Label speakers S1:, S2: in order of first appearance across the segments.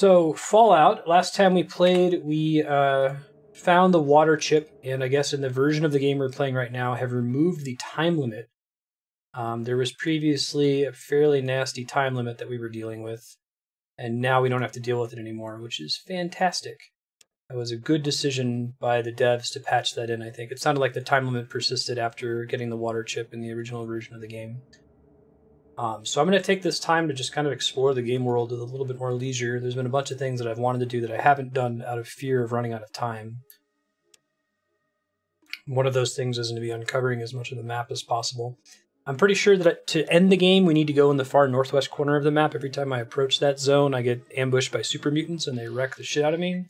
S1: So, Fallout, last time we played, we found the water chip, and I guess in the version of the game we're playing right now, have removed the time limit. There was previously a fairly nasty time limit that we were dealing with, and now we don't have to deal with it anymore, which is fantastic. It was a good decision by the devs to patch that in, I think. It sounded like the time limit persisted after getting the water chip in the original version of the game. So I'm going to take this time to just kind of explore the game world with a little bit more leisure. There's been a bunch of things that I've wanted to do that I haven't done out of fear of running out of time. One of those things is going to be uncovering as much of the map as possible. I'm pretty sure that to end the game, we need to go in the far northwest corner of the map. Every time I approach that zone, I get ambushed by Super Mutants and they wreck the shit out of me.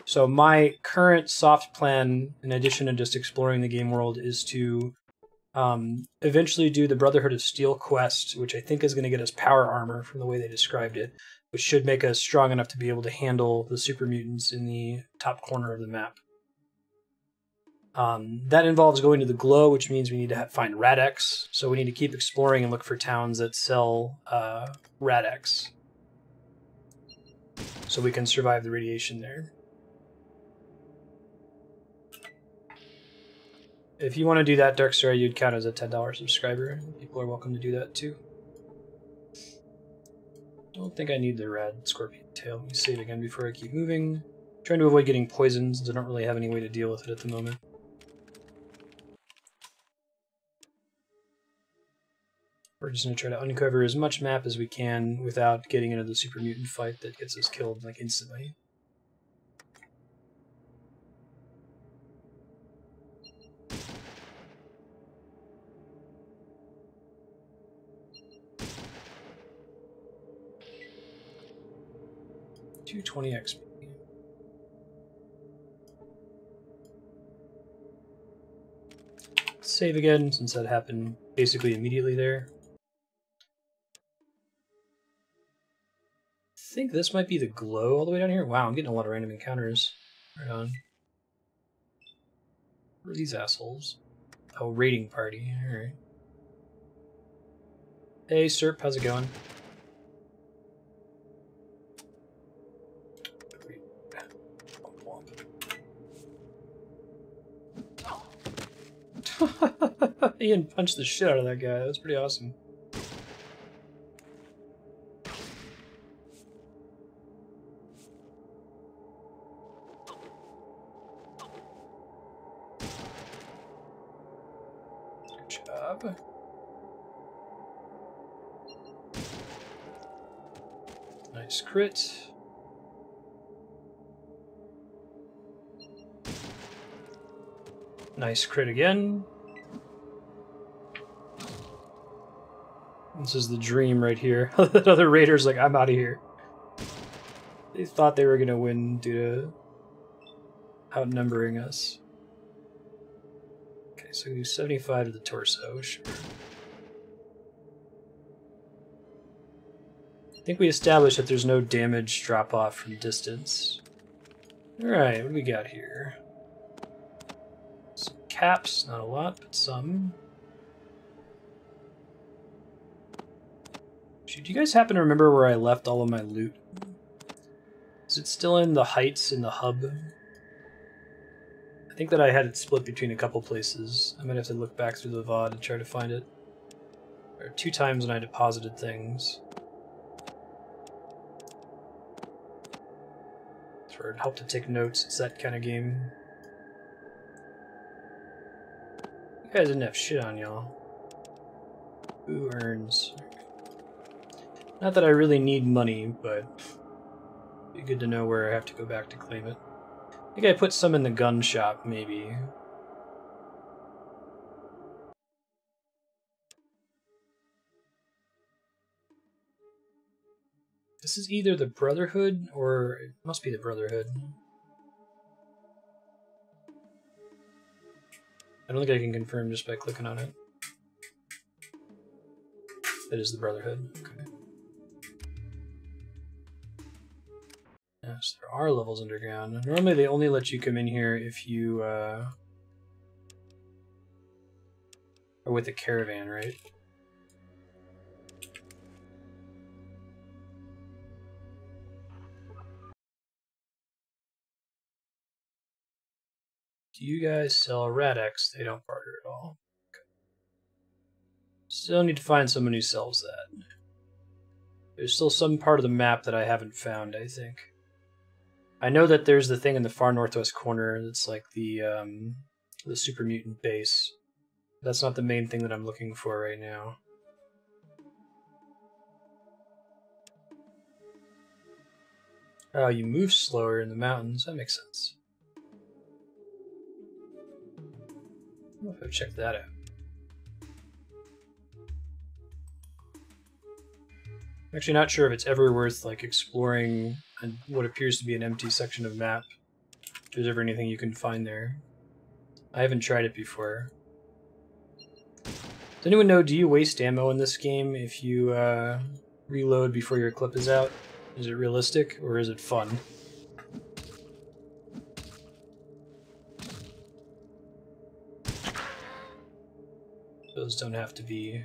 S1: So my current soft plan, in addition to just exploring the game world, is to eventually do the Brotherhood of Steel quest, which I think is going to get us power armor from the way they described it, which should make us strong enough to be able to handle the Super Mutants in the top corner of the map. That involves going to the glow, which means we need to find Rad-X, so we need to keep exploring and look for towns that sell Rad-X, so we can survive the radiation there. If you want to do that, Darkstar, you'd count as a $10 subscriber. People are welcome to do that too. Don't think I need the rad scorpion tail. Let me save again before I keep moving. I'm trying to avoid getting poisoned since I don't really have any way to deal with it at the moment. We're just going to try to uncover as much map as we can without getting into the super mutant fight that gets us killed like instantly. $220 XP. Save again, since that happened basically immediately there. I think this might be the glow all the way down here. Wow, I'm getting a lot of random encounters. Right on. Who are these assholes? Oh, raiding party. Alright. Hey, Serp, how's it going? Ian punched the shit out of that guy. That was pretty awesome. Good job. Nice crit. Nice crit again. This is the dream right here. That other raider's like, I'm out of here. They thought they were going to win due to outnumbering us. Okay, so we do 75 to the torso, sure. I think we established that there's no damage drop-off from distance. Alright, what do we got here? Some caps, not a lot, but some. Do you guys happen to remember where I left all of my loot? Is it still in the heights in the hub? I think that I had it split between a couple places. I might have to look back through the VOD and try to find it. There are 2 times when I deposited things. It's where it helped to take notes. It's that kind of game. You guys didn't have shit on y'all. Who earns? Not that I really need money, but it'd be good to know where I have to go back to claim it. I think I put some in the gun shop, maybe. This is either the Brotherhood, or it must be the Brotherhood. I don't think I can confirm just by clicking on it. That is the Brotherhood. Okay. Yes, there are levels underground. Normally they only let you come in here if you are with a caravan, right? Do you guys sell Rad-X? They don't barter at all. Okay. Still need to find someone who sells that. There's still some part of the map that I haven't found, I think. I know that there's the thing in the far northwest corner that's like the Super Mutant base. That's not the main thing that I'm looking for right now. Oh, you move slower in the mountains. That makes sense. I don't know if I've checked that out. I'm actually not sure if it's ever worth like exploring what appears to be an empty section of map. If there's ever anything you can find there. I haven't tried it before. Does anyone know, do you waste ammo in this game if you reload before your clip is out? Is it realistic, or is it fun? Those don't have to be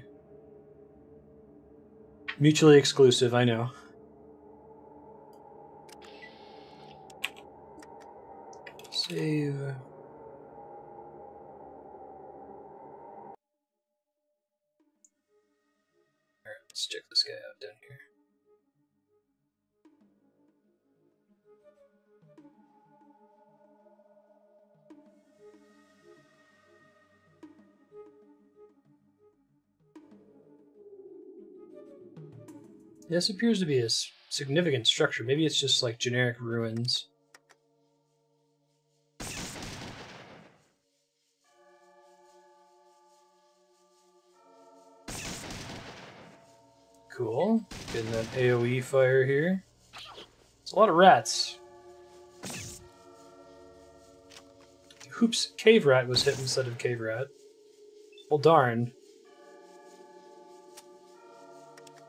S1: mutually exclusive, I know. Save. Alright, let's check this guy out down here. This appears to be a significant structure. Maybe it's just like generic ruins. Cool. Getting that AoE fire here. It's a lot of rats. Oops, cave rat was hit instead of cave rat. Well, darn.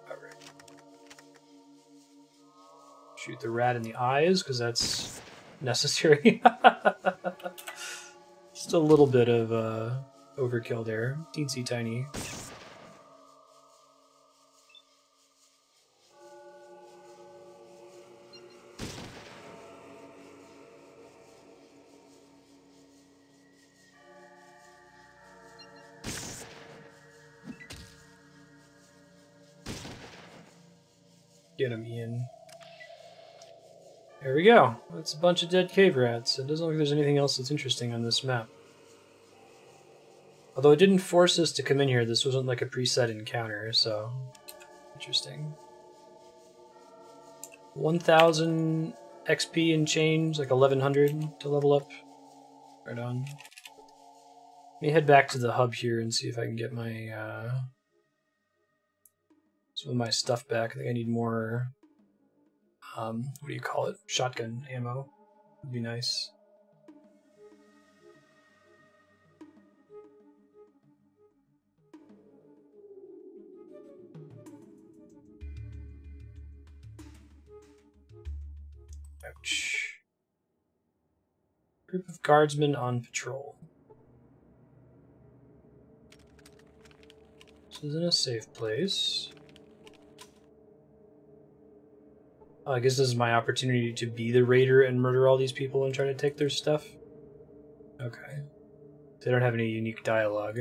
S1: Alright. Shoot the rat in the eyes, because that's necessary. Just a little bit of overkill there. Teensy tiny. Get him, Ian. There we go. That's a bunch of dead cave rats. It doesn't look like there's anything else that's interesting on this map. Although it didn't force us to come in here, this wasn't like a preset encounter, so... Interesting. 1,000 XP and change, like 1,100 to level up. Right on. Let me head back to the hub here and see if I can get my, some of my stuff back. I think I need more, what do you call it? Shotgun ammo. Would be nice. Ouch. Group of guardsmen on patrol. This is in a safe place. I guess this is my opportunity to be the raider and murder all these people and try to take their stuff. Okay. They don't have any unique dialogue.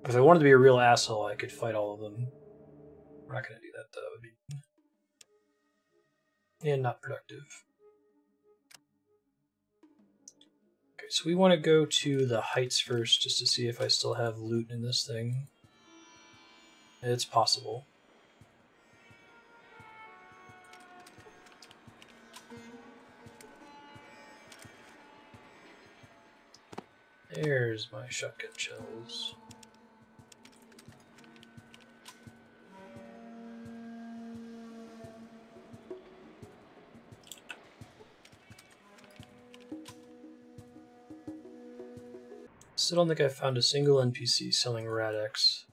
S1: If I wanted to be a real asshole, I could fight all of them. We're not going to do that, though. It would be... and not productive. Okay, so we want to go to the heights first, just to see if I still have loot in this thing. It's possible. There's my shotgun shells. Still don't think I found a single NPC selling Rad-X.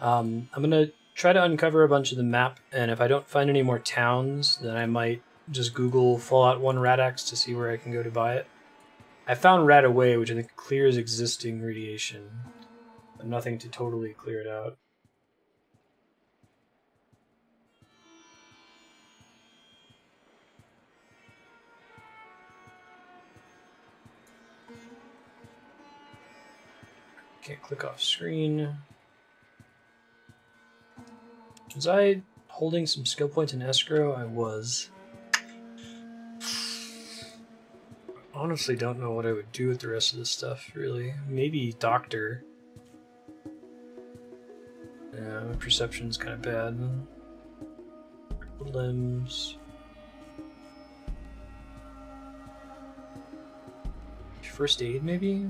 S1: I'm gonna try to uncover a bunch of the map, and if I don't find any more towns, then I might just Google Fallout 1 Rad-X to see where I can go to buy it. I found Radaway, which I think clears existing radiation, but nothing to totally clear it out. Can't click off screen. Was I holding some skill points in escrow? I was. Honestly, don't know what I would do with the rest of this stuff, really. Maybe doctor. Yeah, my perception's kind of bad. Limbs. First aid, maybe?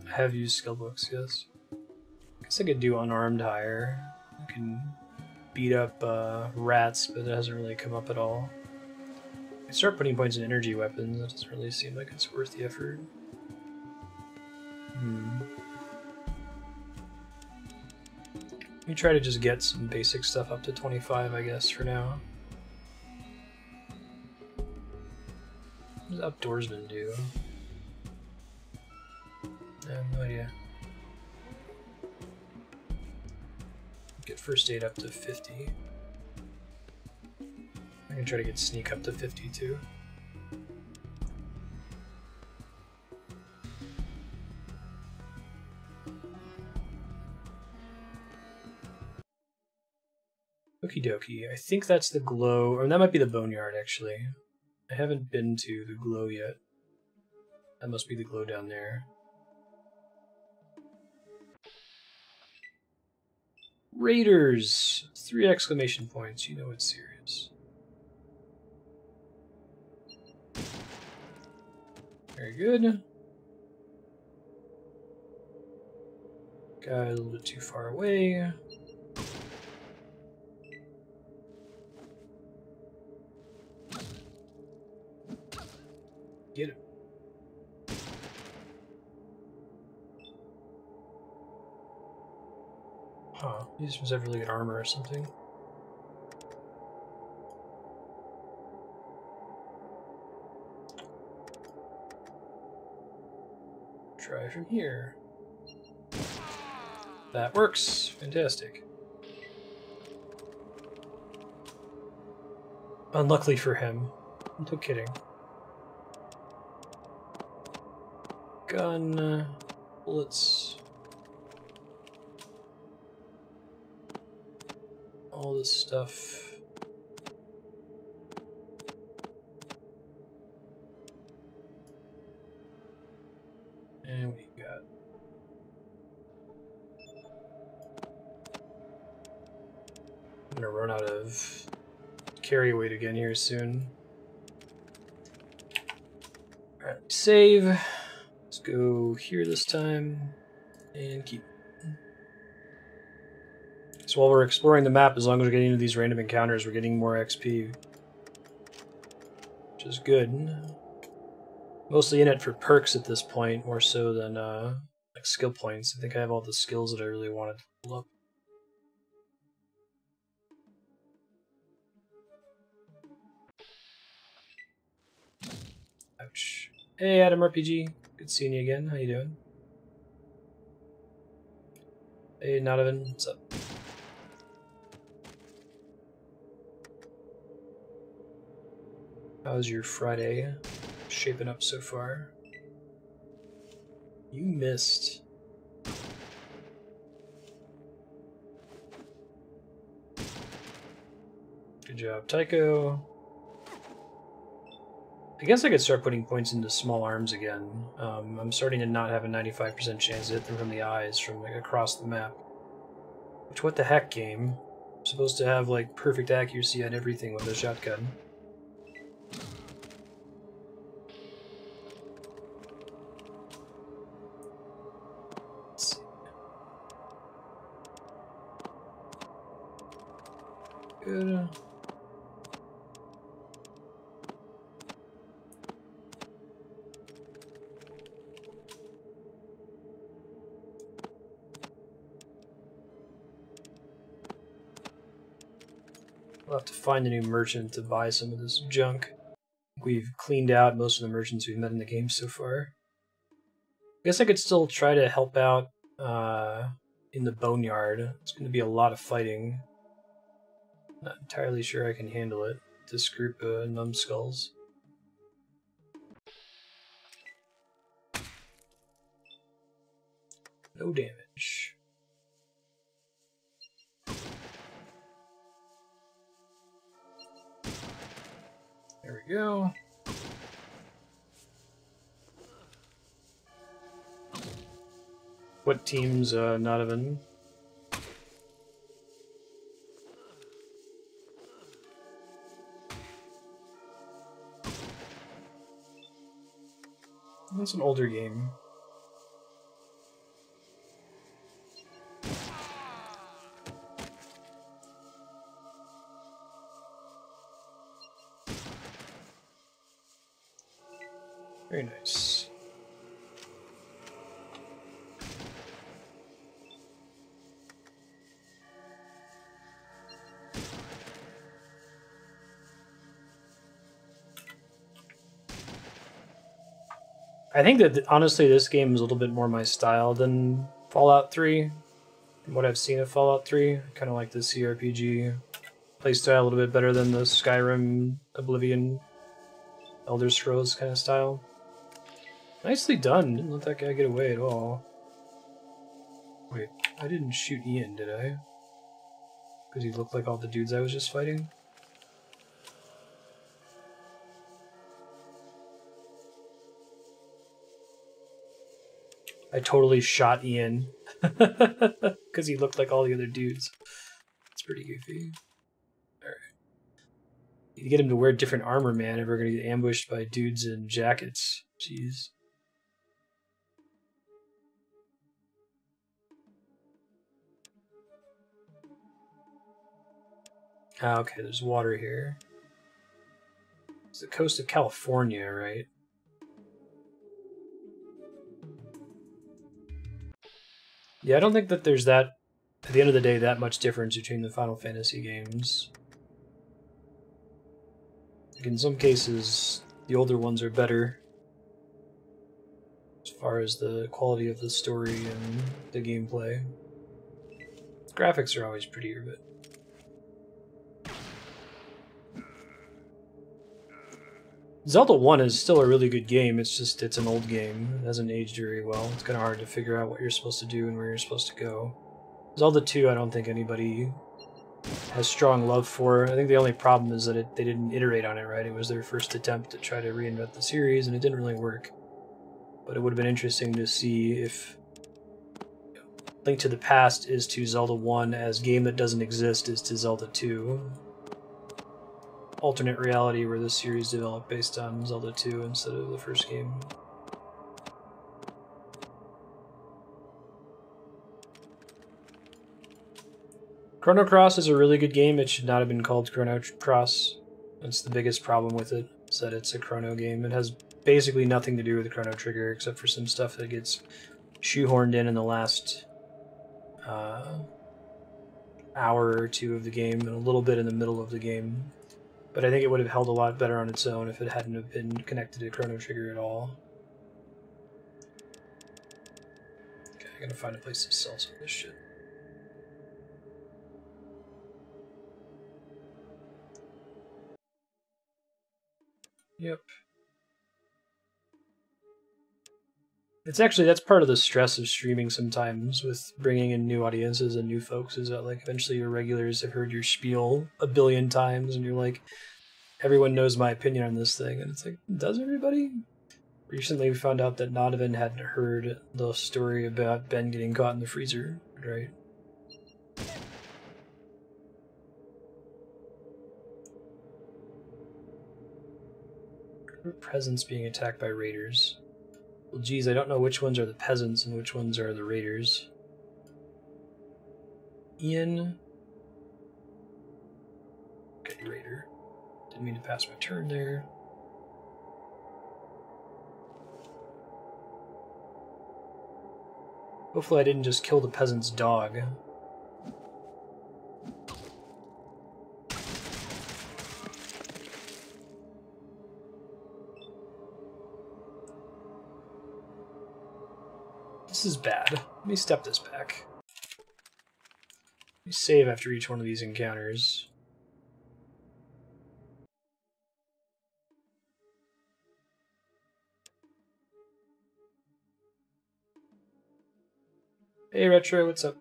S1: I have used skill books, yes. Guess I could do unarmed hire. I can beat up rats, but it hasn't really come up at all. I start putting points in energy weapons. That doesn't really seem like it's worth the effort. Let me try to just get some basic stuff up to 25, I guess, for now. What does outdoorsman do? I have no idea. Get first aid up to 50. I can try to get sneak up to 50 too. Okie dokie. I think that's the glow, or that might be the boneyard actually. I haven't been to the glow yet. That must be the glow down there. Raiders! 3 exclamation points, you know it's serious. Very good. Guy a little bit too far away. Get him. Huh, he just must have really good armor or something. Try from here. That works. Fantastic. Unluckily for him. No kidding. Gun. Bullets. All this stuff. And what do you got? I'm gonna run out of carry weight again here soon. Alright, save. Let's go here this time and keep. So while we're exploring the map, as long as we're getting into these random encounters, we're getting more XP. Which is good. Mostly in it for perks at this point, more so than like skill points. I think I have all the skills that I really wanted to pull up. Ouch. Hey Adam RPG, good seeing you again. How you doing? Hey Nodovan, what's up? How's your Friday shaping up so far? You missed. Good job, Tycho. I guess I could start putting points into small arms again. I'm starting to not have a 95% chance to hit them from the eyes from like across the map. Which, what the heck, game? I'm supposed to have like perfect accuracy on everything with a shotgun. Let's see. Good. We'll have to find a new merchant to buy some of this junk. We've cleaned out most of the merchants we've met in the game so far. I guess I could still try to help out in the boneyard. It's going to be a lot of fighting. Not entirely sure I can handle it. This group of numbskulls. No damage. There we go. What team's not even? That's an older game. Very nice. I think that, honestly, this game is a little bit more my style than Fallout 3. From what I've seen of Fallout 3, I kind of like the CRPG playstyle a little bit better than the Skyrim, Oblivion, Elder Scrolls kind of style. Nicely done. Didn't let that guy get away at all. Wait, I didn't shoot Ian, did I? Because he looked like all the dudes I was just fighting? I totally shot Ian. Because he looked like all the other dudes. It's pretty goofy. Alright. You get him to wear different armor, man, if we're going to get ambushed by dudes in jackets. Jeez. Ah, okay, there's water here. It's the coast of California, right? Yeah, I don't think that there's that, at the end of the day, that much difference between the Final Fantasy games. Like in some cases, the older ones are better as far as the quality of the story and the gameplay. The graphics are always prettier, but... Zelda 1 is still a really good game, it's just, it's an old game. It hasn't aged very well. It's kind of hard to figure out what you're supposed to do and where you're supposed to go. Zelda 2, I don't think anybody has strong love for. I think the only problem is that they didn't iterate on it, right? It was their first attempt to try to reinvent the series, and it didn't really work. But it would have been interesting to see if Link to the Past is to Zelda 1 as Game That Doesn't Exist is to Zelda 2. Alternate reality where the series developed based on Zelda 2 instead of the first game. Chrono Cross is a really good game. It should not have been called Chrono Cross. That's the biggest problem with it, is that it's a Chrono game. It has basically nothing to do with Chrono Trigger except for some stuff that gets shoehorned in the last hour or two of the game and a little bit in the middle of the game. But I think it would have held a lot better on its own if it hadn't have been connected to Chrono Trigger at all. Okay, I gotta find a place to sell some of this shit. Yep. It's actually, that's part of the stress of streaming sometimes with bringing in new audiences and new folks, is that like eventually your regulars have heard your spiel a billion times and you're like, everyone knows my opinion on this thing. And it's like, does everybody? Recently we found out that Donovan hadn't heard the story about Ben getting caught in the freezer, right? Peasants being attacked by raiders. Well, geez, I don't know which ones are the peasants and which ones are the raiders. Ian. Okay, raider. Didn't mean to pass my turn there. Hopefully I didn't just kill the peasant's dog. This is bad. Let me step this back. Let me save after each one of these encounters. Hey Retro, what's up?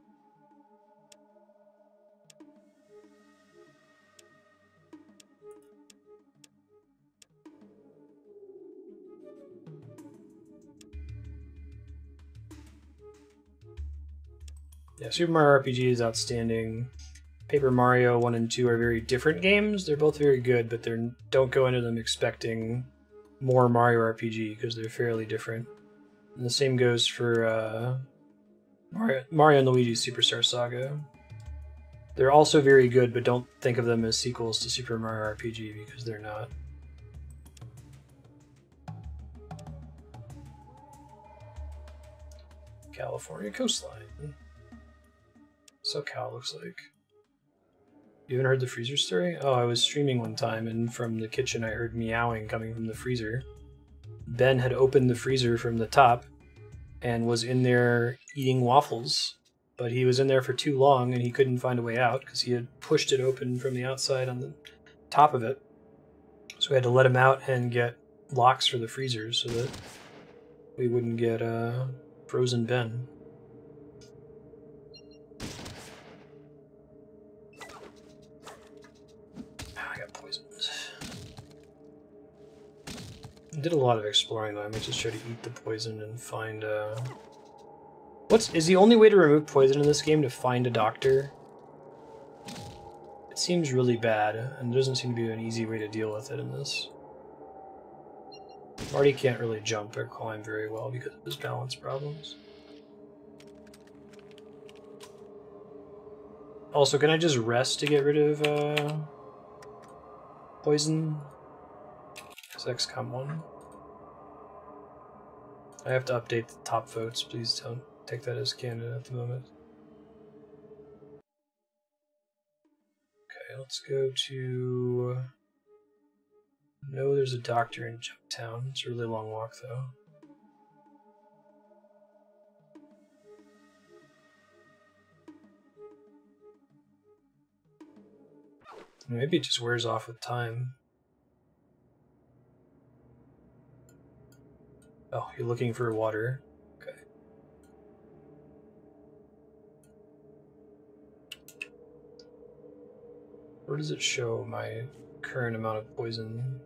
S1: Yeah, Super Mario RPG is outstanding. Paper Mario 1 and 2 are very different games. They're both very good, but they don't go into them expecting more Mario RPG because they're fairly different. And the same goes for Mario and Luigi's Superstar Saga. They're also very good, but don't think of them as sequels to Super Mario RPG because they're not. California coastline. SoCal looks like. You haven't heard the freezer story? Oh, I was streaming one time, and from the kitchen I heard meowing coming from the freezer. Ben had opened the freezer from the top and was in there eating waffles, but he was in there for too long and he couldn't find a way out because he had pushed it open from the outside on the top of it. So we had to let him out and get locks for the freezers so that we wouldn't get frozen Ben. I got poisoned. I did a lot of exploring though. I might just try to eat the poison and find is the only way to remove poison in this game to find a doctor? It seems really bad, and there doesn't seem to be an easy way to deal with it in this. Marty can't really jump or climb very well because of his balance problems. Also, can I just rest to get rid of poison? It's XCOM 1. I have to update the top votes. Please don't take that as canon at the moment. Okay, let's go to... No, there's a doctor in Jumptown. It's a really long walk, though. Maybe it just wears off with time. Oh, you're looking for water. Okay. Where does it show my current amount of poison?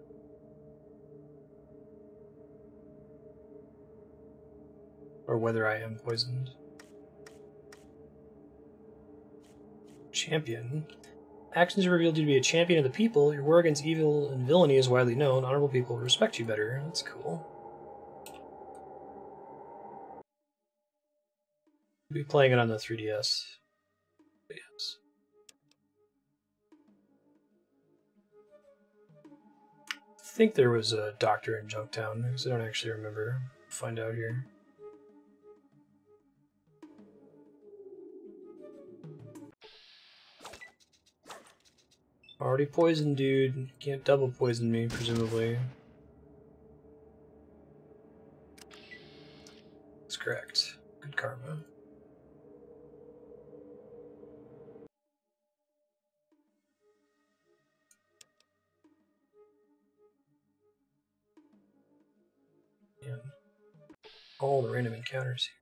S1: Or whether I am poisoned? Champion. Actions are revealed you to be a champion of the people. Your war against evil and villainy is widely known. Honorable people respect you better. That's cool. I'll be playing it on the 3DS. But yes. I think there was a doctor in Junktown, because I don't actually remember. Find out here. Already poisoned, dude. You can't double poison me, presumably. That's correct. Good karma. And all the random encounters here.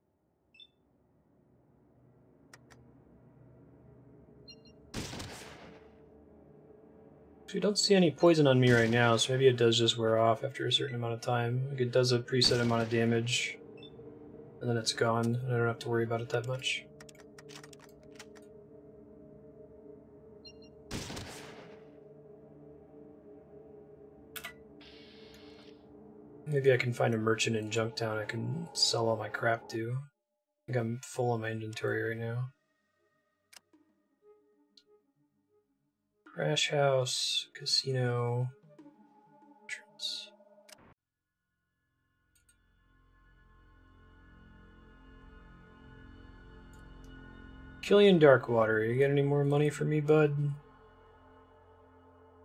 S1: We don't see any poison on me right now, so maybe it does just wear off after a certain amount of time. Like it does a preset amount of damage, and then it's gone, and I don't have to worry about it that much. Maybe I can find a merchant in Junktown I can sell all my crap to. I think I'm full on my inventory right now. Crash house, casino, entrance. Killian Darkwater, you got any more money for me, bud?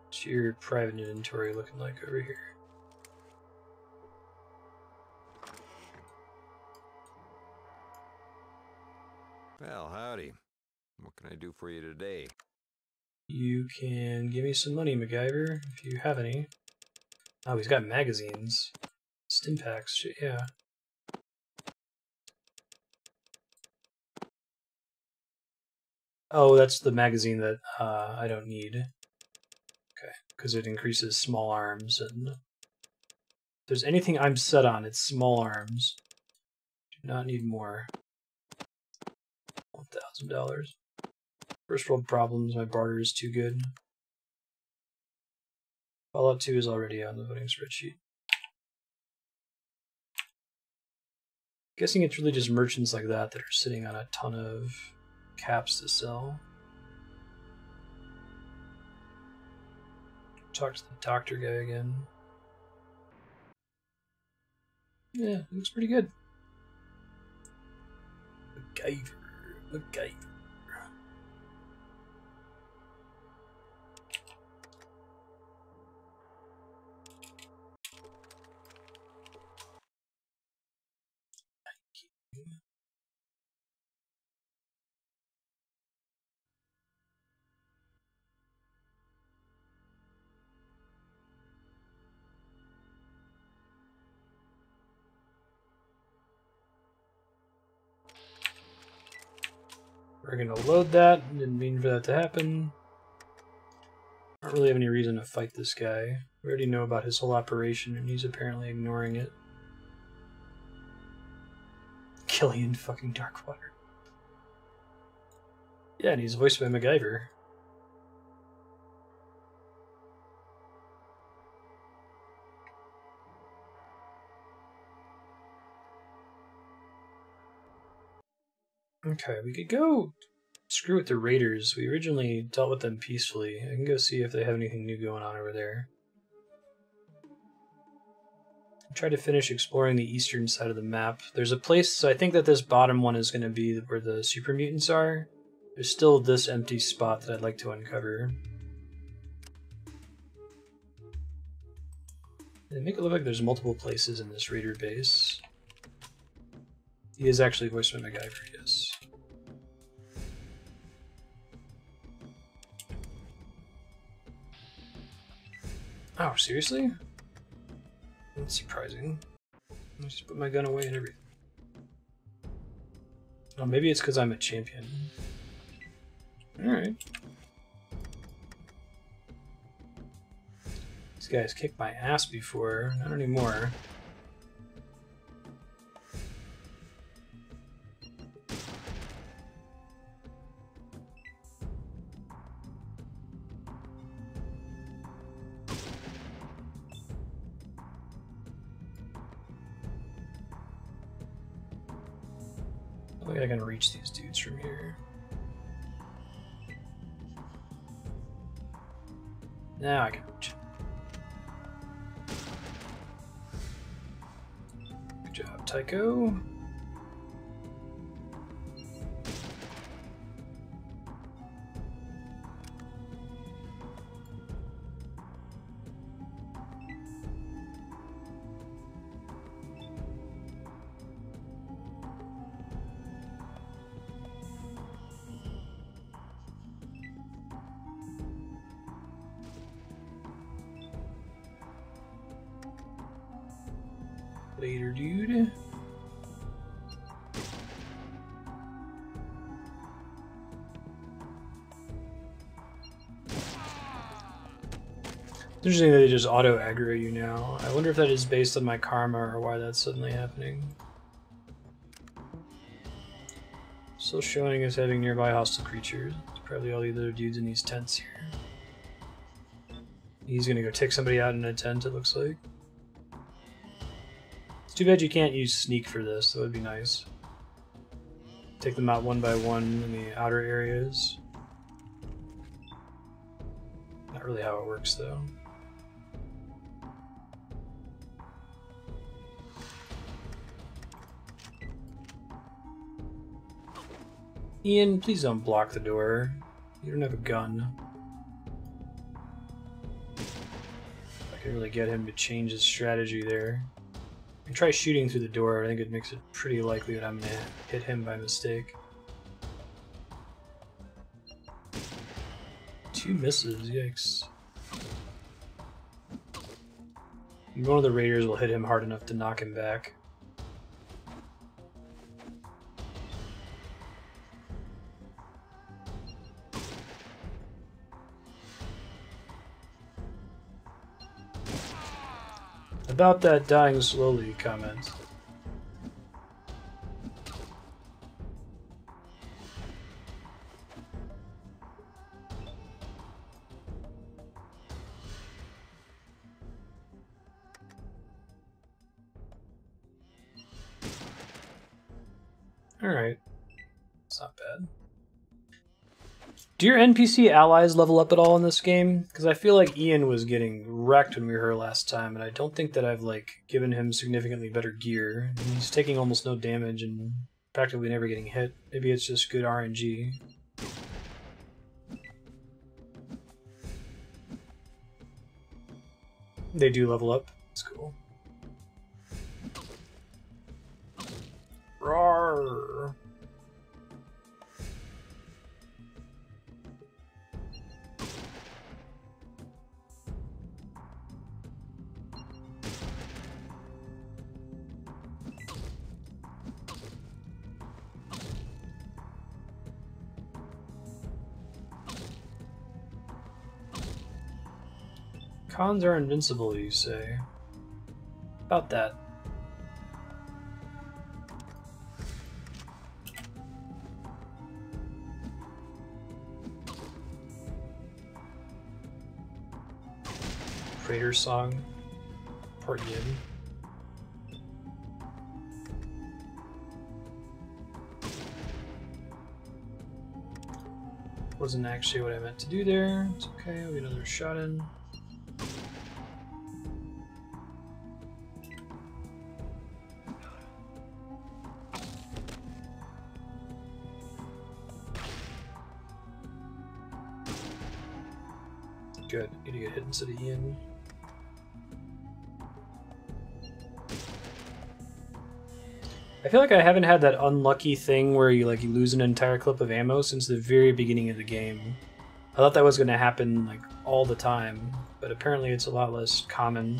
S1: What's your private inventory looking like over here?
S2: Well, howdy. What can I do for you today?
S1: You can give me some money, MacGyver, if you have any. Oh, he's got magazines. Stimpaks, shit, yeah. Oh, that's the magazine that I don't need. Okay, because it increases small arms, and if there's anything I'm set on, it's small arms. Do not need more. $1,000. First world problems, my barter is too good. Fallout 2 is already on the voting spreadsheet. Guessing it's really just merchants like that that are sitting on a ton of caps to sell. Talk to the doctor guy again. Yeah, looks pretty good. MacGyver. We're gonna load that. Didn't mean for that to happen. I don't really have any reason to fight this guy. We already know about his whole operation, and he's apparently ignoring it. Killian fucking Darkwater. Yeah, and he's voiced by MacGyver. Okay, we could go screw with the raiders. We originally dealt with them peacefully. I can go see if they have anything new going on over there. Try to finish exploring the eastern side of the map. There's a place, so I think that this bottom one is going to be where the Super Mutants are. There's still this empty spot that I'd like to uncover. They make it look like there's multiple places in this raider base. He is actually voiced by MacGyver, yes. Oh, seriously? That's surprising. I just put my gun away and everything. Oh, maybe it's because I'm a champion. Alright. These guys kicked my ass before, not anymore. I think I can reach these dudes from here. Now I can reach. Good job, Tycho. Later, dude. It's interesting that they just auto-aggro you now. I wonder if that is based on my karma or why that's suddenly happening. Still showing as having nearby hostile creatures. It's probably all the other dudes in these tents here. He's gonna go take somebody out in a tent, it looks like. It's too bad you can't use sneak for this, that would be nice. Take them out one by one in the outer areas. Not really how it works, though. Ian, please don't block the door. You don't have a gun. I can really get him to change his strategy there. And try shooting through the door. I think it makes it pretty likely that I'm going to hit him by mistake. 2 misses, yikes. And one of the raiders will hit him hard enough to knock him back. About that dying slowly comment. Alright. It's not bad. Do your NPC allies level up at all in this game? Because I feel like Ian was getting wrecked when we were here last time, and I don't think that I've like given him significantly better gear. And he's taking almost no damage and practically never getting hit. Maybe it's just good RNG. They do level up. That's cool. Roar. Cons are invincible, you say? About that. Freighter Song, Part Yin. Wasn't actually what I meant to do there. It's okay, I'll get another shot in. Good, need to get hit instead of Ian. I feel like I haven't had that unlucky thing where you lose an entire clip of ammo since the very beginning of the game. I thought that was going to happen like all the time, but apparently it's a lot less common.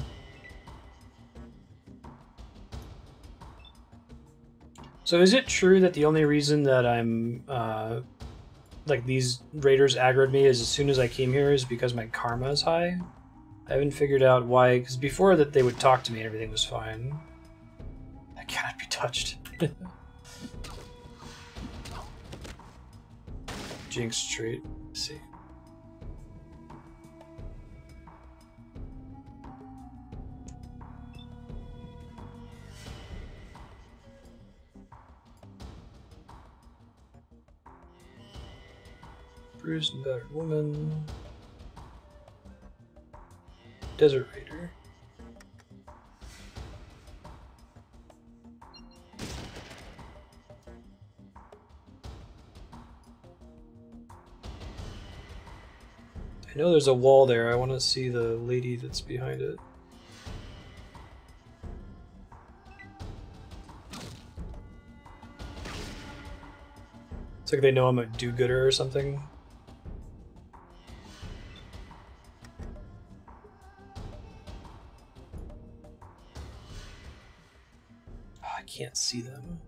S1: So is it true that the only reason that I'm like these raiders aggroed me as soon as I came here is because my karma is high? I haven't figured out why, because before that they would talk to me and everything was fine. I cannot be touched. Jinx trait. Let's see. Bruised and battered woman. Desert Raider. I know there's a wall there. I want to see the lady that's behind it. It's like they know I'm a do-gooder or something. I can't see them.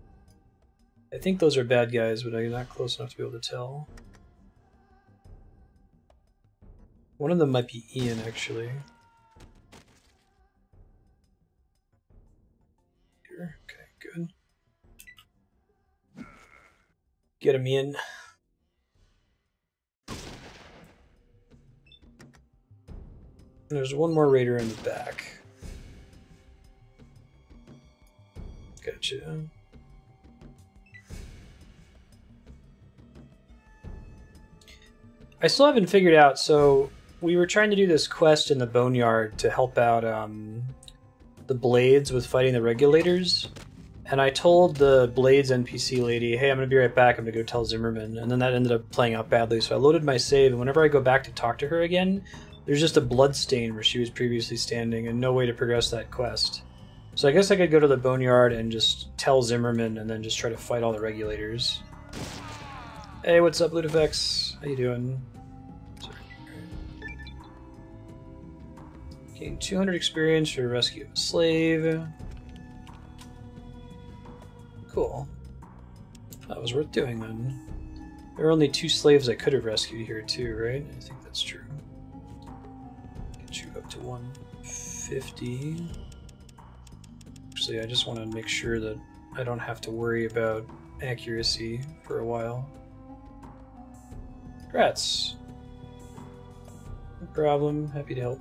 S1: I think those are bad guys, but I'm not close enough to be able to tell. One of them might be Ian, actually. Here. Okay, good. Get him, Ian. And there's one more raider in the back. Gotcha. I still haven't figured out, so we were trying to do this quest in the Boneyard to help out the Blades with fighting the Regulators. And I told the Blades NPC lady, hey, I'm going to be right back, I'm going to go tell Zimmerman. And then that ended up playing out badly, so I loaded my save, and whenever I go back to talk to her again, there's just a blood stain where she was previously standing and no way to progress that quest. So I guess I could go to the Boneyard and just tell Zimmerman and then just try to fight all the Regulators. Hey, what's up, Ludifex? How you doing? Sorry. Gain 200 experience for rescue of a slave. Cool. That was worth doing then. There were only 2 slaves I could have rescued here too, right? I think that's true. Get you up to 150. Actually, I just want to make sure that I don't have to worry about accuracy for a while. Congrats. No problem. Happy to help.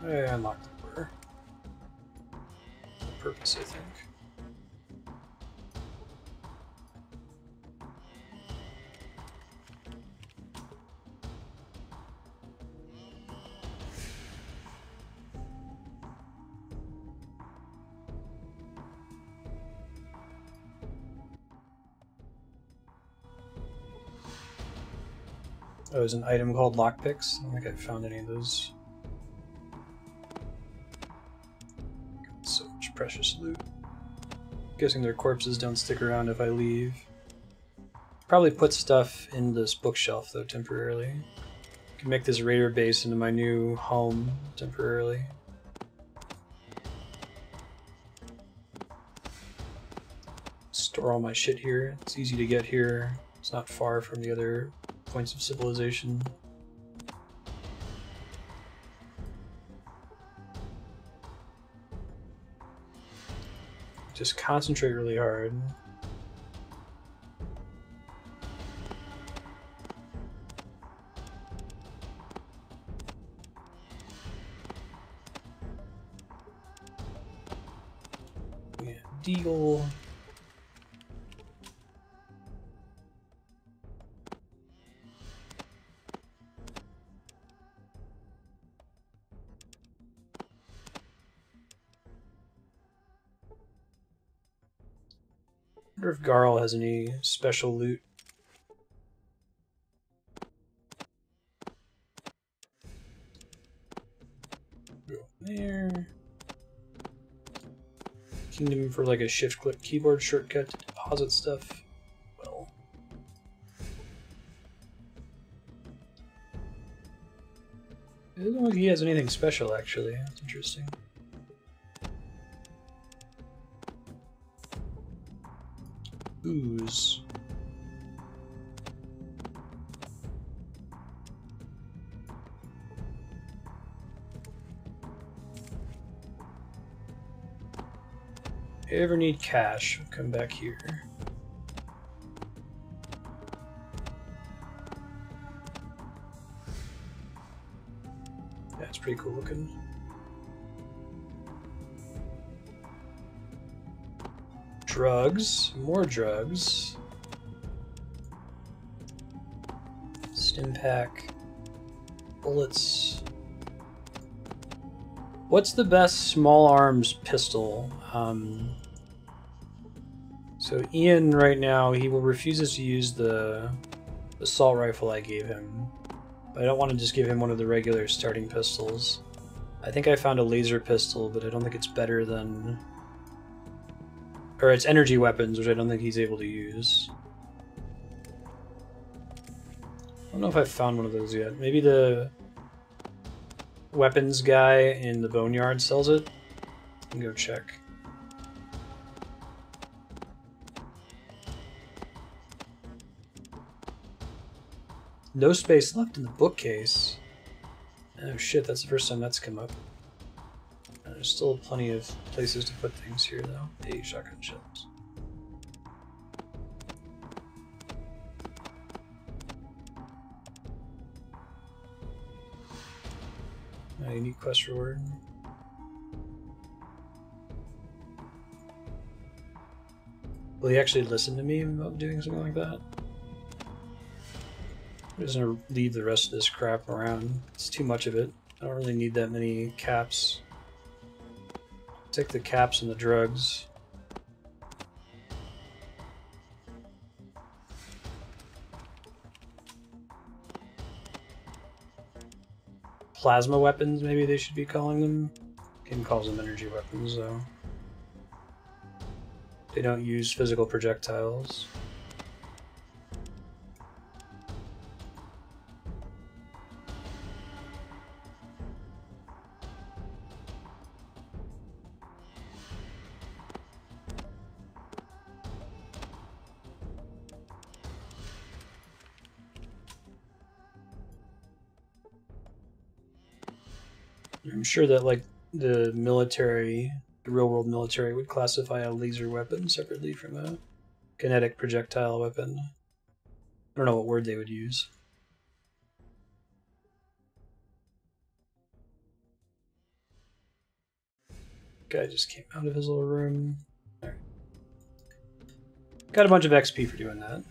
S1: I unlocked the door. On purpose, I think. Oh, there's an item called lockpicks. I don't think I found any of those. So much precious loot. Guessing their corpses don't stick around if I leave. Probably put stuff in this bookshelf though temporarily. Can make this raider base into my new home temporarily. Store all my shit here. It's easy to get here. It's not far from the other points of civilization. Just concentrate really hard. Yeah, deagle. I wonder if Garl has any special loot. Go there. Kingdom for like a shift-click keyboard shortcut to deposit stuff. Well. It doesn't look like he has anything special, actually. That's interesting. Ooze. If you ever need cash, come back here. That's pretty cool looking. Drugs, more drugs. Stim pack, bullets. What's the best small arms pistol? So Ian right now, he refuses to use the assault rifle I gave him. But I don't want to just give him one of the regular starting pistols. I think I found a laser pistol, but I don't think it's better than... Or it's energy weapons, which I don't think he's able to use. I don't know if I've found one of those yet. Maybe the weapons guy in the boneyard sells it. I can go check. No space left in the bookcase. Oh shit, that's the first time that's come up. There's still plenty of places to put things here though. Hey, shotgun shells. Unique quest reward. Will he actually listen to me about doing something like that? I'm just gonna leave the rest of this crap around. It's too much of it. I don't really need that many caps. Take the caps and the drugs. Plasma weapons, maybe they should be calling them. Game calls them energy weapons, though. They don't use physical projectiles. I'm sure that like the military, the real world military, would classify a laser weapon separately from a kinetic projectile weapon. I don't know what word they would use. Guy just came out of his little room. All right. Got a bunch of XP for doing that.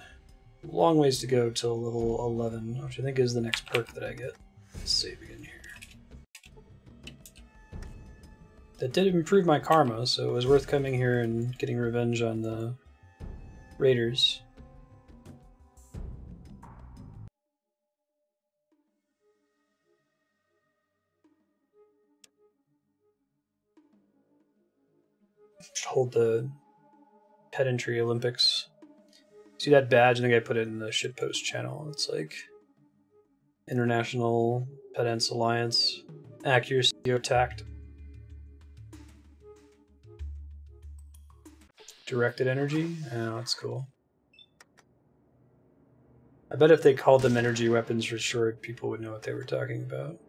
S1: Long ways to go till level 11, which I think is the next perk that I get. Let's save again here. That did improve my karma, so it was worth coming here and getting revenge on the raiders. Should hold the pedantry Olympics. See that badge? I think I put it in the shitpost channel. It's like International Pedants Alliance. Accuracy or tact. Directed energy? Oh, that's cool. I bet if they called them energy weapons for short, people would know what they were talking about.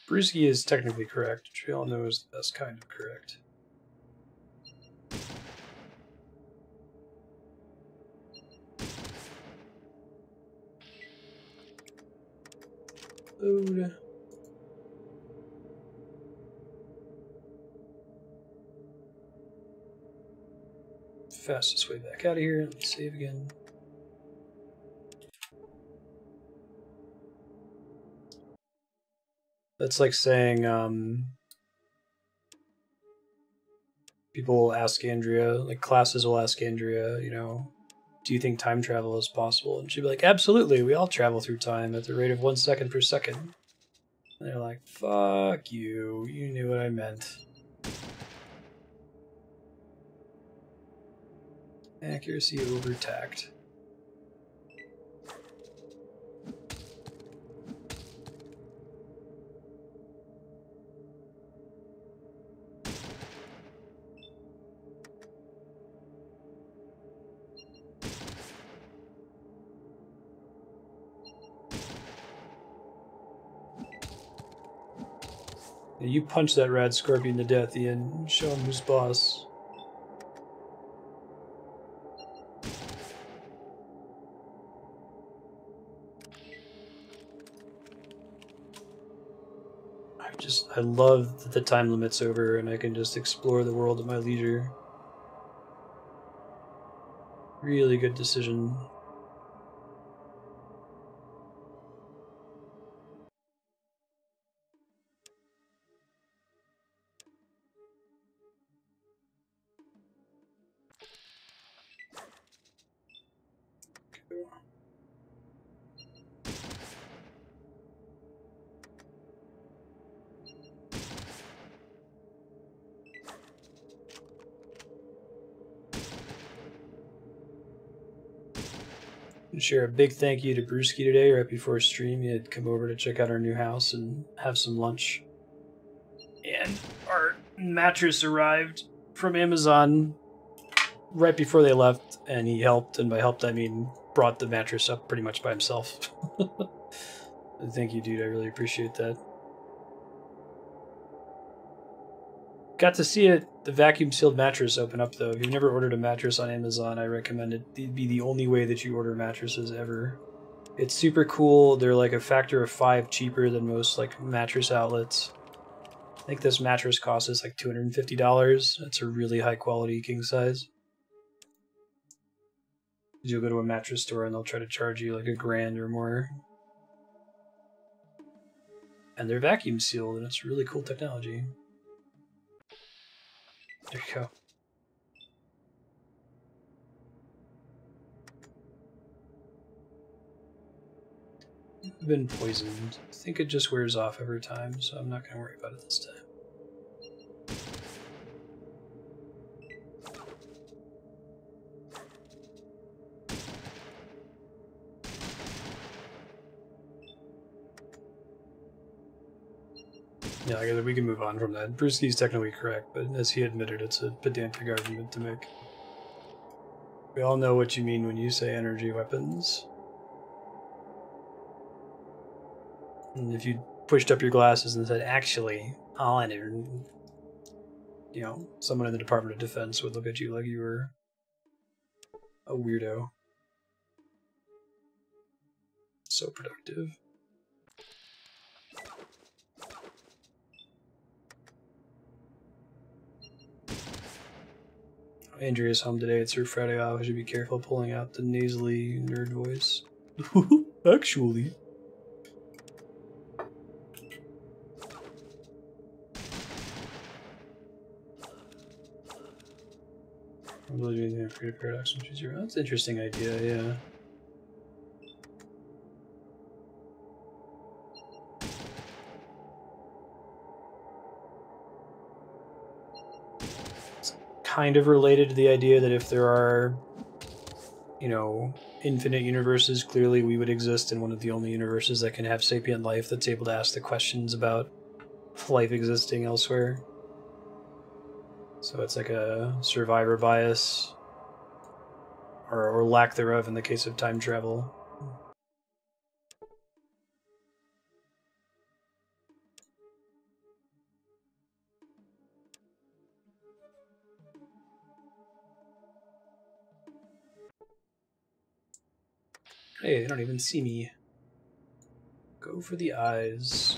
S1: Brewski is technically correct, which we all know is the best kind of correct. Load. Fastest way back out of here. Let's save again. That's like saying, people will ask Andrea, like classes will ask Andrea, you know, do you think time travel is possible? And she'd be like, absolutely, we all travel through time at the rate of 1 second per second. And they're like, fuck you, you knew what I meant. Accuracy over tact. You punch that rad scorpion to death, Ian. Show him who's boss. I love that the time limit's over and I can just explore the world at my leisure. Really good decision. Share a big thank you to Brewski today. Right before stream, he had come over to check out our new house and have some lunch. And our mattress arrived from Amazon right before they left, and he helped, and by helped I mean brought the mattress up pretty much by himself. Thank you, dude. I really appreciate that. Got to see it, the vacuum sealed mattress open up though. If you've never ordered a mattress on Amazon, I recommend it. It'd be the only way that you order mattresses ever. It's super cool. They're like a factor of 5 cheaper than most like mattress outlets. I think this mattress costs us like $250. It's a really high quality king size. You'll go to a mattress store and they'll try to charge you like $1,000 or more. And they're vacuum sealed and it's really cool technology. There you go. I've been poisoned. I think it just wears off over time, so I'm not going to worry about it this time. Yeah, I guess we can move on from that. Brewski's technically correct, but as he admitted, it's a pedantic argument to make. We all know what you mean when you say energy weapons. And if you pushed up your glasses and said, actually, all energy, you know, someone in the Department of Defense would look at you like you were a weirdo. So productive. Andrea's home today. It's her Friday off. I should be careful pulling out the nasally nerd voice. Actually. I'm really doing anything afraid of paradox when she's around. That's an interesting idea, yeah. It's kind of related to the idea that if there are, you know, infinite universes, clearly we would exist in one of the only universes that can have sapient life that's able to ask the questions about life existing elsewhere. So it's like a survivor bias, or lack thereof in the case of time travel. Hey, they don't even see me. Go for the eyes.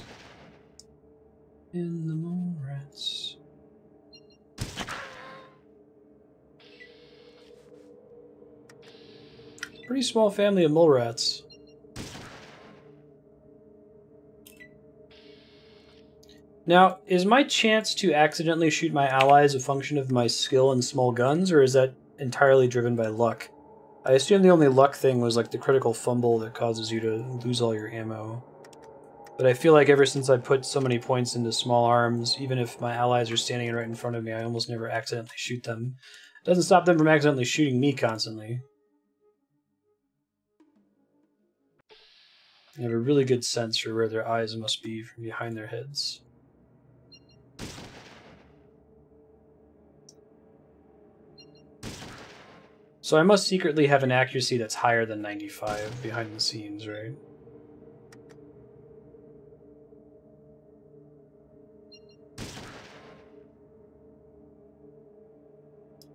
S1: In the mole rats. Pretty small family of mole rats. Now, is my chance to accidentally shoot my allies a function of my skill in small guns, or is that entirely driven by luck? I assume the only luck thing was like the critical fumble that causes you to lose all your ammo. But I feel like ever since I put so many points into small arms, even if my allies are standing right in front of me, I almost never accidentally shoot them. It doesn't stop them from accidentally shooting me constantly. I have a really good sense for where their eyes must be from behind their heads. So I must secretly have an accuracy that's higher than 95 behind the scenes, right?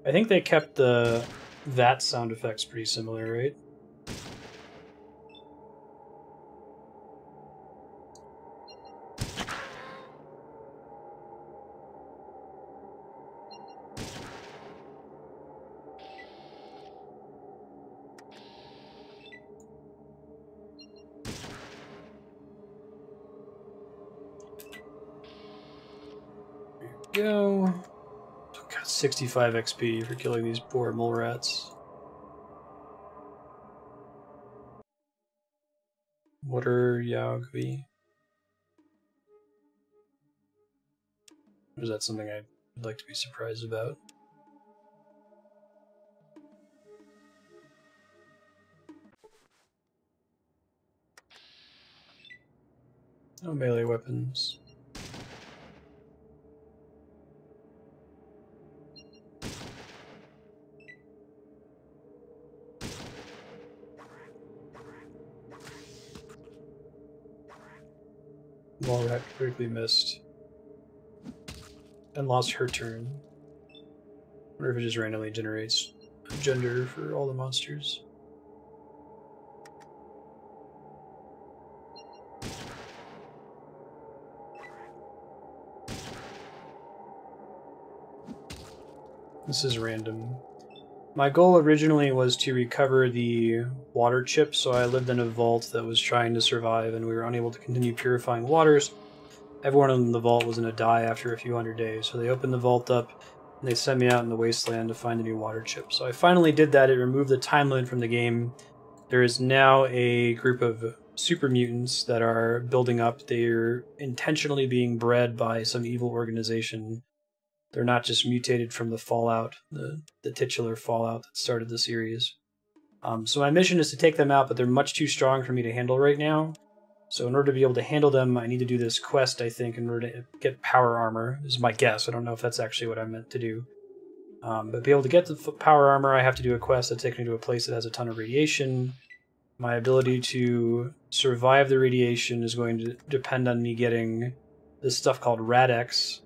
S1: I think they kept the vats sound effects pretty similar, right? Go. Got 65 XP for killing these poor mole rats. What are Yaogvi? Or is that something I'd like to be surprised about? No melee weapons. Mole rat critically missed. And lost her turn. Or if it just randomly generates a gender for all the monsters. This is random. My goal originally was to recover the water chip, so I lived in a vault that was trying to survive, and we were unable to continue purifying waters. Everyone in the vault was going to die after a few hundred days, so they opened the vault up, and they sent me out in the wasteland to find a new water chip. So I finally did that. It removed the time limit from the game. There is now a group of super mutants that are building up. They're intentionally being bred by some evil organization. They're not just mutated from the Fallout, the titular Fallout that started the series. So my mission is to take them out, but they're much too strong for me to handle right now. So in order to be able to handle them, I need to do this quest, I think, in order to get power armor. This is my guess. I don't know if that's actually what I meant to do. But to be able to get the power armor, I have to do a quest that takes me to a place that has a ton of radiation. My ability to survive the radiation is going to depend on me getting this stuff called Rad-X,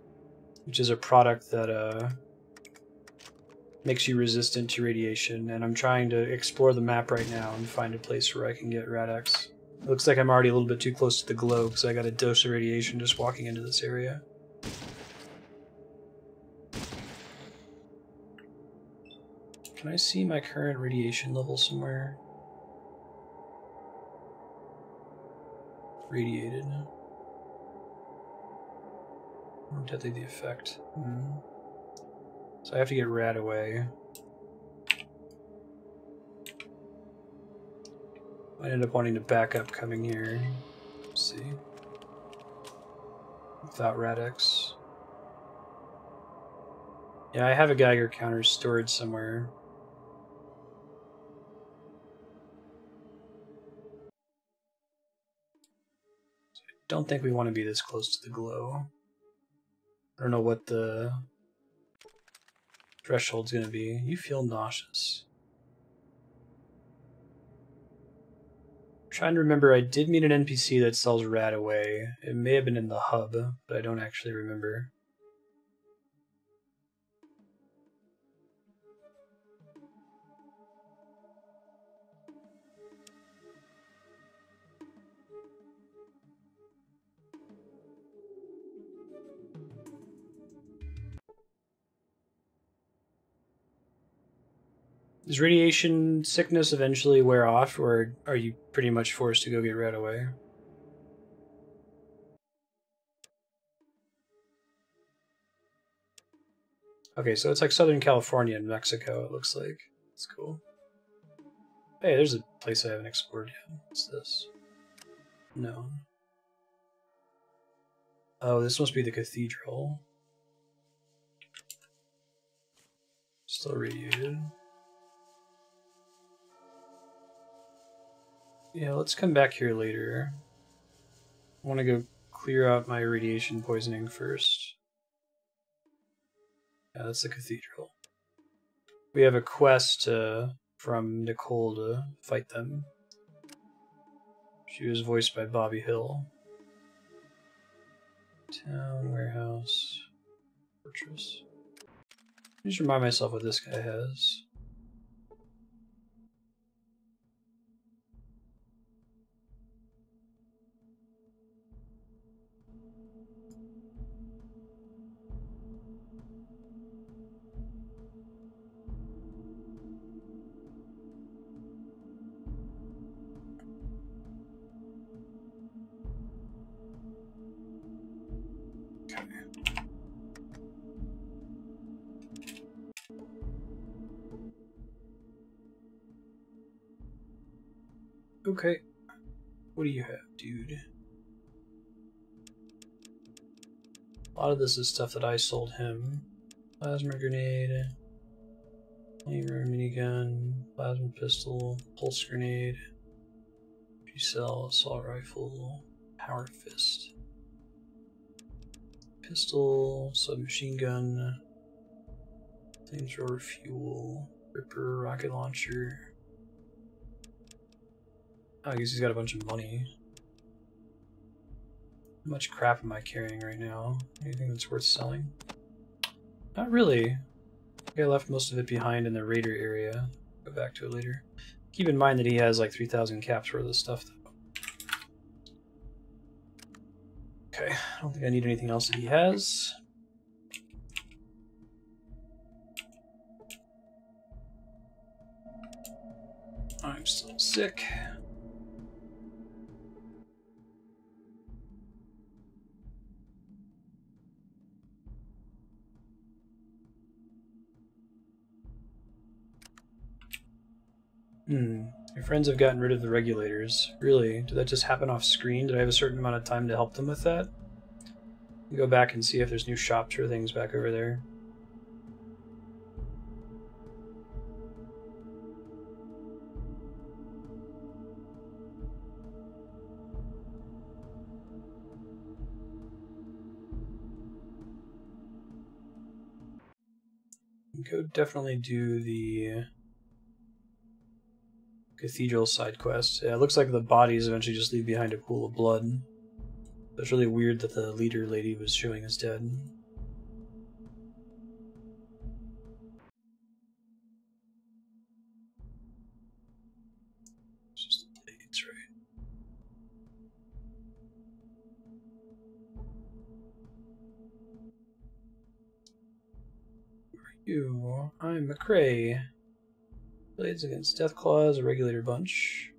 S1: which is a product that makes you resistant to radiation. And I'm trying to explore the map right now and find a place where I can get Rad-X. It looks like I'm already a little bit too close to the glow because I got a dose of radiation just walking into this area. Can I see my current radiation level somewhere? Radiated. Deadly the effect. So I have to get Radaway. I end up wanting to back up coming here. Let's see. Without Rad-X. Yeah, I have a Geiger counter stored somewhere. I don't think we want to be this close to the glow. I don't know what the threshold's going to be. You feel nauseous. I'm trying to remember, I did meet an NPC that sells Radaway. It may have been in the hub, but I don't actually remember. Does radiation sickness eventually wear off, or are you pretty much forced to go get Radaway? Okay, so it's like Southern California and Mexico, it looks like. It's cool. Hey, there's a place I haven't explored yet. What's this? No. Oh, this must be the cathedral. Still radiated. Yeah, let's come back here later. I want to go clear out my radiation poisoning first. Yeah, that's the cathedral. We have a quest from Nicole to fight them. She was voiced by Bobby Hill. Town, warehouse, fortress. Just remind myself what this guy has. Okay. What do you have, dude? A lot of this is stuff that I sold him. Plasma grenade, flamer minigun, plasma pistol, pulse grenade, G-cell, assault rifle, power fist, pistol, submachine gun, flamethrower fuel, ripper, rocket launcher. Oh, I guess he's got a bunch of money. How much crap am I carrying right now? Anything that's worth selling? Not really. I think I left most of it behind in the raider area. Go back to it later. Keep in mind that he has like 3,000 caps worth of stuff, though. Okay, I don't think I need anything else that he has. I'm still sick. My friends have gotten rid of the regulators. Really? Did that just happen off screen? Did I have a certain amount of time to help them with that? Go back and see if there's new shops or things back over there. Go definitely do the Cathedral side quest. Yeah, it looks like the bodies eventually just leave behind a pool of blood. It's really weird that the leader lady was showing us dead. It's just the blades, right? Who are you? I'm McCrae. Blades against Death Claws, a regulator bunch.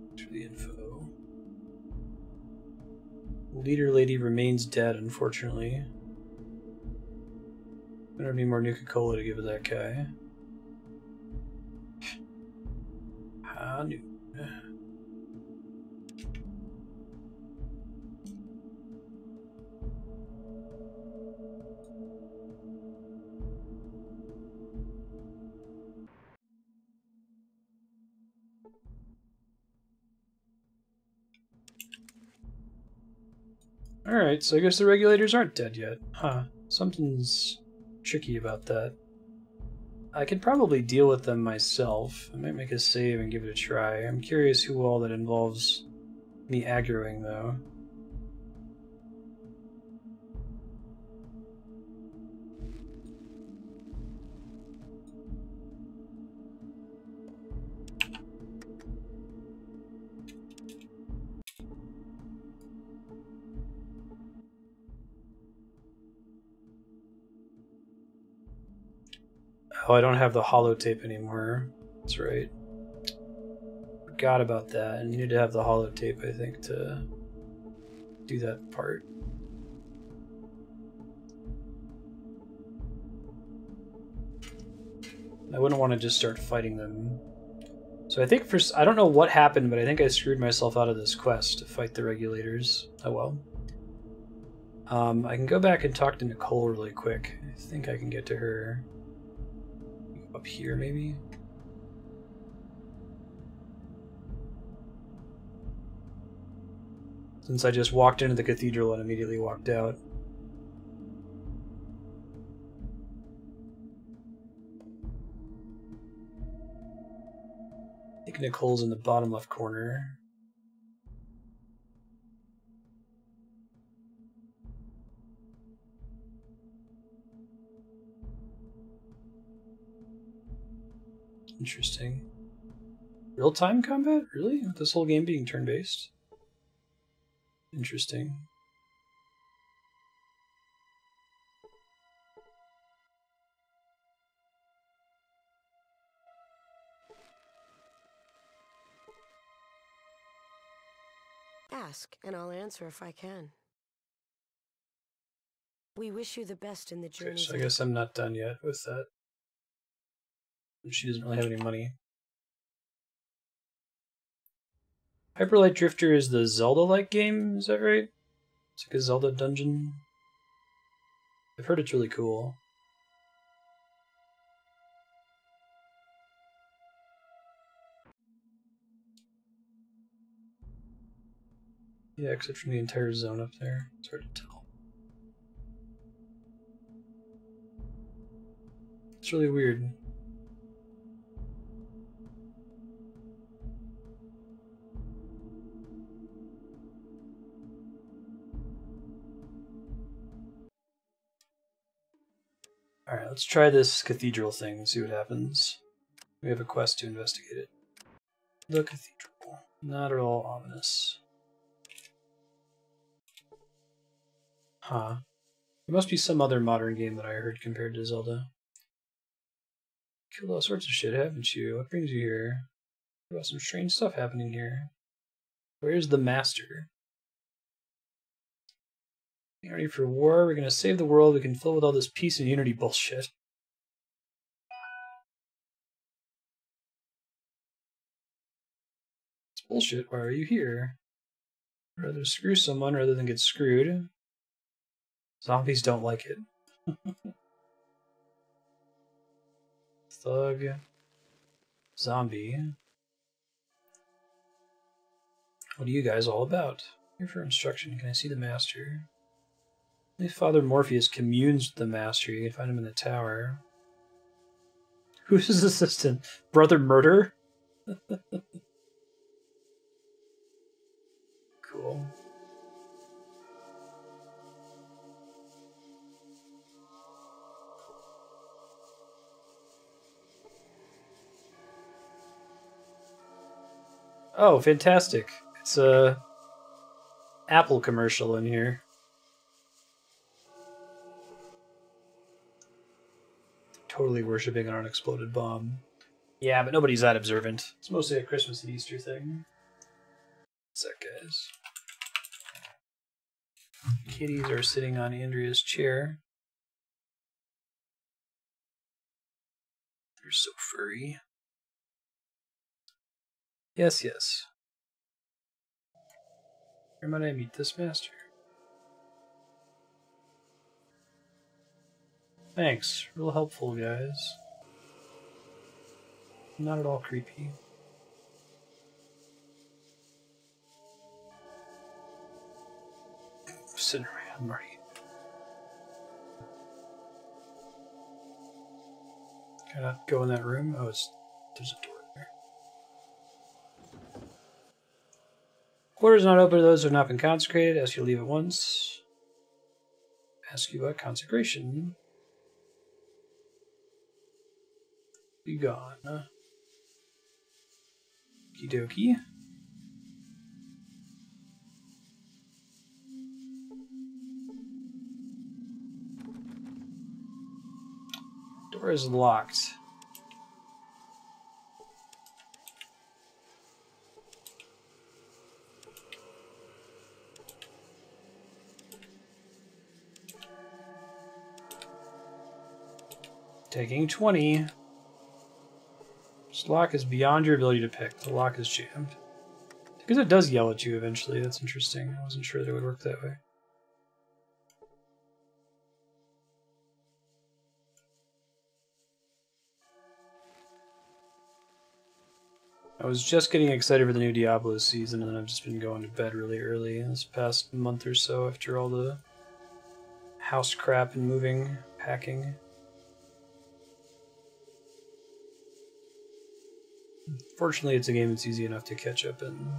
S1: Thanks for the info. Leader lady remains dead, unfortunately. I don't have any more Nuka-Cola to give to that guy. How new? Alright, so I guess the regulators aren't dead yet. Huh. Something's tricky about that. I could probably deal with them myself. I might make a save and give it a try. I'm curious who all that involves me aggroing, though. Oh, I don't have the holotape anymore. That's right. Forgot about that. I needed to have the holotape, I think, to do that part. I wouldn't want to just start fighting them. So I think I don't know what happened, but I think I screwed myself out of this quest to fight the regulators. Oh well. I can go back and talk to Nicole really quick. I think I can get to her up here, maybe? Since I just walked into the cathedral and immediately walked out. I think Nicole's in the bottom left corner. Interesting. Real-time combat? Really? With this whole game being turn-based? Interesting.
S3: Ask, and I'll answer if I can. We wish you the best in the journey.
S1: Okay, so I guess I'm not done yet with that. She doesn't really have any money. Hyperlight Drifter is the Zelda-like game, is that right? It's like a Zelda dungeon. I've heard it's really cool. Yeah, except from the entire zone up there. It's hard to tell. It's really weird. Alright, let's try this cathedral thing and see what happens. We have a quest to investigate it. The cathedral. Not at all ominous. Huh. There must be some other modern game that I heard compared to Zelda. Killed all sorts of shit, haven't you? What brings you here? There was some strange stuff happening here. Where's the master? Getting ready for war. We're gonna save the world. We can fill with all this peace and unity bullshit. It's bullshit. Why are you here? I'd rather screw someone rather than get screwed. Zombies don't like it. Thug. Zombie. What are you guys all about? Here for instruction. Can I see the master? Only Father Morpheus communes with the master. You can find him in the tower. Who's his assistant? Brother Murder? Cool. Oh, fantastic. It's a Apple commercial in here. Totally worshipping an unexploded bomb. Yeah, but nobody's that observant. It's mostly a Christmas and Easter thing. What's that, guys? Kitties are sitting on Andrea's chair. They're so furry. Yes, yes. Where might I meet this master? Thanks. Real helpful, guys. Not at all creepy. Sitting around, Marty. Can I go in that room? Oh, there's a door there. Quarters not open to those who have not been consecrated. Ask you to leave at once. Ask you about consecration. Be gone. Okie dokie. Door is locked. Taking 20. This lock is beyond your ability to pick. The lock is jammed. Because it does yell at you eventually. That's interesting. I wasn't sure that it would work that way. I was just getting excited for the new Diablo season, and then I've just been going to bed really early this past month or so after all the house crap and moving, packing. Fortunately, it's a game that's easy enough to catch up in.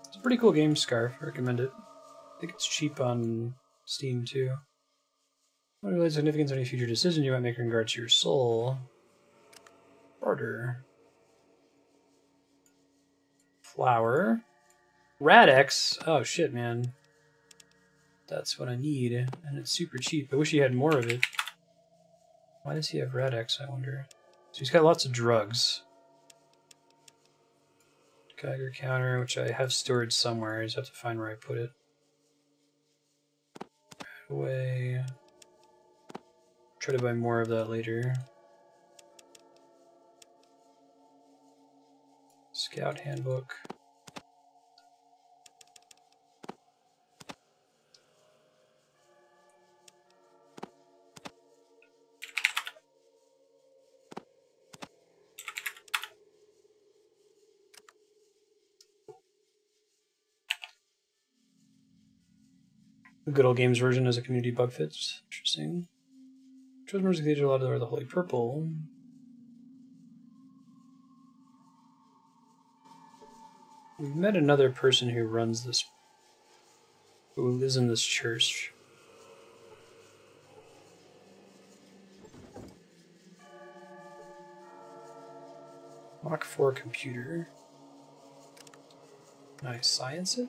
S1: It's a pretty cool game, Scarf. I recommend it. I think it's cheap on Steam, too. What relates significance on any future decision you might make in regards to your soul? Barter. Flower. Rad-X. Oh, shit, man. That's what I need, and it's super cheap. I wish he had more of it. Why does he have Rad-X, I wonder? So he's got lots of drugs. Geiger counter, which I have stored somewhere. I just have to find where I put it. Away. Try to buy more of that later. Scout handbook. The Good Old Games version is a community bug fix. Interesting. Chosen Cathedral out of the Holy Purple. We've met another person who runs this, who lives in this church. Mach 4 computer. Nice. Science it?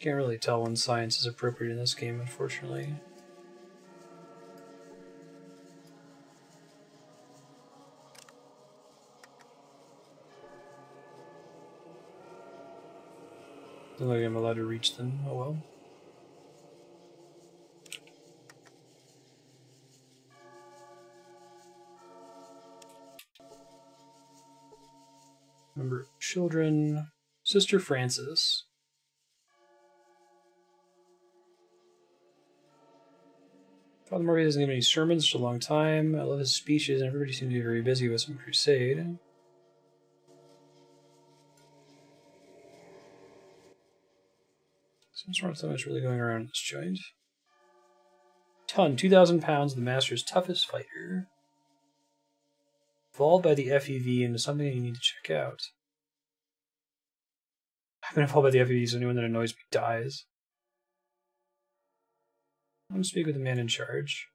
S1: Can't really tell when science is appropriate in this game, unfortunately. Doesn't look like I'm allowed to reach them. Oh well. Number of children, Sister Frances. Father Morpheus hasn't given any sermons for a long time. I love his speeches, and everybody seems to be very busy with some crusade. Some sort of something is really going around in this joint. Ton, 2,000 pounds, the Master's toughest fighter. Evolved by the FEV into something you need to check out. I've been evolved by the FEV, so anyone that annoys me dies. I'm going to speak with the man in charge.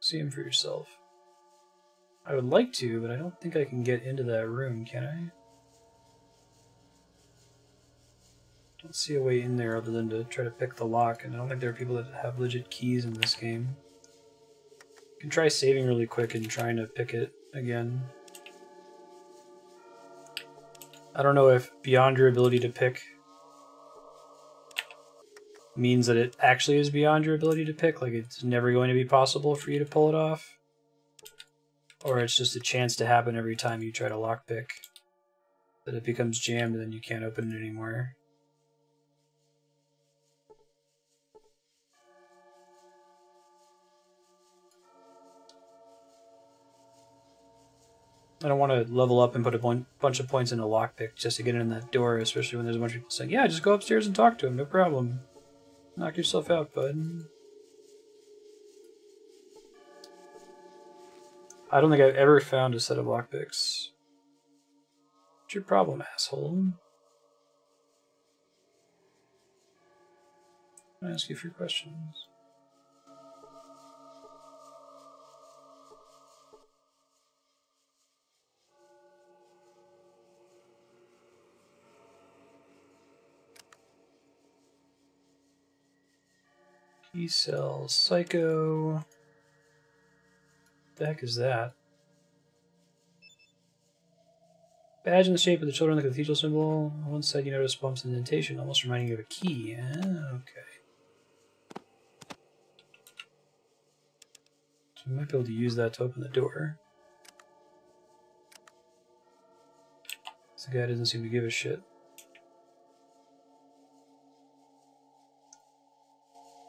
S1: See him for yourself. I would like to, but I don't think I can get into that room, can I? Don't see a way in there other than to try to pick the lock, and I don't think there are people that have legit keys in this game. You can try saving really quick and trying to pick it again. I don't know if beyond your ability to pick means that it actually is beyond your ability to pick, like it's never going to be possible for you to pull it off, or it's just a chance to happen every time you try to lockpick, that it becomes jammed and then you can't open it anymore. I don't want to level up and put a bunch of points into lockpick just to get in that door, especially when there's a bunch of people saying, yeah, just go upstairs and talk to him, no problem. Knock yourself out, bud. I don't think I've ever found a set of lockpicks. What's your problem, asshole? I'll ask you a few questions. Key cell, Psycho. What the heck is that? Badge in the shape of the children of the cathedral symbol. On one side you notice bumps and indentation, almost reminding you of a key. Ah, okay. So we might be able to use that to open the door. This guy doesn't seem to give a shit.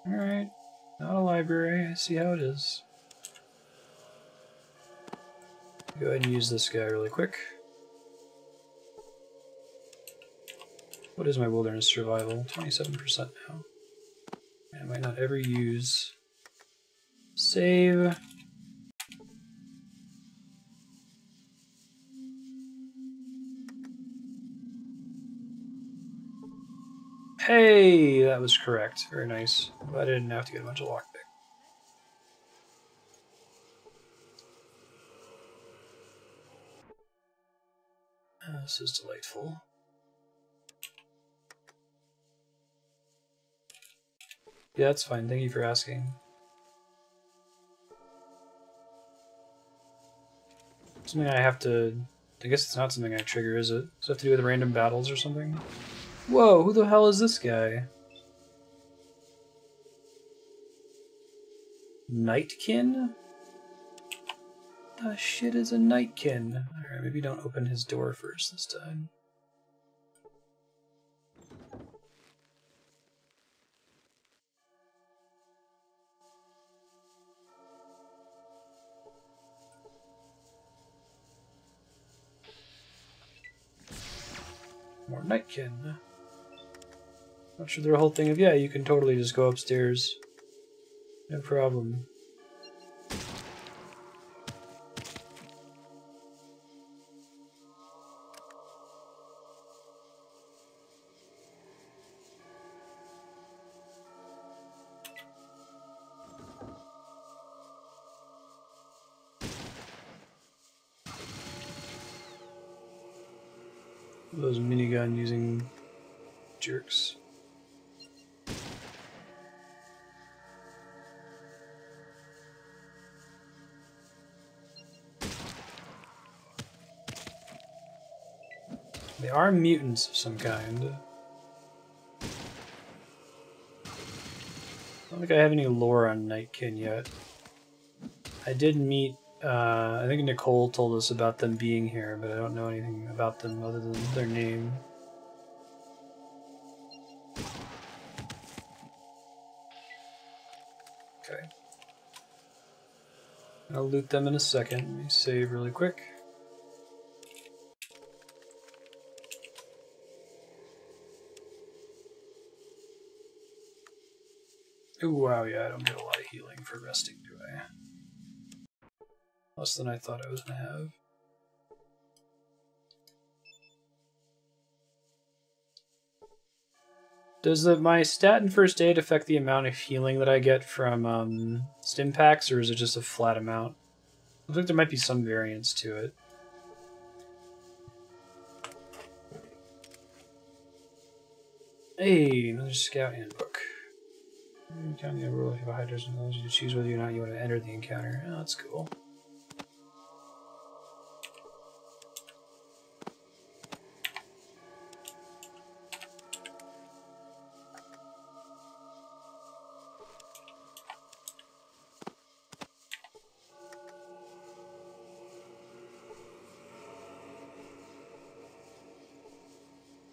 S1: Alright, not a library, I see how it is. Go ahead and use this guy really quick. What is my wilderness survival? 27% now. I might not ever use save. Hey, that was correct. Very nice. But I didn't have to get a bunch of lockpick. This is delightful. Yeah, that's fine. Thank you for asking. Something I have to... I guess it's not something I trigger, is it? Does it have to do with random battles or something? Whoa, who the hell is this guy? Nightkin? The shit is a Nightkin? Alright, maybe don't open his door first this time. More Nightkin. Not sure the whole thing of, yeah, you can totally just go upstairs. No problem. Those minigun using jerks. They are mutants of some kind. I don't think I have any lore on Nightkin yet. I did meet I think Nicole told us about them being here, but I don't know anything about them other than their name. Okay. I'll loot them in a second. Let me save really quick. Oh wow, yeah, I don't get a lot of healing for resting, do I? Less than I thought I was gonna have. Does my stat and first aid affect the amount of healing that I get from stim packs, or is it just a flat amount? I think there might be some variance to it. Hey, another scout handbook. Encounter the rule of hiders and allows you to choose whether or not you want to enter the encounter. Oh, that's cool.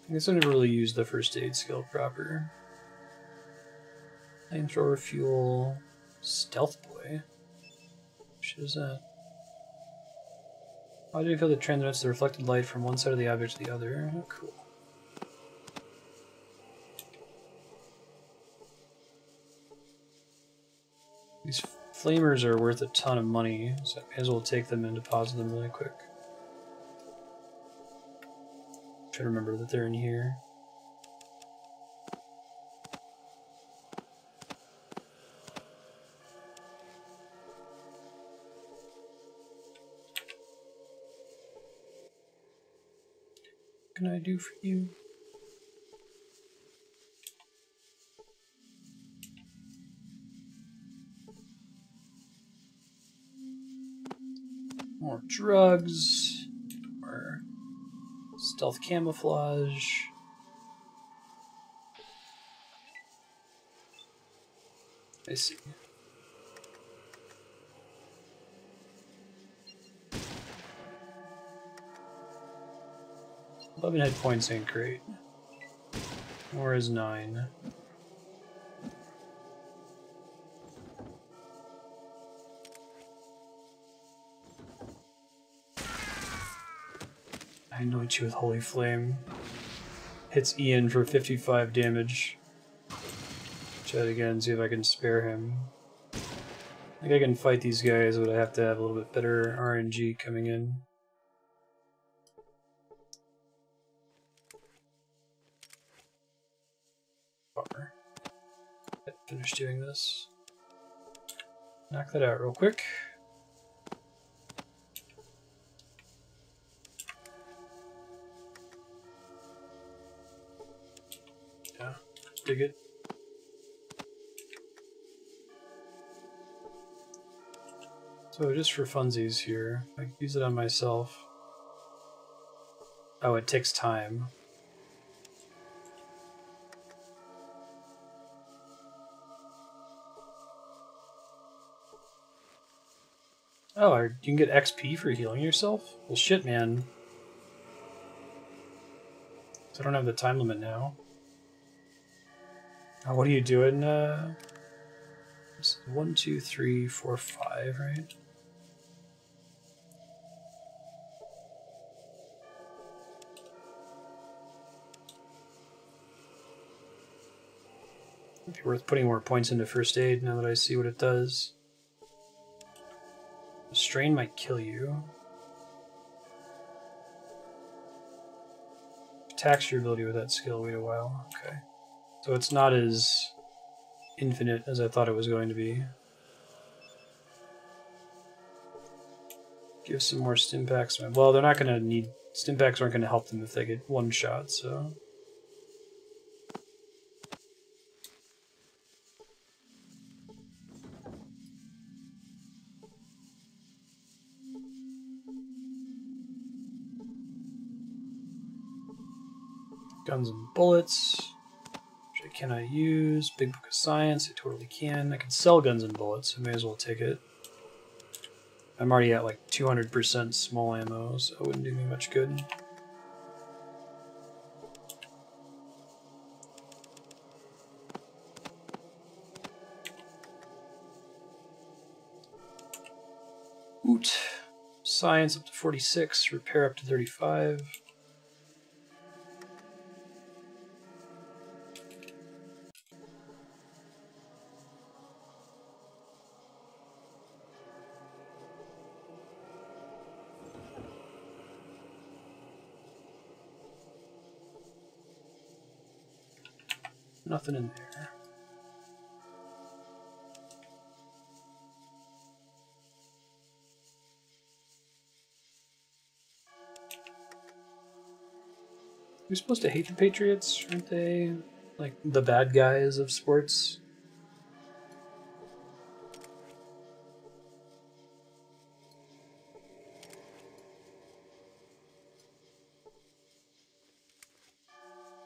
S1: I guess I never really used the first aid skill proper. Flamethrower fuel, stealth boy. What shit is that? How do you feel that transmits the reflected light from one side of the object to the other? Oh, cool. These flamers are worth a ton of money, so I may as well take them and deposit them really quick. Try to remember that they're in here. What can I do for you? More drugs. More stealth camouflage. I see. "11 hit points ain't great. Or is 9. I anoint you with Holy Flame. Hits Ian for 55 damage. Try it again, see if I can spare him. I think I can fight these guys, but I have to have a little bit better RNG coming in. Bummer. Finish doing this. Knock that out real quick. Yeah, dig it. So just for funsies here, I can use it on myself. Oh, it takes time. Oh, you can get XP for healing yourself? Well, shit, man. So I don't have the time limit now. Oh, what are you doing? 1, 2, 3, 4, 5, right? It'd be worth putting more points into first aid now that I see what it does. Strain might kill you. Tax your ability with that skill. Wait a while. Okay. So it's not as infinite as I thought it was going to be. Give some more stim packs. Well, they're not going to need... Stim packs aren't going to help them if they get one shot, so... Guns and bullets, which I cannot use. Big Book of Science, I totally can. I can sell guns and bullets, I may as well take it. I'm already at like 200% small ammo, so it wouldn't do me much good. Oot. Science up to 46, repair up to 35. Nothing in there. We're supposed to hate the Patriots, aren't they? Like the bad guys of sports?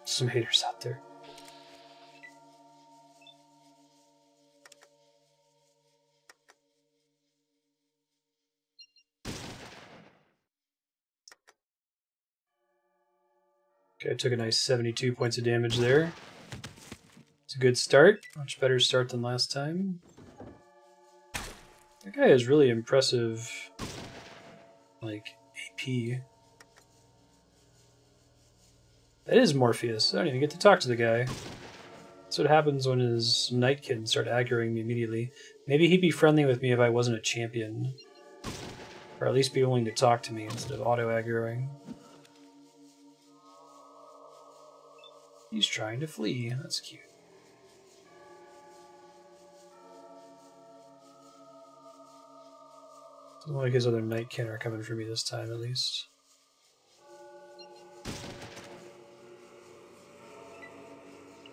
S1: Some haters out there. Okay, I took a nice 72 points of damage there. It's a good start. Much better start than last time. That guy has really impressive, like, AP. That is Morpheus. I don't even get to talk to the guy. That's what happens when his Nightkin start aggroing me immediately. Maybe he'd be friendly with me if I wasn't a champion. Or at least be willing to talk to me instead of auto-aggroing. He's trying to flee. That's cute. Doesn't look like his other Nightkin are coming for me this time, at least.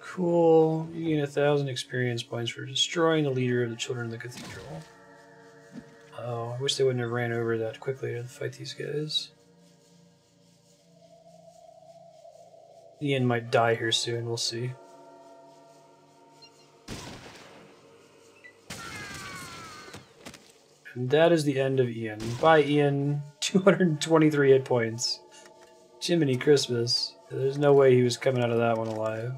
S1: Cool. You gain 1,000 experience points for destroying the leader of the Children of the Cathedral. Oh, I wish they wouldn't have ran over that quickly to fight these guys. Ian might die here soon, we'll see. And that is the end of Ian. Bye, Ian. 223 hit points. Jiminy Christmas. There's no way he was coming out of that one alive.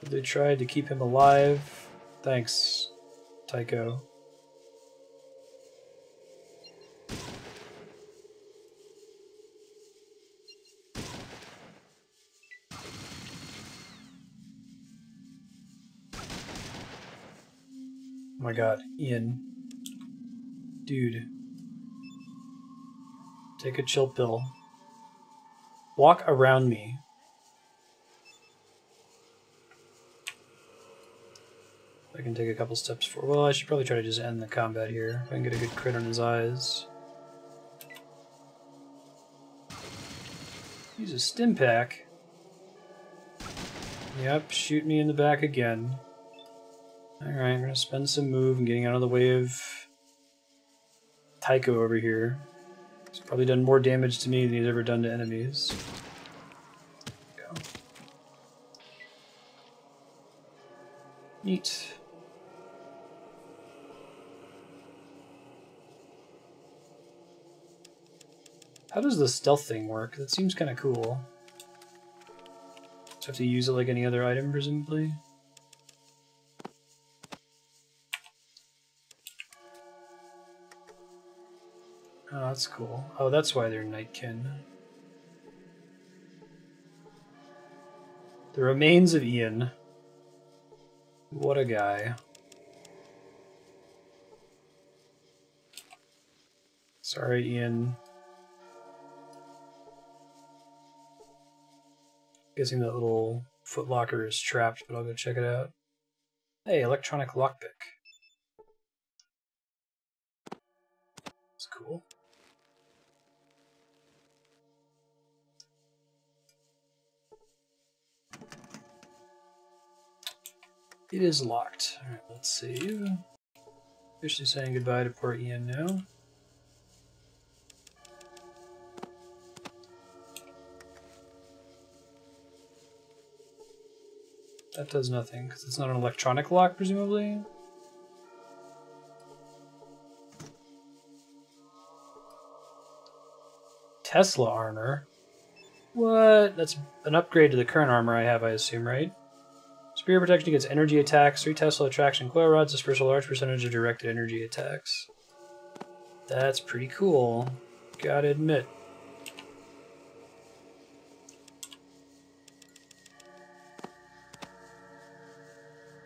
S1: They tried to keep him alive. Thanks, Tycho. Oh my god, Ian. Dude. Take a chill pill. Walk around me. I can take a couple steps forward. Well, I should probably try to just end the combat here. If I can get a good crit on his eyes. Use a stim pack. Yep, shoot me in the back again. Alright, I'm gonna spend some move and getting out of the way of Tycho over here. He's probably done more damage to me than he's ever done to enemies. Go. Neat. How does the stealth thing work? That seems kind of cool. Just have to use it like any other item, presumably. Oh, that's cool. Oh, that's why they're Nightkin. The remains of Ian. What a guy. Sorry, Ian. Guessing that little footlocker is trapped, but I'll go check it out. Hey, electronic lockpick. That's cool. It is locked. Alright, let's save. Officially saying goodbye to poor Ian now. That does nothing, because it's not an electronic lock, presumably. Tesla armor? What? That's an upgrade to the current armor I have, I assume, right? Superior protection against energy attacks, 3 Tesla attraction coil rods disperse a large percentage of directed energy attacks. That's pretty cool. Gotta admit.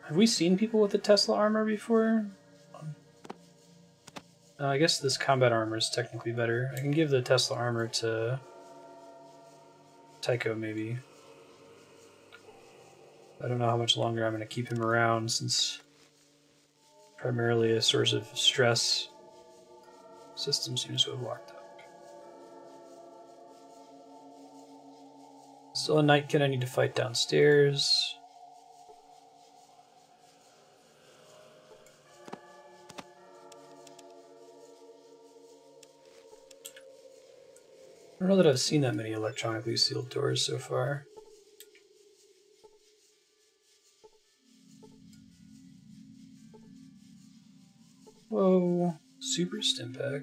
S1: Have we seen people with the Tesla armor before? I guess this combat armor is technically better. I can give the Tesla armor to Tycho, maybe. I don't know how much longer I'm going to keep him around, since primarily a source of stress. System seems to have locked up. Still a Nightkin I need to fight downstairs. I don't know that I've seen that many electronically sealed doors so far. Whoa, super stim pack.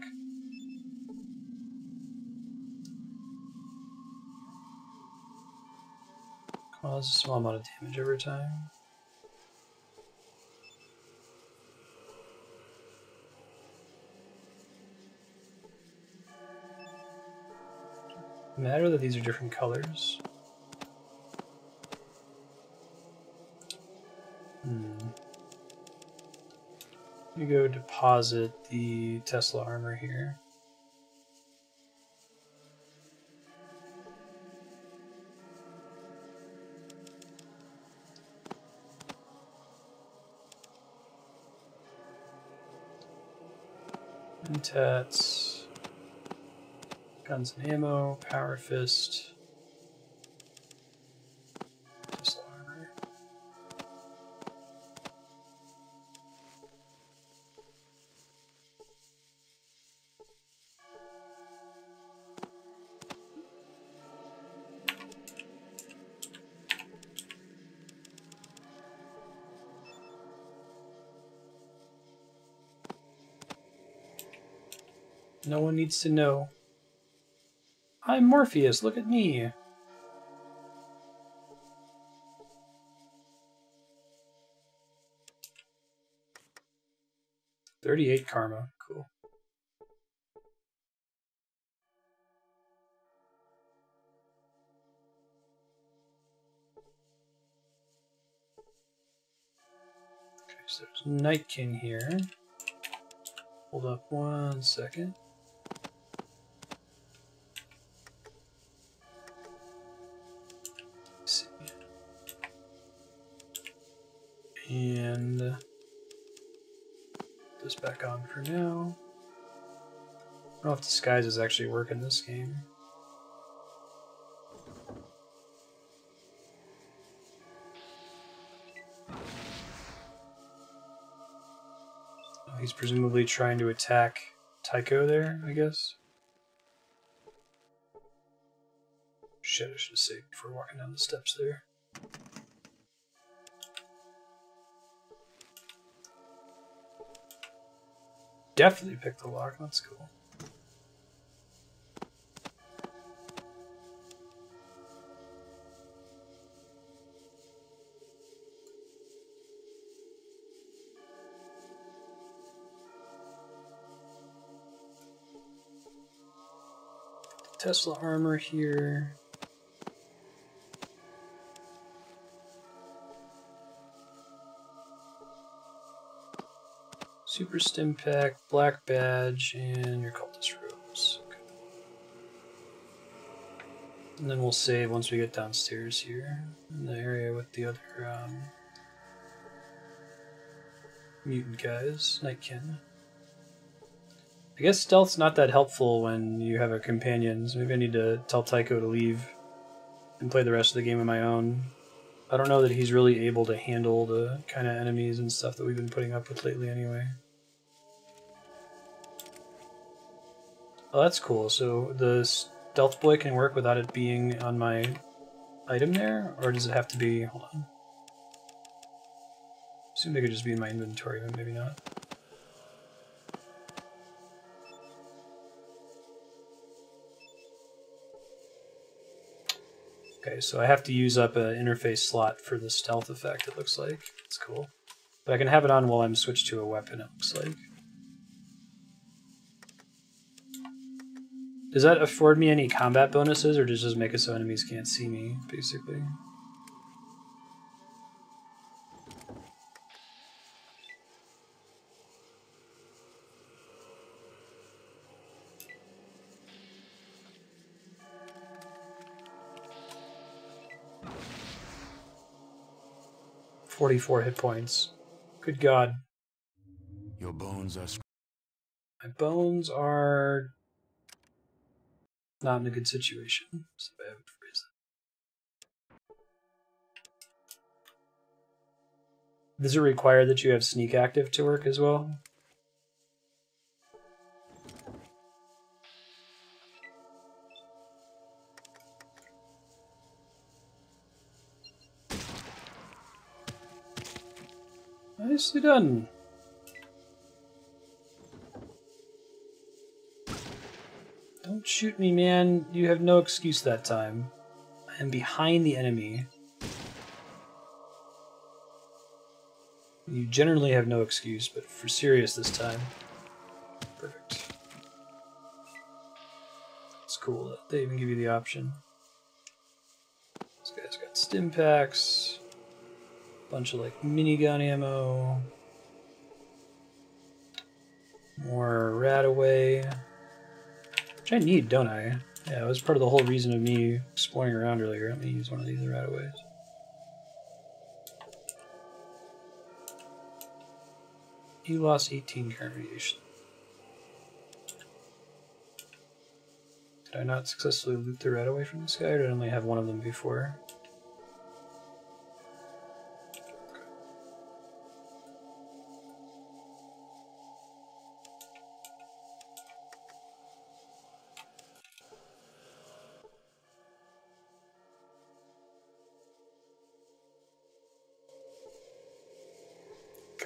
S1: Cause a small amount of damage over time. Matter that these are different colors. Let me go deposit the Tesla armor here. Mentats, guns and ammo, power fist, Tesla armor. No one needs to know. I'm Morpheus, look at me. $38 karma, cool. Okay, so there's Nightkin here. Hold up 1 second. And this back on for now. I don't know if disguises actually work in this game. Oh, he's presumably trying to attack Tycho there, I guess. Shit, I should have saved before walking down the steps there. Definitely picked the lock, that's cool. Tesla armor here. Super stim pack, black badge, and your cultist robes. Okay. And then we'll save once we get downstairs here in the area with the other mutant guys, Nightkin. I guess stealth's not that helpful when you have a companion, so maybe I need to tell Tycho to leave and play the rest of the game on my own. I don't know that he's really able to handle the kind of enemies and stuff that we've been putting up with lately anyway. Oh, that's cool. So the stealth boy can work without it being on my item there? Or does it have to be... Hold on. assume they could just be in my inventory, but maybe not. Okay, so I have to use up an interface slot for the stealth effect, it looks like. That's cool. But I can have it on while I'm switched to a weapon, it looks like. Does that afford me any combat bonuses, or does it just make it so enemies can't see me, basically? "44 hit points. Good God.
S4: Your bones are...
S1: My bones are not in a good situation. So I have to phrase that. Does it require that you have sneak active to work as well? Nicely done. Don't shoot me, man. You have no excuse that time. I am behind the enemy. You generally have no excuse, but for serious this time. Perfect. It's cool that they even give you the option. This guy's got stim packs. Bunch of like minigun ammo. More Radaway. Which I need, don't I? Yeah, it was part of the whole reason of me exploring around earlier. Let me use one of these Radaways. You lost 18 current radiation. Did I not successfully loot the Radaway from this guy, or did I only have one of them before?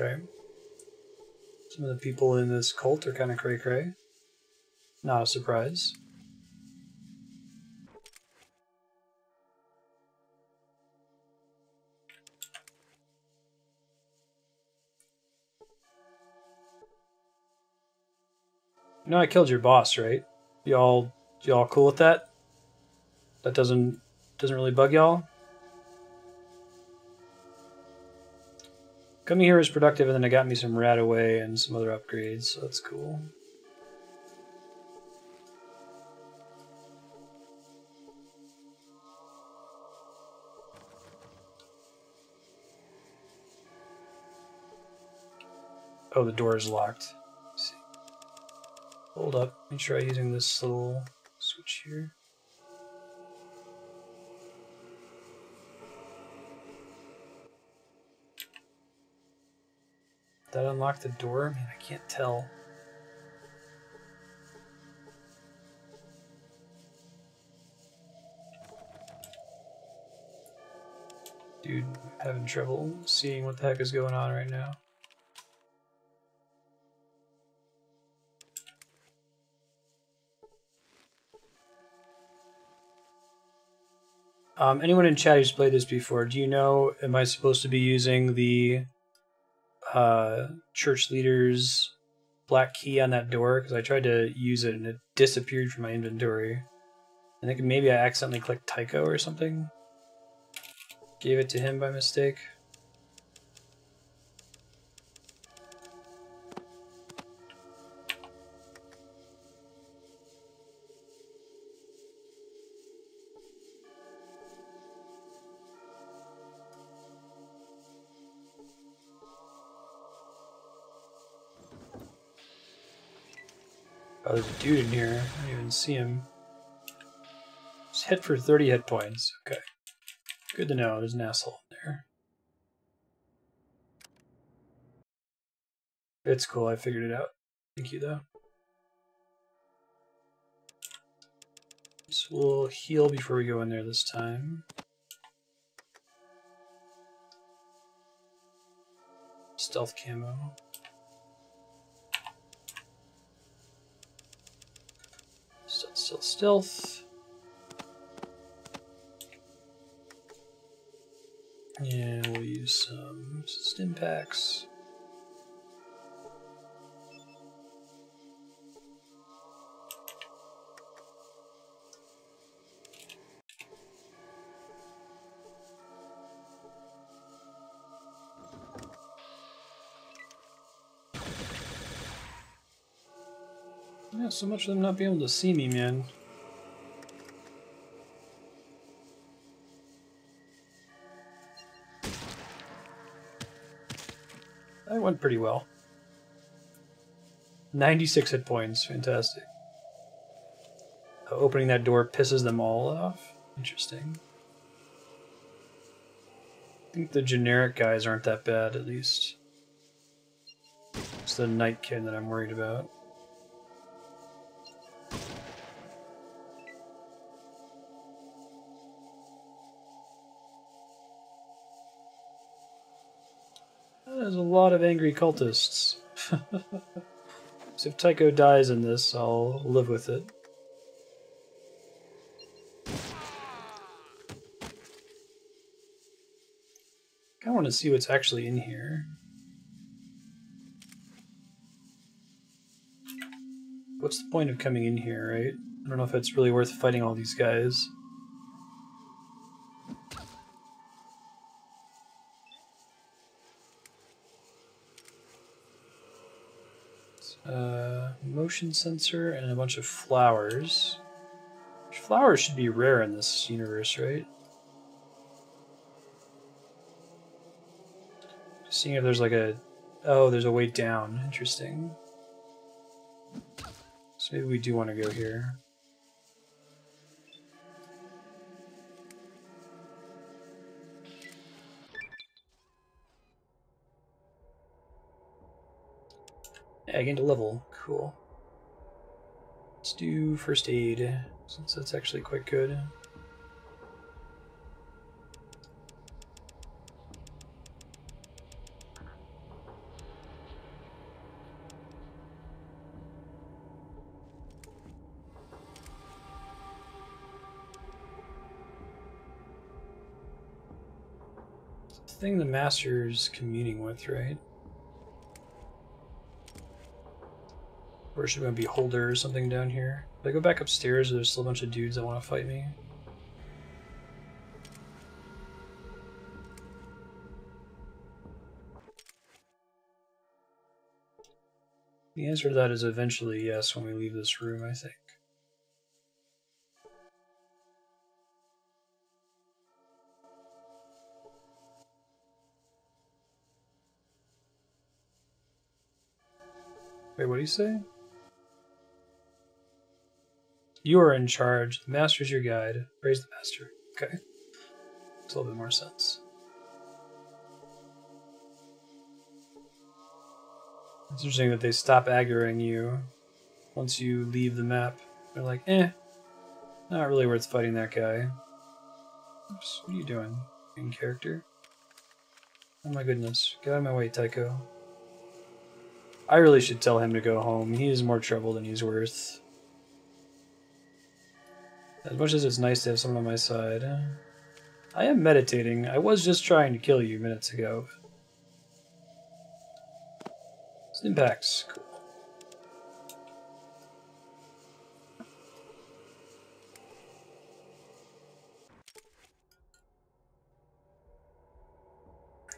S1: Okay. Some of the people in this cult are kind of cray-cray. Not a surprise. You know I killed your boss, right? Y'all cool with that? That doesn't really bug y'all? Coming here was productive, and then it got me some Radaway and some other upgrades, so that's cool. Oh, the door is locked. Let's see. Hold up. Let me try using this little switch here. Did that unlock the door? Man, I can't tell. Dude, I'm having trouble seeing what the heck is going on right now. Anyone in chat who's played this before, do you know, am I supposed to be using the church leader's black key on that door? Because I tried to use it and it disappeared from my inventory. I think maybe I accidentally clicked Tycho or something. Gave it to him by mistake. Oh, there's a dude in here. I don't even see him. Just hit for 30 hit points. Okay. Good to know. There's an asshole in there. It's cool. I figured it out. Thank you, though. So we'll heal before we go in there this time. stealth camo. Stealth, stealth, stealth. And we'll use some stim packs. Yeah, so much for them not being able to see me, man. That went pretty well. 96 hit points, fantastic. Opening that door pisses them all off. Interesting. I think the generic guys aren't that bad, at least. It's the Nightkin that I'm worried about. There's a lot of angry cultists. So if Tycho dies in this, I'll live with it. I want to see what's actually in here. What's the point of coming in here, right? I don't know if it's really worth fighting all these guys. Motion sensor and a bunch of flowers. Flowers should be rare in this universe, right? Just seeing if there's like a... Oh, there's a way down. Interesting. So maybe we do want to go here. Yeah, I gained a level. Cool. Let's do first aid, since that's actually quite good. It's the thing the master's communing with, right? Or should we be Holder or something down here? If I go back upstairs, there's still a bunch of dudes that want to fight me. The answer to that is eventually yes when we leave this room, I think. Wait, what do you say? You are in charge. The master's your guide. Praise the master. Okay. Makes a little bit more sense. It's interesting that they stop aggroing you once you leave the map. They're like, not really worth fighting that guy. Oops, what are you doing? In character? Oh my goodness. Get out of my way, Tycho. I really should tell him to go home. He is more trouble than he's worth. As much as it's nice to have someone on my side. I am meditating. I was just trying to kill you minutes ago. Impacts. Cool.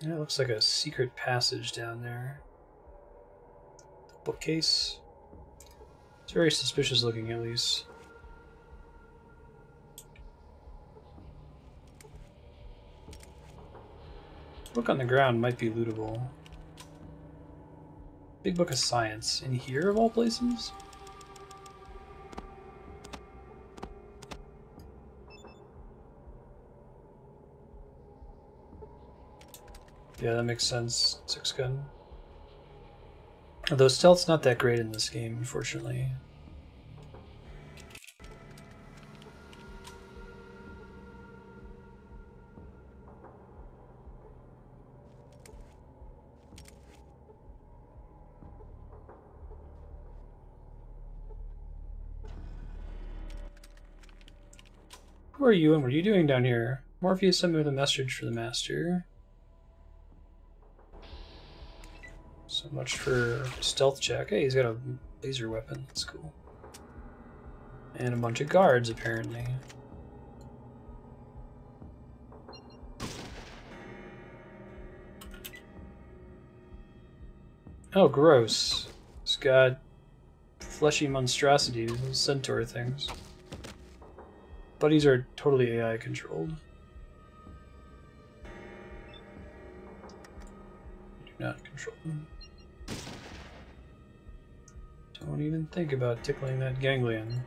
S1: Yeah, it looks like a secret passage down there. Bookcase. It's very suspicious looking, at least. Book on the ground might be lootable. Big book of science. In here, of all places? Yeah, that makes sense. 6-gun. Although stealth's not that great in this game, unfortunately. Who are you and what are you doing down here? Morpheus sent me with a message for the Master. So much for stealth check. Hey, he's got a laser weapon. That's cool. And a bunch of guards, apparently. Oh, gross. It's got fleshy monstrosities, those centaur things. Buddies are totally AI controlled. Do not control them. Don't even think about tickling that ganglion.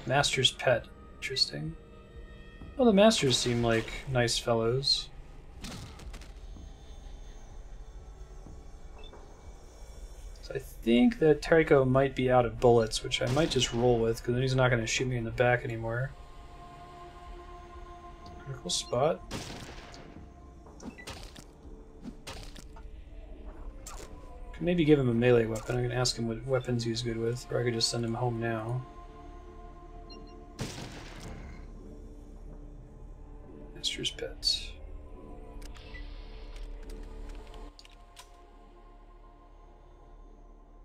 S1: Master's pet. Interesting. Well, the Masters seem like nice fellows. So I think that Tycho might be out of bullets, which I might just roll with, because then he's not going to shoot me in the back anymore. Critical spot. Could maybe give him a melee weapon. I can ask him what weapons he's good with, or I could just send him home now. Master's pets.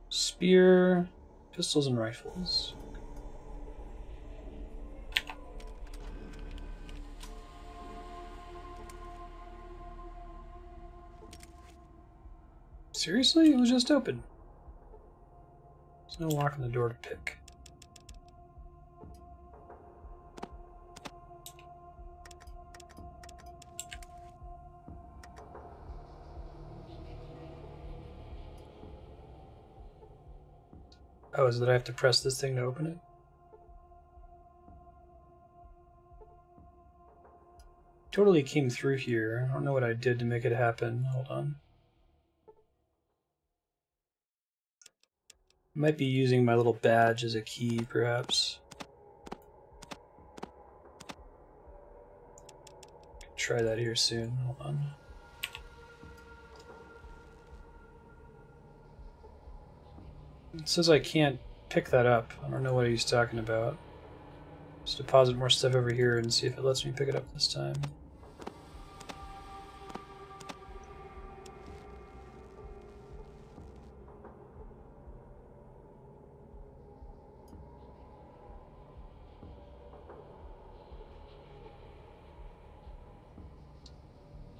S1: Spear, pistols, and rifles. Seriously? It was just open. There's no lock on the door to pick. Oh, is it that I have to press this thing to open it? Totally came through here. I don't know what I did to make it happen. Hold on. Might be using my little badge as a key, perhaps. Try that here soon. Hold on. It says I can't pick that up. I don't know what he's talking about. Just deposit more stuff over here and see if it lets me pick it up this time.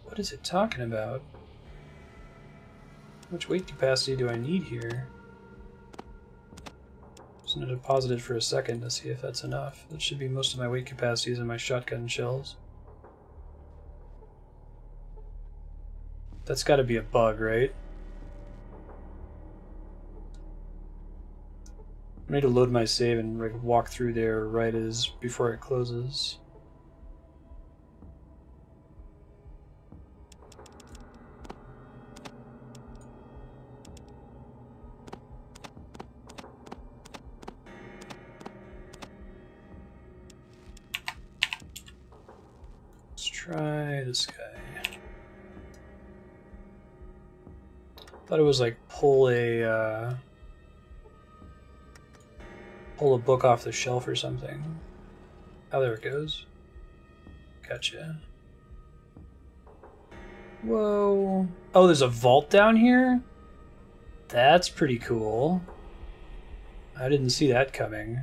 S1: What is it talking about? How much weight capacity do I need here? Just gonna deposit it for a second to see if that's enough. That should be most of my weight capacities in my shotgun shells. That's gotta be a bug, right? I need to load my save and like, walk through there right as before it closes. Try this guy. Thought it was like pull a book off the shelf or something. Oh, there it goes. Gotcha. Whoa. Oh, there's a vault down here? That's pretty cool. I didn't see that coming.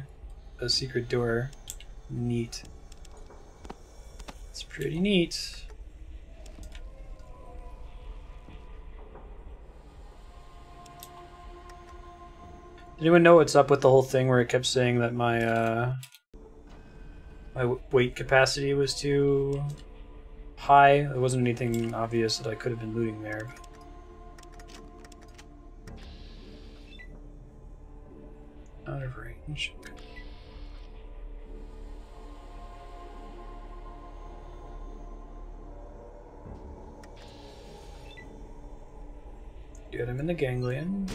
S1: A secret door. Neat. It's pretty neat. Did anyone know what's up with the whole thing where it kept saying that my my weight capacity was too high? There wasn't anything obvious that I could have been looting there. Out of range. Get him in the ganglion.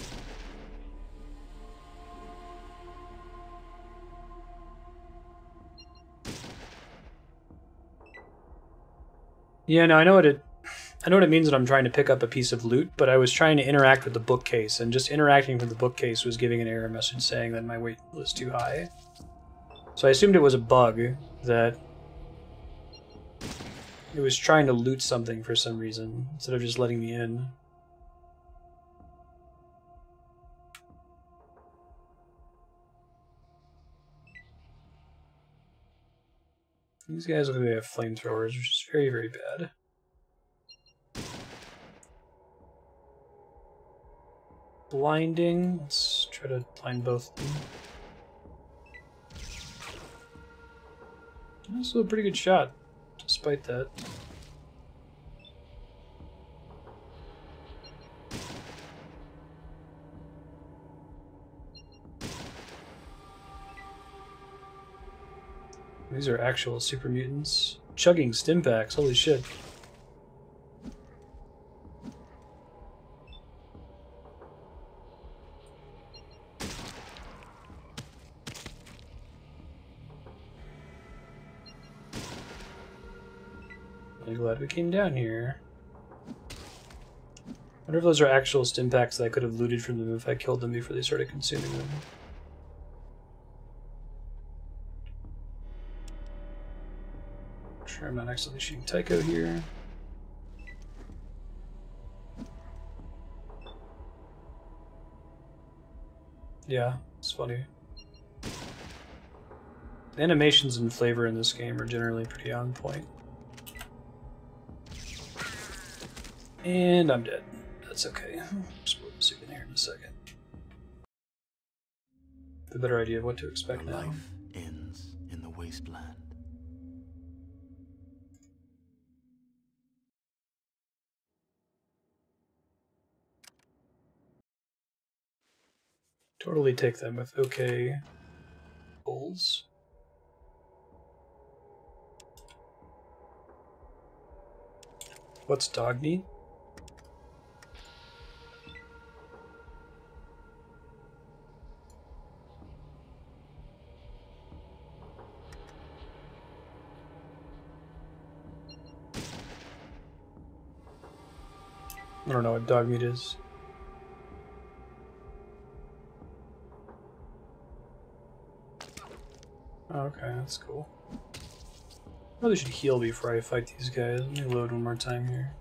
S1: Yeah, no, I know what it means that I'm trying to pick up a piece of loot, but I was trying to interact with the bookcase, and just interacting with the bookcase was giving an error message saying that my weight was too high. So I assumed it was a bug that It was trying to loot something for some reason, instead of just letting me in. These guys look like they have flamethrowers, which is very, very bad. Blinding. Let's try to blind both of them. Also a pretty good shot, despite that. These are actual super mutants. Chugging stim packs, holy shit. I'm glad we came down here. I wonder if those are actual stim packs that I could have looted from them if I killed them before they started consuming them. Sure, I'm not accidentally shooting Tycho here. Yeah, it's funny. The animations and flavor in this game are generally pretty on point. And I'm dead. That's okay. Split this again here in a second. The better idea of what to expect now.
S4: Life ends in the wasteland.
S1: Totally take them with okay goals. What's dog need? I don't know what dog meat is. Okay, that's cool. Probably should heal before I fight these guys. Let me load one more time here.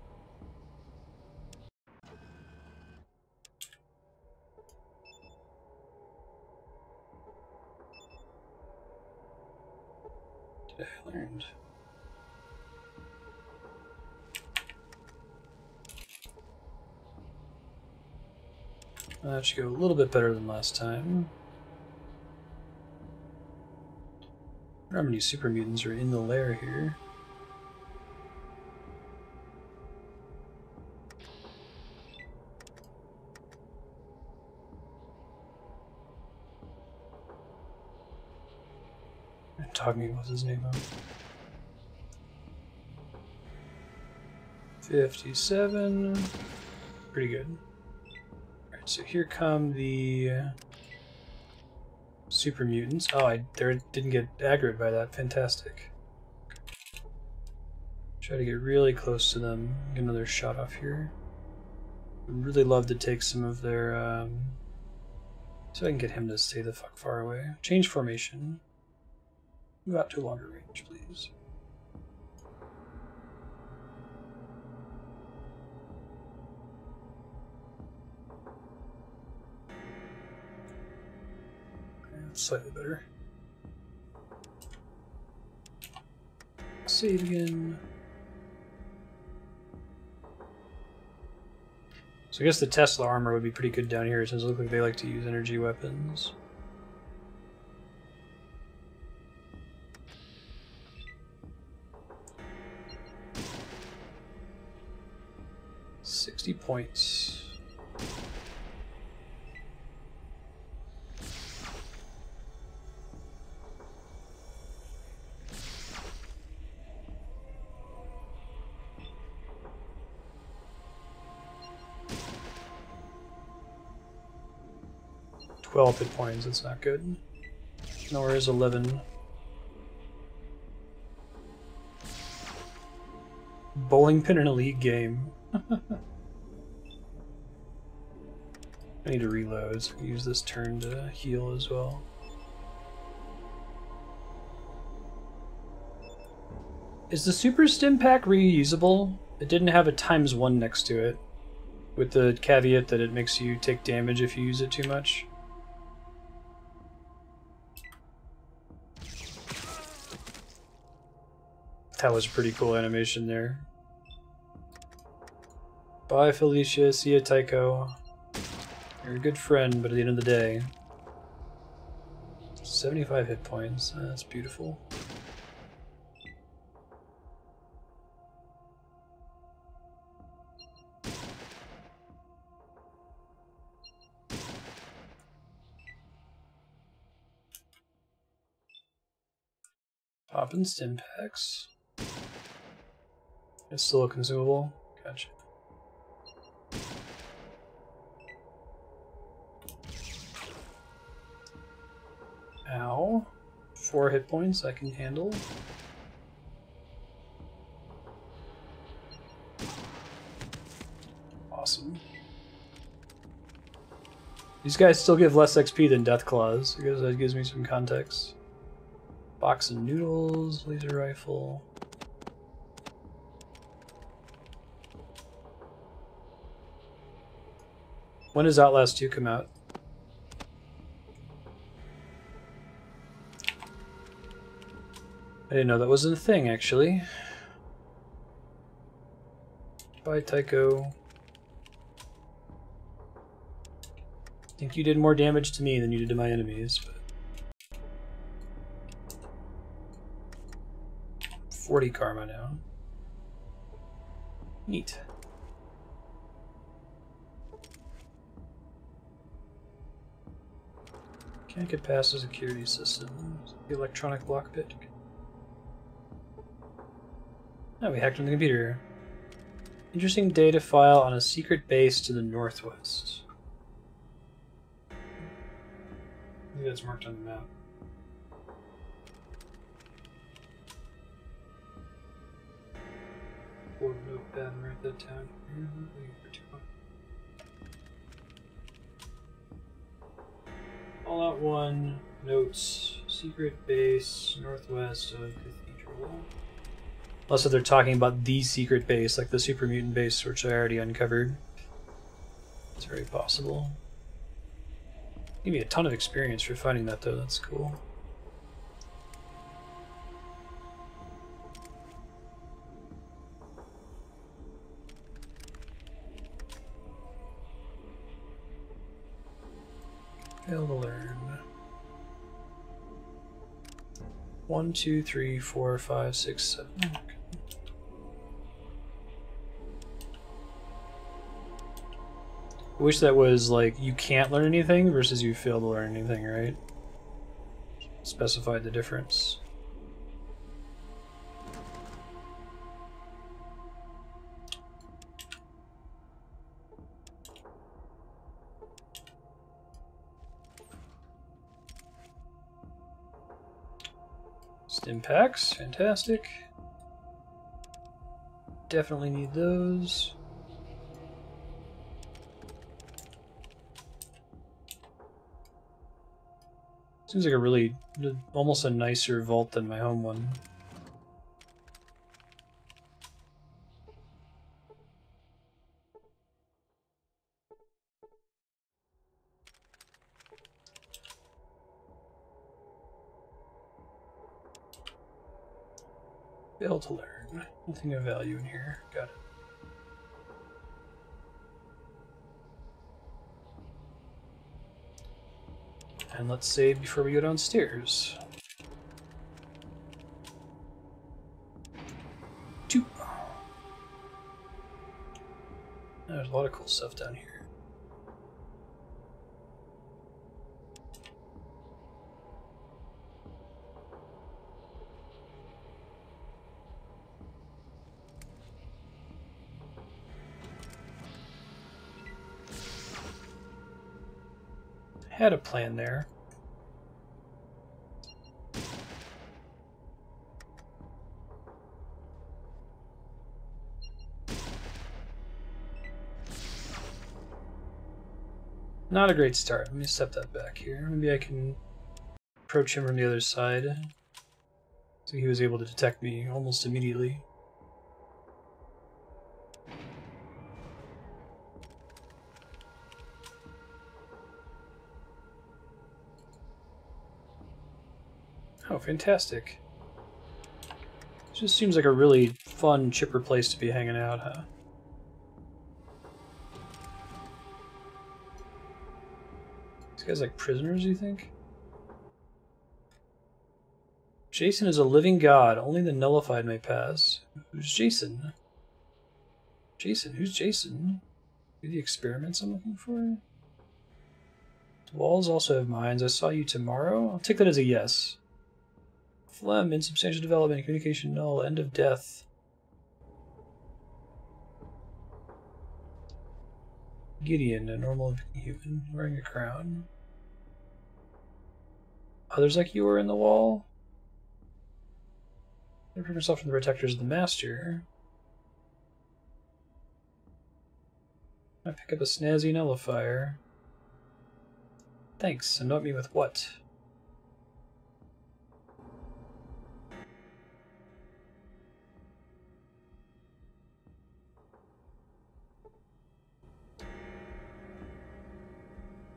S1: Today I learned. That should go a little bit better than last time. I wonder how many super mutants are in the lair here. Talking, what's his name? 57. Pretty good. Alright, so here come the super mutants. Oh, I didn't get aggroed by that. Fantastic. Try to get really close to them. Get another shot off here. I'd really love to take some of their. So I can get him to stay the fuck far away. Change formation. Move out to a longer range, please. That's slightly better. Save again. So I guess the Tesla armor would be pretty good down here since it looks like they like to use energy weapons. £60. 12 hit points, that's not good. Nor is 11. Bowling pin in a league game. I need to reload, so I can use this turn to heal as well. Is the Super Stim Pack reusable? It didn't have a ×1 next to it, with the caveat that it makes you take damage if you use it too much. That was a pretty cool animation there. Bye, Felicia. See ya, Tycho. You're a good friend, but at the end of the day... 75 hit points. That's beautiful. Poppin' stim packs. It's still a consumable. Gotcha. Ow. 4 hit points I can handle. Awesome. These guys still give less XP than Death Claws, because that gives me some context. Box of noodles, laser rifle. When does Outlast 2 come out? I didn't know that was a thing, actually. Bye, Tycho. I think you did more damage to me than you did to my enemies, but... 40 karma now. Neat. Can't get past the security system. The electronic block pit. Oh, we hacked on the computer. Interesting data file on a secret base to the northwest. Maybe that's marked on the map. Or notepad and write that down. Fallout 1, notes, secret base, northwest of Cathedral. Unless they're talking about the secret base, like the Super Mutant base, which I already uncovered. It's very possible. Give me a ton of experience for finding that, though. That's cool. Fail to learn. 1, 2, 3, 4, 5, 6, 7. Okay. I wish that was like you can't learn anything versus you fail to learn anything, right? Specified the difference. Stim packs, fantastic. Definitely need those. Seems like a really, almost a nicer vault than my home one. Fail to learn. Nothing of value in here. Got it. And let's save before we go downstairs. 2. There's a lot of cool stuff down here. Had a plan there. Not a great start. Let me step that back here. Maybe I can approach him from the other side. He's So he was able to detect me almost immediately. Oh, fantastic. It just seems like a really fun, chipper place to be hanging out, huh? These guys like prisoners, you think? Jason is a living god. Only the nullified may pass. Who's Jason? Jason? Who's Jason? Are the experiments I'm looking for? The walls also have minds. I saw you tomorrow? I'll take that as a yes. Phlegm, insubstantial development, communication null, end of death. Gideon, a normal human, wearing a crown. Others like you are in the wall? Protect yourself from the protectors of the master. I pick up a snazzy nullifier. Thanks. Anoint me with what?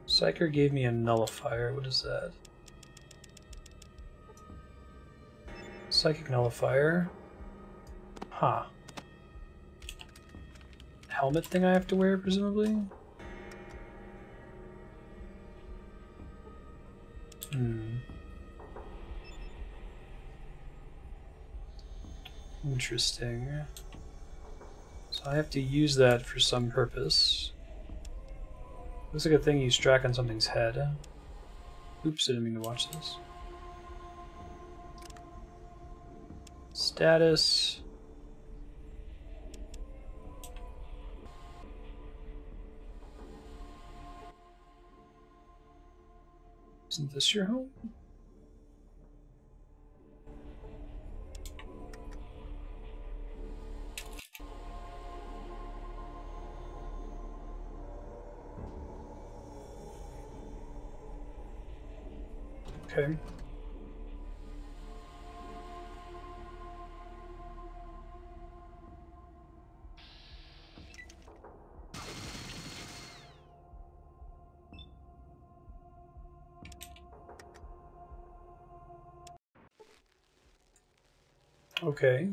S1: Psyker gave me a nullifier. What is that? Psychic nullifier. Huh. Helmet thing I have to wear, presumably? Interesting. So I have to use that for some purpose. Looks like a thing you strap on something's head. Oops, I didn't mean to watch this. Status. Isn't this your home? Okay. Okay.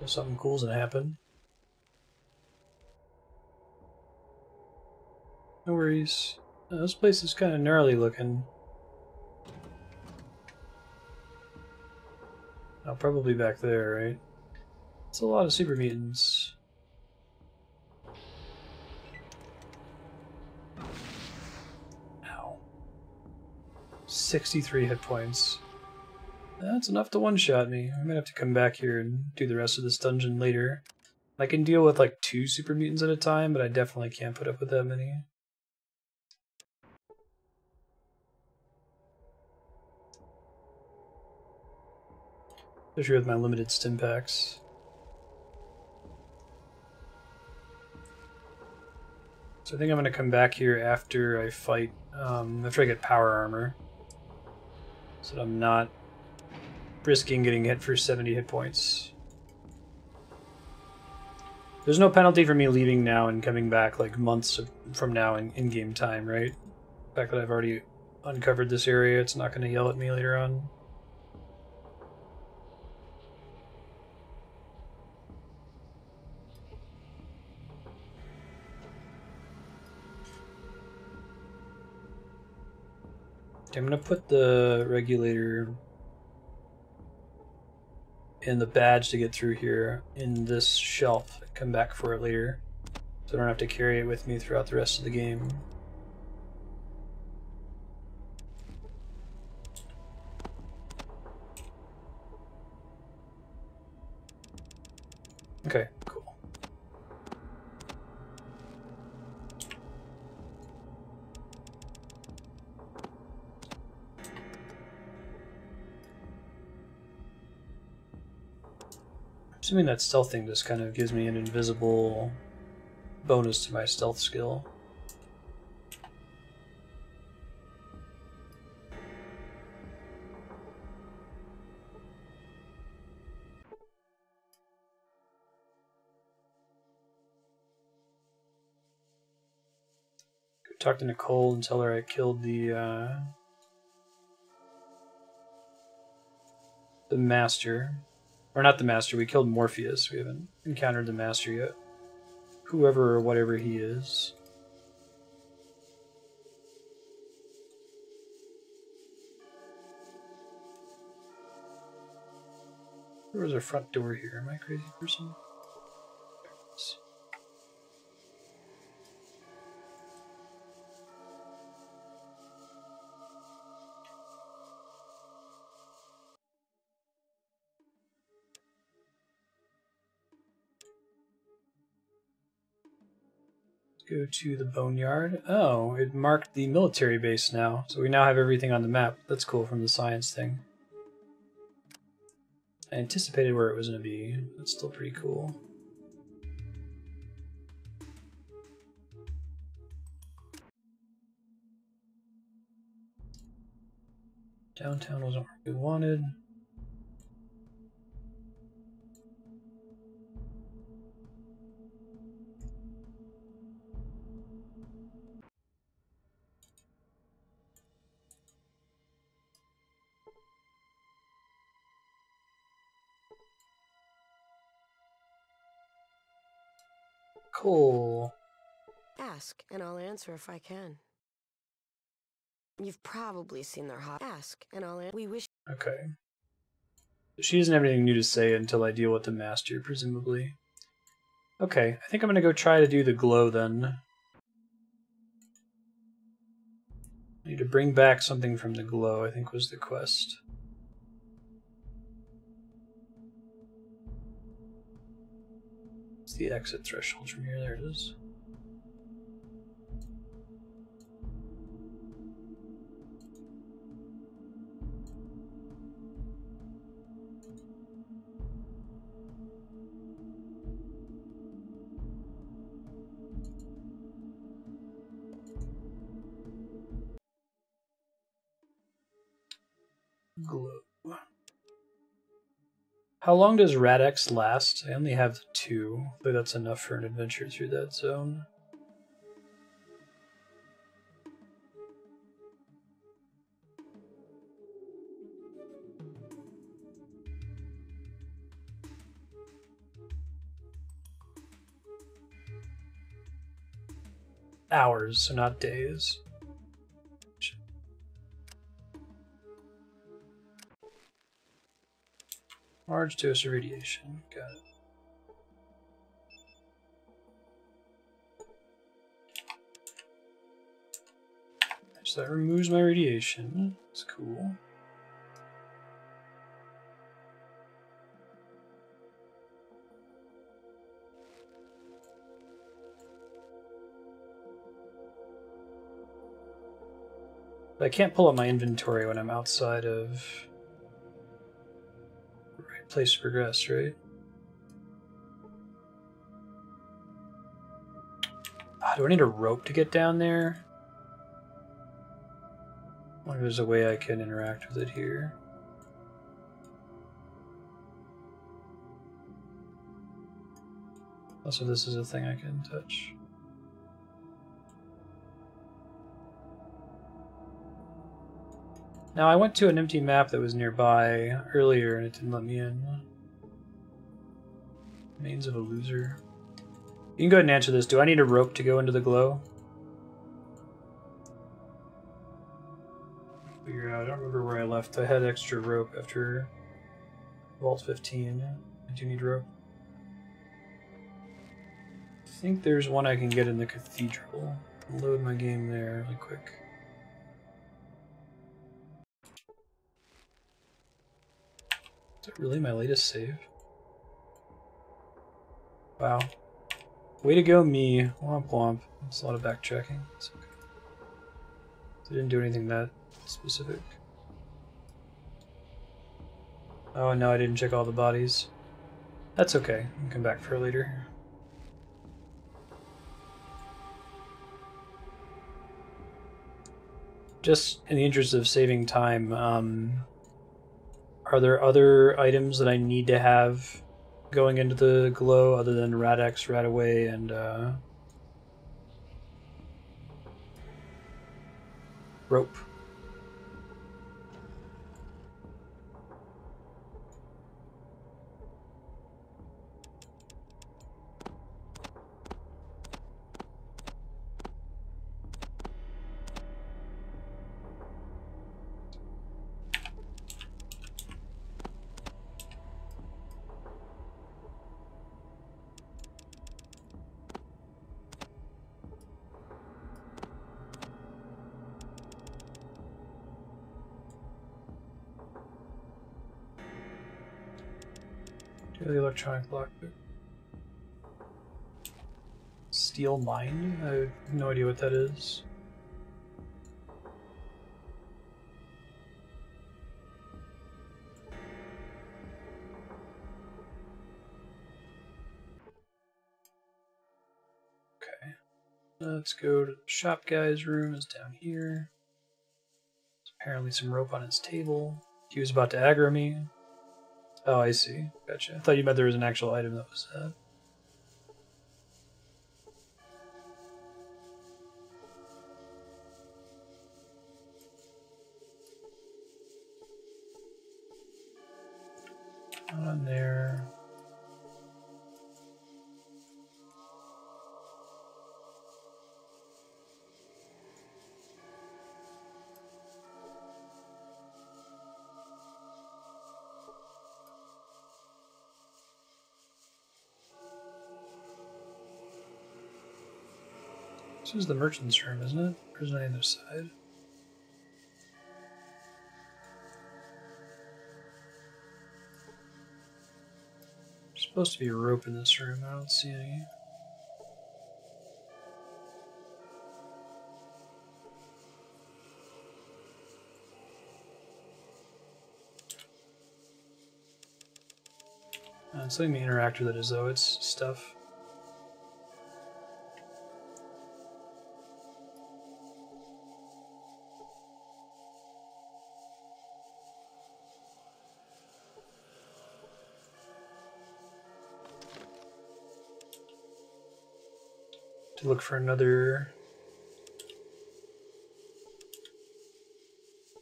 S1: If something cool's gonna happen. No worries. This place is kind of gnarly looking. Oh, probably back there, right? It's a lot of super mutants. Ow. 63 hit points. That's enough to one-shot me. I'm gonna have to come back here and do the rest of this dungeon later. I can deal with like 2 super mutants at a time, but I definitely can't put up with that many. Especially with my limited stim packs. So I think I'm gonna come back here after I fight, after I get power armor. So that I'm not risking getting hit for 70 hit points. There's no penalty for me leaving now and coming back like months from now in in-game time, right? The fact that I've already uncovered this area, it's not going to yell at me later on. Okay, I'm going to put the regulator and the badge to get through here in this shelf. Come back for it later, so I don't have to carry it with me throughout the rest of the game. Okay, cool. Assuming that stealth thing just kind of gives me an invisible bonus to my stealth skill. Go talk to Nicole and tell her I killed the Master. Or not the Master, we killed Morpheus. We haven't encountered the Master yet. Whoever or whatever he is. There was a front door here. Am I a crazy person? Go to the boneyard. Oh, it marked the military base now. So we now have everything on the map. That's cool from the science thing. I anticipated where it was going to be. That's still pretty cool. Downtown wasn't where we wanted. Cool.
S3: Ask, and I'll answer if I can. You've probably seen their hot. Ask, and I'll answer. We wish.
S1: Okay. She doesn't have anything new to say until I deal with the Master, presumably. Okay, I think I'm gonna go try to do the glow then. I need to bring back something from the glow, I think was the quest. It's the exit threshold from here, there it is. Glow. How long does Rad-X last? I only have 2, but that's enough for an adventure through that zone. Hours, so not days. Large dose of radiation. Got it. So that removes my radiation. It's cool. But I can't pull up my inventory when I'm outside of the right place to progress, right? Do I need a rope to get down there? I wonder if there's a way I can interact with it here. Also, this is a thing I can touch. Now, I went to an empty map that was nearby earlier and it didn't let me in. Remains of a loser. You can go ahead and answer this. Do I need a rope to go into the glow? Figure out. I don't remember where I left. I had extra rope after Vault 15. I do need rope. I think there's one I can get in the Cathedral. I'll load my game there really quick. Is that really my latest save? Wow. Way to go, me. Womp womp. That's a lot of backtracking. It's okay. I didn't do anything that specific. Oh no, I didn't check all the bodies. That's okay. I'll come back for later. Just in the interest of saving time, are there other items that I need to have going into the glow other than Rad-X, Radaway, and rope? The electronic lockpick. Steel mine? I have no idea what that is. Okay. Let's go to the shop guy's room. Is down here. There's apparently some rope on his table. He was about to aggro me. Oh, I see. Gotcha. I thought you meant there was an actual item that was not on there. This is the merchant's room, isn't it? Or is it on the other side? There's supposed to be a rope in this room. I don't see any. It's letting me interact with it as though it's stuff. To look for another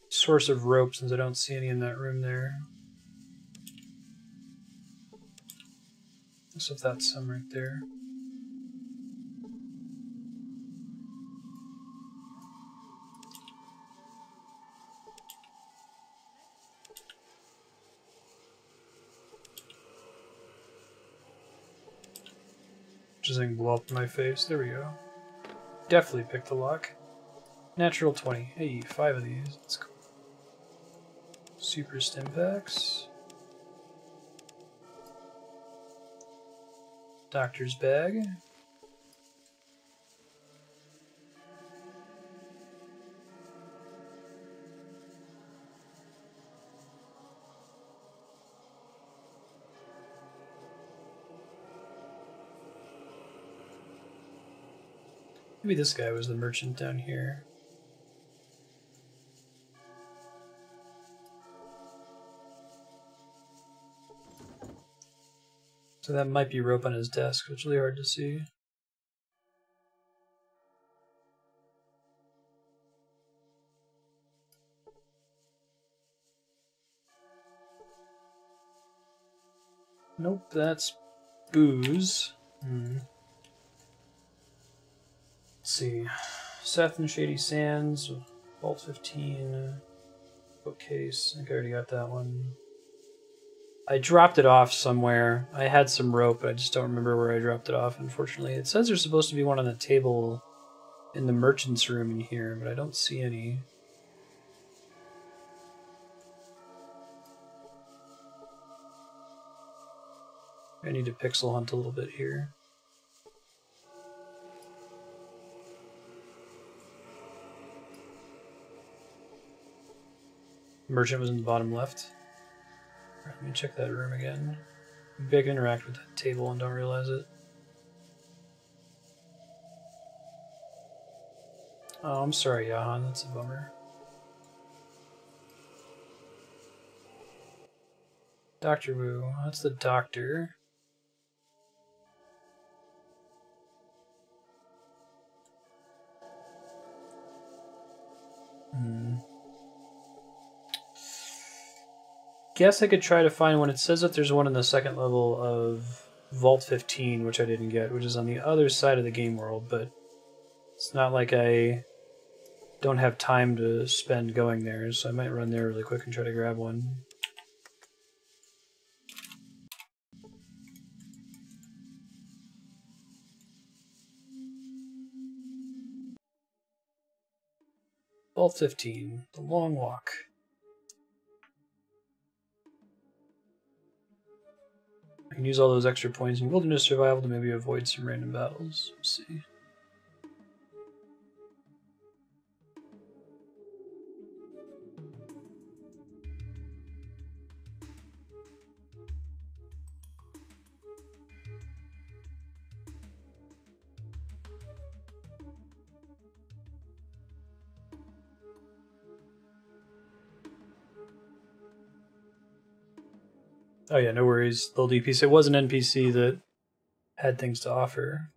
S1: source of rope since I don't see any in that room there. So if that's some right there. Just thing blow up in my face. There we go. Definitely picked the lock. Natural 20. Hey, 5 of these. That's cool. Super stim packs. Doctor's bag. Maybe this guy was the merchant down here. So that might be rope on his desk, which is really hard to see. Nope, that's booze. Let's see. Seth and Shady Sands, Vault 15, bookcase. I think I already got that one. I dropped it off somewhere. I had some rope, but I just don't remember where I dropped it off, unfortunately. It says there's supposed to be one on the table in the merchant's room in here, but I don't see any. I need to pixel hunt a little bit here. Merchant was in the bottom left. Let me check that room again. Maybe I can interact with that table and don't realize it. Oh, I'm sorry, Johan. That's a bummer. Dr. Wu. That's the doctor. Guess I could try to find one. It says that there's one in the second level of Vault 15, which I didn't get, which is on the other side of the game world, but it's not like I don't have time to spend going there, so I might run there really quick and try to grab one. Vault 15, the long walk. I can use all those extra points in wilderness survival to maybe avoid some random battles. Let's see. Oh yeah, no worries. Little DPC. It was an NPC that had things to offer.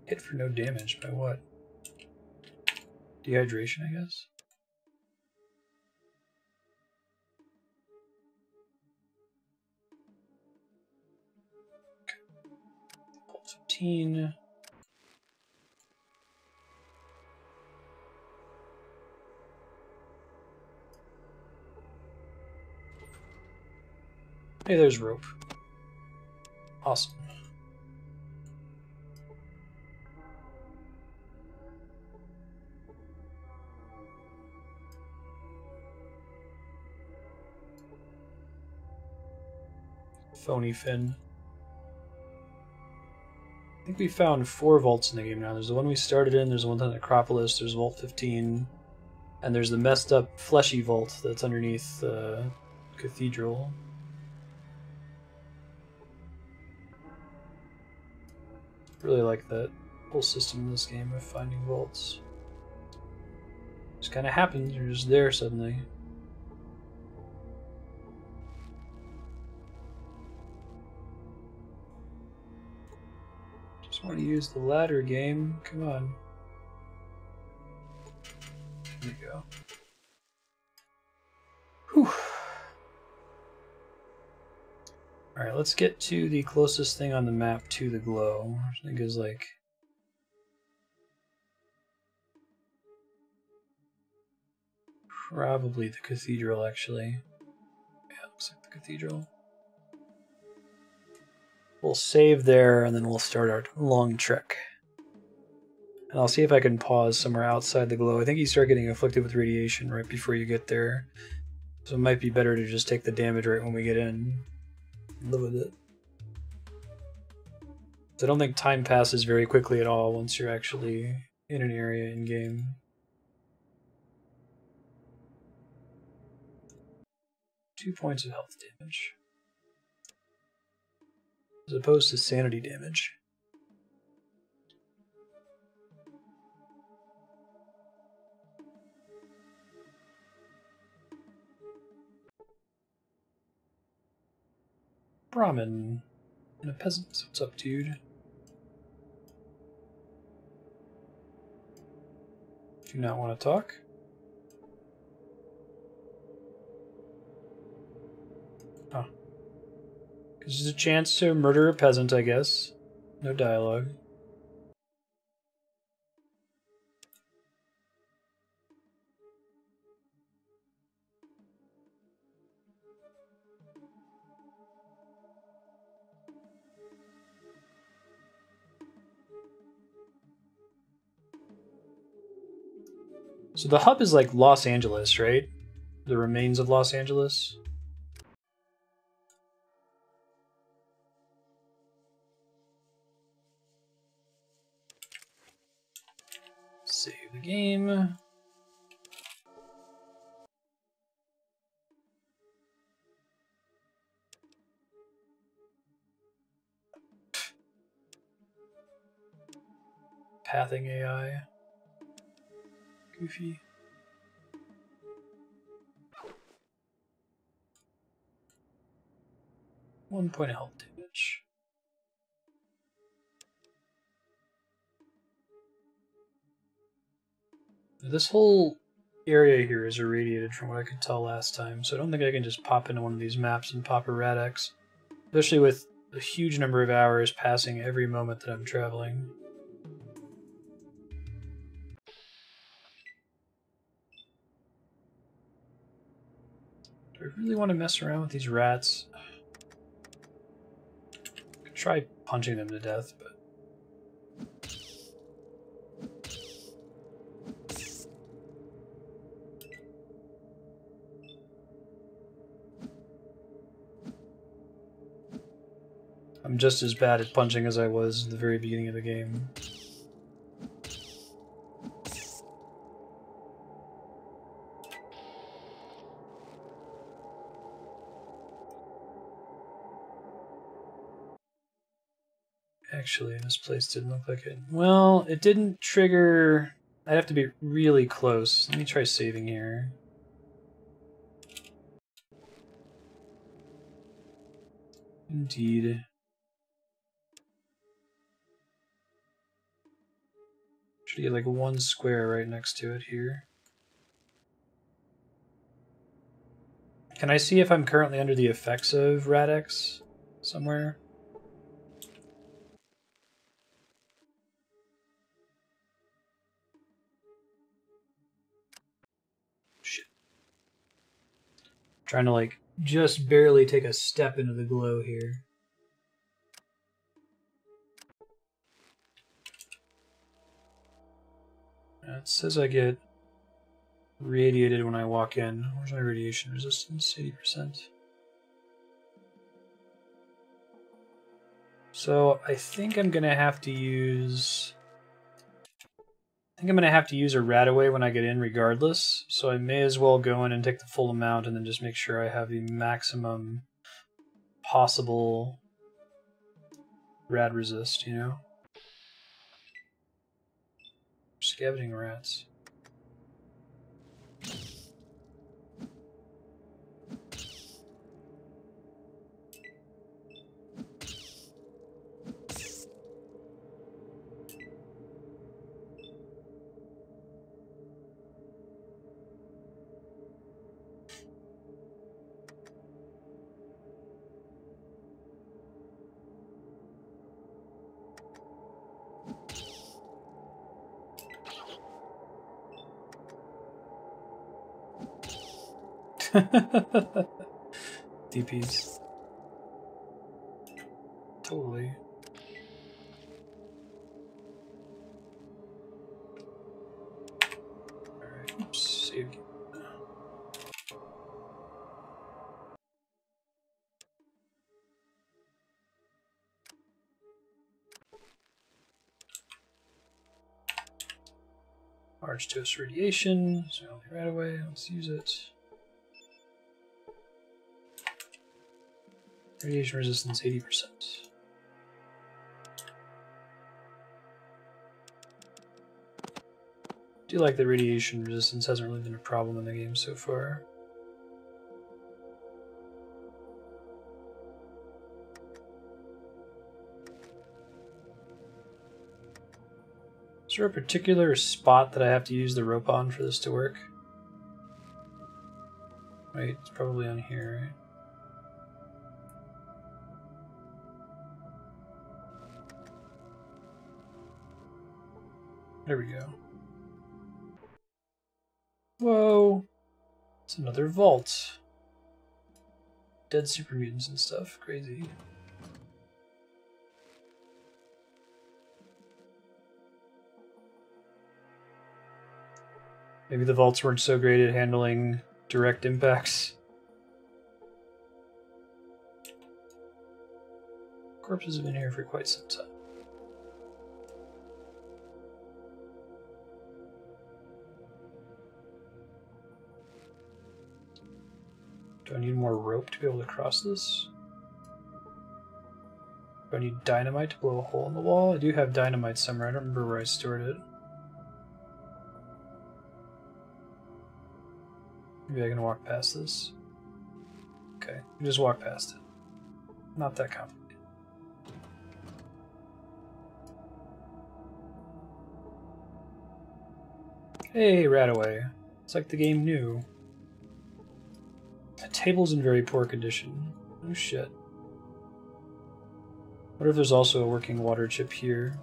S1: Hit for no damage by what? Dehydration, I guess. Okay. 15. Hey, there's rope. Awesome. Phony Finn. I think we found 4 vaults in the game now. There's the one we started in, there's the one on the Acropolis, there's Vault 15, and there's the messed up fleshy vault that's underneath the Cathedral. Really like that whole system in this game of finding vaults. Just kind of happens, you're just there suddenly. Just want to use the ladder game. Come on. There we go. Whew. Alright, let's get to the closest thing on the map to the glow, which I think is like... probably the cathedral, actually. Yeah, looks like the cathedral. We'll save there, and then we'll start our long trek. And I'll see if I can pause somewhere outside the glow. I think you start getting afflicted with radiation right before you get there. So it might be better to just take the damage right when we get in. Live with it. So I don't think time passes very quickly at all once you're actually in an area in-game. 2 points of health damage. As opposed to sanity damage. Brahmin and a peasant. What's up, dude? Do you not want to talk? Oh. Because there's a chance to murder a peasant, I guess. No dialogue. So the hub is like Los Angeles, right? The remains of Los Angeles. Save the game. pathing AI. Goofy. One point of health damage. This whole area here is irradiated from what I could tell last time, so I don't think I can just pop into one of these maps and pop a Rad-X, especially with a huge number of hours passing every moment that I'm traveling. Do I really want to mess around with these rats? I could try punching them to death, but... I'm just as bad at punching as I was at the very beginning of the game. Actually, this place didn't look like it. Well, it didn't trigger... I'd have to be really close. Let me try saving here. Indeed. Should get like one square right next to it here. Can I see if I'm currently under the effects of Rad-X somewhere? Shit. Trying to like just barely take a step into the glow here. It says I get radiated when I walk in. Where's my radiation resistance? 80%. So I think I'm gonna have to use... I think I'm gonna have to use a Radaway when I get in regardless, so I may as well go in and take the full amount and then just make sure I have the maximum possible rad resist, you know? Scavenging rats. DPs. Totally. Alright, oops, save game. Large dose radiation, so only right away, let's use it. Radiation resistance 80%. I do like that radiation resistance hasn't really been a problem in the game so far. Is there a particular spot that I have to use the rope on for this to work? Wait, it's probably on here, right? There we go. Whoa! It's another vault. Dead super mutants and stuff. Crazy. Maybe the vaults weren't so great at handling direct impacts. Corpses have been here for quite some time. Do I need more rope to be able to cross this? Do I need dynamite to blow a hole in the wall? I do have dynamite somewhere. I don't remember where I stored it. Maybe I can walk past this. Okay, just walk past it. Not that complicated. Hey, Radaway. It's like the game knew. The table's in very poor condition. Oh shit. What if there's also a working water chip here?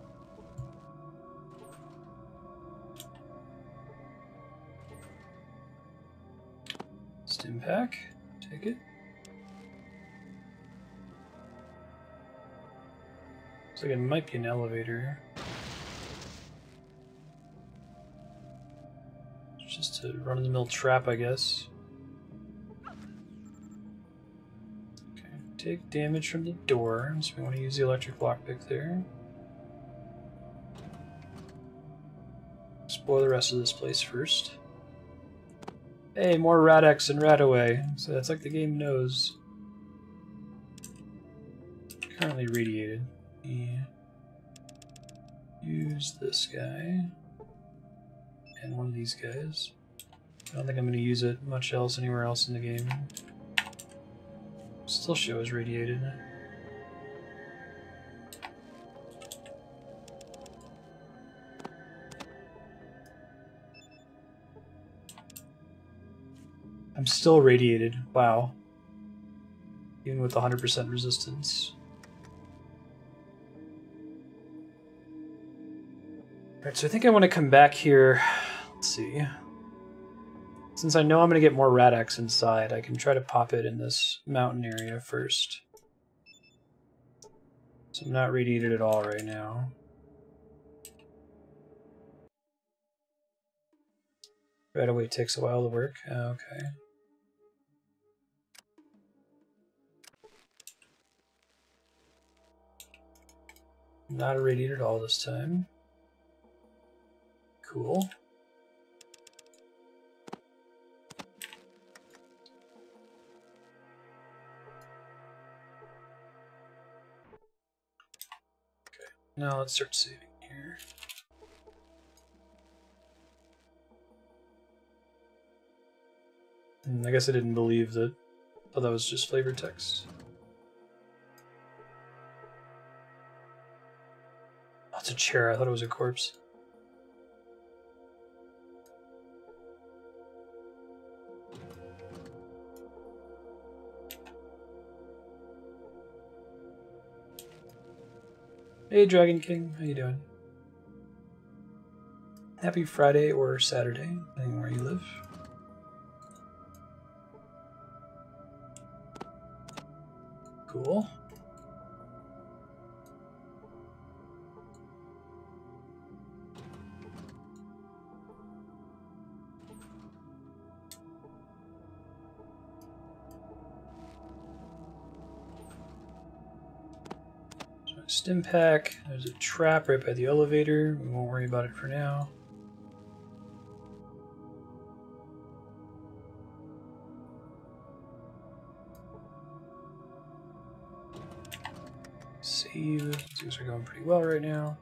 S1: Stim pack. Take it. Looks like it might be an elevator. It's just a run-of-the-mill trap, I guess. Take damage from the door, so we want to use the electric lockpick there. Explore the rest of this place first. Hey, more Rad-X and Radaway. So that's like the game knows. Currently radiated. Yeah. Use this guy. And one of these guys. I don't think I'm going to use it much else anywhere else in the game. Still shows radiated. I'm still radiated. Wow. Even with 100% resistance. Alright, so I think I want to come back here. Let's see. Since I know I'm going to get more Rad-X inside, I can try to pop it in this mountain area first. So I'm not radiated at all right now. Radaway takes a while to work. Okay. Not irradiated at all this time. Cool. Now let's start saving here. I guess I didn't believe that. I thought that was just flavor text. Oh, it's a chair. I thought it was a corpse. Hey, Dragon King. How you doing? Happy Friday or Saturday, depending on where you live. Cool. Stim pack. There's a trap right by the elevator. We won't worry about it for now. Save. Things are going pretty well right now.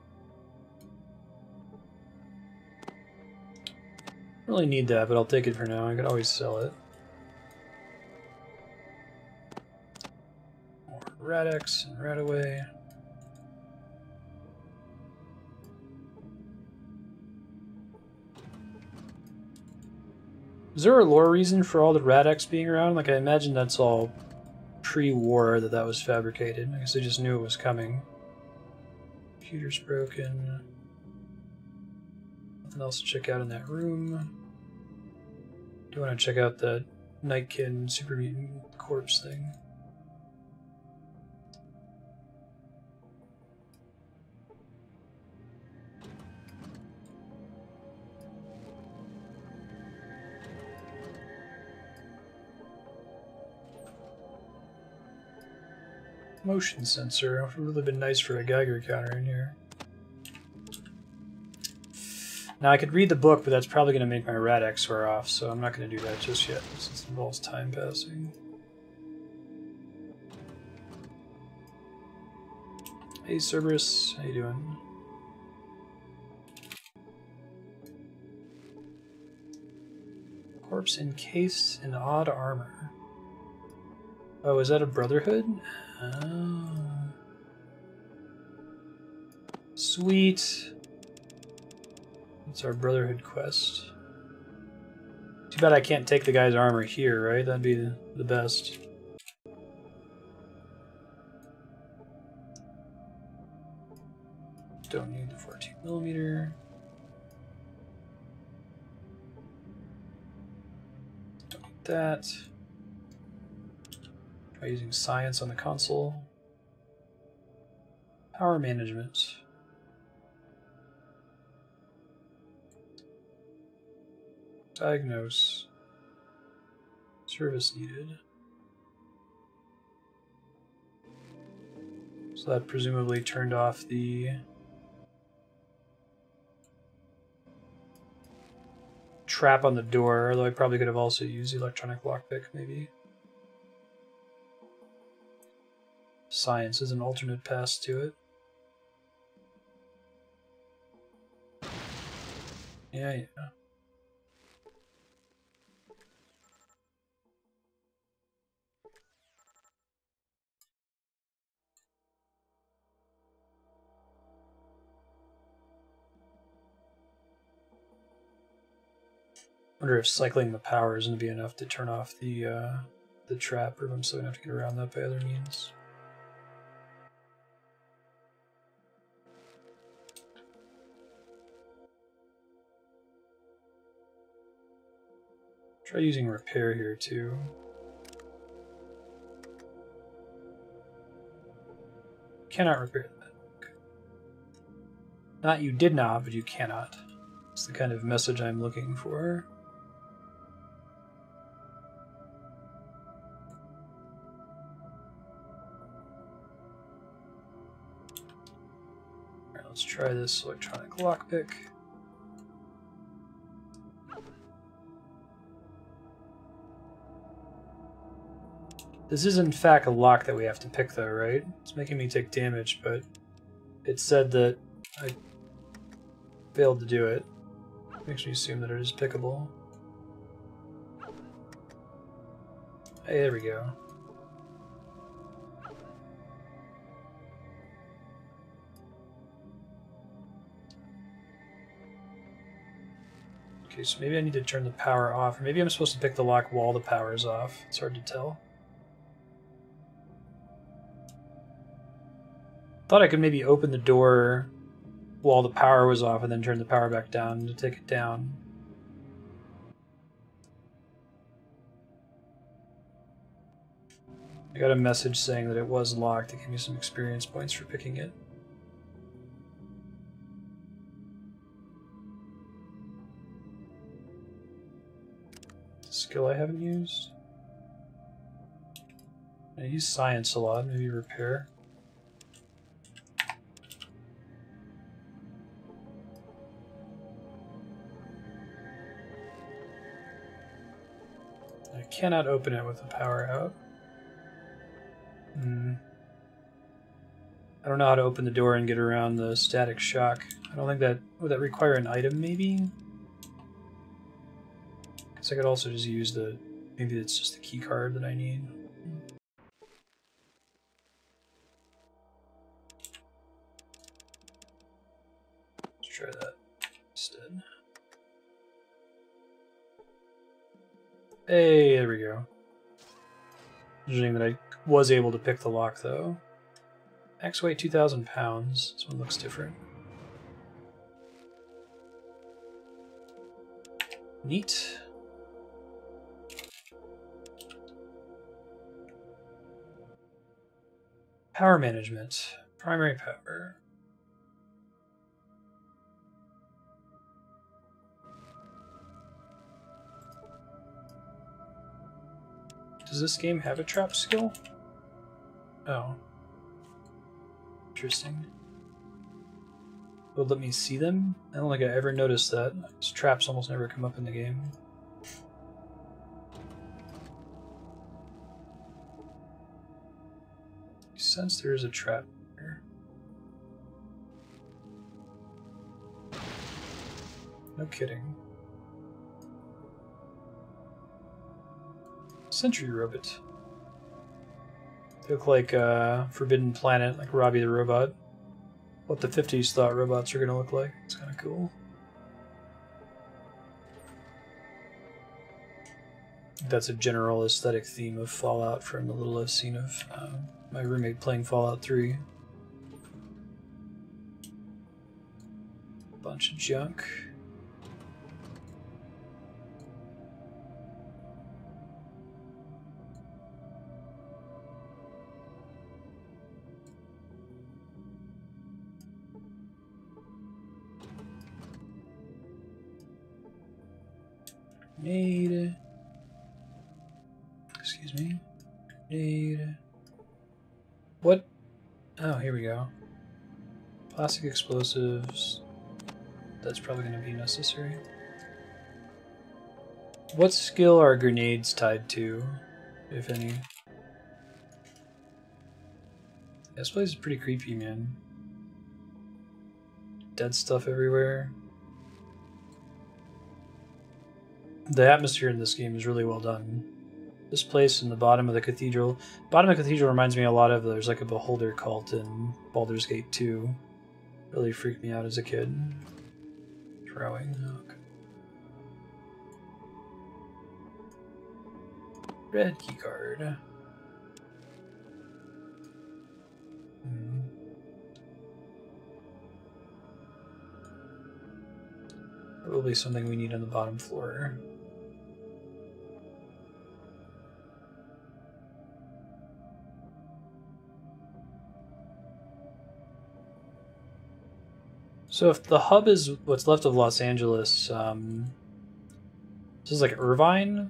S1: Don't really need that, but I'll take it for now. I could always sell it. More Rad-X and Radaway. Is there a lore reason for all the Rad-X being around? Like, I imagine that's all pre-war that was fabricated. I guess they just knew it was coming. Computer's broken. Nothing else to check out in that room. Do want to check out the Nightkin Super Mutant corpse thing. Motion sensor. It would have really been nice for a Geiger counter in here. Now I could read the book, but that's probably going to make my Rad-X wear off, so I'm not going to do that just yet, since it involves time passing. Hey Cerberus, how you doing? Corpse encased in odd armor. Oh, is that a Brotherhood? Oh. Sweet. That's our Brotherhood quest. Too bad I can't take the guy's armor here, right? That'd be the best. Don't need the 14mm. Don't need that. Try using science on the console. Power management. Diagnose. Service needed. So that presumably turned off the trap on the door, although I probably could have also used the electronic lockpick, maybe. Science is an alternate pass to it. Yeah. Wonder if cycling the power is going to be enough to turn off the trap, or if I'm still going to have to get around that by other means. Try using repair here too. Cannot repair that. Okay. Not you did not, but you cannot. It's the kind of message I'm looking for. Alright, let's try this electronic lockpick. This is in fact a lock that we have to pick though, right? It's making me take damage, but it said that I failed to do it. Makes me assume that it is pickable. Hey, there we go. Okay, so maybe I need to turn the power off, or maybe I'm supposed to pick the lock while the power is off. It's hard to tell. Thought I could maybe open the door while the power was off and then turn the power back down to take it down. I got a message saying that it was locked. It gave me some experience points for picking it. Skill I haven't used. I use science a lot, maybe repair. I cannot open it with the power out. I don't know how to open the door and get around the static shock. I don't think that... Would that require an item, maybe? Because I could also just use the... Maybe it's just the key card that I need. Let's try that instead. Hey, there we go. Interesting that I was able to pick the lock, though. Max weight 2,000 pounds. This one looks different. Neat. Power management. Primary power. Does this game have a trap skill? Oh. Interesting. Will it let me see them? I don't think I ever noticed that. These traps almost never come up in the game. Since there is a trap here. No kidding. Sentry robot. They look like Forbidden Planet, like Robbie the Robot. What the 50s thought robots are going to look like. It's kind of cool. That's a general aesthetic theme of Fallout from the little I've seen of my roommate playing Fallout 3. Bunch of junk. Grenade. Excuse me. Grenade. What? Oh, here we go. Plastic explosives. That's probably going to be necessary. What skill are grenades tied to, if any? This place is pretty creepy, man. Dead stuff everywhere. The atmosphere in this game is really well done. This place in the bottom of the cathedral. Bottom of the cathedral reminds me a lot of, there's like a beholder cult in Baldur's Gate 2. Really freaked me out as a kid. Throwing. Okay. Red keycard. Probably something we need on the bottom floor. So if the hub is what's left of Los Angeles, this is like Irvine?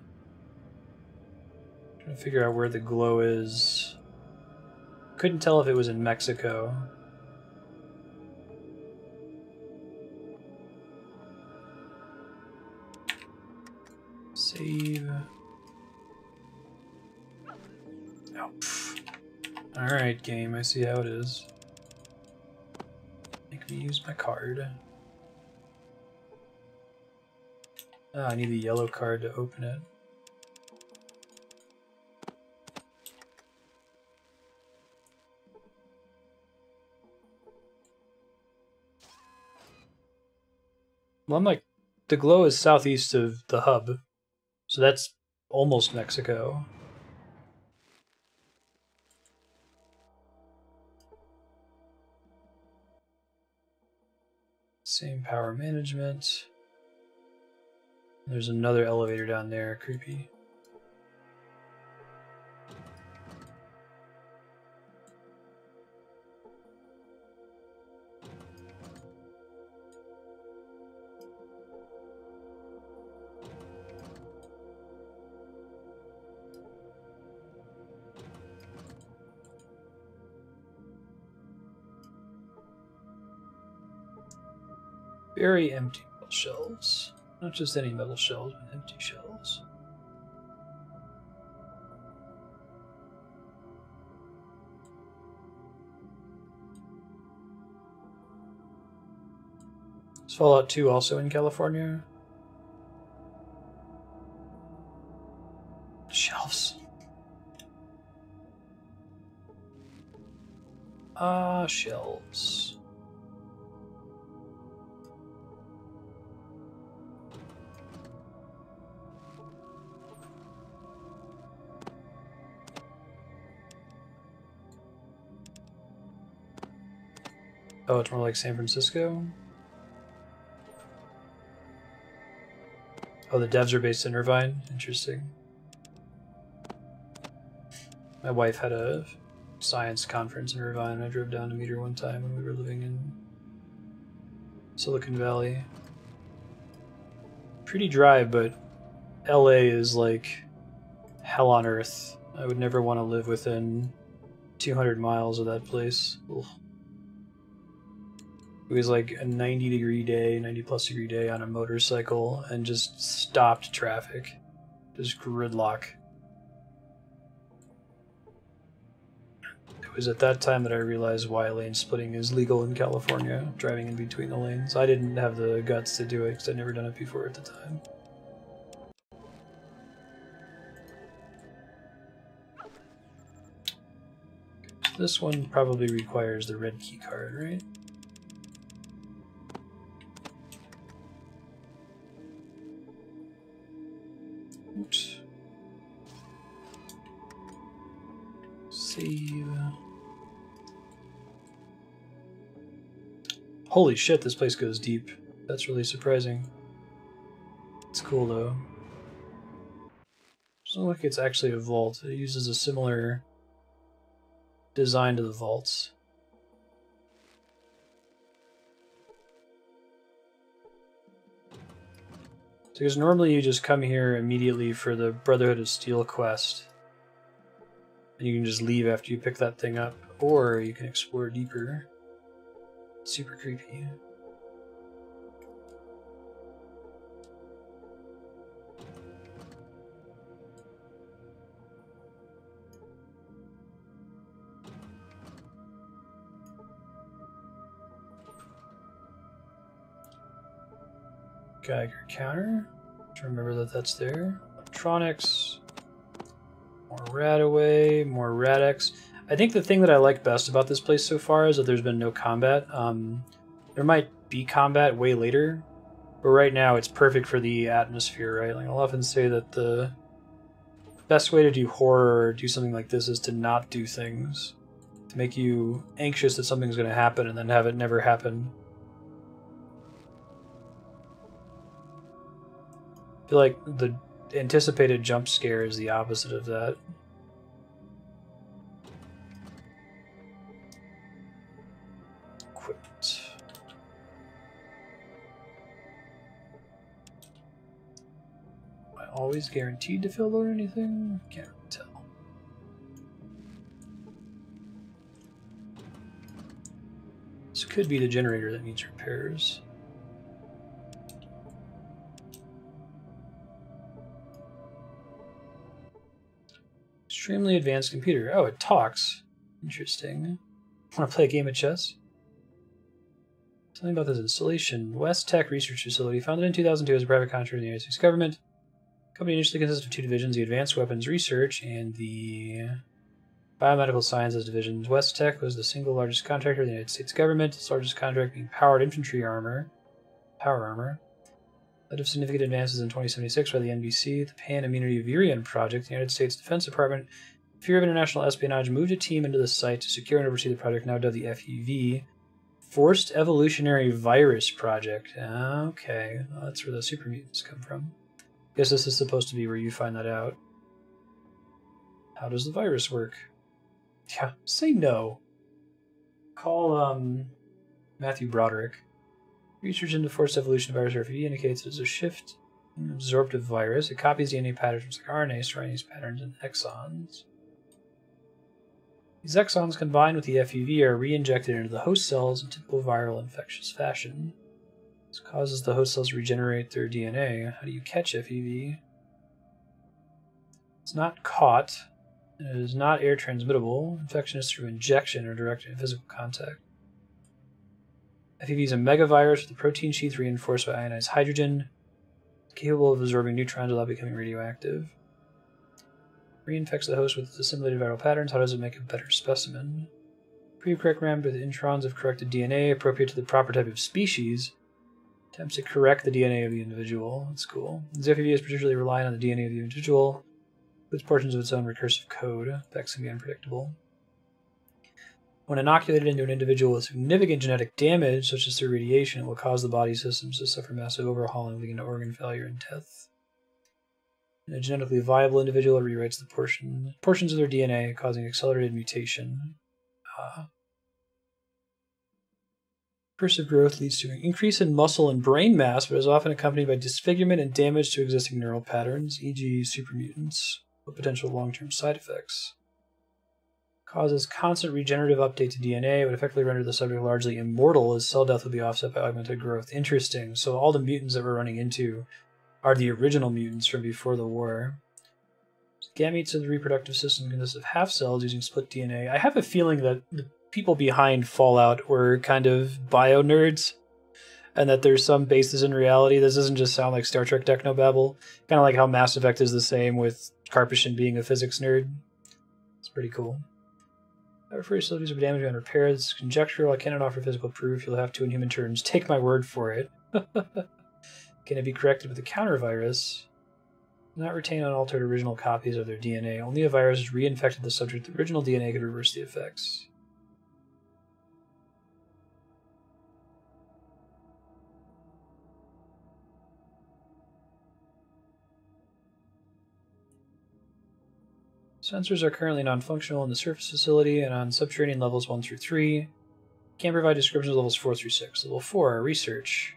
S1: Trying to figure out where the glow is. Couldn't tell if it was in Mexico. Save. Oh, alright, game, I see how it is. Make me use my card. Oh, I need the yellow card to open it. Well, I'm like, the glow is southeast of the hub, so that's almost Mexico. Same power management. There's another elevator down there, creepy. Very empty metal shelves. Not just any metal shelves, but empty shelves. Is Fallout 2 also in California? Shelves. Shelves. Oh, it's more like San Francisco? Oh, the devs are based in Irvine? Interesting. My wife had a science conference in Irvine. I drove down to meet her one time when we were living in Silicon Valley. Pretty dry, but LA is like hell on earth. I would never want to live within 200 miles of that place. Ugh. It was like a 90-degree day, 90-plus degree day on a motorcycle, and just stopped traffic. Just gridlock. It It was at that time that I realized why lane splitting is legal in California, driving in between the lanes. I didn't have the guts to do it because I'd never done it before at the time. This one probably requires the red key card, right? Oops. Save. Holy shit, this place goes deep. That's really surprising. It's cool though. Doesn't look like it's actually a vault. It uses a similar design to the vaults. Because normally you just come here immediately for the Brotherhood of Steel quest. And you can just leave after you pick that thing up. Or you can explore deeper. It's super creepy. Geiger counter. To remember that that's there. Electronics. More Radaway. More Rad-X. I think the thing that I like best about this place so far is that there's been no combat. There might be combat way later, but right now it's perfect for the atmosphere, right? Like I'll often say that the best way to do horror or do something like this is to not do things. To make you anxious that something's going to happen and then have it never happen. I feel like the anticipated jump scare is the opposite of that. Equipment. Am I always guaranteed to fill load anything? Can't tell. This could be the generator that needs repairs. Extremely advanced computer. Oh, it talks. Interesting. Want to play a game of chess? Something about this installation. West Tech Research Facility, founded in 2002 as a private contractor of the United States government. The company initially consisted of two divisions, the Advanced Weapons Research and the Biomedical Sciences Divisions. West Tech was the single largest contractor of the United States government, its largest contract being powered infantry armor. Power armor. Led of significant advances in 2076 by the NBC, the Pan-Immunity Virion Project, the United States Defense Department, fear of international espionage, moved a team into the site to secure and oversee the project, now dubbed the FEV, Forced Evolutionary Virus Project. Okay, well, that's where the Super Mutants come from. Guess this is supposed to be where you find that out. How does the virus work? Yeah, say no. Call, Matthew Broderick. Research into forced evolution virus RFD indicates it is a shift in absorptive virus. It copies DNA patterns like RNA, storing these patterns in exons. These exons combined with the FEV are re-injected into the host cells in typical viral infectious fashion. This causes the host cells to regenerate their DNA. How do you catch FEV? It's not caught. It is not air transmittable. Infection is through injection or direct physical contact. FEV is a megavirus with a protein sheath reinforced by ionized hydrogen, capable of absorbing neutrons without becoming radioactive. Reinfects the host with assimilated viral patterns. How does it make a better specimen? Pre-programmed with introns of corrected DNA appropriate to the proper type of species. Attempts to correct the DNA of the individual. That's cool. This FEV is particularly reliant on the DNA of the individual, with portions of its own recursive code. Effects can be unpredictable. When inoculated into an individual with significant genetic damage, such as through radiation, it will cause the body systems to suffer massive overhauling, leading to organ failure and death. In a genetically viable individual, it rewrites the portions of their DNA, causing accelerated mutation. Recursive growth leads to an increase in muscle and brain mass, but is often accompanied by disfigurement and damage to existing neural patterns, e.g. super mutants, with potential long-term side effects. Causes constant regenerative update to DNA, would effectively render the subject largely immortal, as cell death would be offset by augmented growth. Interesting. So all the mutants that we're running into are the original mutants from before the war. Gametes of the reproductive system consist of half cells using split DNA. I have a feeling that the people behind Fallout were kind of bio nerds, and that there's some basis in reality. This doesn't just sound like Star Trek technobabble. Kind of like how Mass Effect is the same, with Karpyshyn being a physics nerd. It's pretty cool. However, facilities are damaged and repaired. It's conjectural. I cannot offer physical proof. You'll have to in human terms. Take my word for it. Can it be corrected with a counter virus? Not retain unaltered original copies of their DNA. Only a virus has reinfected the subject. The original DNA could reverse the effects. Sensors are currently non-functional in the surface facility and on subterranean levels 1 through 3. Can provide descriptions of levels 4 through 6. Level 4, research.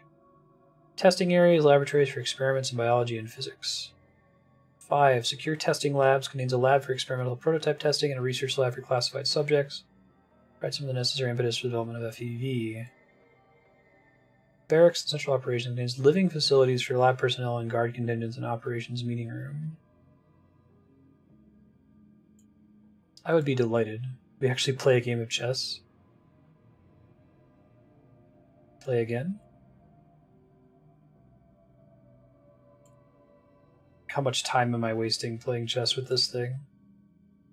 S1: Testing areas, laboratories for experiments in biology and physics. 5. Secure testing labs. Contains a lab for experimental prototype testing and a research lab for classified subjects. Provide some of the necessary impetus for the development of FEV. Barracks and central operations. Contains living facilities for lab personnel and guard contingents and operations meeting room. I would be delighted. We actually play a game of chess. Play again. How much time am I wasting playing chess with this thing?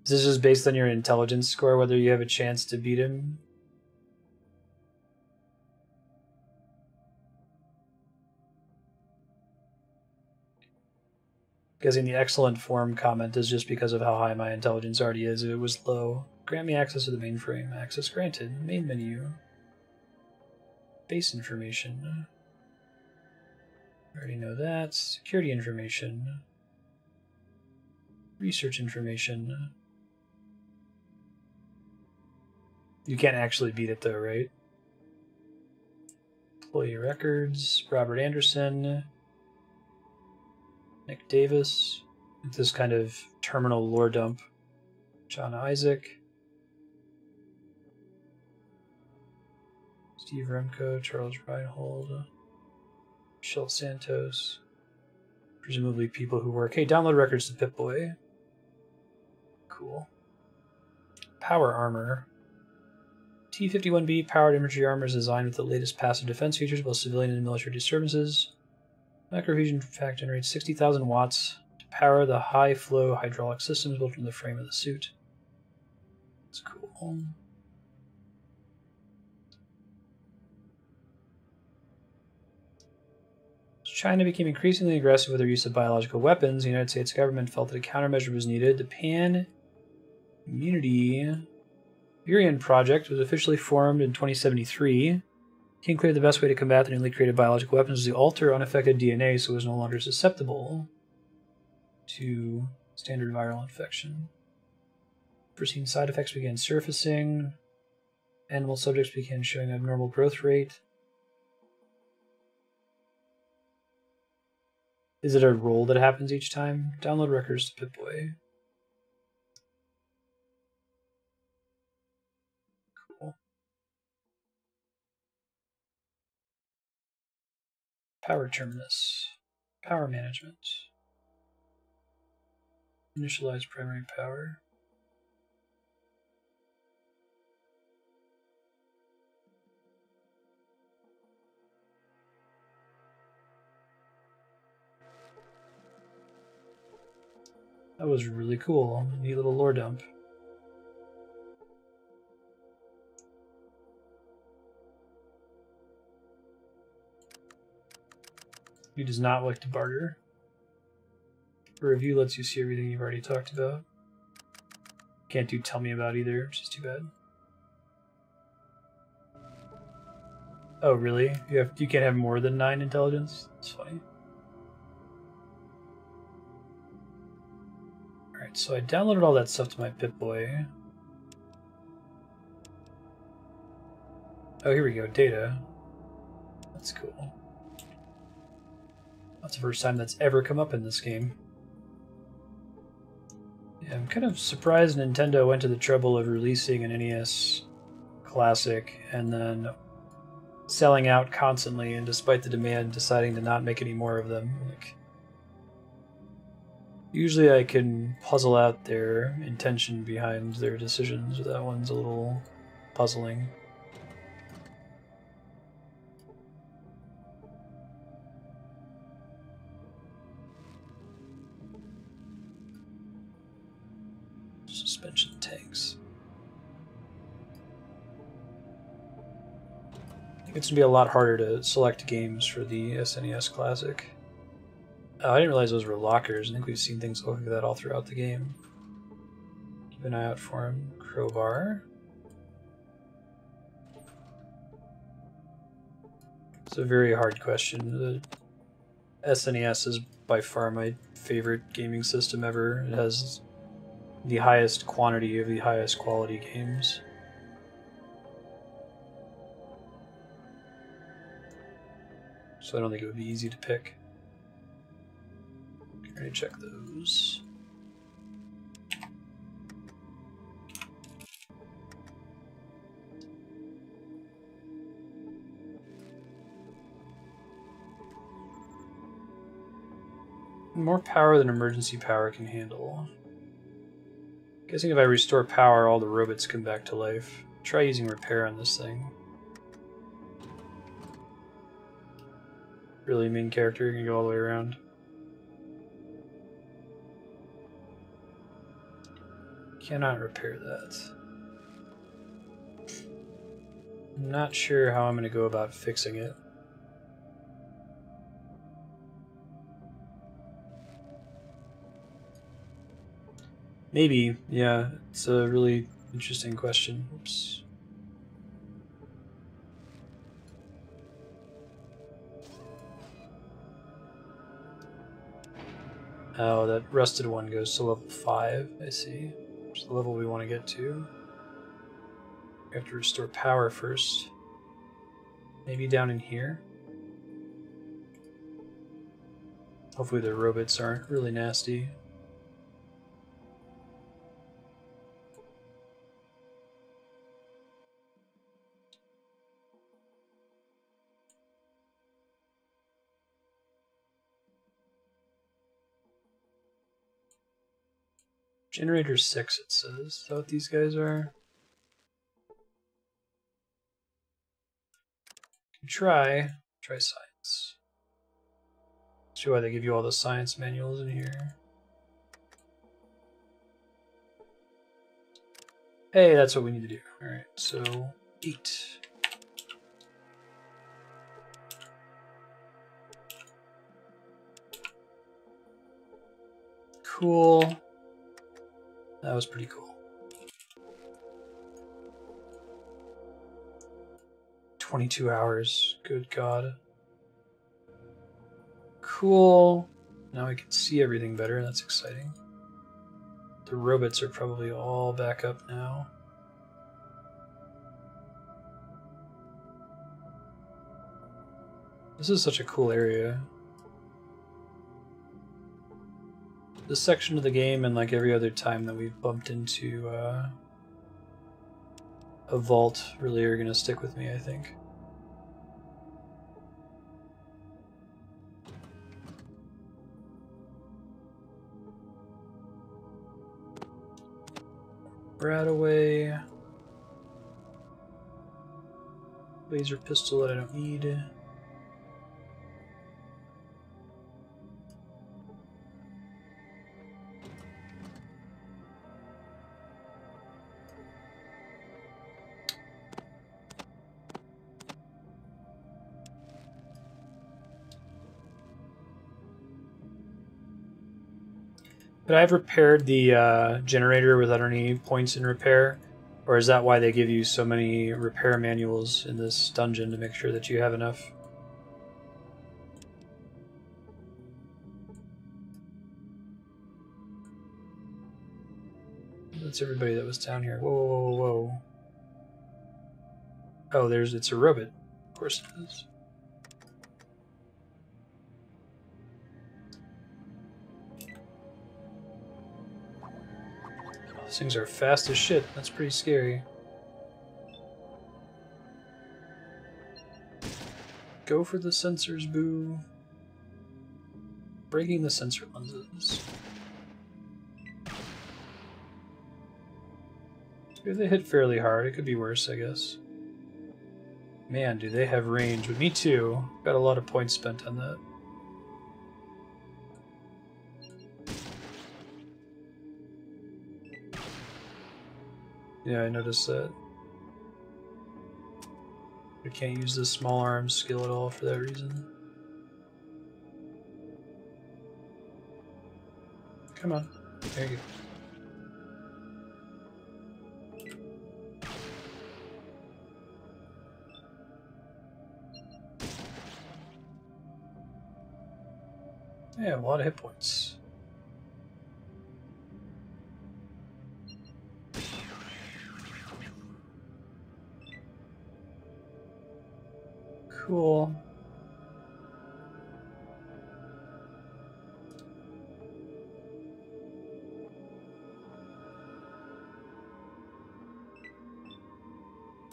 S1: Is this just based on your intelligence score, whether you have a chance to beat him? Guessing the excellent form comment is just because of how high my intelligence already is. If it was low. Grant me access to the mainframe. Access granted. Main menu. Base information. Already know that. Security information. Research information. You can't actually beat it though, right? Employee records. Robert Anderson. Nick Davis. This kind of terminal lore dump. John Isaac. Steve Remco. Charles Reinhold. Michelle Santos. Presumably people who work. Hey, download records to Pip-Boy. Cool. Power armor. T-51B powered infantry armor is designed with the latest passive defense features, both civilian and military disturbances. Microfusion fact generates 60,000 watts to power the high-flow hydraulic systems built into the frame of the suit. That's cool. As China became increasingly aggressive with their use of biological weapons, the United States government felt that a countermeasure was needed. The Pan-Immunity Urian Project was officially formed in 2073. King cleared the best way to combat the newly created biological weapons was to alter unaffected DNA so it was no longer susceptible to standard viral infection. Foreseen side effects began surfacing. Animal subjects began showing abnormal growth rate. Is it a roll that happens each time? Download records to Pip-Boy. Power terminus. Power management. Initialize primary power. That was really cool. Neat little lore dump. He does not like to barter. A review lets you see everything you've already talked about. Can't do tell me about either, which is too bad. Oh, really? You can't have more than 9 intelligence? That's funny. Alright, so I downloaded all that stuff to my Pip-Boy. Oh, here we go. Data. That's cool. That's the first time that's ever come up in this game. Yeah, I'm kind of surprised Nintendo went to the trouble of releasing an NES Classic and then selling out constantly, and despite the demand, deciding to not make any more of them. Like, Usually I can puzzle out their intention behind their decisions, but that one's a little puzzling. Suspension tanks. I think it's going to be a lot harder to select games for the SNES Classic. Oh, I didn't realize those were lockers. I think we've seen things like that all throughout the game. Keep an eye out for him. Crowbar. It's a very hard question. The SNES is by far my favorite gaming system ever. It has the highest quantity of the highest quality games. So I don't think it would be easy to pick. Ready to check those. More power than emergency power can handle. Guessing if I restore power, all the robots come back to life. Try using repair on this thing. Really, main character can go all the way around. Cannot repair that. I'm not sure how I'm going to go about fixing it. Maybe, yeah, it's a really interesting question. Oops. Oh, that rusted one goes to level 5, I see. Which is the level we want to get to. We have to restore power first. Maybe down in here. Hopefully the robots aren't really nasty. Generator 6, it says. Is that what these guys are? Try science. See why they give you all the science manuals in here. Hey, that's what we need to do. Alright, so 8. Cool. That was pretty cool. 22 hours. Good God. Cool. Now I can see everything better. That's exciting. The robots are probably all back up now. This is such a cool area. This section of the game, and like every other time that we've bumped into a vault, really are going to stick with me, I think. Radaway. Laser pistol that I don't need. But I've repaired the generator without any points in repair, or is that why they give you so many repair manuals in this dungeon to make sure that you have enough? That's everybody that was down here. Whoa, whoa, whoa, whoa. Oh, it's a robot. Of course it is. Those things are fast as shit. That's pretty scary. Go for the sensors, boo. Breaking the sensor lenses. They hit fairly hard. It could be worse, I guess. Man, do they have range. But me too. Got a lot of points spent on that. Yeah, I noticed that. I can't use the small arms skill at all for that reason. Come on. There you go. Yeah, a lot of hit points. Cool.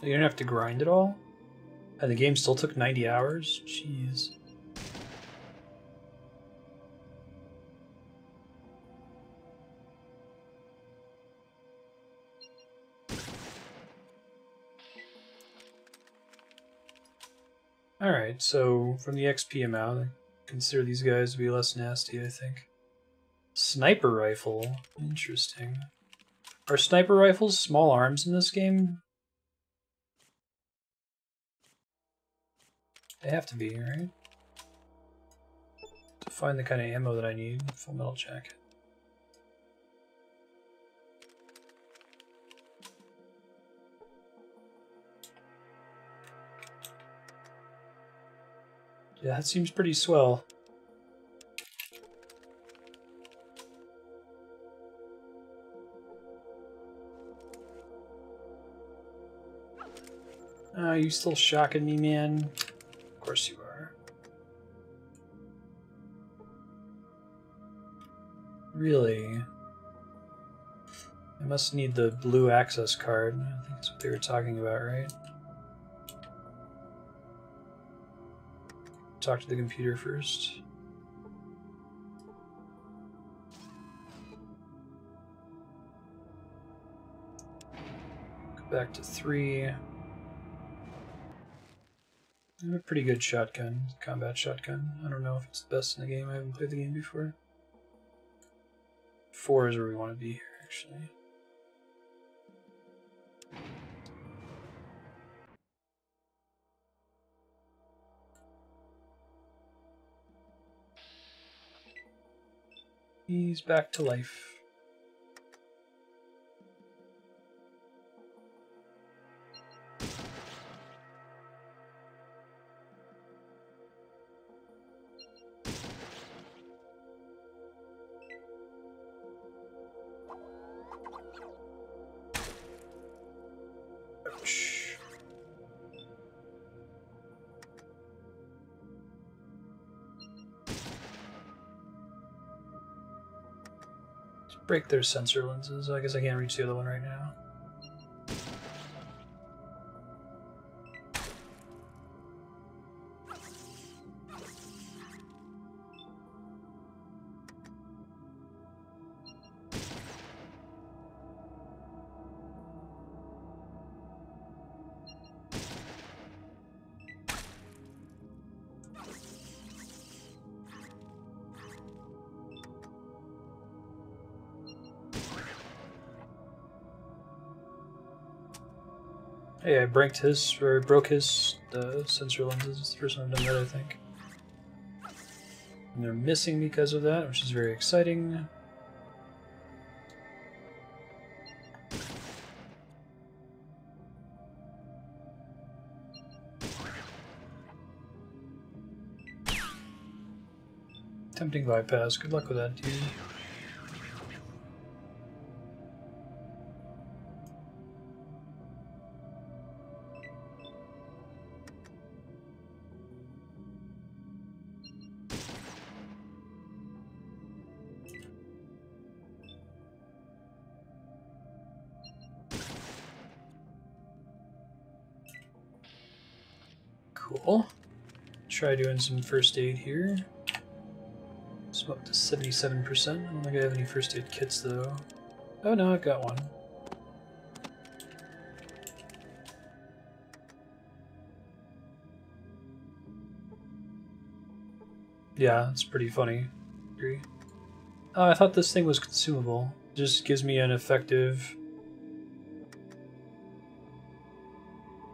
S1: You didn't have to grind at all? And the game still took 90 hours? Jeez. Alright, so from the XP amount, I consider these guys to be less nasty, I think. Sniper rifle. Interesting. Are sniper rifles small arms in this game? They have to be, right? To find the kind of ammo that I need. Full metal jacket. Yeah, that seems pretty swell. You still shocking me, man? Of course you are. Really? I must need the blue access card. I think that's what they were talking about, right? Talk to the computer first. Go back to 3. I have a pretty good shotgun, combat shotgun. I don't know if it's the best in the game. I haven't played the game before. 4 is where we want to be here, actually. He's back to life. Ouch. Break their sensor lenses. I guess I can't reach the other one right now. Hey, I broke his sensor lenses. It's the first time I've done that, I think. And they're missing because of that, which is very exciting. Tempting bypass. Good luck with that, dude. Cool. Try doing some first aid here. I'm up to 77%. I don't think I have any first aid kits though. Oh no, I've got one. Yeah, it's pretty funny. Agree. Oh, I thought this thing was consumable. Just gives me an effective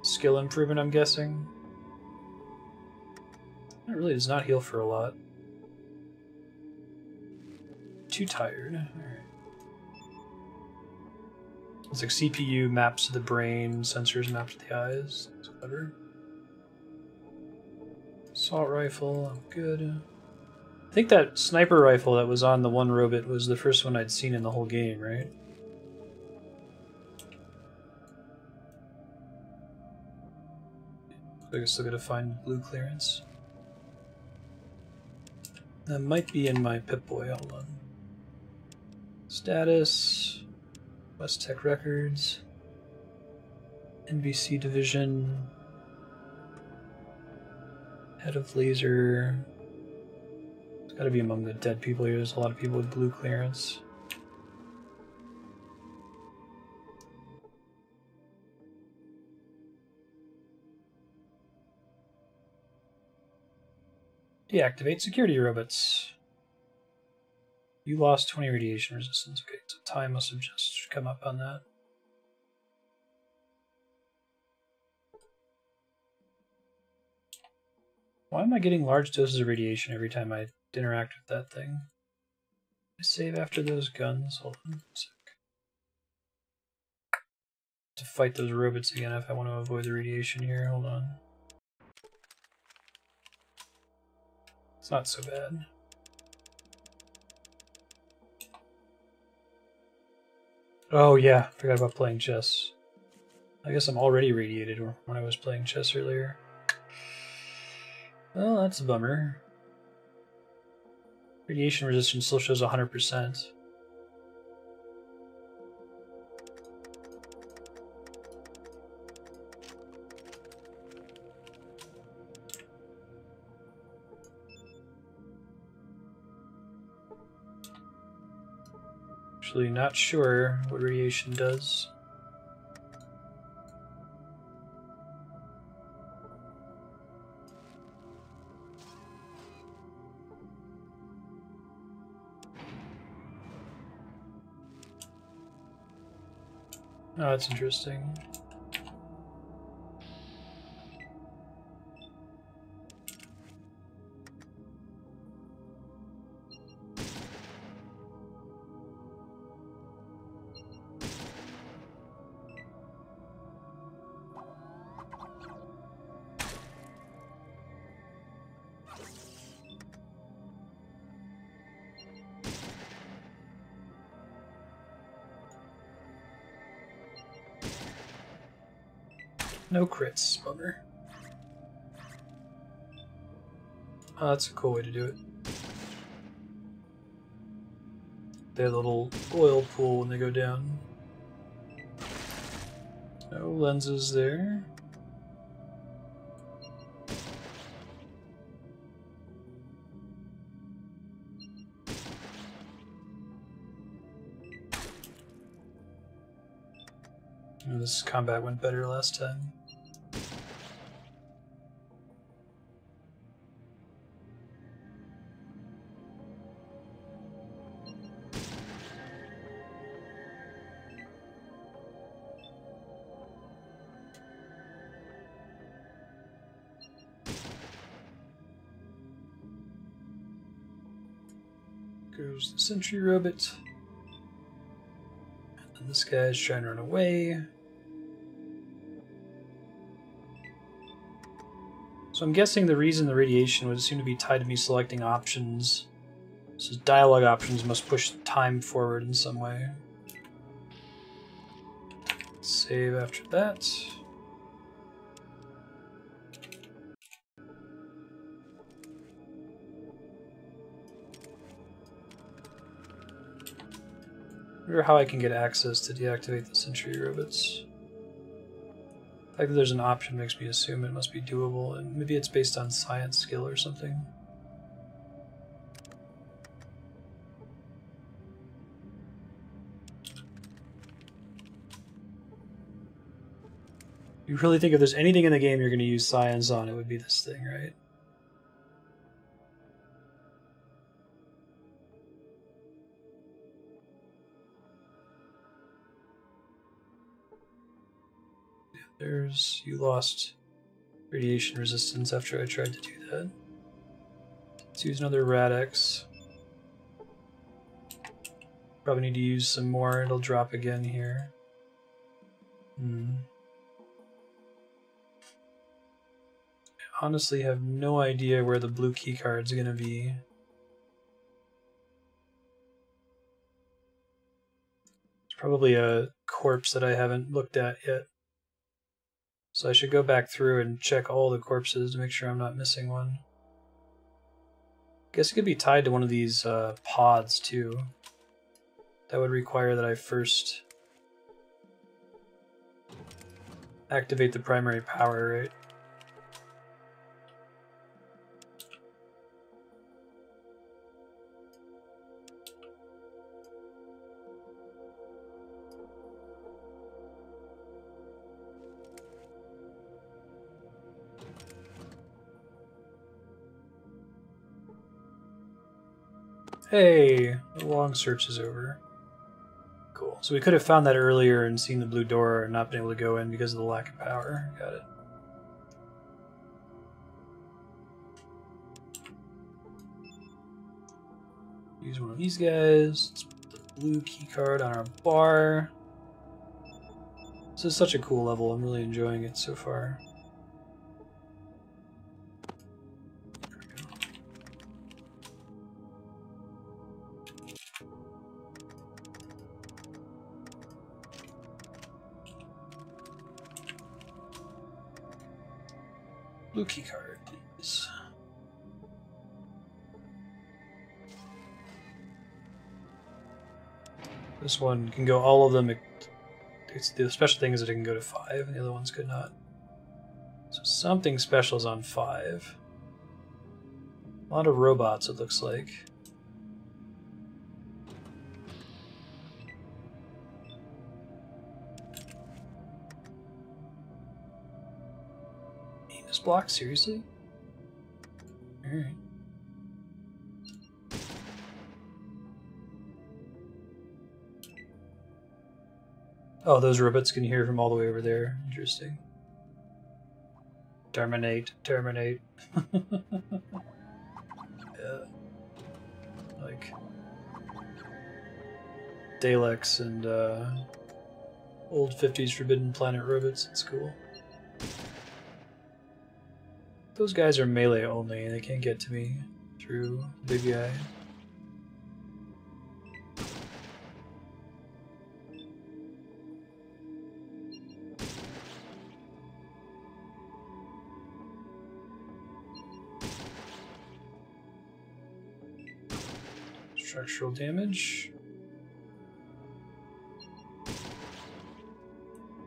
S1: skill improvement, I'm guessing. It really does not heal for a lot. Too tired. Alright. It's like CPU maps to the brain, sensors maps to the eyes. That's clever. Assault rifle, I'm good. I think that sniper rifle that was on the one robot was the first one I'd seen in the whole game, right? I guess still gotta find blue clearance. That might be in my Pip-Boy, hold on. Status, West Tech Records, NBC Division, Head of Laser. It's gotta be among the dead people here. There's a lot of people with blue clearance. Deactivate security robots. You lost 20 radiation resistance. Okay, so time must have just come up on that. Why am I getting large doses of radiation every time I interact with that thing? I save after those guns. Hold on a sec. To fight those robots again if I want to avoid the radiation here. Hold on. It's not so bad. Oh yeah, forgot about playing chess. I guess I'm already radiated when I was playing chess earlier. Well, that's a bummer. Radiation resistance still shows 100%. Actually, not sure what radiation does. Oh, that's interesting. No crits, bummer. Oh, that's a cool way to do it. They have a little oil pool when they go down. No lenses there. Oh, this combat went better last time. Goes the Sentry robot. And this guy's trying to run away. So I'm guessing the reason the radiation would seem to be tied to me selecting options. So dialogue options must push time forward in some way. Save after that. I wonder how I can get access to deactivate the Sentry robots. The fact that there's an option makes me assume it must be doable, and maybe it's based on science skill or something. You really think if there's anything in the game you're going to use science on, it would be this thing, right? You lost radiation resistance after I tried to do that. Let's use another Rad-X. Probably need to use some more. It'll drop again here. I honestly have no idea where the blue keycard's gonna be. It's probably a corpse that I haven't looked at yet. So I should go back through and check all the corpses to make sure I'm not missing one. I guess it could be tied to one of these pods too. That would require that I first activate the primary power, right? Hey, the long search is over. Cool. So we could have found that earlier and seen the blue door and not been able to go in because of the lack of power. Got it. Use one of these guys. Let's put the blue key card on our bar. This is such a cool level. I'm really enjoying it so far. Blue key card, please. This one can go all of them. The special thing is that it can go to 5, and the other ones could not. So something special is on 5. A lot of robots, it looks like. This block, seriously? Alright. Oh, those robots can hear from all the way over there. Interesting. Terminate, terminate. Yeah. Like Daleks and old 50s Forbidden Planet robots. It's cool. Those guys are melee only, and they can't get to me through the big guy. Structural damage.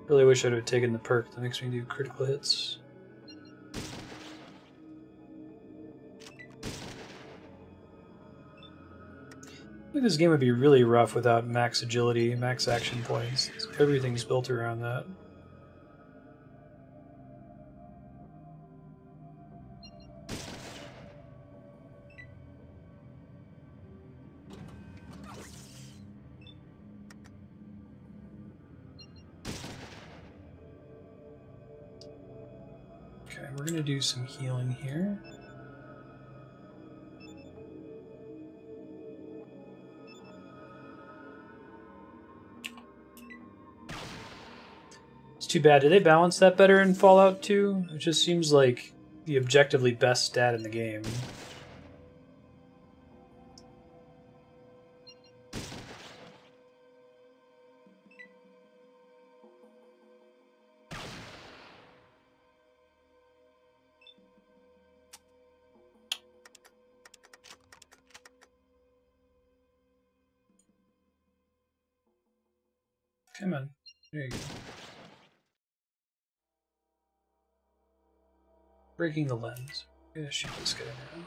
S1: Really wish I would have taken the perk that makes me do critical hits. I think this game would be really rough without max agility, max action points. Everything's built around that. Okay, we're gonna do some healing here. Too bad. Did they balance that better in Fallout 2? It just seems like the objectively best stat in the game. Come on. There you go. Breaking the lens. I'm gonna shoot this guy now.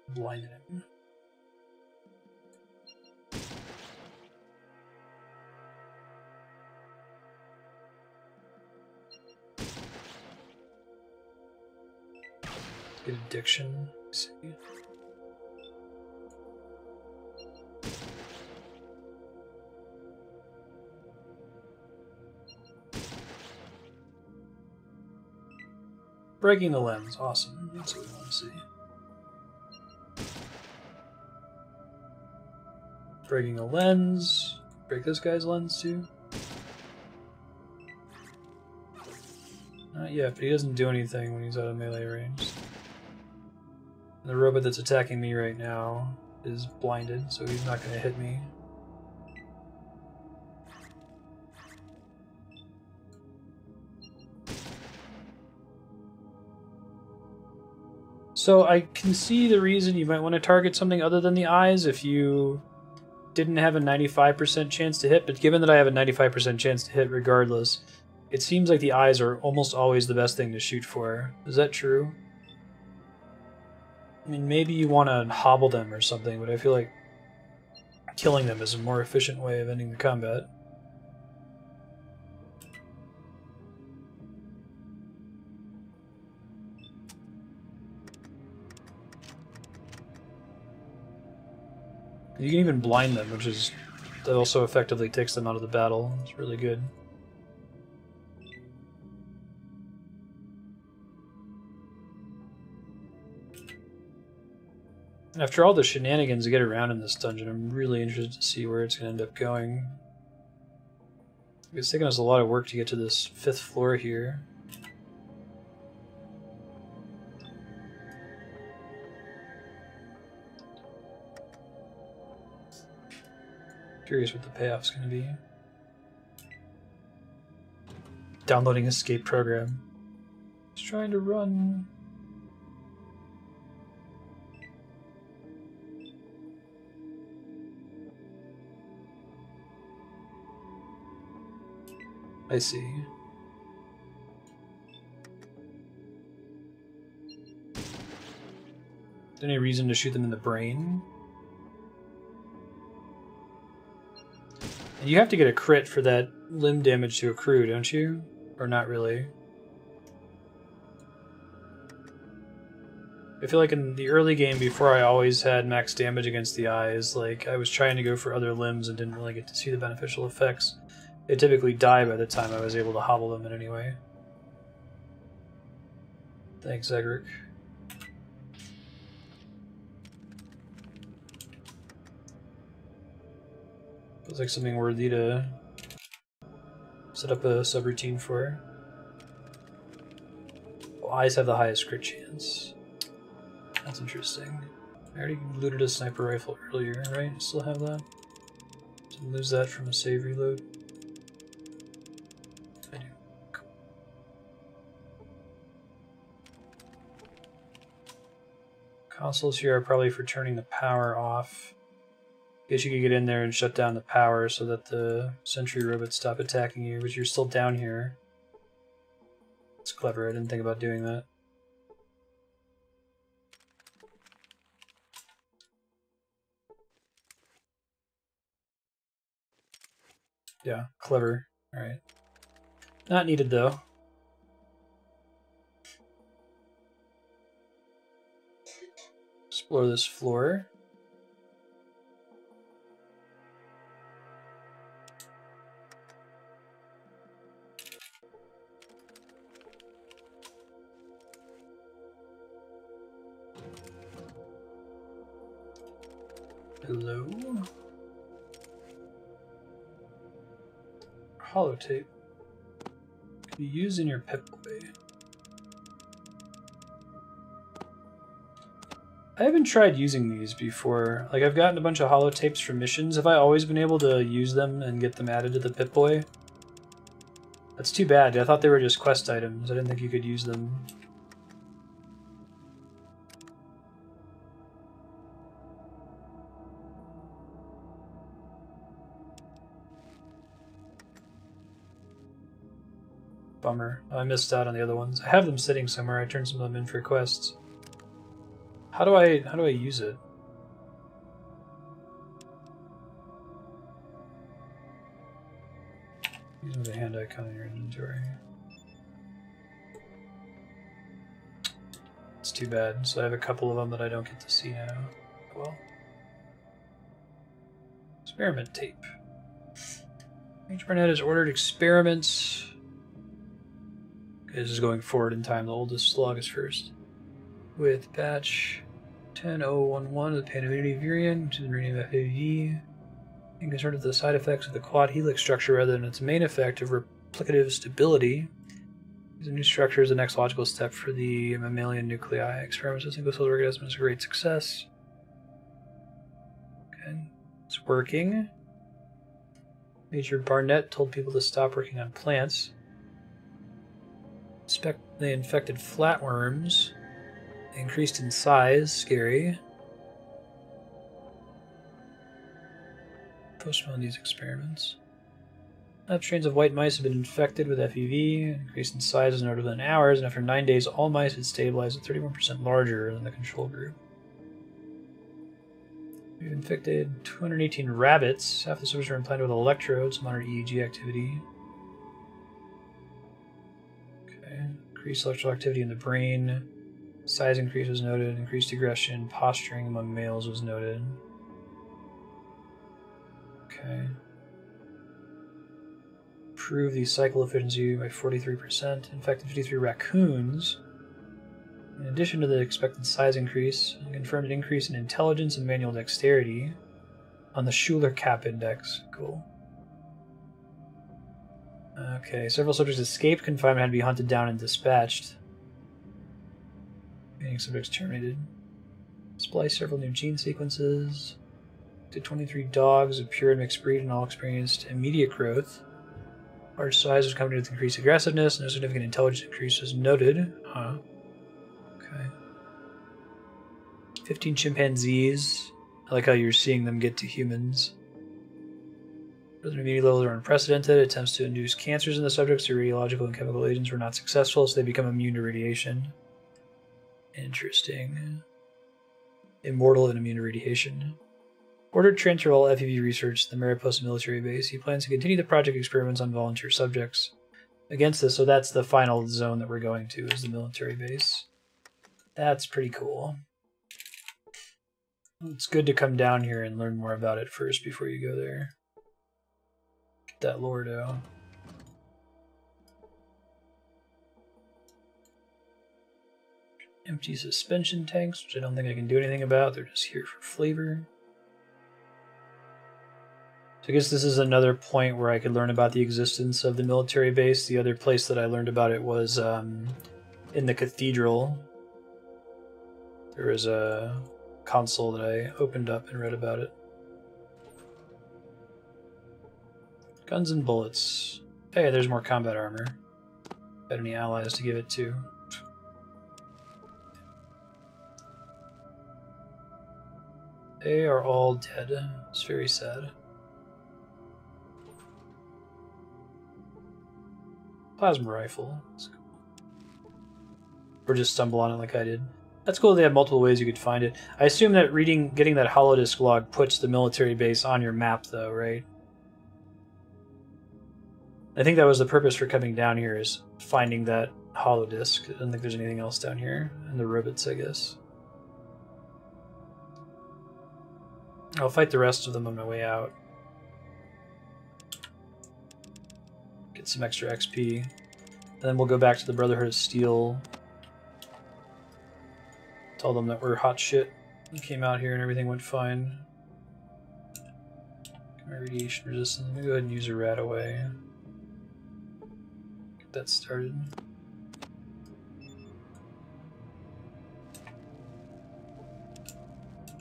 S1: Blinded him. Get addiction. Let's see. Breaking the lens. Awesome. That's what we want to see. Breaking a lens. Break this guy's lens too. Not yet, but he doesn't do anything when he's out of melee range. The robot that's attacking me right now is blinded, so he's not going to hit me. So I can see the reason you might want to target something other than the eyes if you didn't have a 95% chance to hit, but given that I have a 95% chance to hit regardless, it seems like the eyes are almost always the best thing to shoot for. Is that true? I mean, maybe you want to hobble them or something, but I feel like killing them is a more efficient way of ending the combat. You can even blind them, that also effectively takes them out of the battle. It's really good. After all the shenanigans to get around in this dungeon, I'm really interested to see where it's going to end up going. It's taken us a lot of work to get to this 5th floor here. Curious what the payoff's going to be. Downloading escape program. He's trying to run. I see. Any reason to shoot them in the brain? And you have to get a crit for that limb damage to accrue, don't you? Or not really? I feel like in the early game, before I always had max damage against the eyes, like I was trying to go for other limbs and didn't really get to see the beneficial effects. They typically die by the time I was able to hobble them in any way. Thanks, Egric. Feels like something worthy to set up a subroutine for. Well, eyes have the highest crit chance. That's interesting. I already looted a sniper rifle earlier, right? Still have that? Didn't lose that from a save reload. I do. Cool. Consoles here are probably for turning the power off. Guess you could get in there and shut down the power so that the Sentry robots stop attacking you, but you're still down here. It's clever, I didn't think about doing that. Yeah, clever. Alright. Not needed though. Explore this floor. Hello? Holotape. Can be used in your Pip-Boy. I haven't tried using these before. Like, I've gotten a bunch of holotapes from missions. Have I always been able to use them and get them added to the Pip-Boy? That's too bad. I thought they were just quest items. I didn't think you could use them. Bummer. I missed out on the other ones. I have them sitting somewhere. I turned some of them in for quests. How do I use it? Using the hand icon in your inventory. It's too bad. So I have a couple of them that I don't get to see now. Well. Experiment tape. H. Barnett has ordered experiments. This is going forward in time. The oldest log is first. With batch 10011 of the Panamimity variant, which is the rename FAV, and concerned with the side effects of the quad helix structure rather than its main effect of replicative stability. The new structure is the next logical step for the mammalian nuclei. Experiments with single-celled organisms is a great success. Okay, it's working. Major Barnett told people to stop working on plants. They infected flatworms. They increased in size. Scary. Postpone these experiments. Enough strains of white mice have been infected with FEV. Increase in size is noted within hours, and after 9 days, all mice had stabilized at 31% larger than the control group. We've infected 218 rabbits. Half the subjects were implanted with electrodes, moderate EEG activity. Okay. Increased electrical activity in the brain. Size increase was noted. Increased aggression. Posturing among males was noted. Okay. Improve the cycle efficiency by 43%. Infected 53 raccoons. In addition to the expected size increase, it confirmed an increase in intelligence and manual dexterity on the Schuler Cap Index. Cool. Okay, several subjects escaped confinement, had to be hunted down and dispatched. Remaining subjects terminated. Spliced several new gene sequences. Did 23 dogs of pure and mixed breed and all experienced immediate growth. Large size was accompanied with increased aggressiveness. No significant intelligence increase was noted. Huh. Okay. 15 chimpanzees. I like how you're seeing them get to humans. Their immunity levels are unprecedented. Attempts to induce cancers in the subjects through radiological and chemical agents were not successful, so they become immune to radiation. Interesting. Immortal and immune to radiation. Ordered transfer all FEV research to the Mariposa military base. He plans to continue the project experiments on volunteer subjects. Against this, so that's the final zone that we're going to, is the military base. That's pretty cool. It's good to come down here and learn more about it first before you go there. Get that Lordo. Empty suspension tanks, which I don't think I can do anything about. They're just here for flavor. So I guess this is another point where I could learn about the existence of the military base. The other place that I learned about it was in the cathedral. There was a console that I opened up and read about it. Guns and bullets. Hey, there's more combat armor. Got any allies to give it to? They are all dead. It's very sad. Plasma rifle. That's cool. Or just stumble on it like I did. That's cool. They have multiple ways you could find it. I assume that getting that holodisk log puts the military base on your map, though, right? I think that was the purpose for coming down here, is finding that holodisk. I don't think there's anything else down here. And the robots, I guess. I'll fight the rest of them on my way out. Get some extra XP. And then we'll go back to the Brotherhood of Steel. Tell them that we're hot shit. We came out here and everything went fine. My radiation resistance. Let me go ahead and use a Radaway. Get that started.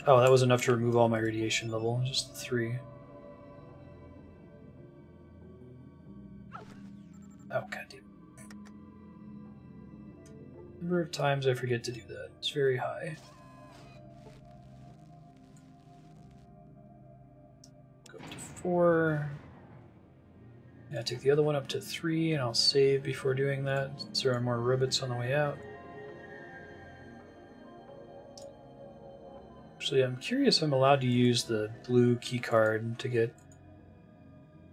S1: Oh, that was enough to remove all my radiation level. Just 3. Oh, goddamn. Number of times I forget to do that. It's very high. Go up to 4. Yeah, take the other one up to 3, and I'll save before doing that, since there are more robots on the way out. Actually, I'm curious if I'm allowed to use the blue keycard to get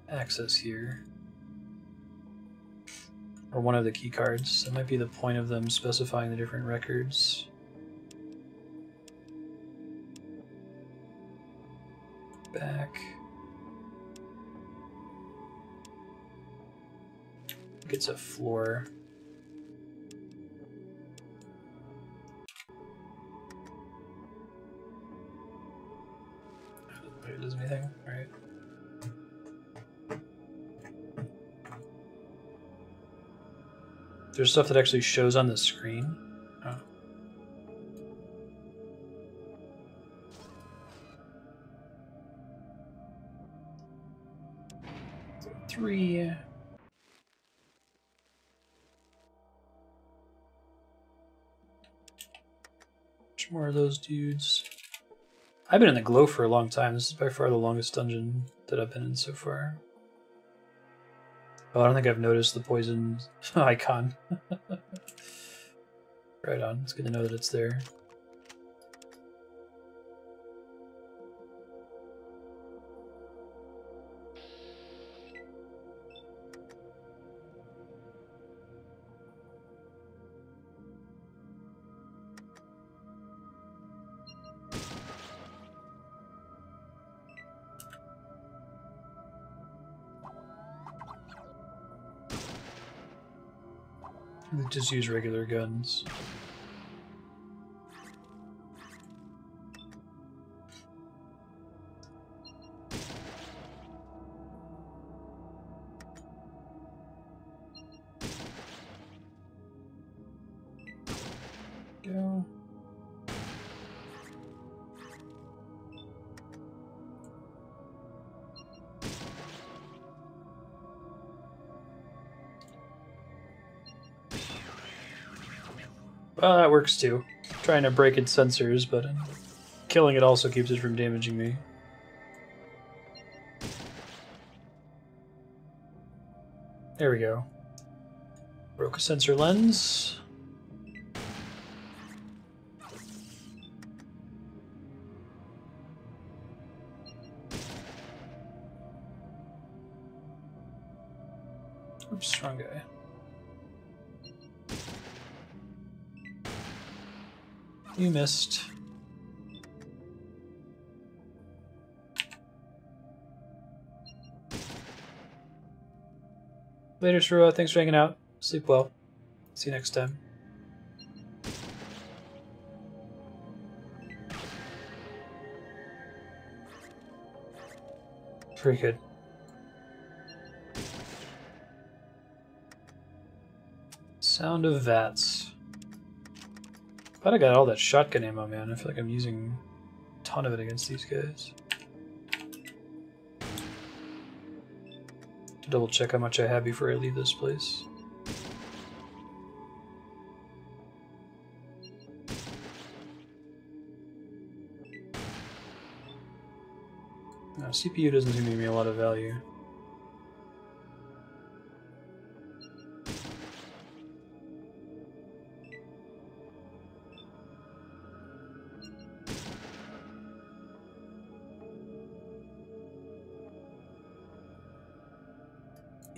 S1: access here. Or one of the keycards. That might be the point of them specifying the different records. Back. Gets a floor. Wait, it does anything? Alright. There's stuff that actually shows on the screen. Oh. So 3. Much more of those dudes. I've been in the glow for a long time. This is by far the longest dungeon that I've been in so far. Oh, I don't think I've noticed the poison icon. Right on. It's good to know that it's there. Just use regular guns. Go. Well, that works too. Trying to break its sensors, but killing it also keeps it from damaging me. There we go. Broke a sensor lens. Oops, wrong guy. You missed. Later, Shiro. Thanks for hanging out. Sleep well. See you next time. Pretty good. Sound of vats. Glad I got all that shotgun ammo, man. I feel like I'm using a ton of it against these guys. To double check how much I have before I leave this place. No, CPU doesn't seem to give me a lot of value.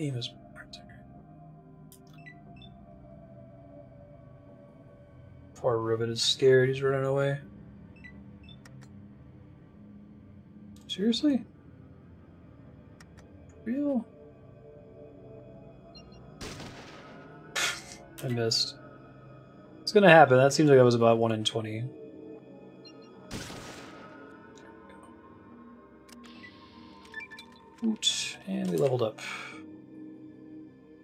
S1: Aim is poor Robot is scared, he's running away. Seriously? Real? I missed. It's gonna happen. That seems like I was about 1 in 20. Oot, and we leveled up.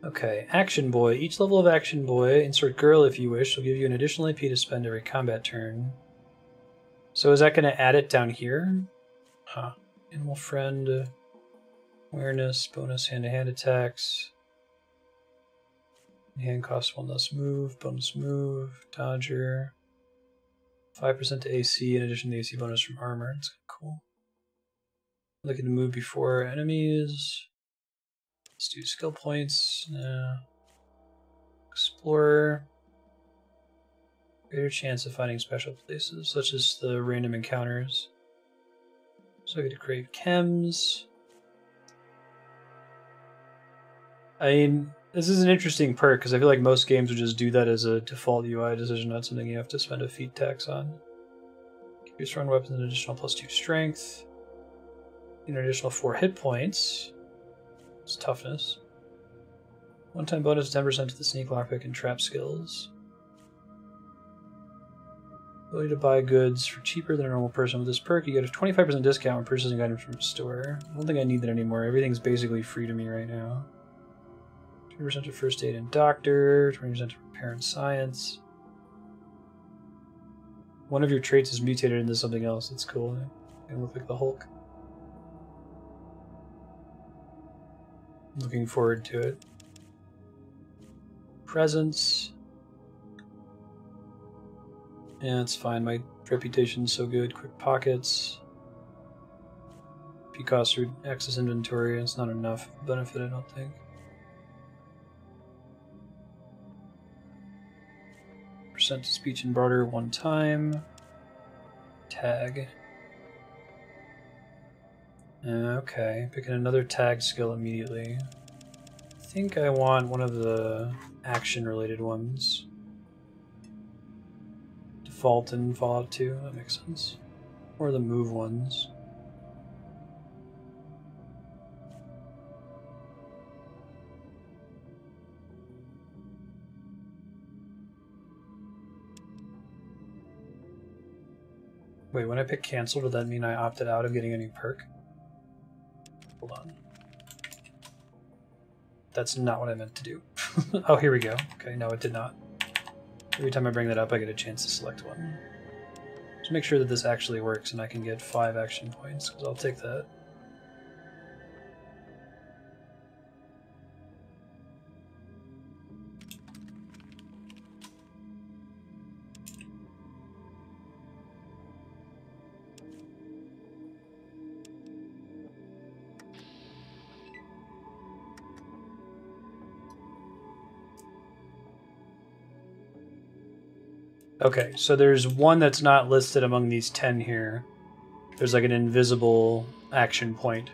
S1: Okay, Action Boy. Each level of Action Boy, insert girl if you wish, will give you an additional AP to spend every combat turn. So is that going to add it down here? Huh. Animal Friend, awareness, bonus hand-to-hand attacks. Hand costs 1 less move, bonus move, dodger. 5% to AC in addition to the AC bonus from armor. That's cool. Looking to move before enemies. Let's do skill points. Explorer. Greater chance of finding special places, such as the random encounters. So I get to create chems. I mean, this is an interesting perk, because I feel like most games would just do that as a default UI decision, not something you have to spend a feat tax on. Give your strong weapons an additional +2 strength. An additional 4 hit points. It's toughness. One-time bonus 10% to the sneak, lockpick, and trap skills. Ability to buy goods for cheaper than a normal person. With this perk, you get a 25% discount when purchasing items from a store. I don't think I need that anymore. Everything's basically free to me right now. 20% to first aid and doctor, 20% to repair and science. One of your traits is mutated into something else. That's cool. Gonna look like the Hulk. Looking forward to it. Presence. Yeah, it's fine. My reputation's so good. Quick pockets. P-cost through access inventory. It's not enough benefit, I don't think. Percent to speech and barter 1 time. Tag. Okay, picking another tag skill immediately. I think I want one of the action-related ones. Default in Fallout 2, that makes sense. Or the move ones. Wait, when I pick cancel, did that mean I opted out of getting any perk? Hold on. That's not what I meant to do. Oh, here we go. Okay, no, it did not. Every time I bring that up, I get a chance to select one. Just make sure that this actually works and I can get 5 action points, because I'll take that. Okay, so there's one that's not listed among these 10 here. There's like an invisible action point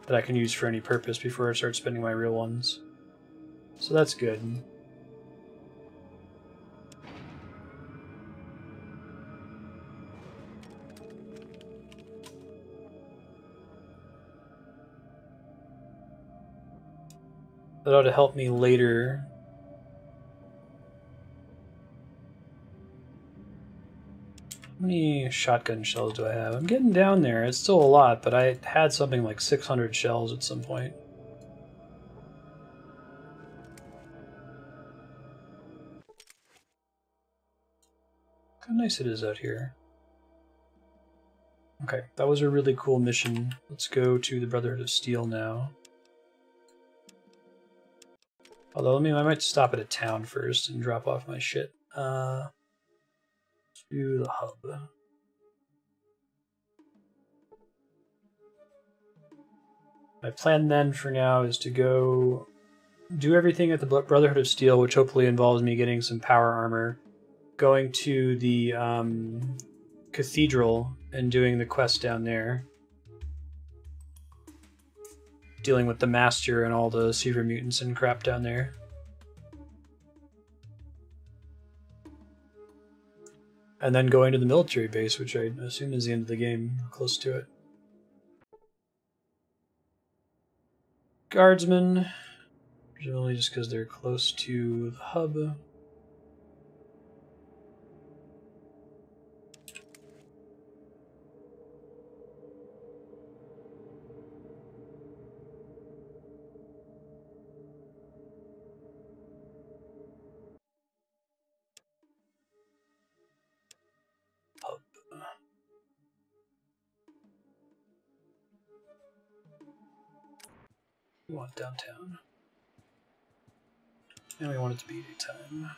S1: that I can use for any purpose before I start spending my real ones. So that's good. That ought to help me later. How many shotgun shells do I have? I'm getting down there. It's still a lot, but I had something like 600 shells at some point. Look how nice it is out here. Okay, that was a really cool mission. Let's go to the Brotherhood of Steel now. Although, I might stop at a town first and drop off my shit. To the hub. My plan then for now is to go do everything at the Brotherhood of Steel, which hopefully involves me getting some power armor, going to the Cathedral and doing the quest down there, dealing with the Master and all the Super Mutants and crap down there. And then going to the military base, which I assume is the end of the game, close to it. Guardsmen, presumably just because they're close to the hub. We want downtown. And we want it to be daytime.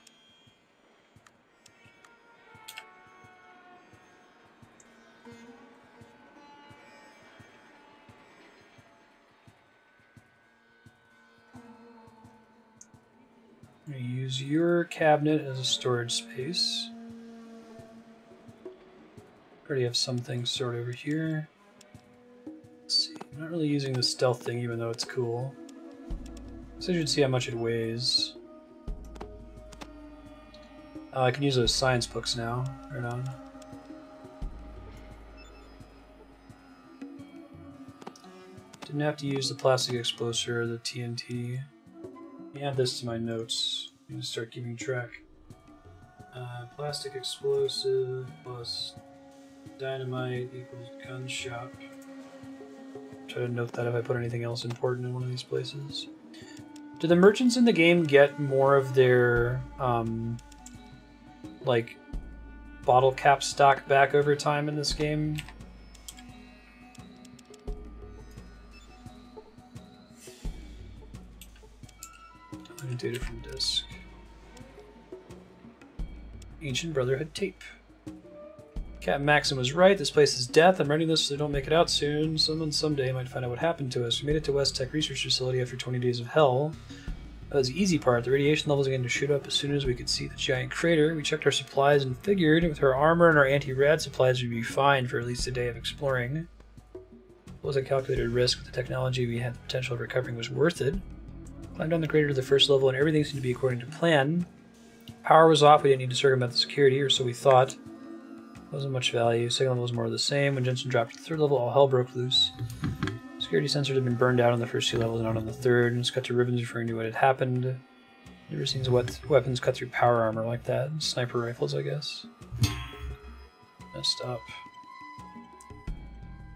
S1: I'm going to use your cabinet as a storage space. Already have some things stored over here. Let's see. I'm not really using the stealth thing, even though it's cool. So you should see how much it weighs. I can use those science books now. Right on. Didn't have to use the plastic explosive or the TNT. Add this to my notes. I'm gonna start keeping track. Plastic explosive plus dynamite equals gun shop. Try to note that if I put anything else important in one of these places. Do the merchants in the game get more of their, like, bottle cap stock back over time in this game? Data from disk. Ancient Brotherhood tape. Captain Maxson was right. This place is death. I'm writing this so they don't make it out soon. Someone someday might find out what happened to us. We made it to West Tech Research Facility after 20 days of hell. That was the easy part. The radiation levels began to shoot up as soon as we could see the giant crater. We checked our supplies and figured with our armor and our anti-rad supplies we'd be fine for at least a day of exploring. It was a calculated risk, but the technology we had the potential of recovering was worth it. Climbed down the crater to the first level and everything seemed to be according to plan. Power was off, we didn't need to circumvent the security, or so we thought. Wasn't much value. Second level was more of the same. When Jensen dropped to the third level, all hell broke loose. Security sensors had been burned out on the first 2 levels and not on the third, and it's cut to ribbons referring to what had happened. Never seen weapons cut through power armor like that. Sniper rifles, I guess. Messed up.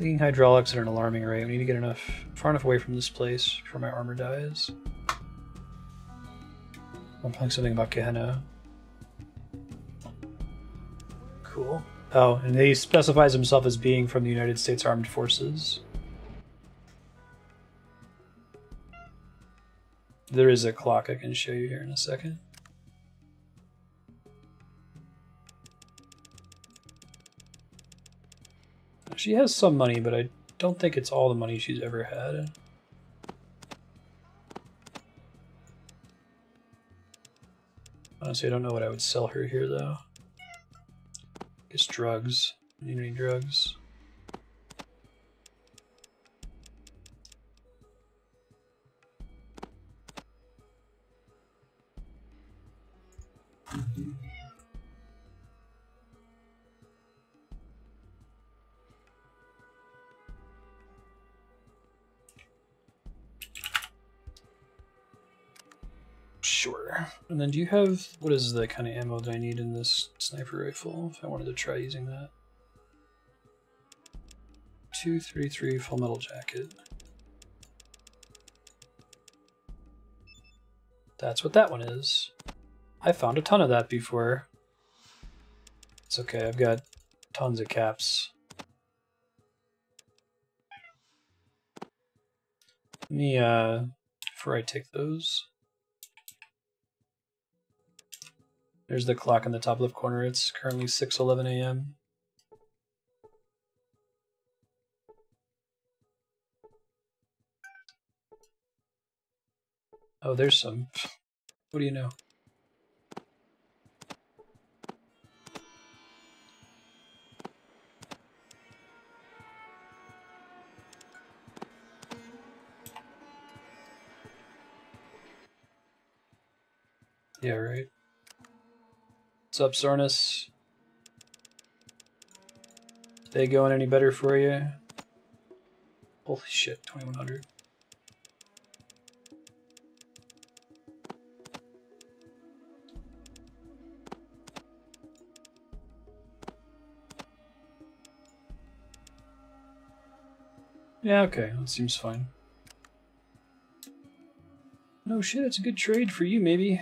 S1: Leaking hydraulics at an alarming rate. We need to get far enough away from this place before my armor dies. I'm playing something about Gehenna. Cool. Oh, and he specifies himself as being from the United States Armed Forces. There is a clock I can show you here in a second. She has some money, but I don't think it's all the money she's ever had. Honestly, I don't know what I would sell her here, though. I guess drugs. Need any drugs? Sure. And then do you have, what is the kind of ammo that I need in this sniper rifle if I wanted to try using that? 233 full metal jacket. That's what that one is. I found a ton of that before. It's okay, I've got tons of caps. Let me, before I take those. There's the clock in the top left corner. It's currently 6:11 a.m. Oh, there's some. What do you know? Yeah, right. What's up, Zornus? They going any better for you? Holy shit, 2100. Yeah, okay, that seems fine. No shit, it's a good trade for you, maybe.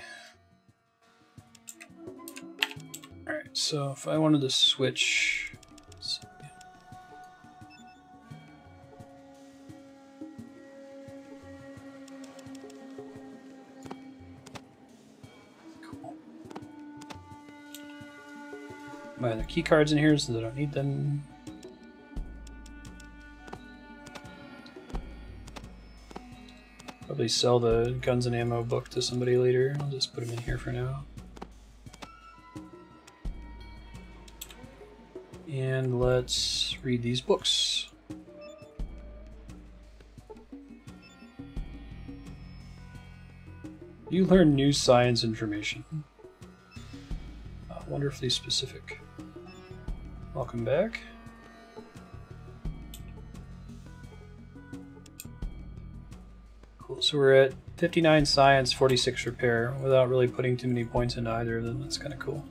S1: Alright, so if I wanted to switch... Let's see. Cool. My other key cards in here so that I don't need them. Probably sell the guns and ammo book to somebody later. I'll just put them in here for now. And let's read these books. You learn new science information. Wonderfully specific. Welcome back. Cool, so we're at 59 science, 46 repair, without really putting too many points into either of them. That's kind of cool.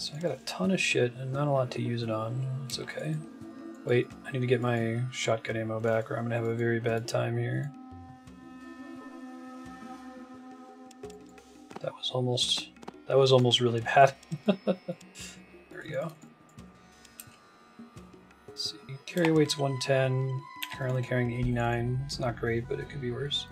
S1: So I got a ton of shit and not a lot to use it on. It's okay. Wait, I need to get my shotgun ammo back or I'm gonna have a very bad time here. That was almost really bad. There we go. Let's see. Carry weight's 110. Currently carrying 89. It's not great, but it could be worse.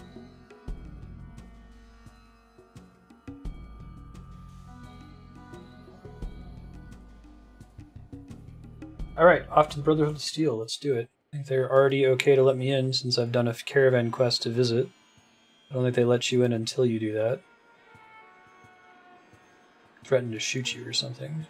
S1: Alright, off to the Brotherhood of Steel. Let's do it. I think they're already okay to let me in since I've done a caravan quest to visit. I don't think they let you in until you do that. Threaten to shoot you or something.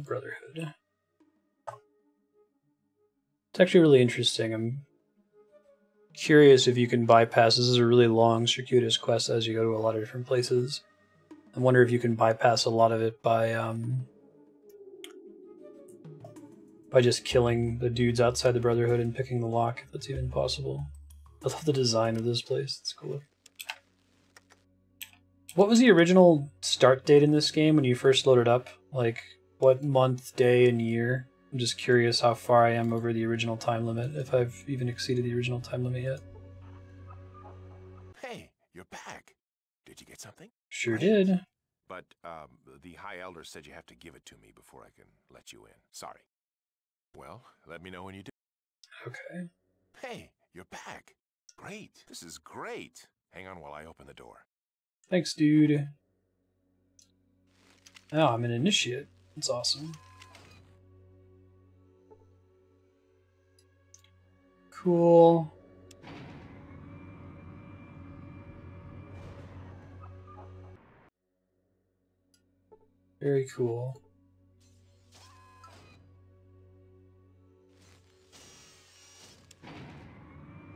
S1: Brotherhood. It's actually really interesting. I'm curious if you can bypass. This is a really long, circuitous quest as you go to a lot of different places. I wonder if you can bypass a lot of it by just killing the dudes outside the Brotherhood and picking the lock, if that's even possible. I love the design of this place. It's cool. What was the original start date in this game when you first loaded up? Like, what month, day, and year? I'm just curious how far I am over the original time limit, if I've even exceeded the original time limit yet.
S5: Hey, you're back. Did you get something?
S1: Sure
S5: Great.
S1: did.
S5: But the High Elder said you have to give it to me before I can let you in. Sorry. Well, let me know when you do.
S1: Okay.
S5: Hey, you're back. Great. This is great. Hang on while I open the door.
S1: Thanks, dude. Oh, I'm an initiate. That's awesome. Cool. Very cool.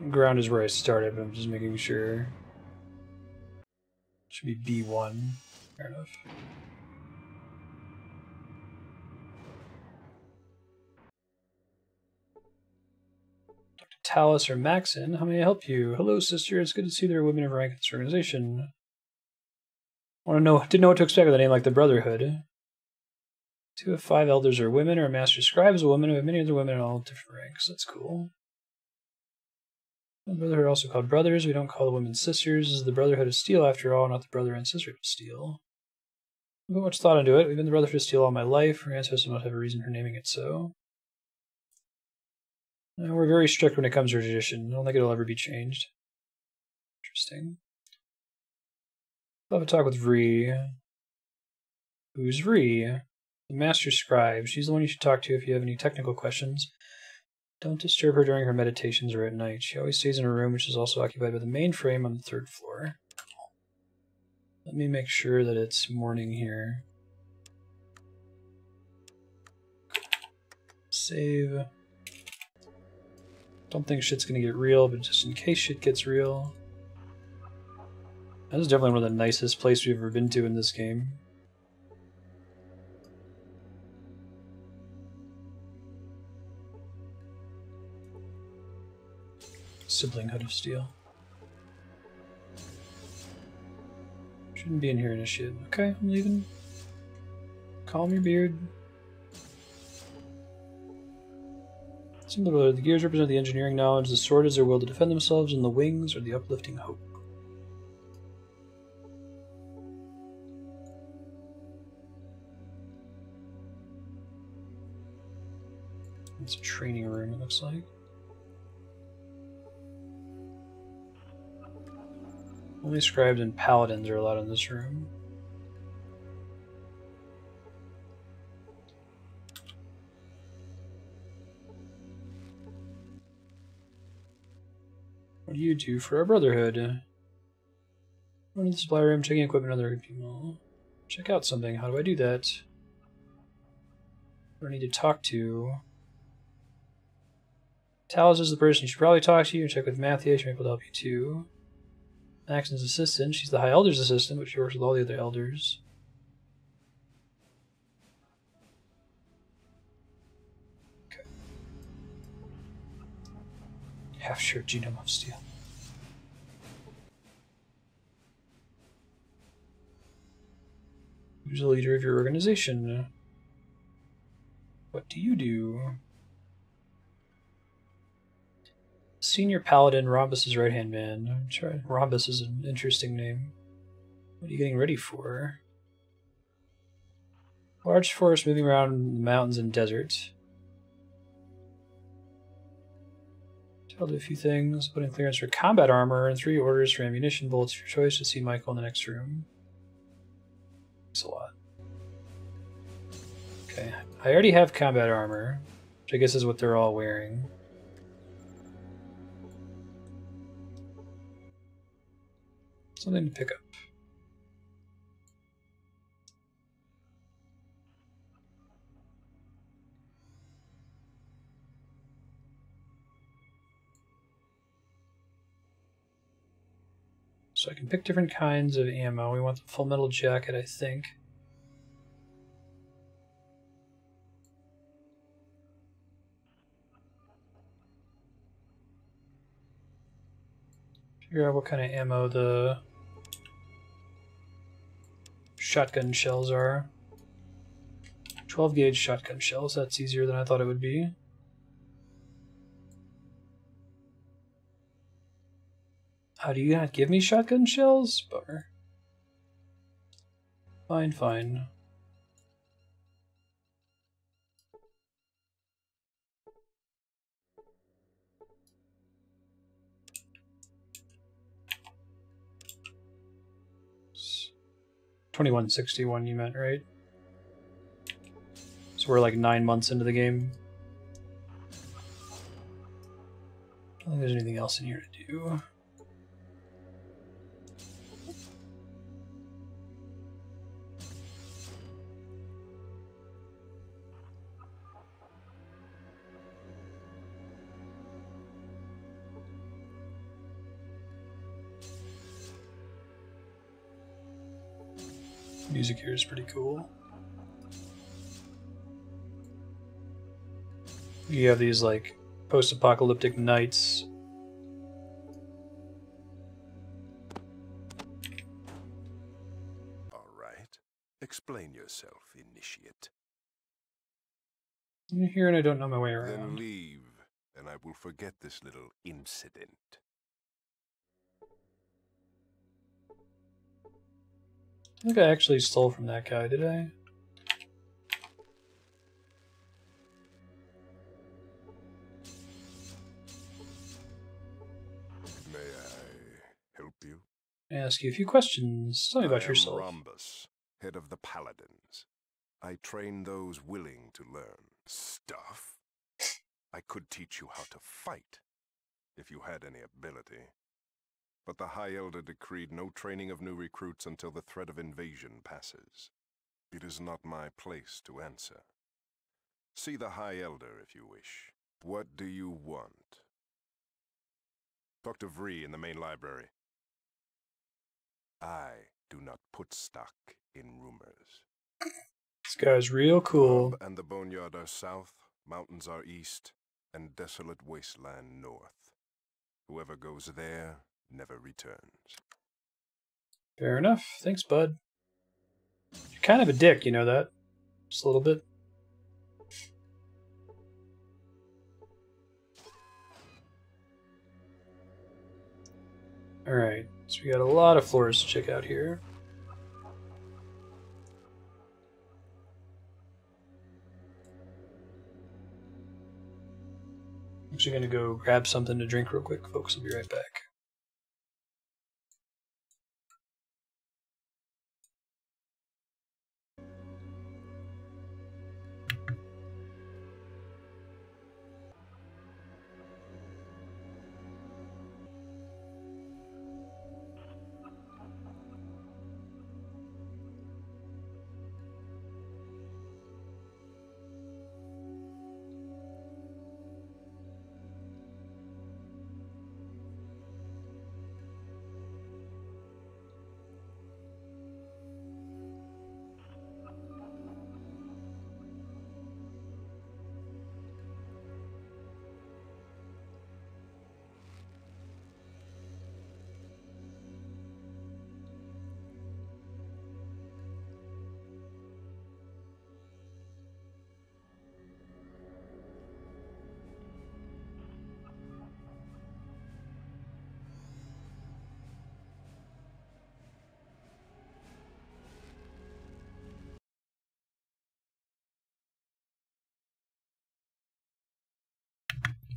S1: Ground is where I started, but I'm just making sure. Should be B1. Fair enough. Dr. Talus or Maxson, how may I help you? Hello, sister. It's good to see there are women of rank in this organization. Didn't know what to expect with a name like the Brotherhood. 2 of 5 elders are women, or a master scribe is a woman, and we have many other women in all different ranks. That's cool. The Brotherhood are also called brothers. We don't call the women sisters. This is the Brotherhood of Steel, after all, not the brother and sister of Steel. I put much thought into it. We've been the Brotherhood of Steel all my life. Our ancestors must have a reason for naming it so. We're very strict when it comes to tradition. I don't think it'll ever be changed. Interesting. I'll have a talk with Vree. Who's Vree? The Master Scribe. She's the one you should talk to if you have any technical questions. Don't disturb her during her meditations or at night. She always stays in her room, which is also occupied by the mainframe on the 3rd floor. Let me make sure that it's morning here. Save. Don't think shit's gonna get real, but just in case shit gets real. This is definitely one of the nicest places we've ever been to in this game. Siblinghood of Steel. Shouldn't be in here initiate. Okay, I'm leaving. Calm your beard. Similar, the gears represent the engineering knowledge, the sword is their will to defend themselves, and the wings are the uplifting hope. It's a training room, it looks like. Only scribes and paladins are allowed in this room. What do you do for our Brotherhood? Run to the supply room, checking equipment, other people. Check out something. How do I do that? Who do I need to talk to? Talus is the person you should probably talk to. Check with Mathia, she may be able to help you too. Maxson's assistant. She's the High Elder's assistant, but she works with all the other elders. Okay. Half-shared genome of steel. Who's the leader of your organization? What do you do? Senior Paladin, Rhombus' right-hand man. Rhombus is an interesting name. What are you getting ready for? Large forest moving around the mountains and deserts. Tell you a few things. Putting clearance for combat armor and 3 orders for ammunition bullets of your choice to see Michael in the next room. Thanks a lot. Okay, I already have combat armor, which I guess is what they're all wearing. Something to pick up. So I can pick different kinds of ammo. We want the full metal jacket, I think. Figure out what kind of ammo the shotgun shells are. 12 gauge shotgun shells. That's easier than I thought it would be. How do you not give me shotgun shells? Bummer. Fine, fine. $21.61 you meant, right? So we're like 9 months into the game. I don't think there's anything else in here to do. Music here is pretty cool. You have these like post-apocalyptic nights.
S5: All right. Explain yourself, initiate.
S1: I'm here and I don't know my way
S5: Then
S1: around.
S5: leave, and I will forget this little incident.
S1: I think I actually stole from that guy, did I?
S5: May I help you?
S1: I ask you a few questions. Tell me about
S5: I am
S1: yourself.
S5: Rhombus, head of the Paladins. I train those willing to learn. Stuff? I could teach you how to fight, if you had any ability. But the High Elder decreed no training of new recruits until the threat of invasion passes. It is not my place to answer. See the High Elder if you wish. What do you want? Talk to Vree in the main library. I do not put stock in rumors.
S1: This guy's real cool.
S5: Rob and the Boneyard are south, mountains are east, and desolate wasteland north. Whoever goes there never returns.
S1: Fair enough. Thanks, bud. You're kind of a dick, you know that? Just a little bit. Alright, so we got a lot of floors to check out here. I'm actually gonna go grab something to drink real quick, folks. I'll be right back.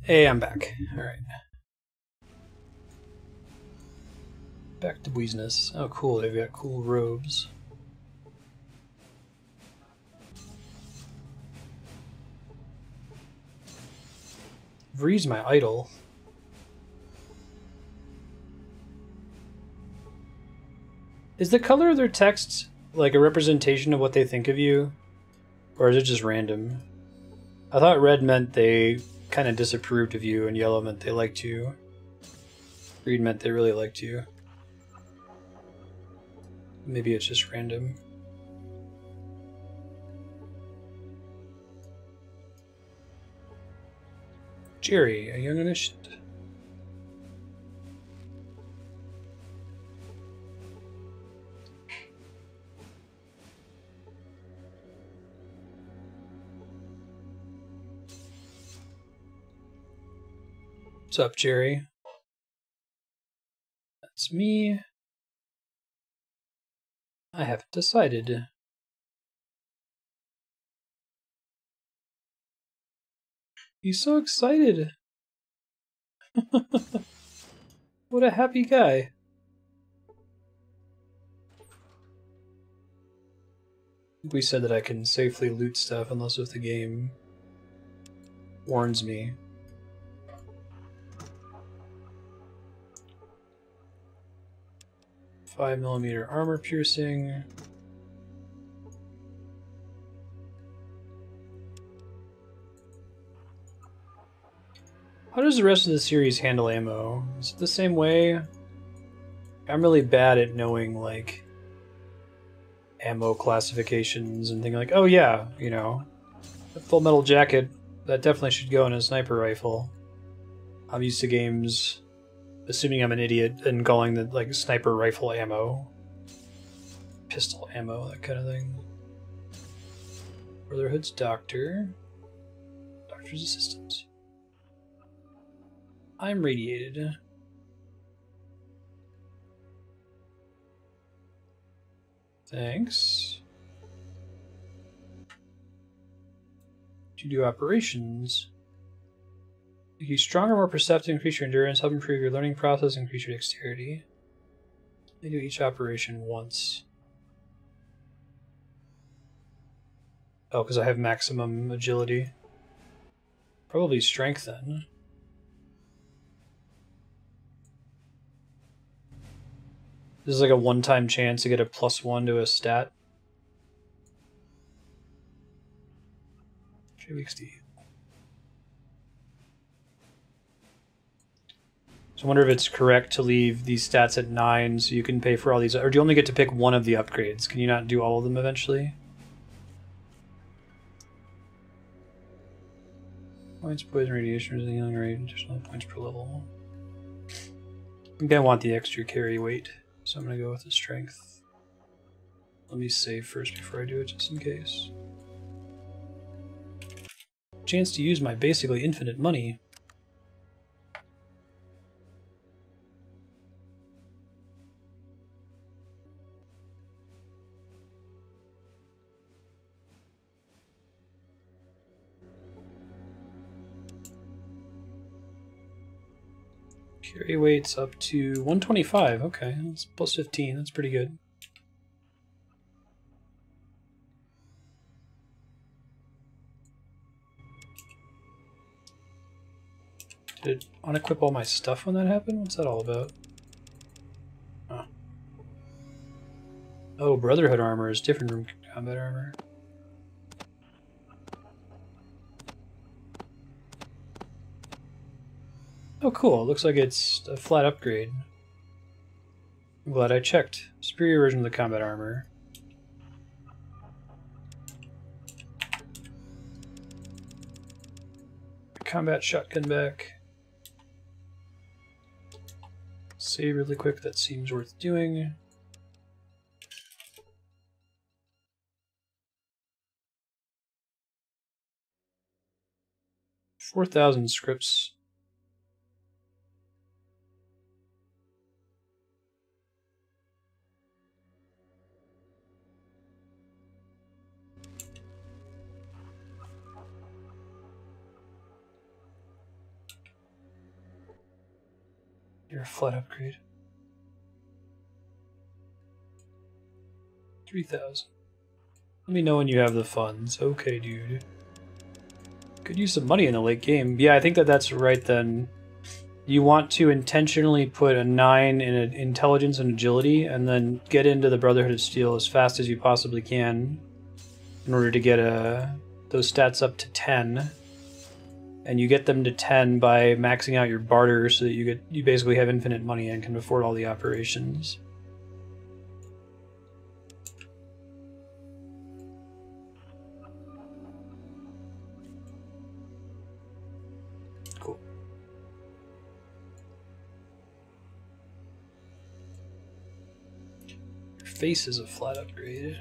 S1: Hey, I'm back. Alright. Back to business. Oh, cool. They've got cool robes. Vree's my idol. Is the color of their text like a representation of what they think of you? Or is it just random? I thought red meant they kind of disapproved of you, and yellow meant they liked you. Green meant they really liked you. Maybe it's just random. Jerry, a young initiate. What's up, Jerry? That's me. I haven't decided. He's so excited. What a happy guy. We said that I can safely loot stuff unless if the game warns me. .5mm armor piercing. How does the rest of the series handle ammo? Is it the same way? I'm really bad at knowing, like, ammo classifications and thinking like, oh yeah, you know, a full metal jacket, that definitely should go in a sniper rifle. I'm used to games, assuming I'm an idiot, and calling the, like, sniper rifle ammo. Pistol ammo, that kind of thing. Brotherhood's doctor. Doctor's assistant. I'm radiated. Thanks. To do operations. Make you stronger, more perceptive, increase your endurance, help improve your learning process, increase your dexterity. They do each operation once. Oh, because I have maximum agility. Probably strength then. This is like a one-time chance to get a +1 to a stat. 3 weeks to heal. So I wonder if it's correct to leave these stats at 9 so you can pay for all these, or do you only get to pick one of the upgrades? Can you not do all of them eventually? Points, poison, radiation, healing rate, additional points per level. I think I want the extra carry weight, so I'm going to go with the strength. Let me save first before I do it, just in case. Chance to use my basically infinite money. Carry weight's up to 125. Okay, that's plus 15. That's pretty good. Did it unequip all my stuff when that happened? What's that all about? Oh, oh, Brotherhood armor is different from combat armor. Oh, cool. It looks like it's a flat upgrade. I'm glad I checked. Superior version of the combat armor. Combat shotgun back. Save really quick. That seems worth doing. $4,000 scripts. You're a flat upgrade. 3,000. Let me know when you have the funds. Okay, dude. Could use some money in the late game. Yeah, I think that's right then. You want to intentionally put a 9 in intelligence and agility, and then get into the Brotherhood of Steel as fast as you possibly can in order to get those stats up to 10. And you get them to 10 by maxing out your barter so that you basically have infinite money and can afford all the operations. Cool. Your face is a flat upgrade.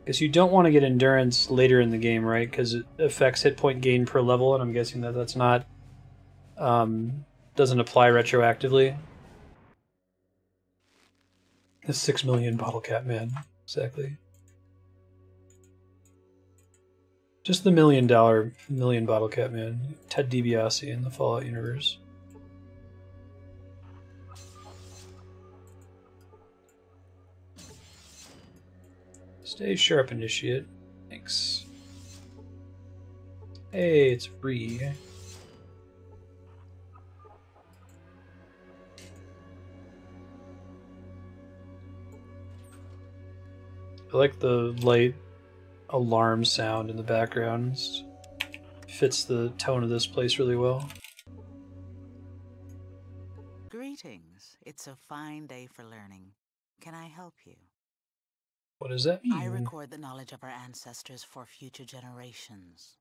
S1: Guess you don't want to get endurance later in the game, right? Because it affects hit point gain per level, and I'm guessing that's not doesn't apply retroactively. The 6 million bottle cap man, exactly. Just the $1 million bottle cap man, Ted DiBiase in the Fallout universe. Stay sharp, initiate. Thanks. Hey, it's Vree. I like the light alarm sound in the background. It fits the tone of this place really well.
S6: Greetings. It's a fine day for learning. Can I help you?
S1: What does that mean?
S6: I record the knowledge of our ancestors for future generations.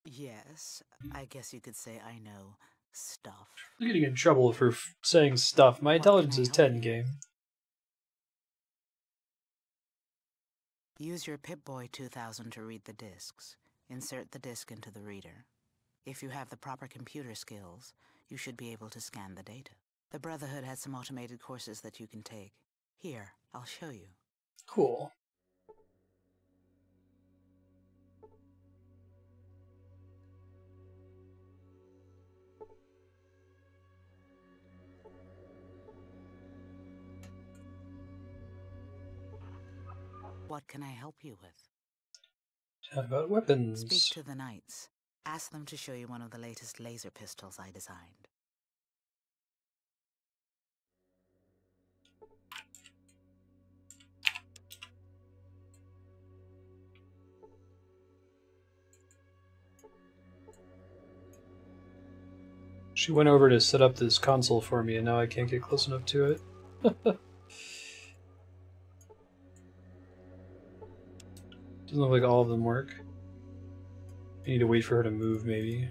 S6: Yes, I guess you could say I know stuff.
S1: I'm getting in trouble for saying stuff. My intelligence is 10, game.
S6: Use your Pip-Boy 2000 to read the discs. Insert the disc into the reader. If you have the proper computer skills, you should be able to scan the data. The Brotherhood has some automated courses that you can take. Here, I'll show you.
S1: Cool.
S6: What can I help you with?
S1: How about weapons?
S6: Speak to the Knights. Ask them to show you one of the latest laser pistols I designed.
S1: She went over to set up this console for me, and now I can't get close enough to it. Doesn't look like all of them work. I need to wait for her to move, maybe.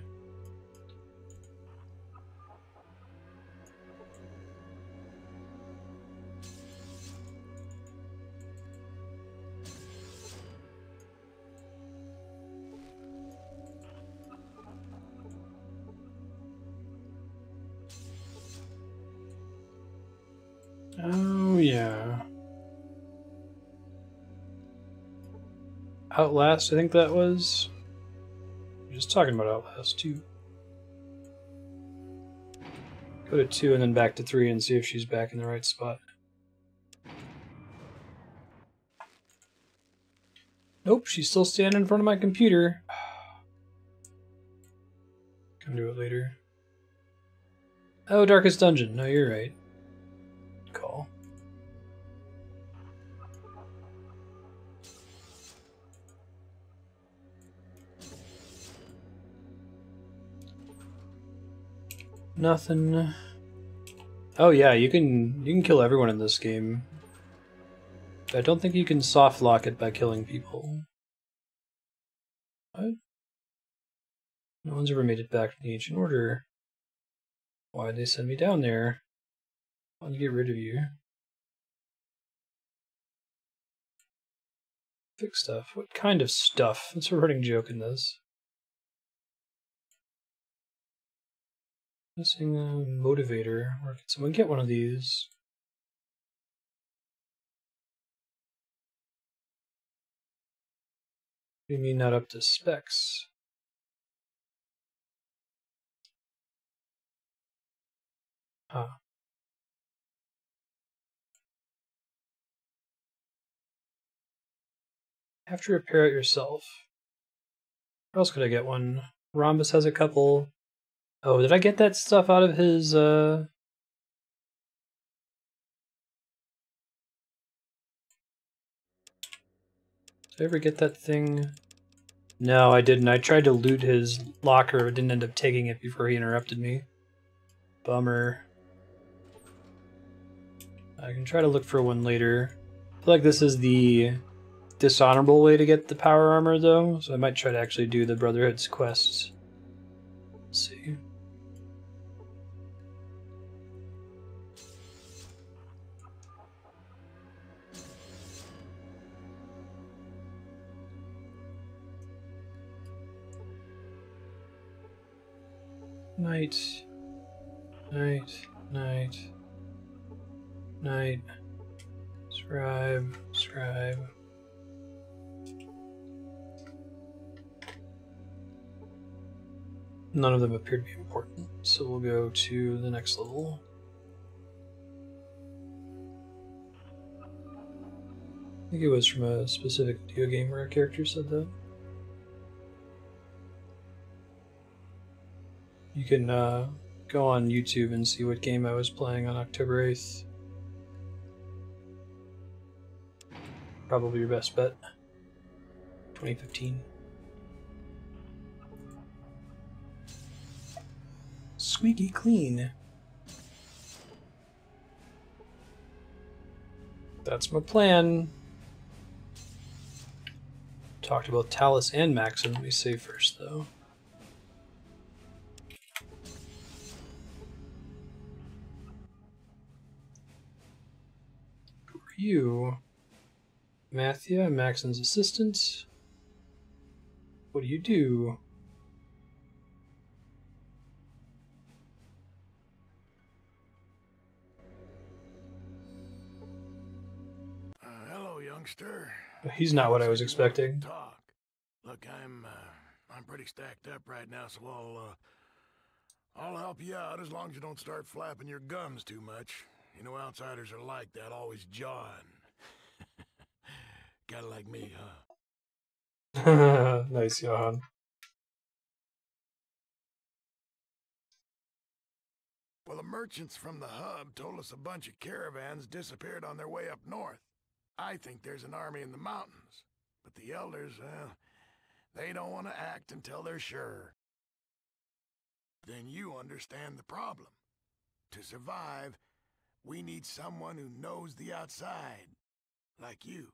S1: Oh, yeah. Outlast, I think that was. We're just talking about Outlast 2. Go to 2 and then back to 3 and see if she's back in the right spot. Nope, she's still standing in front of my computer. Can do it later. Oh, Darkest Dungeon. No, you're right. Call. Nothing. Oh yeah, you can kill everyone in this game. I don't think you can soft lock it by killing people. What? No one's ever made it back from the Ancient Order. Why'd they send me down there? I want to get rid of you. Fix stuff. What kind of stuff? What's a running joke in this? Missing a motivator. Where can someone get one of these? do you mean not up to specs? Huh. Have to repair it yourself. Where else could I get one? Rhombus has a couple. Oh, did I get that stuff out of his, Did I ever get that thing? No, I didn't. I tried to loot his locker, but didn't end up taking it before he interrupted me. Bummer. I can try to look for one later. I feel like this is the dishonorable way to get the power armor, though, so I might try to actually do the Brotherhood's quests. Let's see. Night. Night. Night. Night. Scribe. Scribe. None of them appear to be important, so we'll go to the next level. I think it was from a specific video game where a character said that. You can go on YouTube and see what game I was playing on October 8th. Probably your best bet. 2015. Squeaky clean. That's my plan. Talked about Talus and Maxson. Let me save first, though. Who are you? Mathia, Maxson's assistant. What do you do?
S7: Hello, youngster.
S1: He's not what I was expecting.
S7: Talk. Look, I'm pretty stacked up right now, so I'll help you out as long as you don't start flapping your gums too much. You know, outsiders are like that, always jawing. Kinda like me, huh?
S1: Nice, Johan.
S7: Well, the merchants from the hub told us a bunch of caravans disappeared on their way up north. I think there's an army in the mountains, but the elders, they don't want to act until they're sure. Then you understand the problem. To survive, we need someone who knows the outside, like you.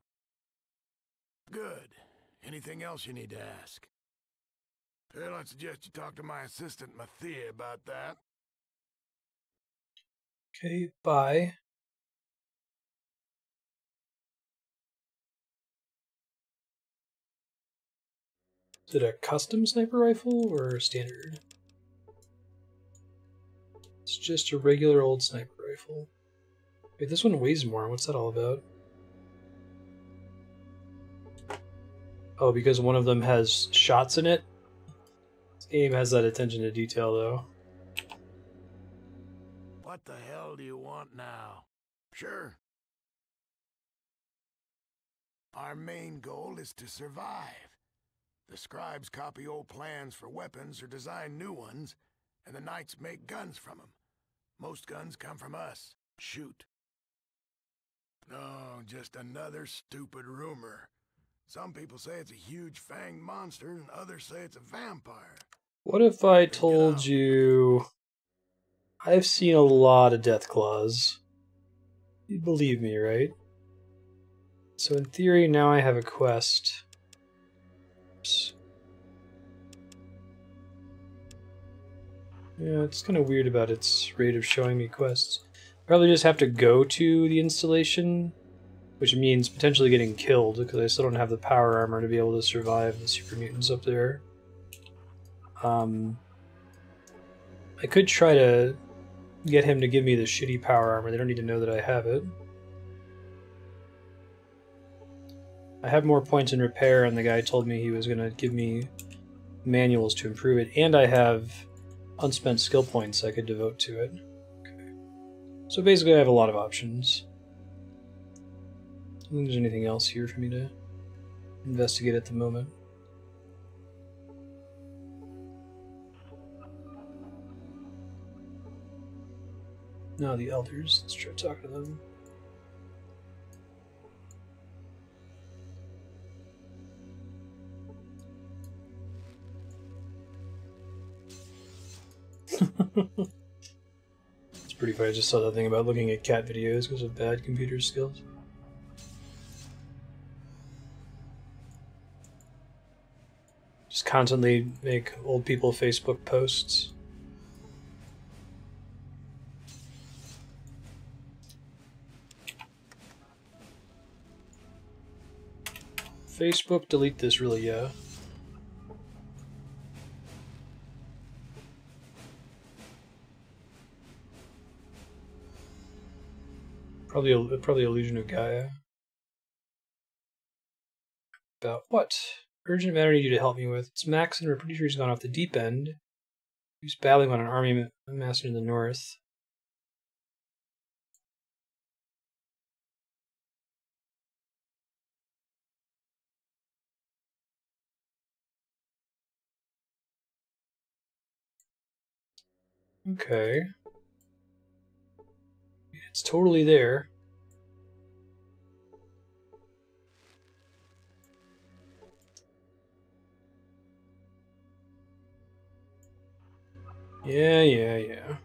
S7: Good. Anything else you need to ask? Well, I'd suggest you talk to my assistant, Mathia, about that.
S1: Okay, bye. Is it a custom sniper rifle or standard? It's just a regular old sniper rifle. Wait, this one weighs more. What's that all about? Oh, because one of them has shots in it? This game has that attention to detail, though.
S7: What the hell do you want now? Sure. Our main goal is to survive. The scribes copy old plans for weapons or design new ones, and the knights make guns from them. Most guns come from us. Shoot. No, just another stupid rumor. Some people say it's a huge fanged monster, and others say it's a vampire.
S1: What if I told you I've seen a lot of Deathclaws? You'd believe me, right? So in theory, now I have a quest. Oops. Yeah, it's kind of weird about its rate of showing me quests. Probably just have to go to the installation, which means potentially getting killed, because I still don't have the power armor to be able to survive the Super Mutants up there. I could try to get him to give me the shitty power armor. They don't need to know that I have it. I have more points in repair, and the guy told me he was going to give me manuals to improve it, and I have unspent skill points I could devote to it. Okay. So basically I have a lot of options. I don't think there's anything else here for me to investigate at the moment. No, the elders. Let's try talking to them. It's pretty funny. I just saw that thing about looking at cat videos because of bad computer skills. Just constantly make old people Facebook posts. Facebook, delete this, really, yeah. Probably a Legion of Gaia. About what? Urgent matter I need you to help me with. It's Maxson. We're pretty sure he's gone off the deep end. He's battling on an army master in the north. Okay. It's totally there. Yeah.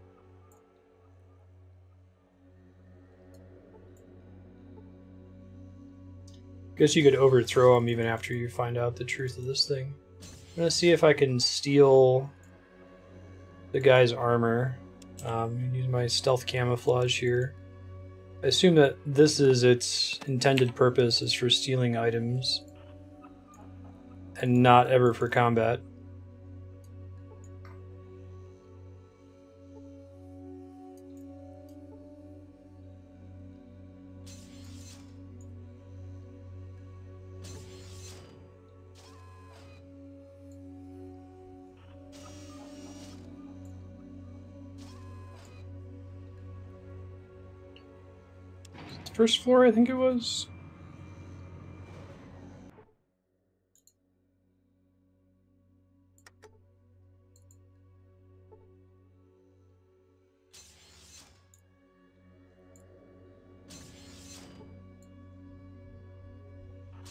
S1: Guess you could overthrow him even after you find out the truth of this thing. I'm gonna see if I can steal the guy's armor. Use my stealth camouflage here. I assume that this is its intended purpose is for stealing items and not ever for combat. First floor, I think it was.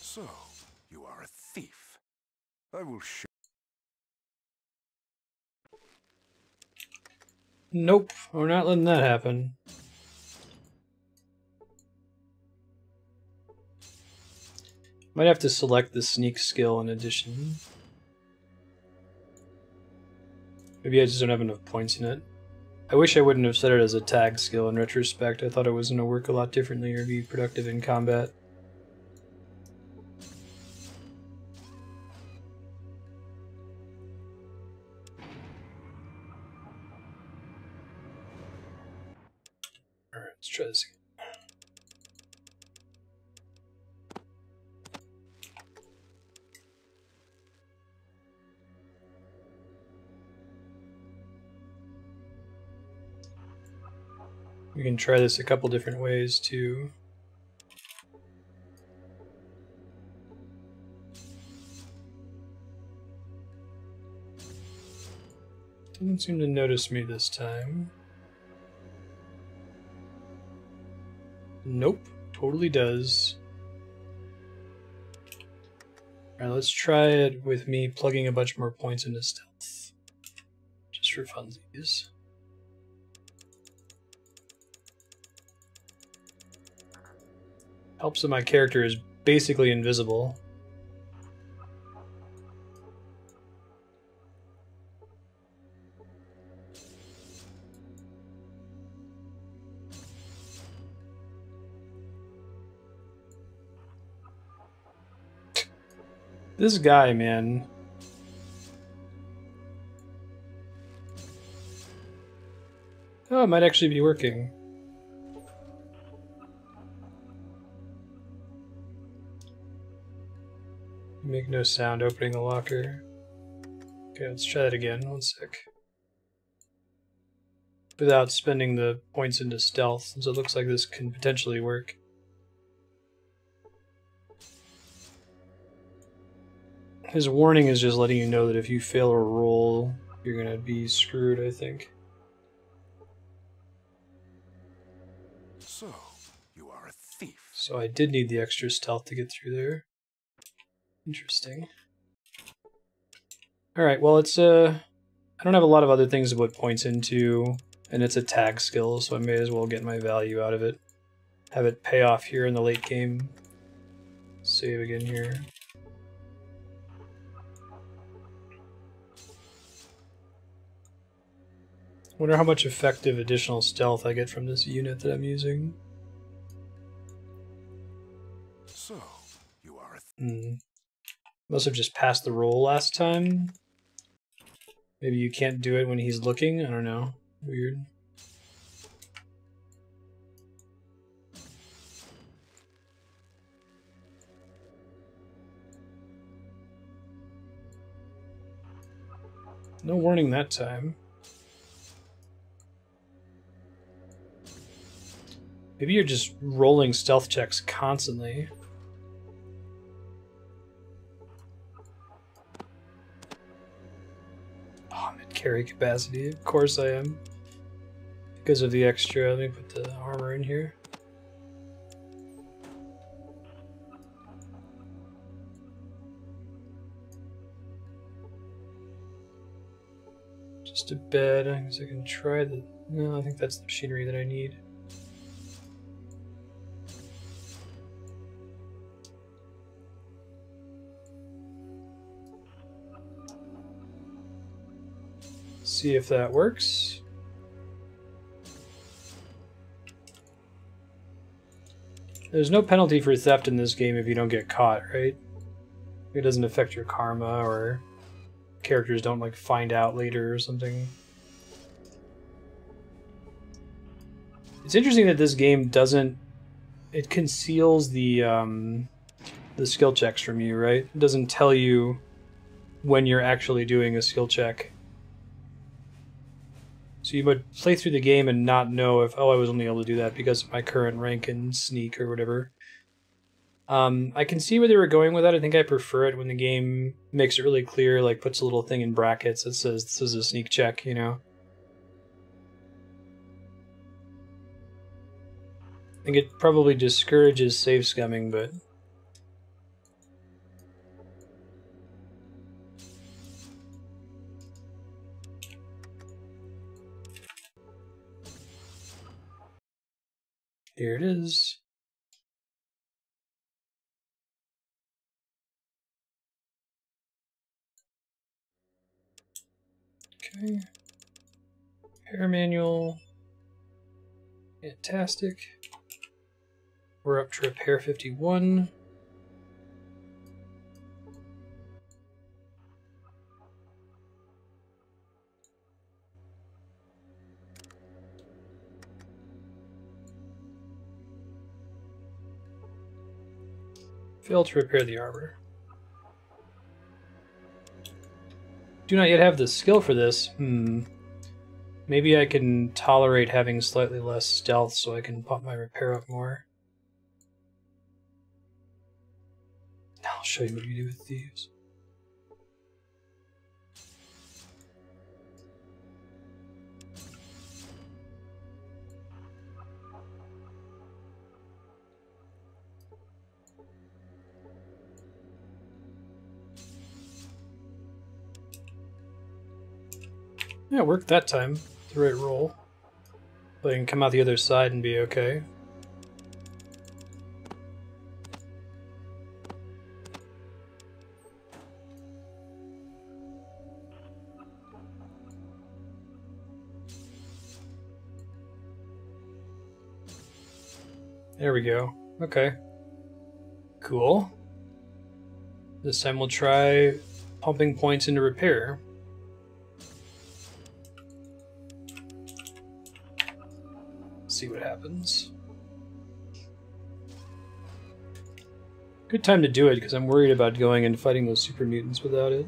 S5: So, you are a thief. I will show.
S1: Nope, we're not letting that happen. Might have to select the sneak skill in addition. Maybe I just don't have enough points in it. I wish I wouldn't have set it as a tag skill in retrospect. I thought it was going to work a lot differently or be productive in combat. Alright, let's try this again. We can try this a couple different ways too. Doesn't seem to notice me this time. Nope, totally does. Alright, let's try it with me plugging a bunch more points into stealth. Just for funsies. Helps that my character is basically invisible. This guy, man. Oh, it might actually be working. Make no sound opening the locker. Okay, let's try that again. One sec. Without spending the points into stealth, since it looks like this can potentially work. His warning is just letting you know that if you fail a roll, you're gonna be screwed, I think.
S5: So, you are a thief.
S1: So I did need the extra stealth to get through there. Interesting. Alright, well it's I don't have a lot of other things to put points into, and it's a tag skill, so I may as well get my value out of it. Have it pay off here in the late game. Save again here. Wonder how much effective additional stealth I get from this unit that I'm using.
S5: So, you are a
S1: Must have just passed the roll last time. Maybe you can't do it when he's looking. I don't know. Weird. No warning that time. Maybe you're just rolling stealth checks constantly. Oh, I'm at carry capacity. Of course I am. Because of the extra, let me put the armor in here. Just a bed. I guess I can try the... No, I think that's the machinery that I need. See if that works. There's no penalty for theft in this game if you don't get caught, right? It doesn't affect your karma, or characters don't like find out later or something. It's interesting that this game doesn't... It conceals the skill checks from you, right? It doesn't tell you when you're actually doing a skill check. So you would play through the game and not know if, oh, I was only able to do that because of my current rank in sneak or whatever. I can see where they were going with that. I think I prefer it when the game makes it really clear, like puts a little thing in brackets that says this is a sneak check, you know? I think it probably discourages save scumming, but... Here it is. Okay. Repair manual. Fantastic. We're up to repair 51. Failed to repair the armor. Do not yet have the skill for this. Maybe I can tolerate having slightly less stealth so I can pump my repair up more. Now I'll show you what you do with thieves. Yeah, it worked that time. The right roll. But I can come out the other side and be okay. There we go. Okay. Cool. This time we'll try pumping points into repair. See what happens. Good time to do it, because I'm worried about going and fighting those super mutants without it.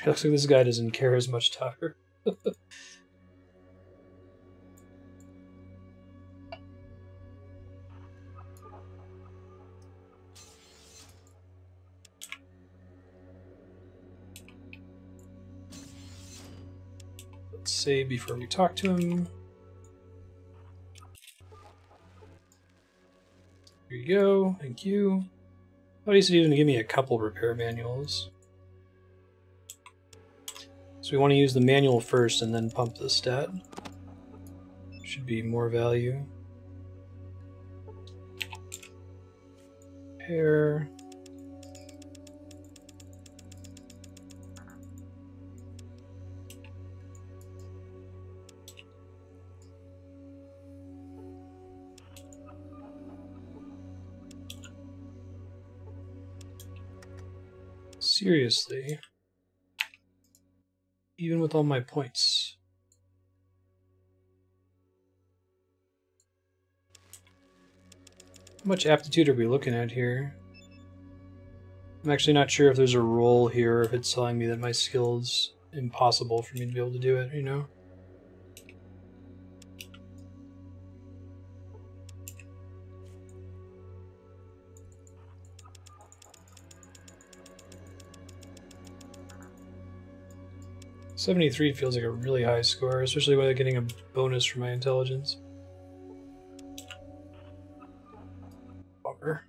S1: Looks like this guy doesn't care as much, Tucker. Let's save before we talk to him. Here you go, thank you. Oh, he said he was going to give me a couple repair manuals. So we want to use the manual first and then pump the stat. Should be more value. Repair. Seriously? Even with all my points. How much aptitude are we looking at here? I'm actually not sure if there's a role here, or if it's telling me that my skill's impossible for me to be able to do it, you know? $73 feels like a really high score, especially when I'm getting a bonus for my intelligence. Bummer.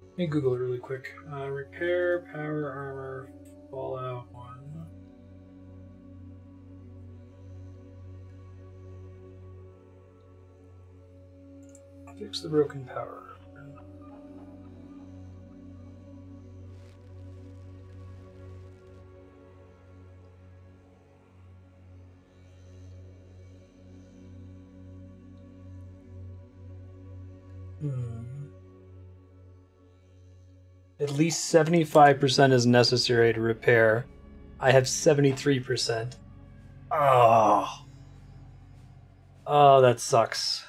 S1: Let me Google it really quick. Repair, power, armor, Fallout 1. Fix the broken power. At least 75% is necessary to repair. I have 73%. Oh. Oh, that sucks.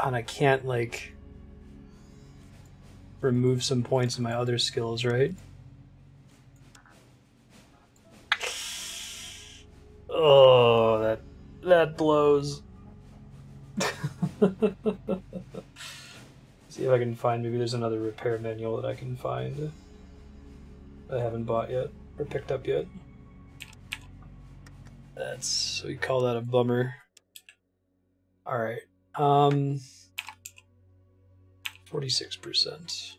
S1: And I can't, like, remove some points in my other skills, right? Oh, that blows. See if I can find, maybe there's another repair manual that I can find that I haven't bought yet or picked up yet. That's, we call that a bummer. Alright. 46%.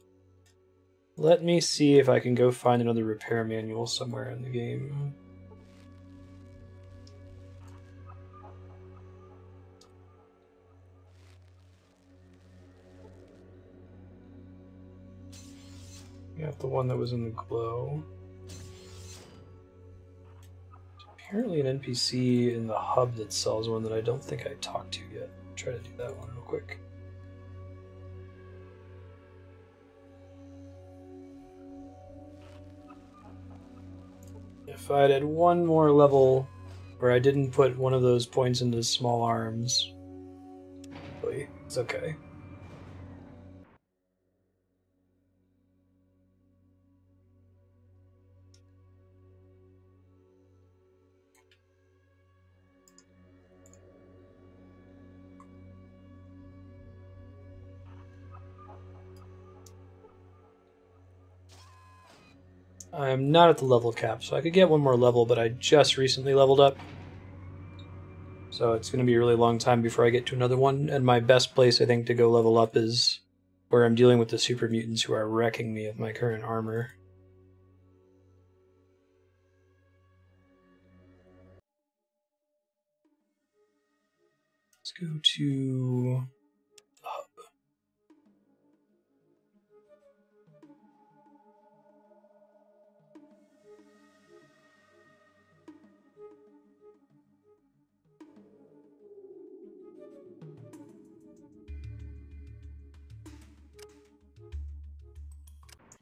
S1: Let me see if I can go find another repair manual somewhere in the game. Got the one that was in the glow. There's apparently an NPC in the hub that sells one that I don't think I talked to yet. Try to do that one real quick. If I'd had one more level where I didn't put one of those points into small arms, it's okay. I am not at the level cap, so I could get one more level, but I just recently leveled up. So it's going to be a really long time before I get to another one, and my best place, I think, to go level up is where I'm dealing with the super mutants who are wrecking me with my current armor. Let's go to the hub.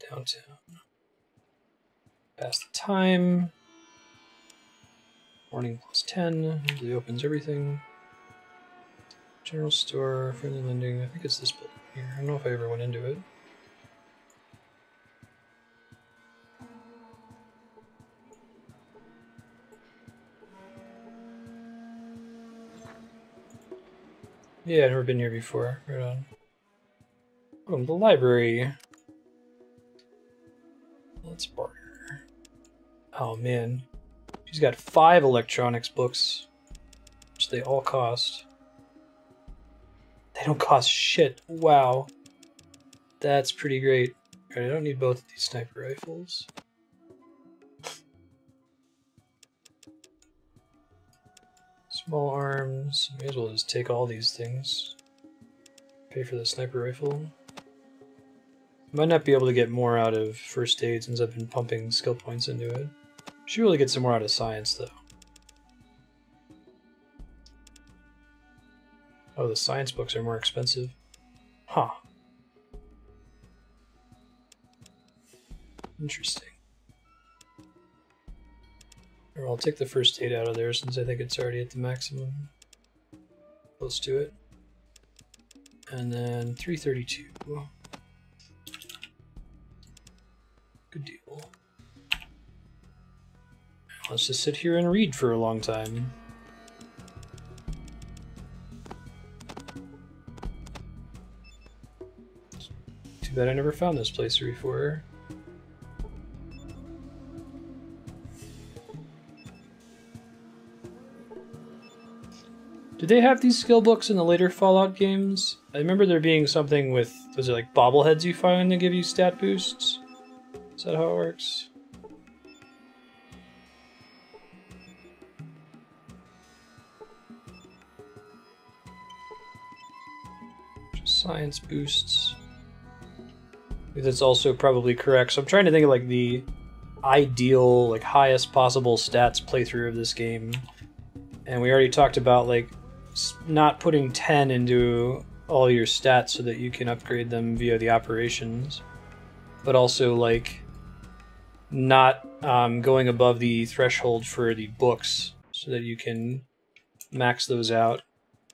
S1: Downtown. Pass the time. Warning +10. Usually opens everything. General store, friendly lending. I think it's this building here. I don't know if I ever went into it. Yeah, I've never been here before. Right on. Oh, the library. Let's barter. Oh man. She's got 5 electronics books, which they all cost. They don't cost shit. Wow. That's pretty great. Alright, I don't need both of these sniper rifles. Small arms. May as well just take all these things. Pay for the sniper rifle. Might not be able to get more out of first aid since I've been pumping skill points into it. Should really get some more out of science though. Oh, the science books are more expensive. Huh. Interesting. Or I'll take the first aid out of there since I think it's already at the maximum. Close to it. And then 332. Good deal. Let's just sit here and read for a long time. Too bad I never found this place before. Did they have these skill books in the later Fallout games? I remember there being something with, was it like bobbleheads you find to give you stat boosts? Is that how it works? Science boosts. That's also probably correct. So I'm trying to think of like the ideal, like highest possible stats playthrough of this game. And we already talked about like not putting 10 into all your stats so that you can upgrade them via the operations, but also like not going above the threshold for the books so that you can max those out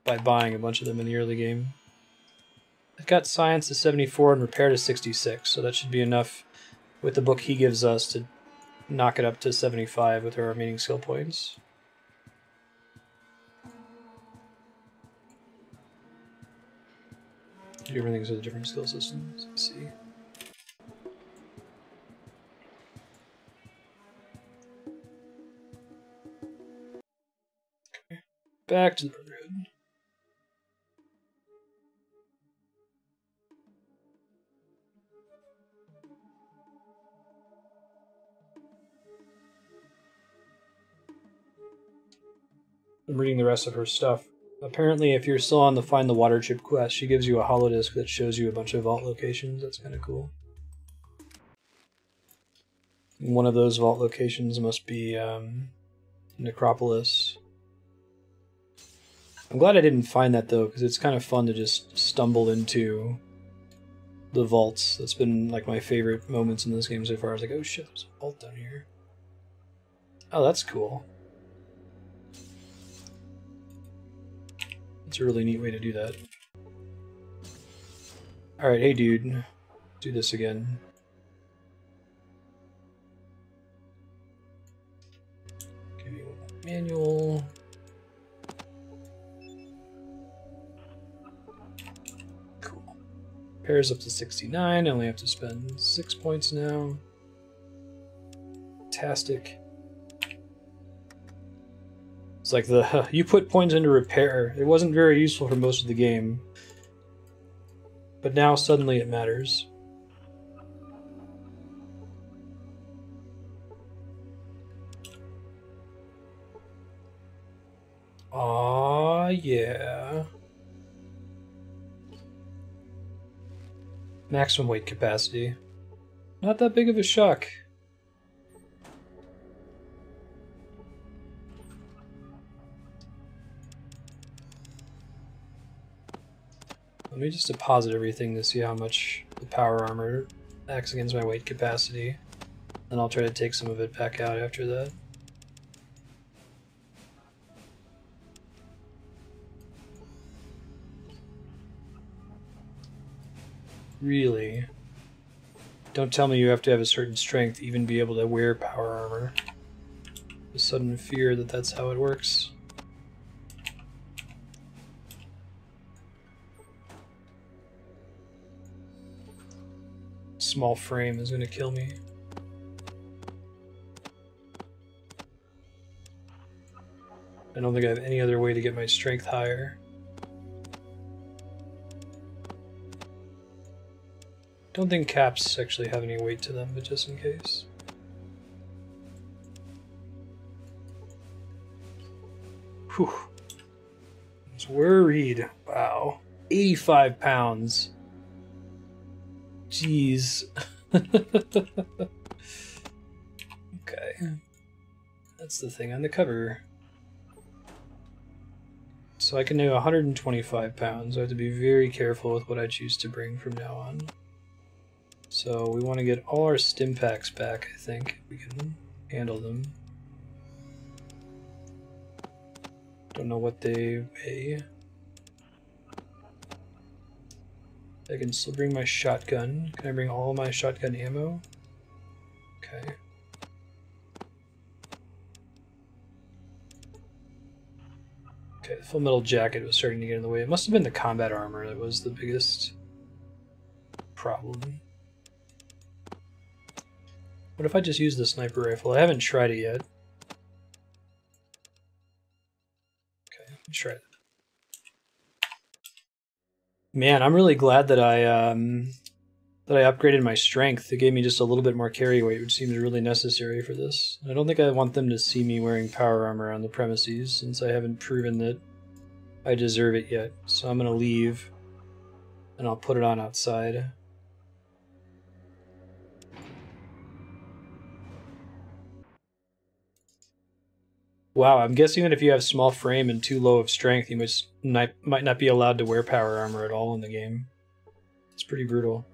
S1: by buying a bunch of them in the early game. I've got science to 74 and repair to 66, so that should be enough with the book he gives us to knock it up to 75 with our remaining skill points. Everything's with different skill systems. Let's see. Okay. Back to the Brotherhood. I'm reading the rest of her stuff. Apparently, if you're still on the Find the Water Chip quest, she gives you a holodisc that shows you a bunch of vault locations. That's kind of cool. And one of those vault locations must be Necropolis. I'm glad I didn't find that though, because it's kind of fun to just stumble into the vaults. That's been like my favorite moments in this game so far. I was like, oh shit, there's a vault down here. Oh, that's cool. That's a really neat way to do that. Alright, hey dude. Do this again. Give you a manual. Cool. Pairs up to 69. I only have to spend 6 points now. Fantastic. It's like the you put points into repair. It wasn't very useful for most of the game, but now suddenly it matters. Aw, yeah. Maximum weight capacity. Not that big of a shock. Let me just deposit everything to see how much the power armor acts against my weight capacity. Then I'll try to take some of it back out after that. Really? Don't tell me you have to have a certain strength to even be able to wear power armor. A sudden fear that that's how it works. Small frame is going to kill me. I don't think I have any other way to get my strength higher. Don't think caps actually have any weight to them, but just in case. Whew. I was worried. Wow. 85 pounds. Jeez. Okay. That's the thing on the cover. So I can do 125 pounds. I have to be very careful with what I choose to bring from now on. So we want to get all our stim packs back, I think. We can handle them. Don't know what they weigh. I can still bring my shotgun. Can I bring all my shotgun ammo? Okay. Okay, the full metal jacket was starting to get in the way. It must have been the combat armor that was the biggest problem. What if I just use the sniper rifle? I haven't tried it yet. Okay, let's try it. Man, I'm really glad that I upgraded my strength. It gave me just a little bit more carry weight, which seems really necessary for this. I don't think I want them to see me wearing power armor on the premises, since I haven't proven that I deserve it yet. So I'm going to leave, and I'll put it on outside. Wow, I'm guessing that if you have small frame and too low of strength, you might not be allowed to wear power armor at all in the game. It's pretty brutal.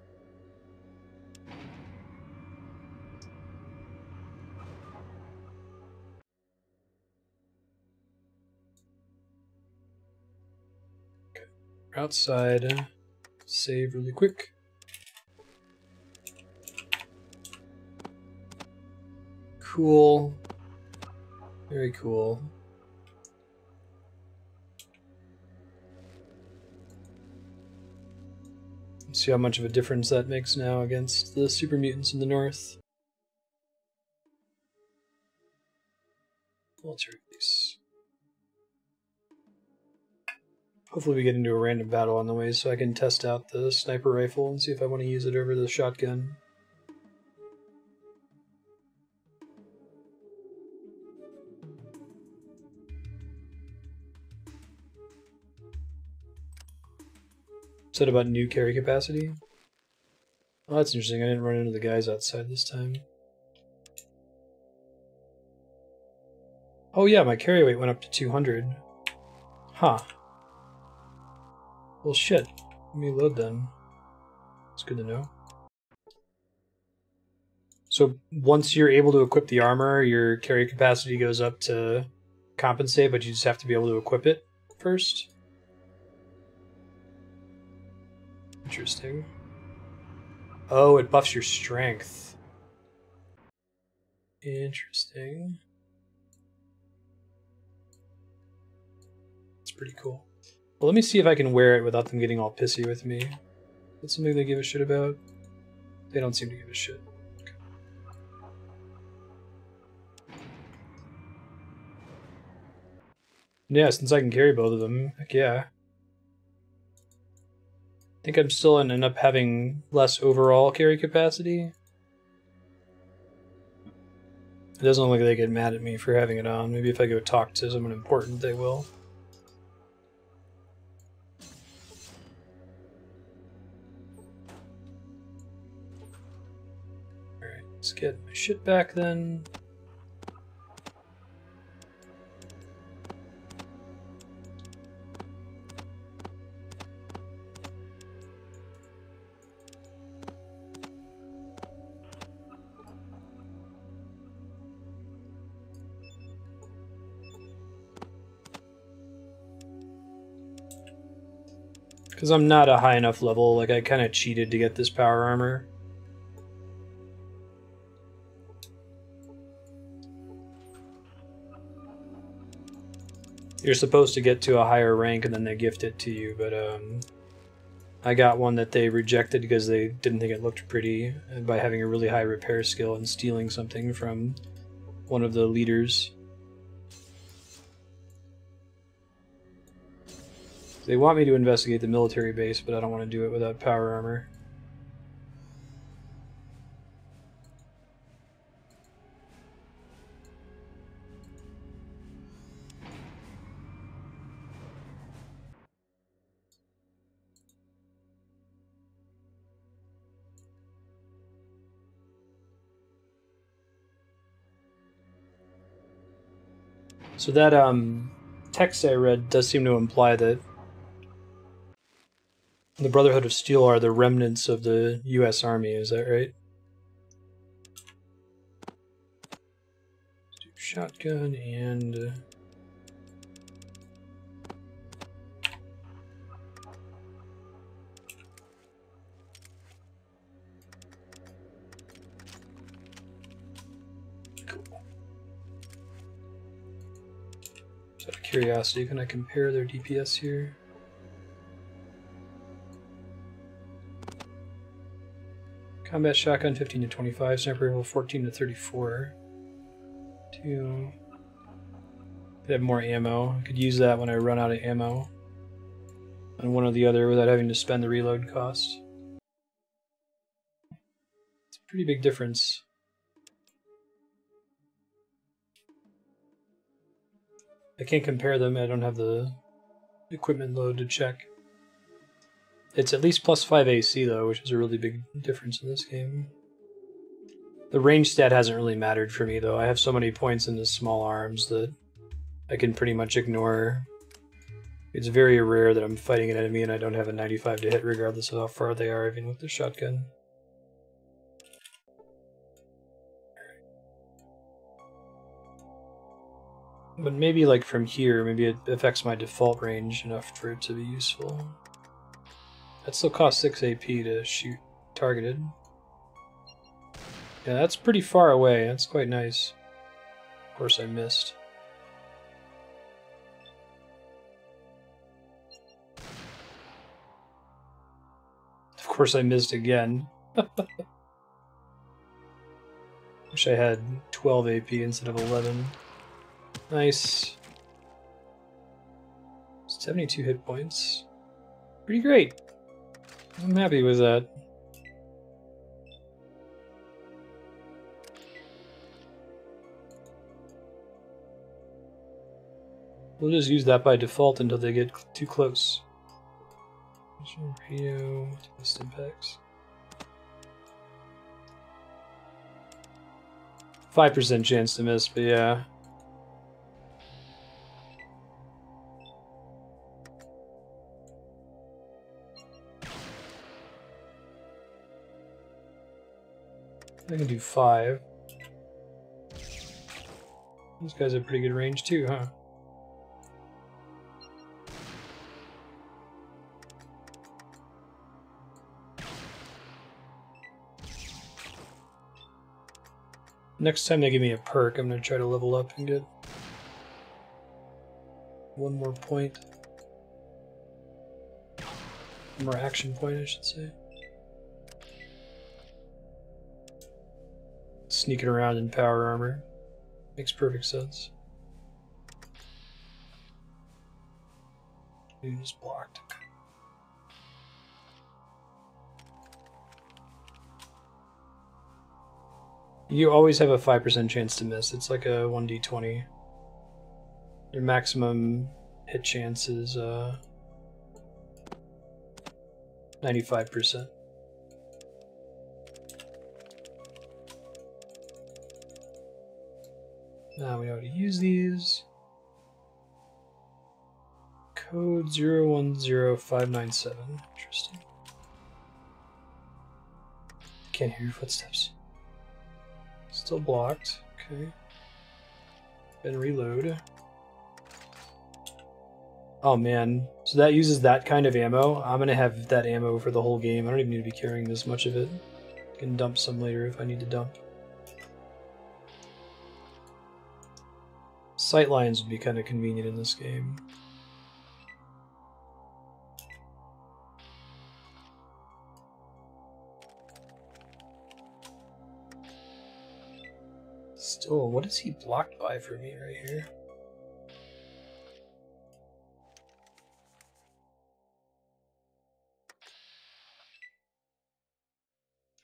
S1: Okay, we're outside. Save really quick. Cool. Very cool. Let's see how much of a difference that makes now against the Super Mutants in the north. Military base. Hopefully we get into a random battle on the way so I can test out the sniper rifle and see if I want to use it over the shotgun. Said about new carry capacity. Oh, that's interesting. I didn't run into the guys outside this time. Oh yeah, my carry weight went up to 200. Huh. Well shit. Let me load then. It's good to know. So once you're able to equip the armor, your carry capacity goes up to compensate, but you just have to be able to equip it first? Interesting. Oh, it buffs your strength. Interesting. It's pretty cool. Well, let me see if I can wear it without them getting all pissy with me. That's something they give a shit about? They don't seem to give a shit. Okay. Yeah, since I can carry both of them, heck yeah. I think I'm still going to end up having less overall carry capacity. It doesn't look like they get mad at me for having it on. Maybe if I go talk to someone important, they will. Alright, let's get my shit back then. Because I'm not a high enough level, like I kind of cheated to get this power armor. You're supposed to get to a higher rank and then they gift it to you, but I got one that they rejected because they didn't think it looked pretty by having a really high repair skill and stealing something from one of the leaders. They want me to investigate the military base, but I don't want to do it without power armor. So that text I read does seem to imply that the Brotherhood of Steel are the remnants of the U.S. Army, is that right? Let's do shotgun and... Cool. Just out of curiosity, can I compare their DPS here? Combat shotgun 15 to 25, sniper rifle 14 to 34. Two. Could have more ammo. I could use that when I run out of ammo on one or the other without having to spend the reload cost. It's a pretty big difference. I can't compare them. I don't have the equipment load to check. It's at least +5 AC though, which is a really big difference in this game. The range stat hasn't really mattered for me though. I have so many points in the small arms that I can pretty much ignore. It's very rare that I'm fighting an enemy and I don't have a 95 to hit regardless of how far they are, even with the shotgun. But maybe like from here, maybe it affects my default range enough for it to be useful. That still costs 6 AP to shoot targeted. Yeah, that's pretty far away. That's quite nice. Of course I missed. Of course I missed again. Wish I had 12 AP instead of 11. Nice. 72 hit points. Pretty great. I'm happy with that. We'll just use that by default until they get too close. Radio, test impacts. 5% chance to miss, but yeah. I can do 5. These guys have pretty good range too, huh? Next time they give me a perk, I'm going to try to level up and get one more point. One more action point, I should say. Sneaking around in power armor. Makes perfect sense. You just blocked. You always have a 5% chance to miss. It's like a 1d20. Your maximum hit chance is 95%. Now we know how to use these. Code 010597. Interesting. Can't hear your footsteps. Still blocked. Okay. Then reload. Oh man, so that uses that kind of ammo. I'm gonna have that ammo for the whole game. I don't even need to be carrying this much of it. I can dump some later if I need to dump. Sightlines would be kind of convenient in this game. Still, what is he blocked by for me right here?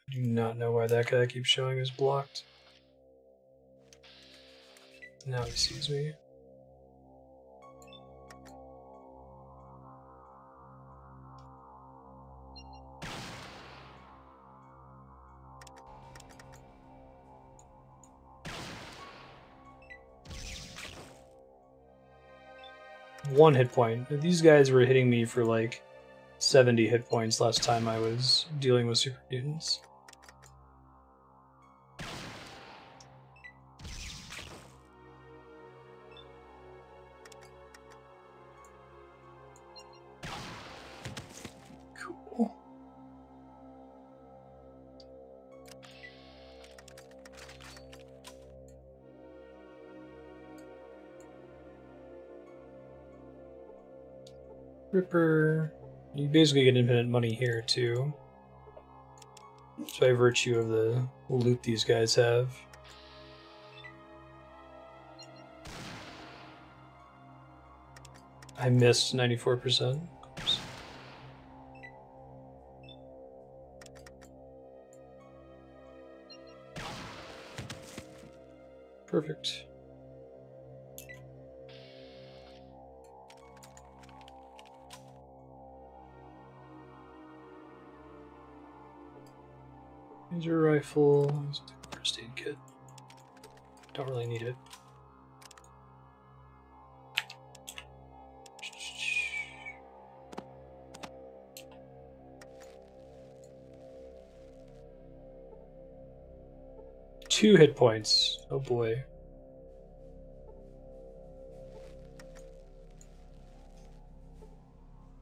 S1: I do not know why that guy keeps showing as blocked. Now he sees me. One hit point. These guys were hitting me for like 70 hit points last time I was dealing with Super Mutants. Cool. Ripper. You basically get infinite money here too. Just by virtue of the loot these guys have. I missed 94%. Oops. Perfect. Here's your rifle. Here's the first aid kit. Don't really need it. Two hit points. Oh boy.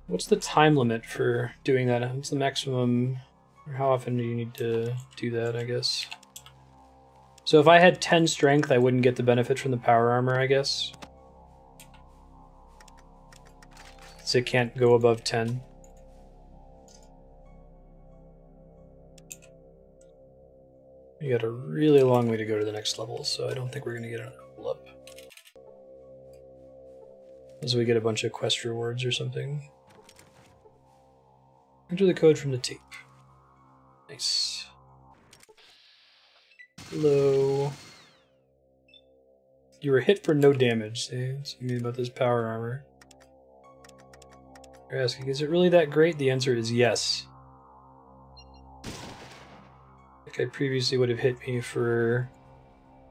S1: What's the time limit for doing that? What's the maximum? Or how often do you need to do that, I guess? So if I had 10 strength, I wouldn't get the benefit from the power armor, I guess. So it can't go above 10. We got a really long way to go to the next level, so I don't think we're going to get another level up. Unless we get a bunch of quest rewards or something. Enter the code from the tape. Nice. Hello. You were hit for no damage. See, something about this power armor. You're asking, is it really that great? The answer is yes. Like I previously would have hit me for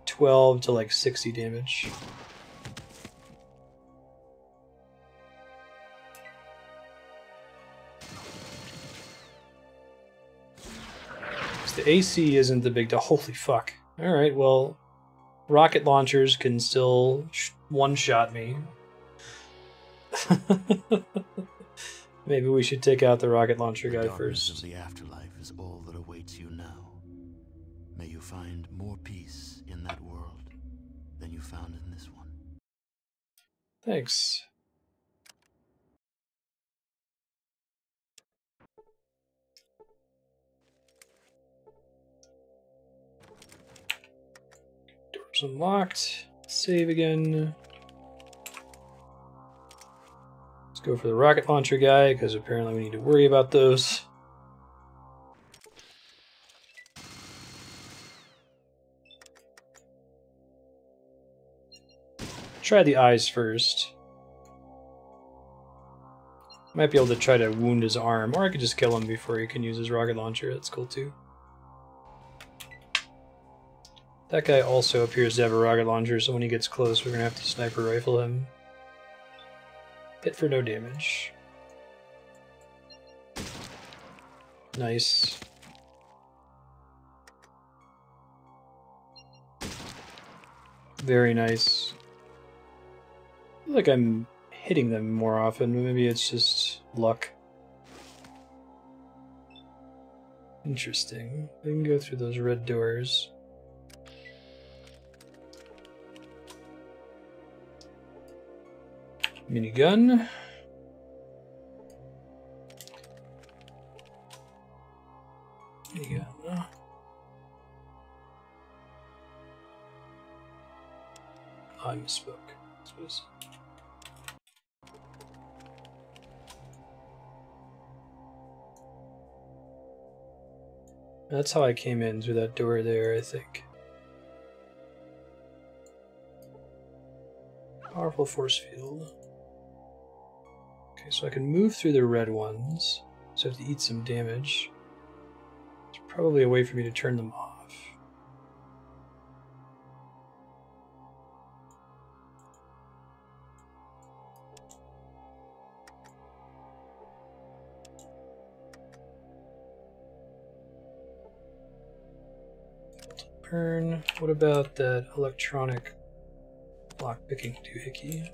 S1: 12 to like 60 damage. The AC isn't the big deal. Holy fuck. Alright, well, rocket launchers can still one-shot me. Maybe we should take out the rocket launcher guy first.
S4: Of the afterlife is all that awaits you now. May you find more peace in that world than you found in this one.
S1: Thanks. Doors unlocked. Save again. Let's go for the rocket launcher guy, because apparently we need to worry about those. Try the eyes first. Might be able to try to wound his arm, or I could just kill him before he can use his rocket launcher. That's cool too. That guy also appears to have a rocket launcher, so when he gets close, we're gonna have to sniper rifle him. Hit for no damage. Nice. Very nice. I feel like I'm hitting them more often. Maybe it's just luck. Interesting. We can go through those red doors. Minigun. Minigun. I misspoke. I suppose. That's how I came in through that door there, I think. Powerful force field. Okay, so I can move through the red ones, so I have to eat some damage. There's probably a way for me to turn them off. Burn. What about that electronic lockpicking doohickey?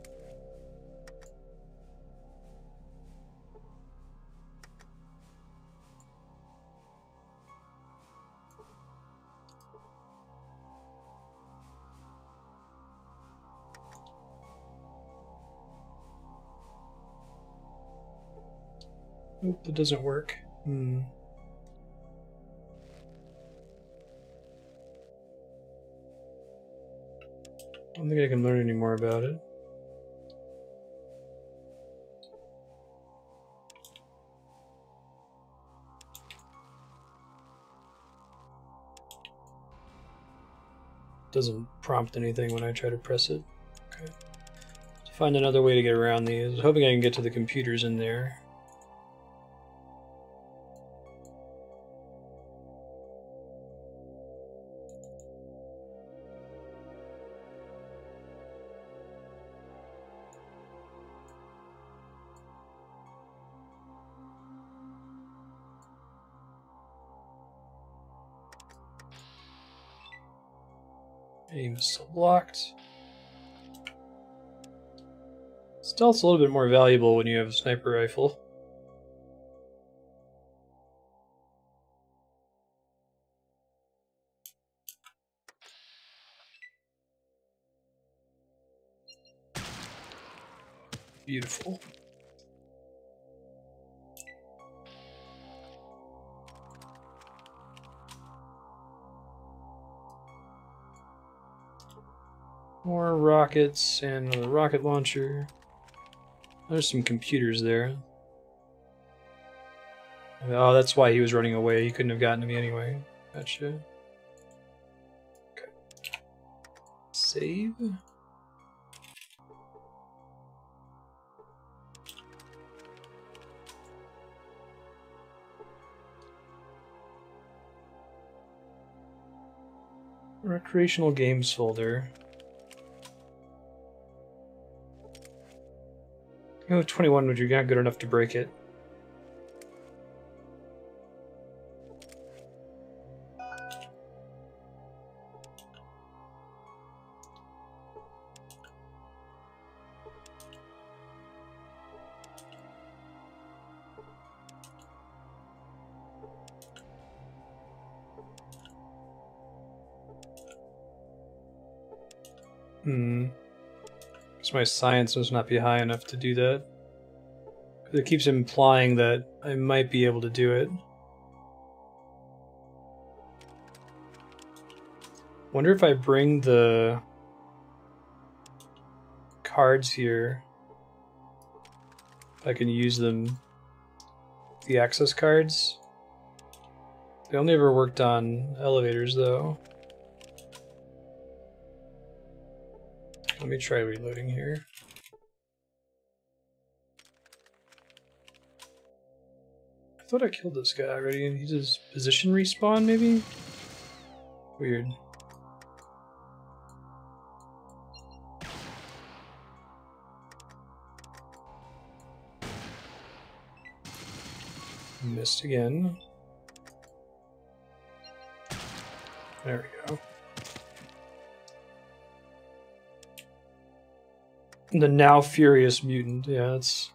S1: Nope, that doesn't work. I don't think I can learn any more about it. Doesn't prompt anything when I try to press it. Okay. So find another way to get around these. I was hoping I can get to the computers in there. Aim is still blocked. Stealth's a little bit more valuable when you have a sniper rifle. Beautiful. More rockets and another rocket launcher. There's some computers there. Oh, that's why he was running away. He couldn't have gotten to me anyway. Gotcha. Okay. Save. Recreational games folder. Oh, 21, but you're not good enough to break it. Because my science must not be high enough to do that. It keeps implying that I might be able to do it. Wonder if I bring the cards here, if I can use them. The access cards. They only ever worked on elevators, though. Let me try reloading here. I thought I killed this guy already. He does position respawn, maybe? Weird. Missed again. There we go. The now furious mutant. Yeah, it's...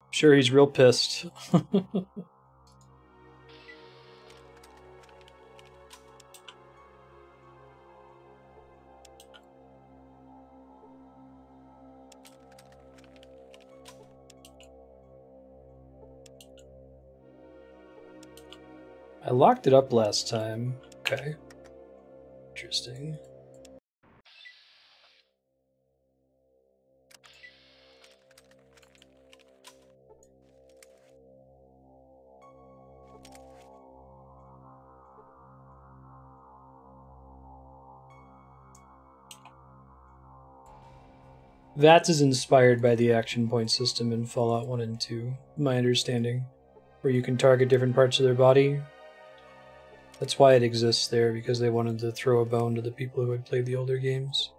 S1: I'm sure he's real pissed. I locked it up last time. Okay. Interesting. Vats is inspired by the action point system in Fallout 1 and 2, my understanding, where you can target different parts of their body. That's why it exists there, because they wanted to throw a bone to the people who had played the older games.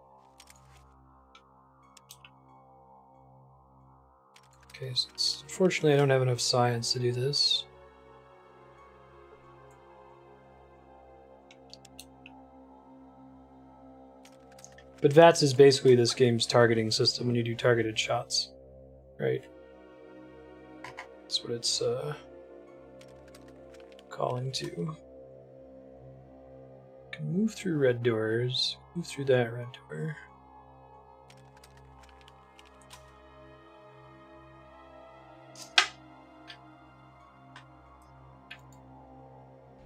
S1: Okay, so unfortunately I don't have enough science to do this. But VATS is basically this game's targeting system when you do targeted shots, right? That's what it's calling to. Can move through red doors, move through that red door.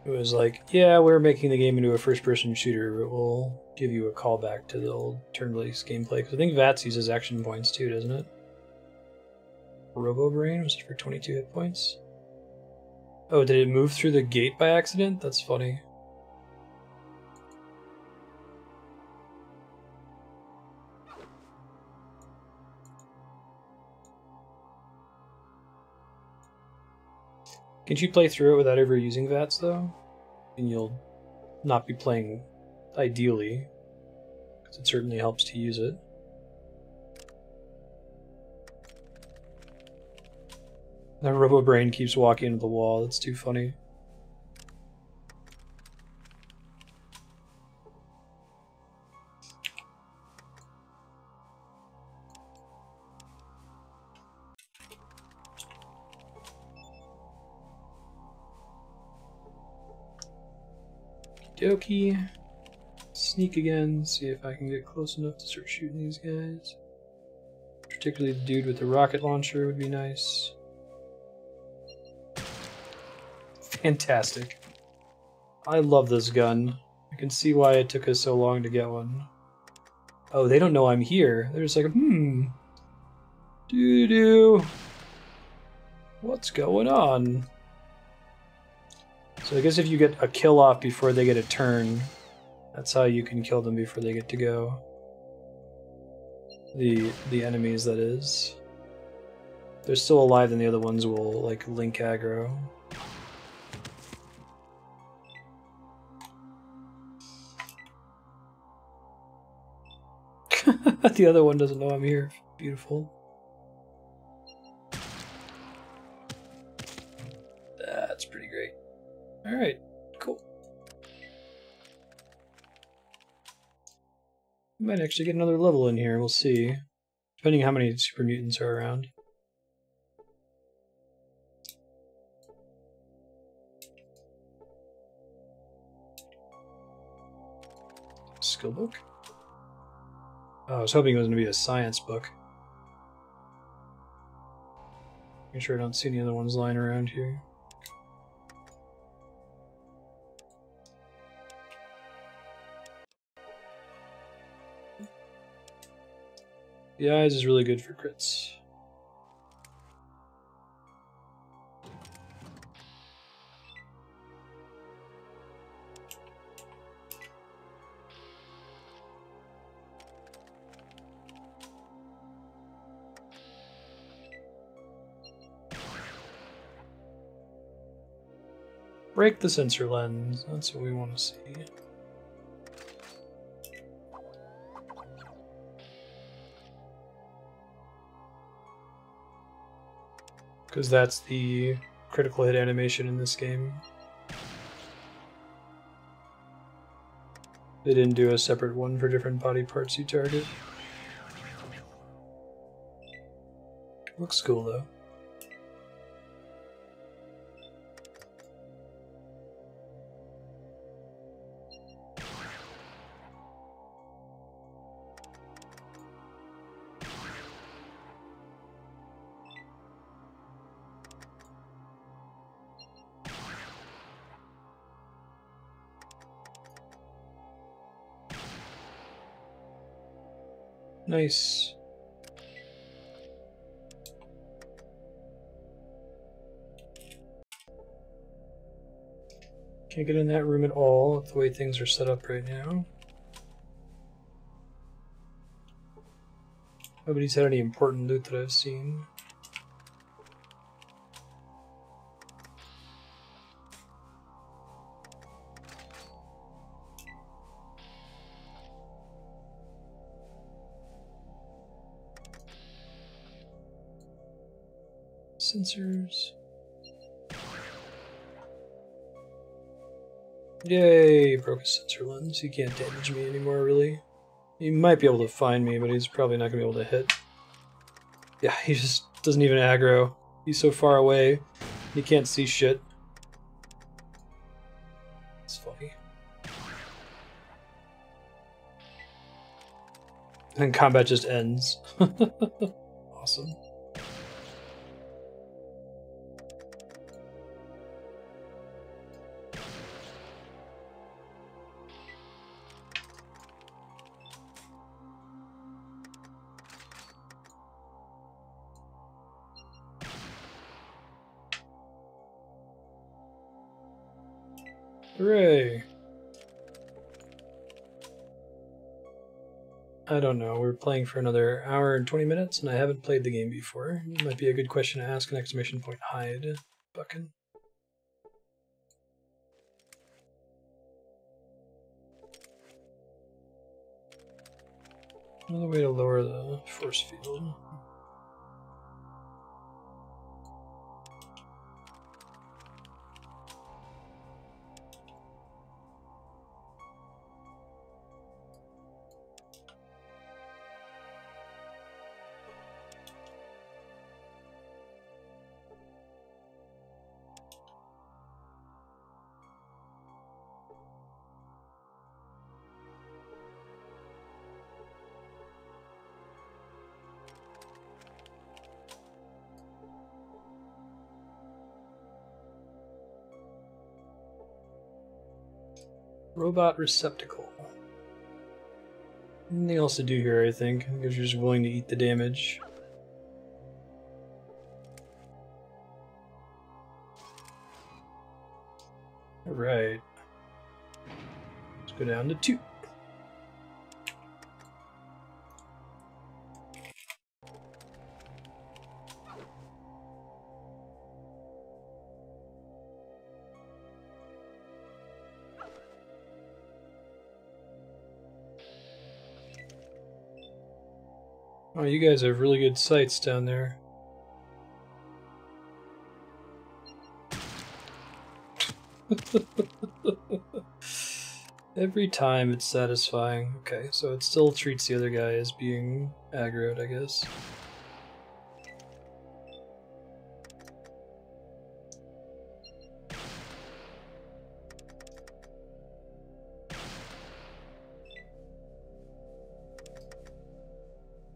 S1: It was like, yeah, we're making the game into a first-person shooter, but we'll give you a callback to the old turn-based gameplay. Because I think VATS uses action points too, doesn't it? Robo-Brain, was it for 22 hit points? Oh, did it move through the gate by accident? That's funny. Can you play through it without ever using VATS, though? And you'll not be playing ideally, because it certainly helps to use it. That Robo-Brain keeps walking into the wall, that's too funny. Okie. Sneak again, see if I can get close enough to start shooting these guys. Particularly the dude with the rocket launcher would be nice. Fantastic. I love this gun. I can see why it took us so long to get one. Oh, they don't know I'm here. They're just like, doo-doo. What's going on? So I guess if you get a kill off before they get a turn, that's how you can kill them before they get to go. The enemies, that is. If they're still alive, then the other ones will, like, link aggro. The other one doesn't know I'm here. Beautiful. That's pretty great. Alright, cool. We might actually get another level in here, we'll see. Depending on how many Super Mutants are around. Skill book? Oh, I was hoping it was going to be a science book. Make sure I don't see any other ones lying around here. The eyes is really good for crits. Break the sensor lens, that's what we want to see. Because that's the critical hit animation in this game. They didn't do a separate one for different body parts you target. Looks cool though. Nice. Can't get in that room at all with the way things are set up right now. Nobody's had any important loot that I've seen. Sensors. Yay, broke a sensor lens. He can't damage me anymore, really. He might be able to find me, but he's probably not going to be able to hit. Yeah, he just doesn't even aggro. He's so far away, he can't see shit. It's funny. And combat just ends. Awesome. Hooray! I don't know, we're playing for another hour and 20 minutes and I haven't played the game before. It might be a good question to ask an exclamation point hide button. Another way to lower the force field. Robot receptacle. Nothing else to do here, I think, because you're just willing to eat the damage. Alright. Let's go down to 2. Oh, you guys have really good sights down there. Every time it's satisfying. Okay, so it still treats the other guy as being aggroed, I guess.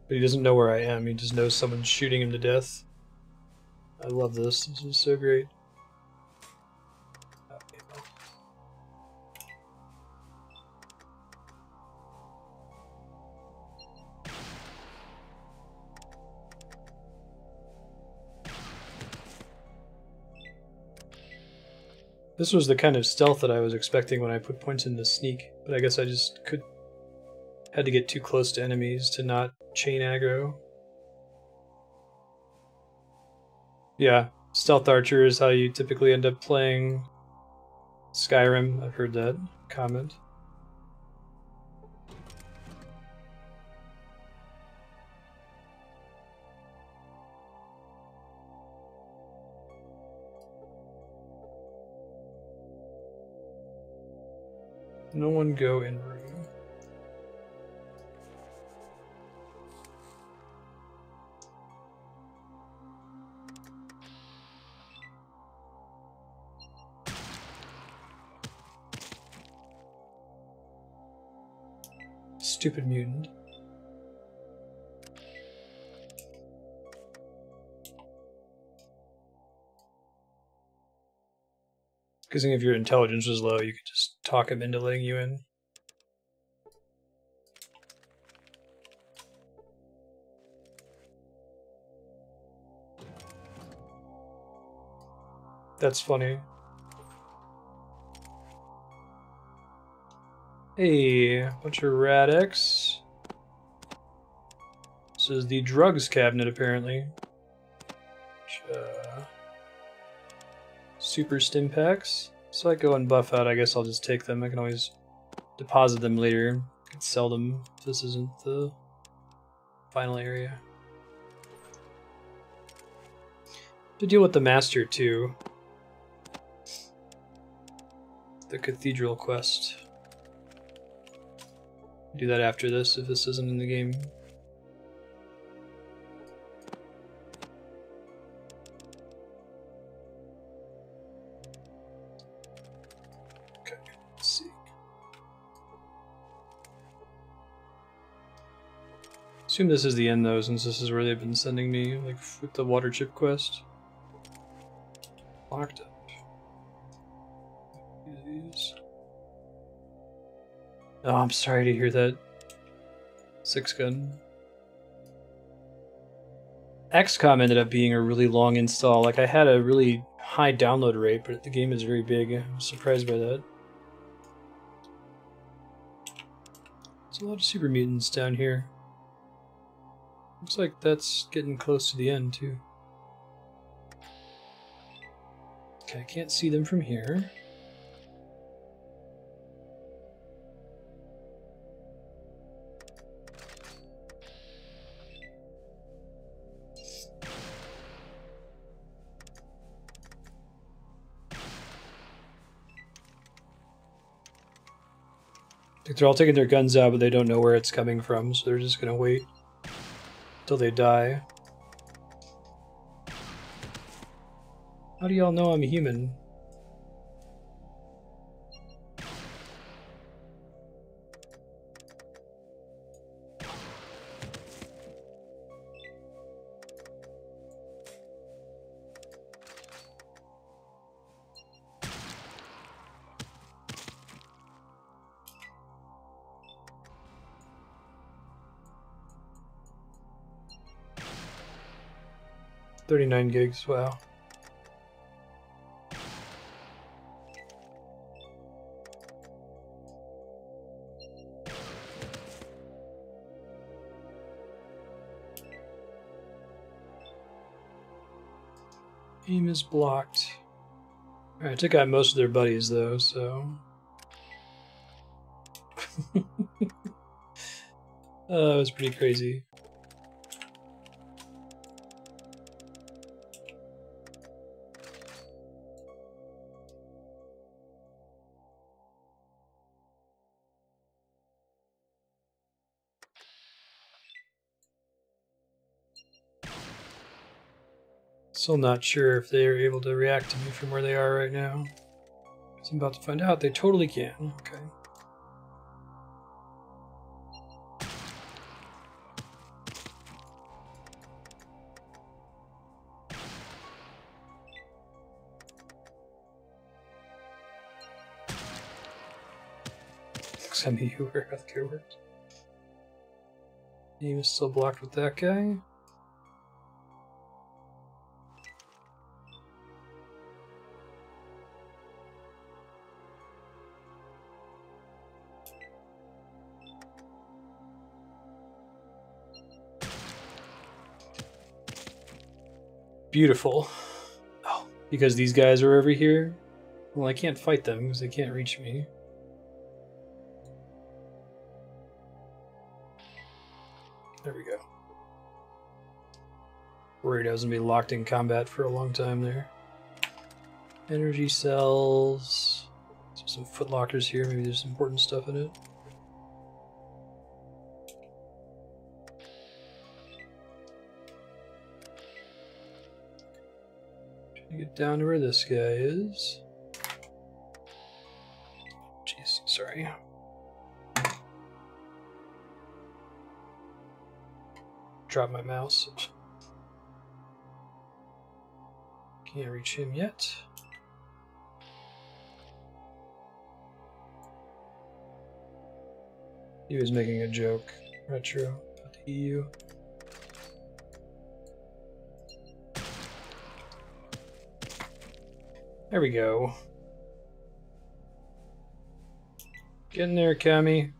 S1: But he doesn't know where I am, he just knows someone's shooting him to death. I love this, this is so great. Okay, well. This was the kind of stealth that I was expecting when I put points into sneak, but I guess I just had to get too close to enemies to not chain aggro. Yeah, stealth archer is how you typically end up playing Skyrim. I've heard that comment. No one go in room. Stupid mutant. Because if your intelligence was low, you could just talk him into letting you in. That's funny. Hey, bunch of Rad-X. This is the drugs cabinet, apparently. Super stim packs. Psycho and buff out, I guess I'll just take them. I can always deposit them later. I can sell them if this isn't the final area. To deal with the master too. The cathedral quest. Do that after this if this isn't in the game. Okay, let's see. Assume this is the end though, since this is where they've been sending me, like with the water chip quest. Locked up. These. Oh, I'm sorry to hear that. 6-gun. XCOM ended up being a really long install. Like, I had a really high download rate, but the game is very big. I'm surprised by that. There's a lot of Super Mutants down here. Looks like that's getting close to the end, too. Okay, I can't see them from here. They're all taking their guns out, but they don't know where it's coming from, so they're just gonna wait until they die. How do y'all know I'm a human? $39 gigs, wow. Aim is blocked. Alright, I took out most of their buddies though, so... Oh, that was pretty crazy. Still not sure if they are able to react to me from where they are right now. So I'm about to find out. They totally can. Okay. Send me where healthcare works. Aim is still blocked with that guy. Beautiful. Oh, because these guys are over here? Well, I can't fight them because they can't reach me. There we go. Worried I was going to be locked in combat for a long time there. Energy cells. There's some footlockers here. Maybe there's some important stuff in it. Get down to where this guy is. Jeez, sorry. drop my mouse. Can't reach him yet. He was making a joke. Retro. About the EU. There we go. Get in there, Cammy.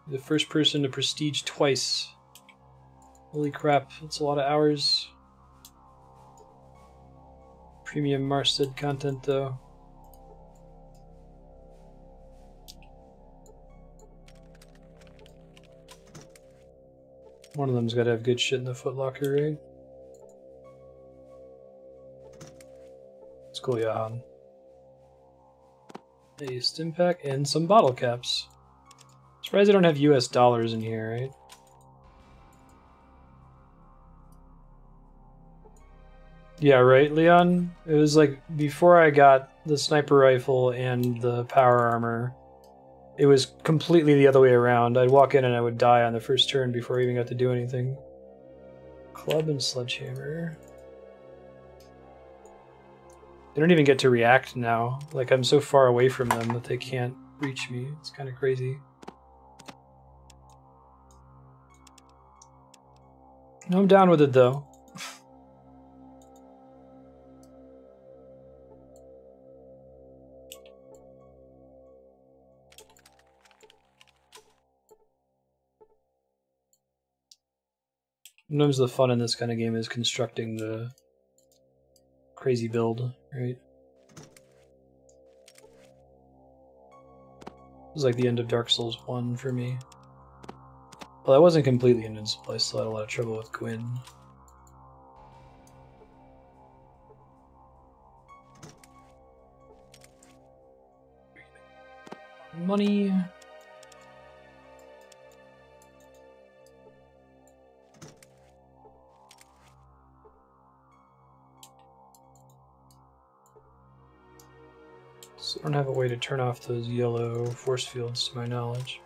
S1: The first person to prestige twice. Holy crap, that's a lot of hours. Premium Marstead content, though. One of them's gotta have good shit in the footlocker, right? It's cool, Johan. A stim pack and some bottle caps. Surprised I don't have US dollars in here, right? Yeah, right, Leon? It was like before I got the sniper rifle and the power armor, it was completely the other way around. I'd walk in and I would die on the first turn before I even got to do anything. Club and sledgehammer. They don't even get to react now. Like, I'm so far away from them that they can't reach me. It's kind of crazy. No, I'm down with it, though. Sometimes the fun in this kind of game is constructing the crazy build, right? It was like the end of Dark Souls 1 for me. Well, I wasn't completely invincible. I still had a lot of trouble with Gwyn. Money. So I don't have a way to turn off those yellow force fields to my knowledge.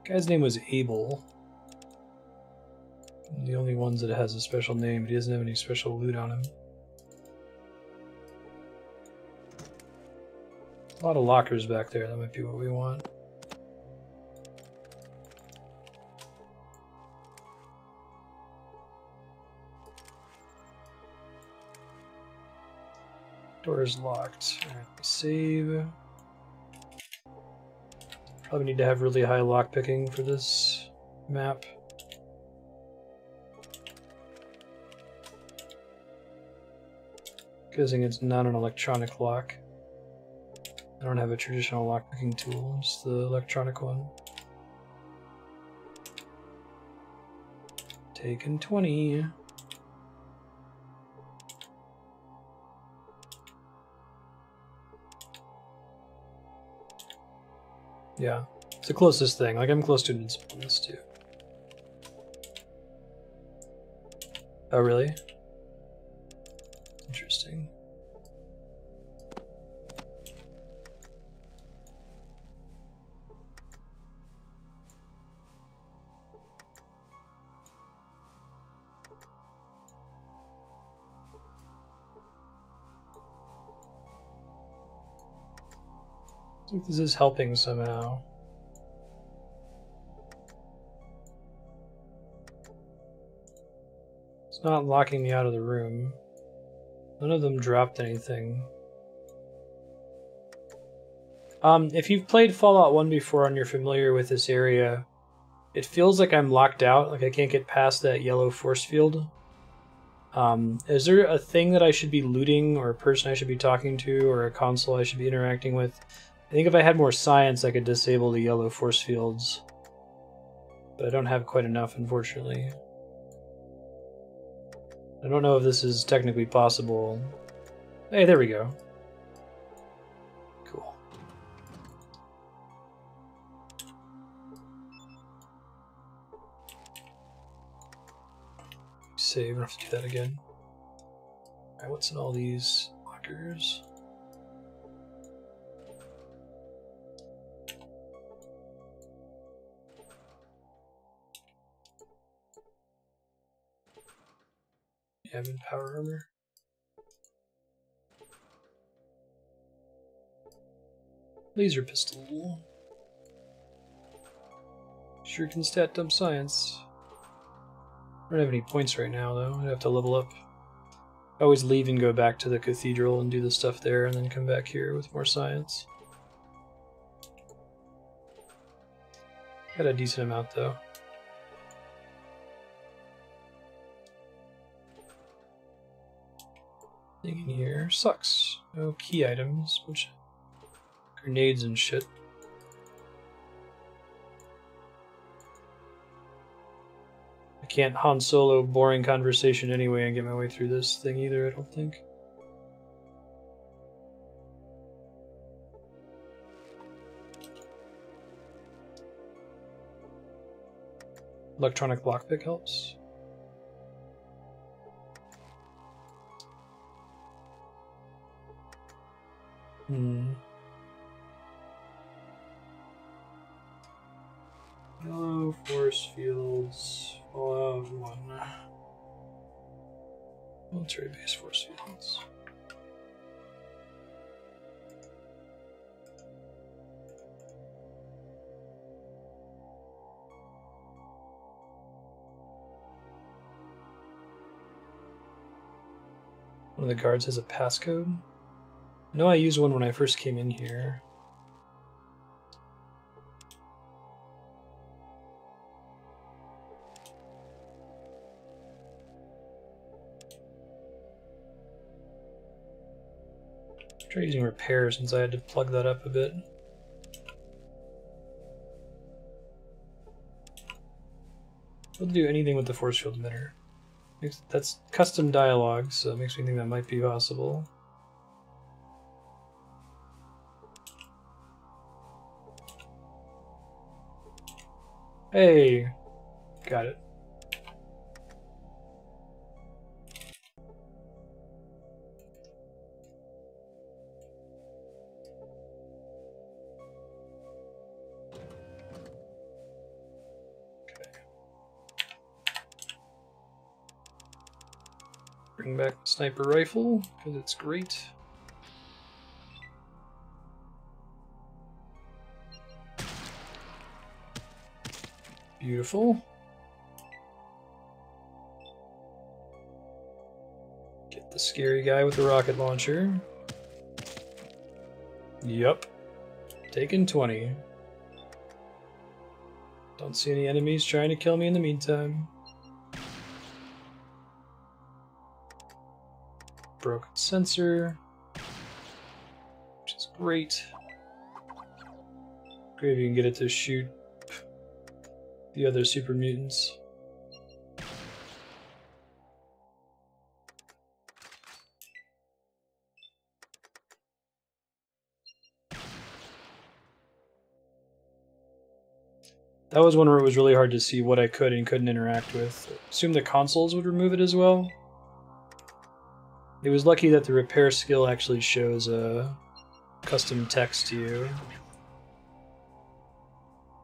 S1: Guy's name was Abel. The only ones that it has a special name, but he doesn't have any special loot on him. A lot of lockers back there, that might be what we want. Door is locked. Alright, save. Probably need to have really high lockpicking for this map. Guessing it's not an electronic lock. I don't have a traditional lockpicking tool, it's the electronic one. Taken 20. Yeah, it's the closest thing. Like, I'm close to invincible in this too. Oh, really? Interesting. I think this is helping somehow. It's not locking me out of the room. None of them dropped anything. If you've played Fallout 1 before and you're familiar with this area, it feels like I'm locked out, like I can't get past that yellow force field. Is there a thing that I should be looting, or a person I should be talking to, or a console I should be interacting with? I think if I had more science, I could disable the yellow force fields. But I don't have quite enough, unfortunately. I don't know if this is technically possible. Hey, there we go. Cool. Save, I don't have to do that again. Alright, what's in all these lockers? Yeah, I'm in power armor. Laser pistol. Sure can stat dump science. I don't have any points right now, though. I have to level up. I always leave and go back to the cathedral and do the stuff there, and then come back here with more science. Got a decent amount, though. Thing in here sucks. No key items, bunch of grenades and shit. I can't Han Solo boring conversation anyway and get my way through this thing either, I don't think. Electronic lockpick helps. Yellow force fields. Fallout 1. Military base force fields. One of the guards has a passcode. I know I used one when I first came in here. Try using repair since I had to plug that up a bit. We'll do anything with the force field emitter. That's custom dialogue, so it makes me think that might be possible. Hey! Got it. Bring back the sniper rifle, because it's great. Beautiful. Get the scary guy with the rocket launcher. Yup. Taken 20. Don't see any enemies trying to kill me in the meantime. Broken sensor, which is great. Great if you can get it to shoot the other super mutants. That was one where it was really hard to see what I could and couldn't interact with. I assume the consoles would remove it as well. It was lucky that the repair skill actually shows a custom text to you.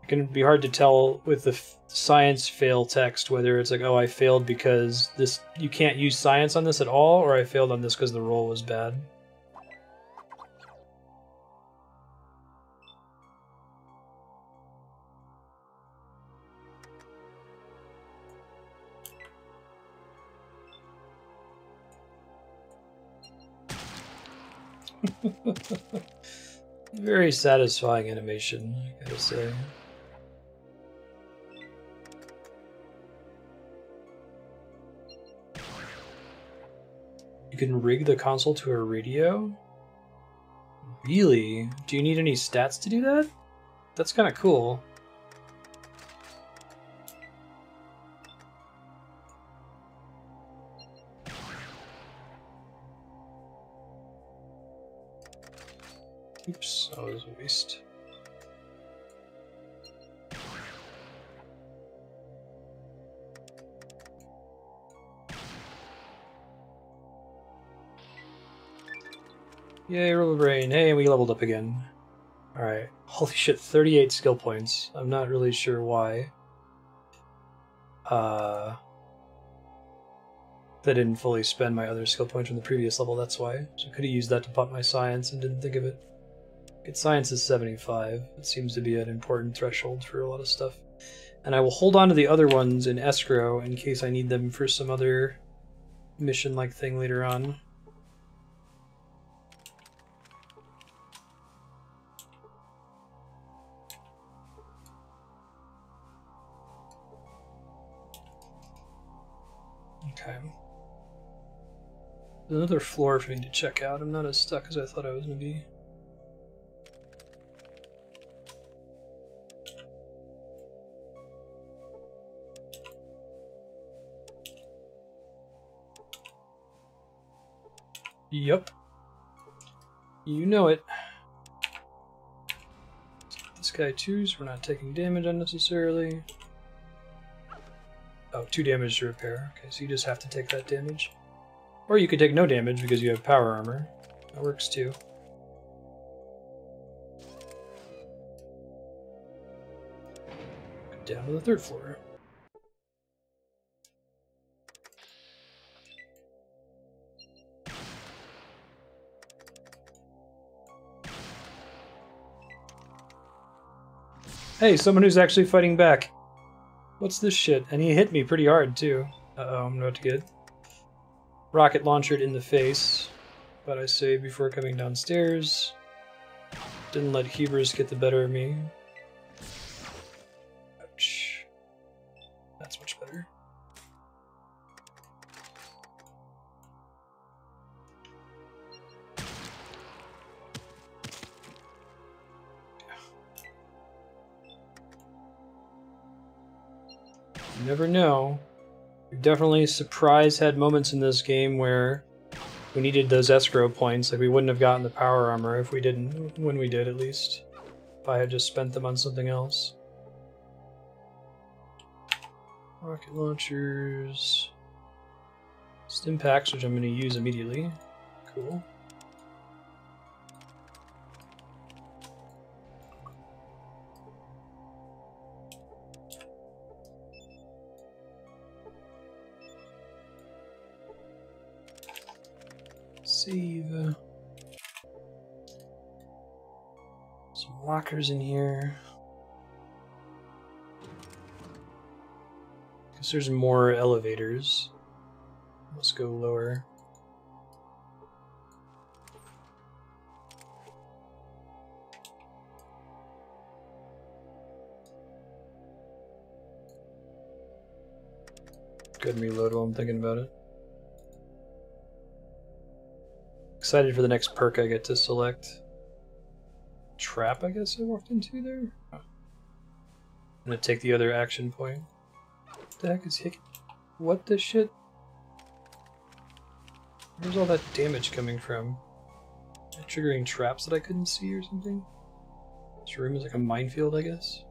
S1: It can be hard to tell with the science fail text whether it's like, oh, I failed because this you can't use science on this at all, or I failed on this because the roll was bad. Very satisfying animation, I gotta say. You can rig the console to a radio? Really? Do you need any stats to do that? That's kind of cool. Oops, that was a waste. Yay, roll of brain. Hey, we leveled up again. Alright. Holy shit, 38 skill points. I'm not really sure why. I didn't fully spend my other skill points from the previous level, that's why. So I could have used that to pump my science and didn't think of it. Its science is 75. It seems to be an important threshold for a lot of stuff. And I will hold on to the other ones in escrow in case I need them for some other mission-like thing later on. Okay. There's another floor for me to check out. I'm not as stuck as I thought I was going to be. Yup. You know it. This guy too, so we're not taking damage unnecessarily. Oh, 2 damage to repair. Okay, so you just have to take that damage. Or you could take no damage because you have power armor. That works too. Down to the 3rd floor. Hey, someone who's actually fighting back. What's this shit? And he hit me pretty hard, too. Uh-oh, I'm not good. Rocket launchered in the face. But I saved before coming downstairs. Didn't let hubris get the better of me. Ouch. That's much better. You never know. We've definitely had moments in this game where we needed those escrow points. Like we wouldn't have gotten the power armor if we didn't, when we did at least. If I had just spent them on something else. Rocket launchers. Stim packs, which I'm going to use immediately. Cool. Save. Some lockers in here. Guess there's more elevators. Let's go lower. Go ahead and reload while I'm thinking about it. Excited for the next perk I get to select. Trap, I guess I walked into there? Oh. I'm gonna take the other action point. What the heck is Hick? What the shit? Where's all that damage coming from? Am I triggering traps that I couldn't see or something? This room is like a minefield, I guess.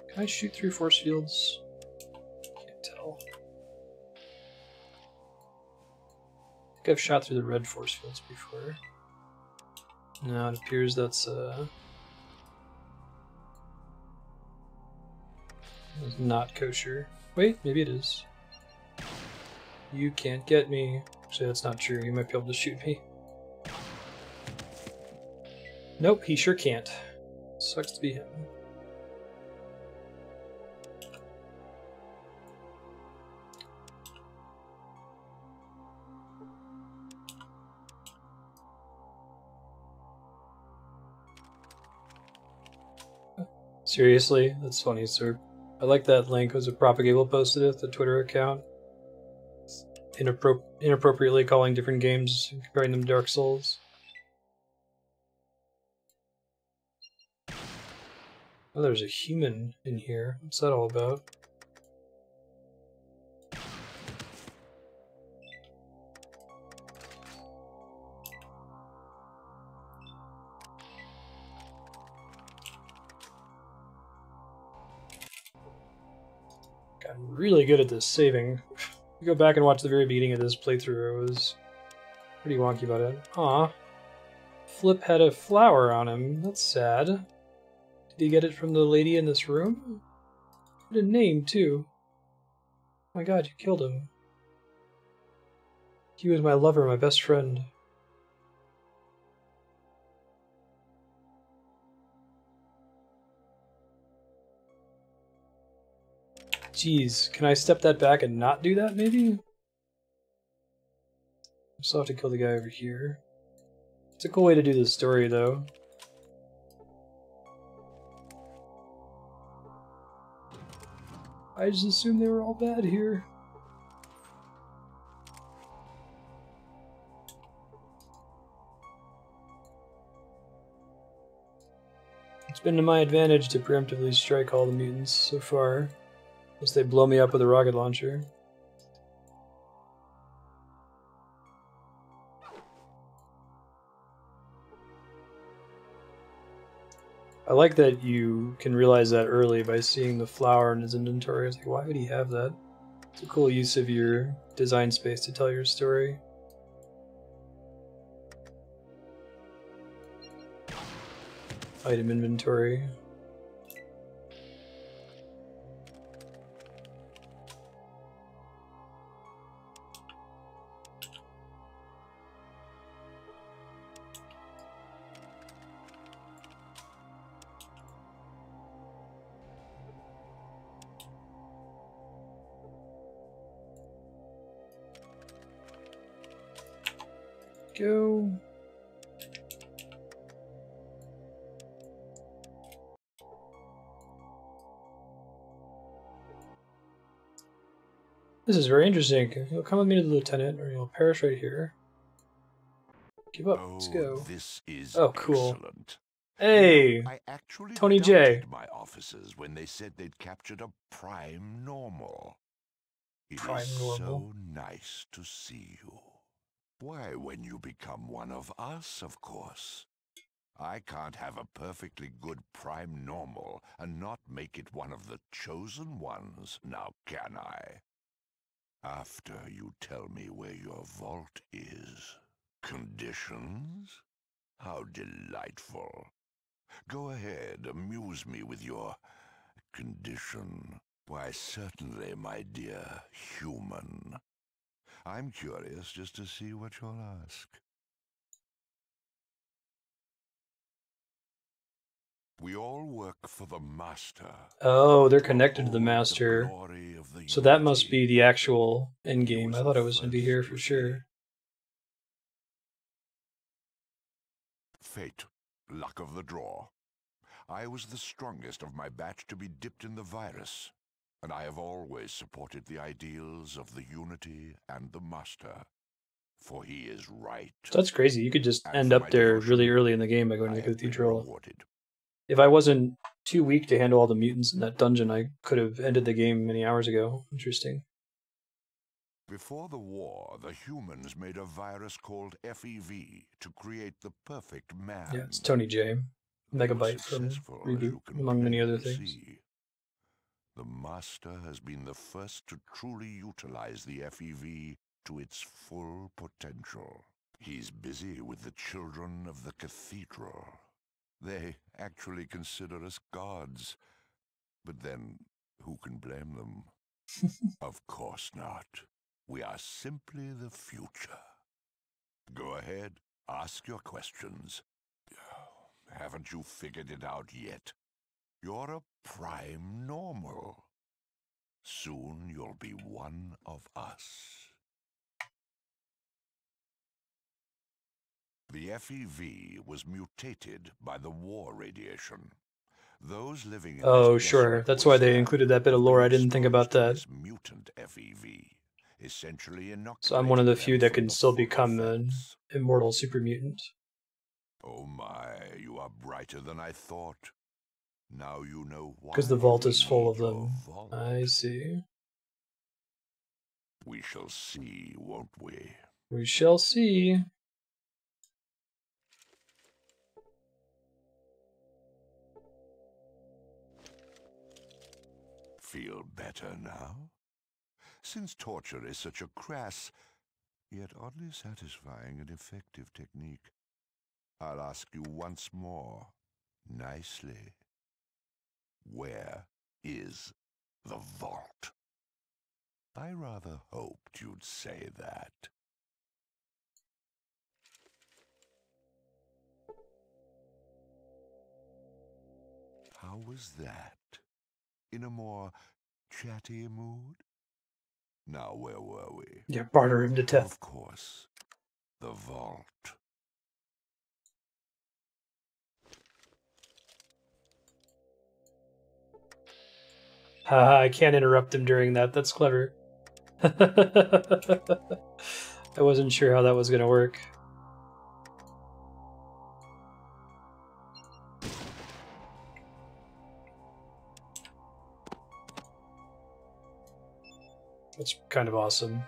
S1: Can I shoot through force fields? Can't tell. I think I've shot through the red force fields before. No, it appears that's not kosher. Wait, maybe it is. You can't get me. Actually, that's not true. You might be able to shoot me. Nope, he sure can't. Sucks to be him. Seriously? That's funny, sir. I like that link. It was a Propagable posted it, the Twitter account. Inappropriately calling different games and comparing them to Dark Souls. Oh, there's a human in here. What's that all about? I'm really good at this saving. You go back and watch the very beginning of this playthrough, I was pretty wonky about it. Aw. Flip had a flower on him. That's sad. Did he get it from the lady in this room? What a name, too. Oh my god, you killed him. He was my lover, my best friend. Jeez, can I step that back and not do that, maybe? I still have to kill the guy over here. It's a cool way to do the story, though. I just assumed they were all bad here. It's been to my advantage to preemptively strike all the mutants so far, unless they blow me up with a rocket launcher. I like that you can realize that early by seeing the flower in his inventory. I was like, why would he have that? It's a cool use of your design space to tell your story. Item inventory. Go. This is very interesting. You'll come with me to the lieutenant, or you'll perish right here. Give up. Let's go.
S8: This is
S1: cool.
S8: excellent.
S1: Hey,
S8: I actually
S1: Tony J.
S8: doubted my officers when they said they'd captured a prime normal. It
S1: Prime
S8: is
S1: normal.
S8: so nice to see you. Why, when you become one of us, of course. I can't have a perfectly good prime normal and not make it one of the chosen ones, now can I? After you tell me where your vault is. Conditions? How delightful. Go ahead, amuse me with your condition. Why, certainly, my dear human. I'm curious just to see what you'll ask. We all work for the Master.
S1: Oh, they're connected to the Master.
S8: glory of the
S1: So that must
S8: unity.
S1: be the actual end
S8: He
S1: game.
S8: was
S1: I thought
S8: the
S1: it was going to be here
S8: first,
S1: for
S8: you
S1: sure.
S8: Fate, luck of the draw. I was the strongest of my batch to be dipped in the virus, and I have always supported the ideals of the unity and the Master, for he is right.
S1: So that's crazy. You could just
S8: And
S1: end
S8: for
S1: up
S8: my
S1: there
S8: devotion,
S1: really early in the game by going
S8: I
S1: to the
S8: have been
S1: cathedral.
S8: rewarded.
S1: If I wasn't too weak to handle all the mutants in that dungeon, I could have ended the game many hours ago. Interesting.
S8: Before the war, the humans made a virus called FEV to create the perfect man.
S1: Yeah, it's Tony J.
S8: They were
S1: Megabyte from
S8: successful, as
S1: Reboot,
S8: you can
S1: among many other
S8: plainly
S1: things.
S8: see. The Master has been the first to truly utilize the FEV to its full potential. He's busy with the children of the Cathedral. They actually consider us gods. But then, who can blame them? Of course not. We are simply the future. Go ahead, ask your questions. Haven't you figured it out yet? You're a prime normal. Soon you'll be one of us. The FEV was mutated by the war radiation. Those living in
S1: Oh,
S8: this
S1: sure.
S8: desolate
S1: That's why they
S8: wasteland
S1: included that bit of
S8: have
S1: lore.
S8: been
S1: I didn't think about
S8: exposed to
S1: that.
S8: this mutant FEV, essentially
S1: So I'm one of the
S8: inoculating
S1: few
S8: them
S1: that
S8: from
S1: can
S8: the
S1: still
S8: full
S1: become an
S8: effects.
S1: immortal super mutant.
S8: Oh my, you are brighter than I thought. Now you know why.
S1: Because the vault is
S8: we
S1: full
S8: need
S1: of
S8: your
S1: them.
S8: vault.
S1: I see.
S8: We shall see, won't we?
S1: We shall see.
S8: Feel better now? Since torture is such a crass, yet oddly satisfying and effective technique, I'll ask you once more, nicely. Where is the vault? I rather hoped you'd say that. How was that? In a more chatty mood? Now, where were we?
S1: Yeah, barter him to death.
S8: Of course, the vault.
S1: Haha, I can't interrupt him during that. That's clever. I wasn't sure how that was going to work. That's kind of awesome.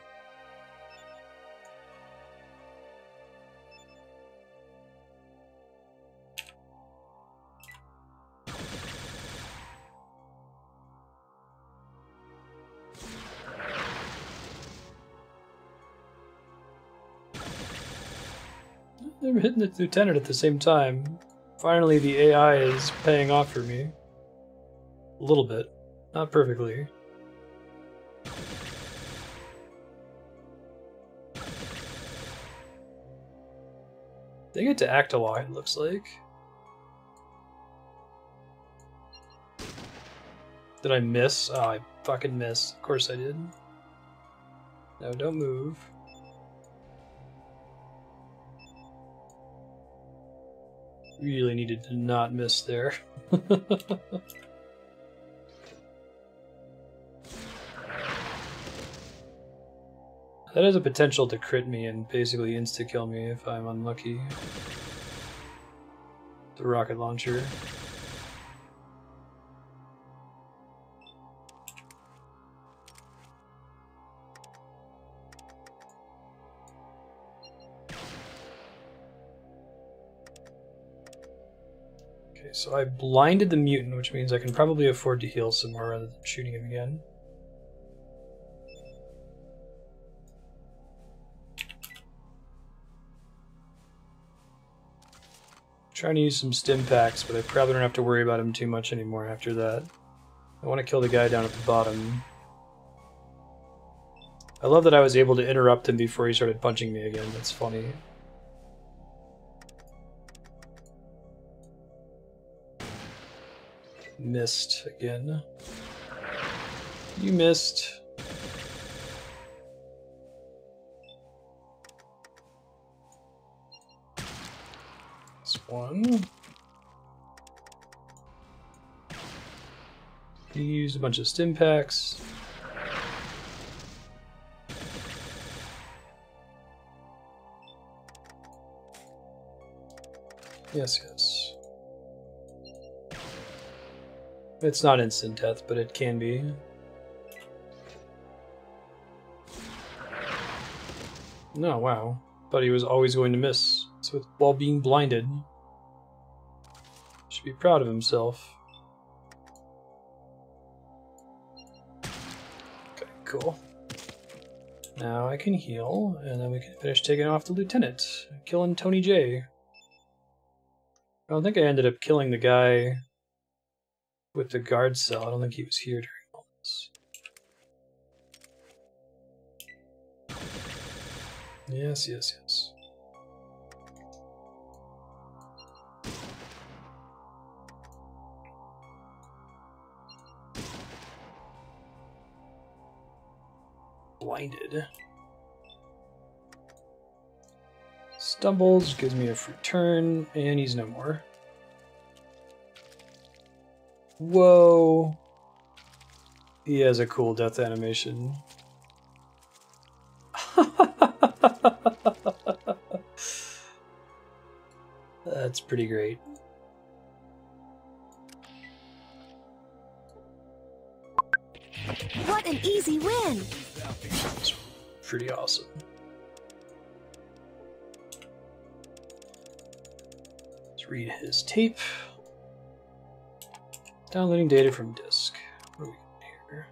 S1: They're hitting the lieutenant at the same time. Finally, the AI is paying off for me. A little bit. Not perfectly. They get to act a lot, it looks like. Did I miss? Oh, I fucking missed. Of course I did. No, don't move. Really needed to not miss there. That has a potential to crit me and basically insta-kill me if I'm unlucky. The rocket launcher. Okay, so I blinded the mutant, which means I can probably afford to heal some more rather than shooting him again. Trying to use some stim packs, but I probably don't have to worry about him too much anymore after that. I want to kill the guy down at the bottom. I love that I was able to interrupt him before he started punching me again. That's funny. Missed again. You missed. One. He used a bunch of stim packs. Yes, yes. It's not instant death, but it can be. No, wow. Thought he was always going to miss. So while being blinded. Should be proud of himself. Okay, cool. Now I can heal, and then we can finish taking off the lieutenant. Killing Tony J. I don't think I ended up killing the guy with the guard cell. I don't think he was here during all this. Yes, yes, yes. Blinded. Stumbles, gives me a free turn, and he's no more. Whoa. He has a cool death animation. That's pretty great.
S3: What an easy win!
S1: It's pretty awesome. Let's read his tape. Downloading data from disk. What are we got here?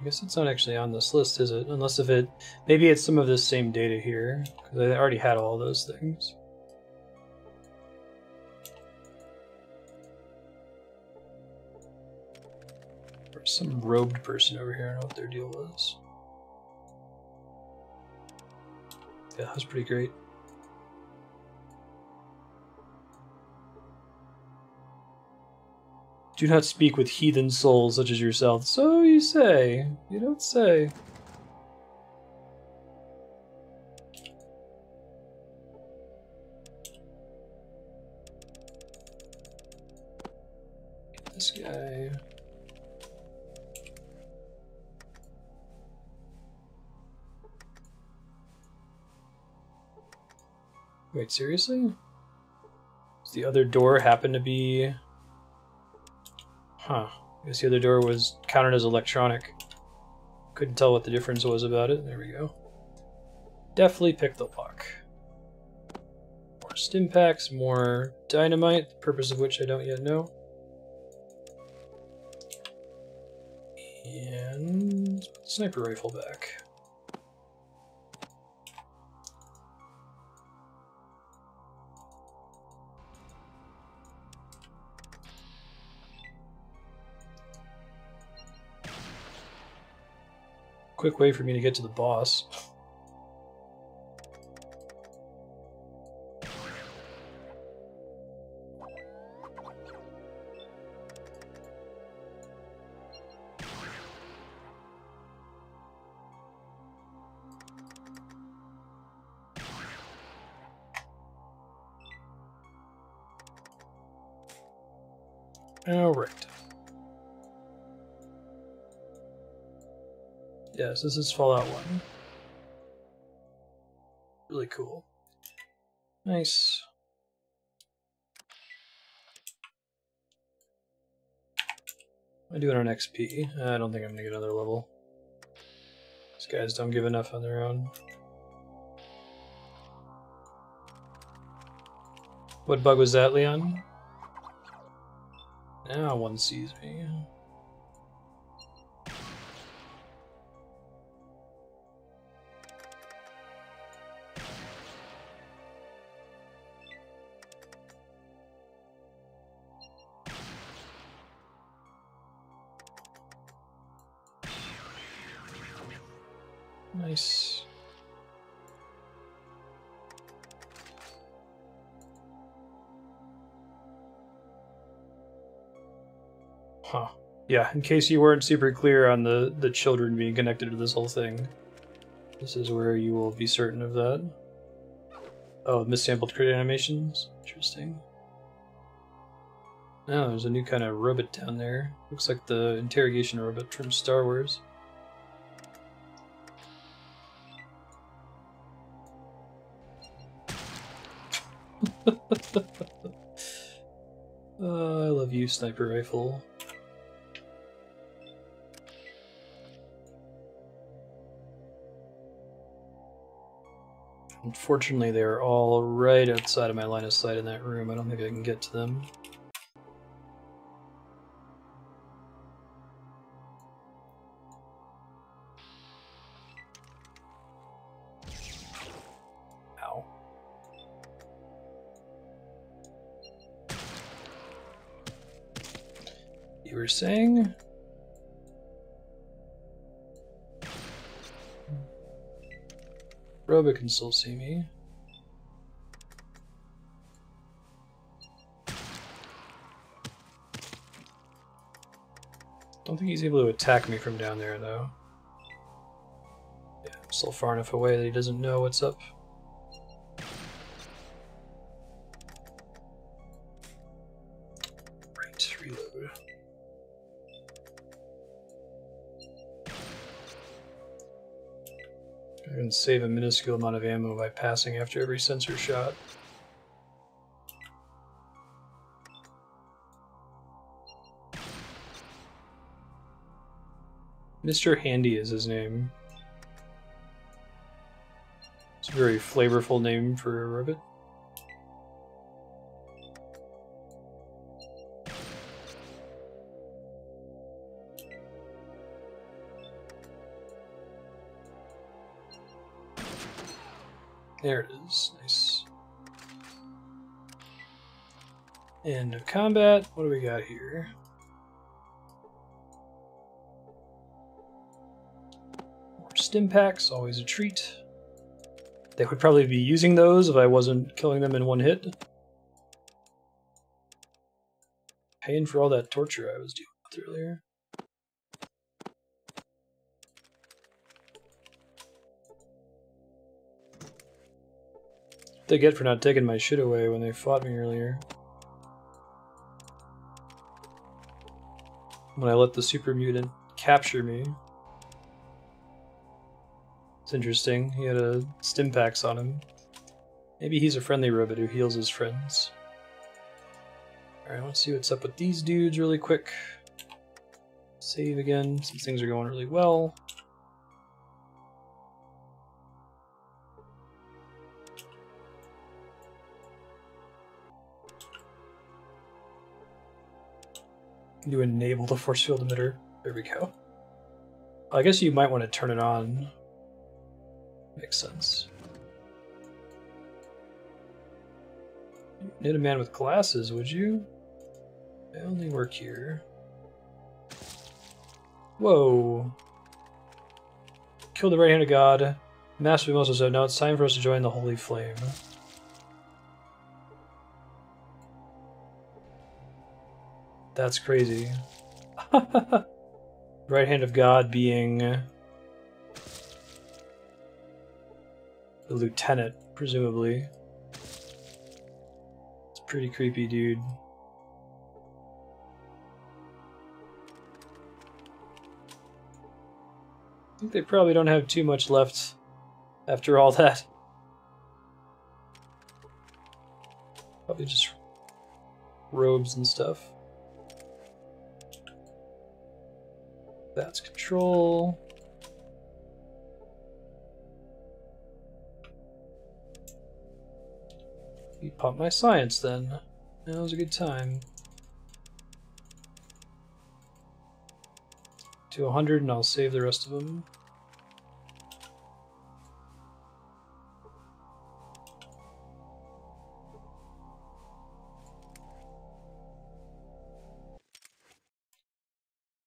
S1: I guess it's not actually on this list, is it? Unless if it... Maybe it's some of this same data here, because I already had all those things. There's some robed person over here, I don't know what their deal was. Yeah, that was pretty great. Do not speak with heathen souls such as yourself. So you say. You don't say. This guy. Wait, seriously? Does the other door happen to be... Huh. I guess the other door was counted as electronic. Couldn't tell what the difference was about it. There we go. Definitely picked the lock. More stim packs, more dynamite, the purpose of which I don't yet know. And sniper rifle back. Quick way for me to get to the boss. All right. Yes, this is Fallout 1. Really cool. Nice. I'm doing on XP. I don't think I'm gonna get another level. These guys don't give enough on their own. What bug was that, Leon? Now one sees me. Nice. Huh. Yeah, in case you weren't super clear on the children being connected to this whole thing, this is where you will be certain of that. Oh, missampled crit animations? Interesting. Oh, there's a new kind of robot down there. Looks like the interrogation robot from Star Wars. I love you, sniper rifle. Unfortunately, they're all right outside of my line of sight in that room. I don't think I can get to them. Ow. You were saying? Robot can still see me. Don't think he's able to attack me from down there, though. Yeah, I'm still far enough away that he doesn't know what's up. Right, reload. I can save a minuscule amount of ammo by passing after every sensor shot. Mr. Handy is his name. It's a very flavorful name for a robot. There it is. Nice. End of combat. What do we got here? More stim packs, always a treat. They would probably be using those if I wasn't killing them in one hit. Paying for all that torture I was dealing with earlier. What they get for not taking my shit away when they fought me earlier. When I let the Super Mutant capture me. It's interesting. He had a stim packs on him. Maybe he's a friendly robot who heals his friends. Alright, let's see what's up with these dudes really quick. Save again, since things are going really well. You enable the force field emitter. There we go. I guess you might want to turn it on. Makes sense. You need a man with glasses, would you? I only work here. Whoa. Kill the right hand of God. Master also said, now it's time for us to join the Holy Flame. That's crazy. Right hand of God being the lieutenant, presumably. It's pretty creepy, dude. I think they probably don't have too much left after all that. Probably just robes and stuff. That's control. You pump my science then. That was a good time. To 100 and I'll save the rest of them.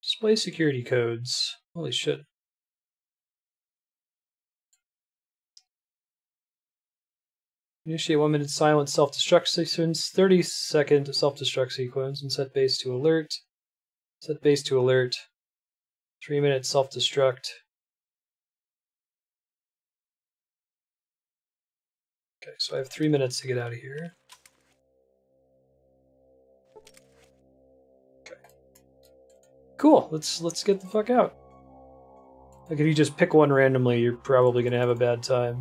S1: Display security codes. Holy shit. Initiate 1 minute silent self-destruct sequence, 30-second self-destruct sequence, and set base to alert. Set base to alert. 3 minute self-destruct. Okay, so I have 3 minutes to get out of here. Okay. Cool, let's get the fuck out. Like if you just pick one randomly, you're probably gonna have a bad time.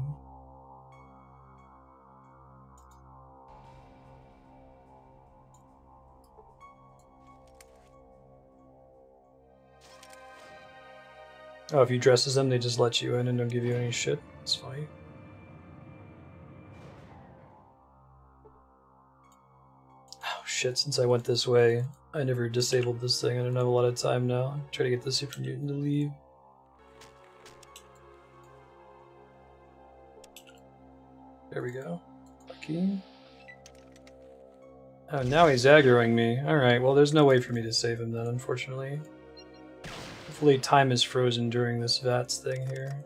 S1: Oh, if you dress as them, they just let you in and don't give you any shit. It's funny. Oh shit, since I went this way, I never disabled this thing. I don't have a lot of time now. Try to get the Super Mutant to leave. There we go. Lucky. Oh, now he's aggroing me. Alright, well there's no way for me to save him then, unfortunately. Hopefully time is frozen during this vats thing here.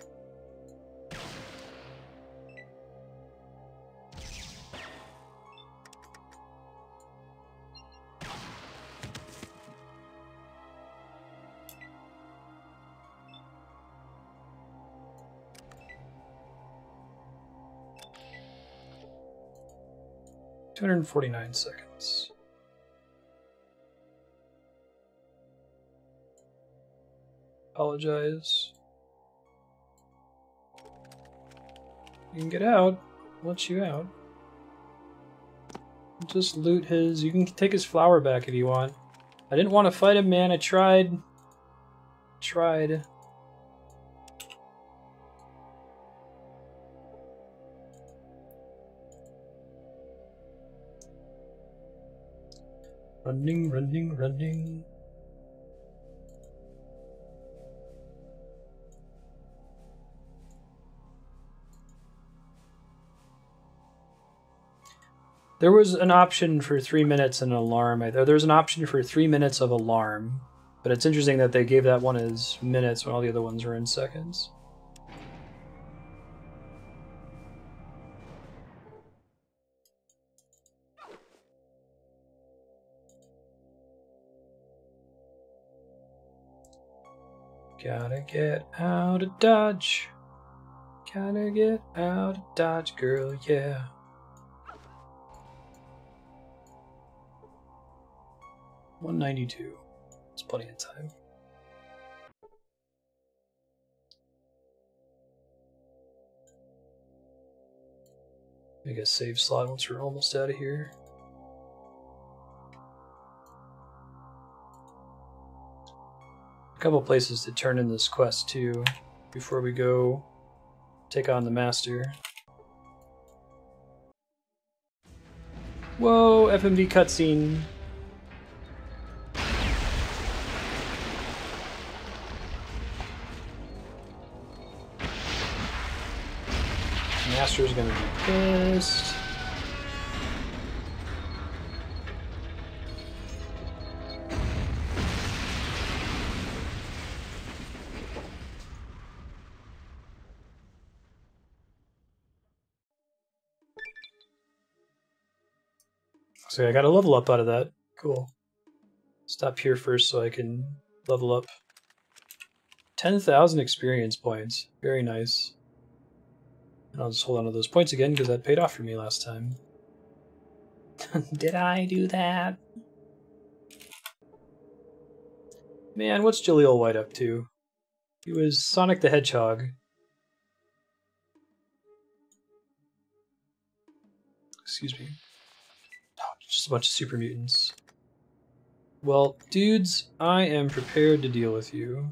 S1: $249 seconds. Apologize. You can get out. I'll let you out. Just loot his... You can take his flower back if you want. I didn't want to fight him, man. I tried. Running. There was an option for 3 minutes and an alarm. There was an option for 3 minutes of alarm, but it's interesting that they gave that one as minutes when all the other ones were in seconds. Gotta get out of Dodge. Gotta get out of Dodge, girl, yeah. $192. It's plenty of time. Make a save slot once we're almost out of here. A couple places to turn in this quest too before we go take on the Master. Whoa, FMV cutscene. Master's gonna be pissed. So I got a level up out of that. Cool. Stop here first so I can level up. 10,000 experience points. Very nice. And I'll just hold on to those points again because that paid off for me last time. Did I do that? Man, what's Jaleel White up to? He was Sonic the Hedgehog. Excuse me. Oh, just a bunch of Super Mutants. Well, dudes, I am prepared to deal with you.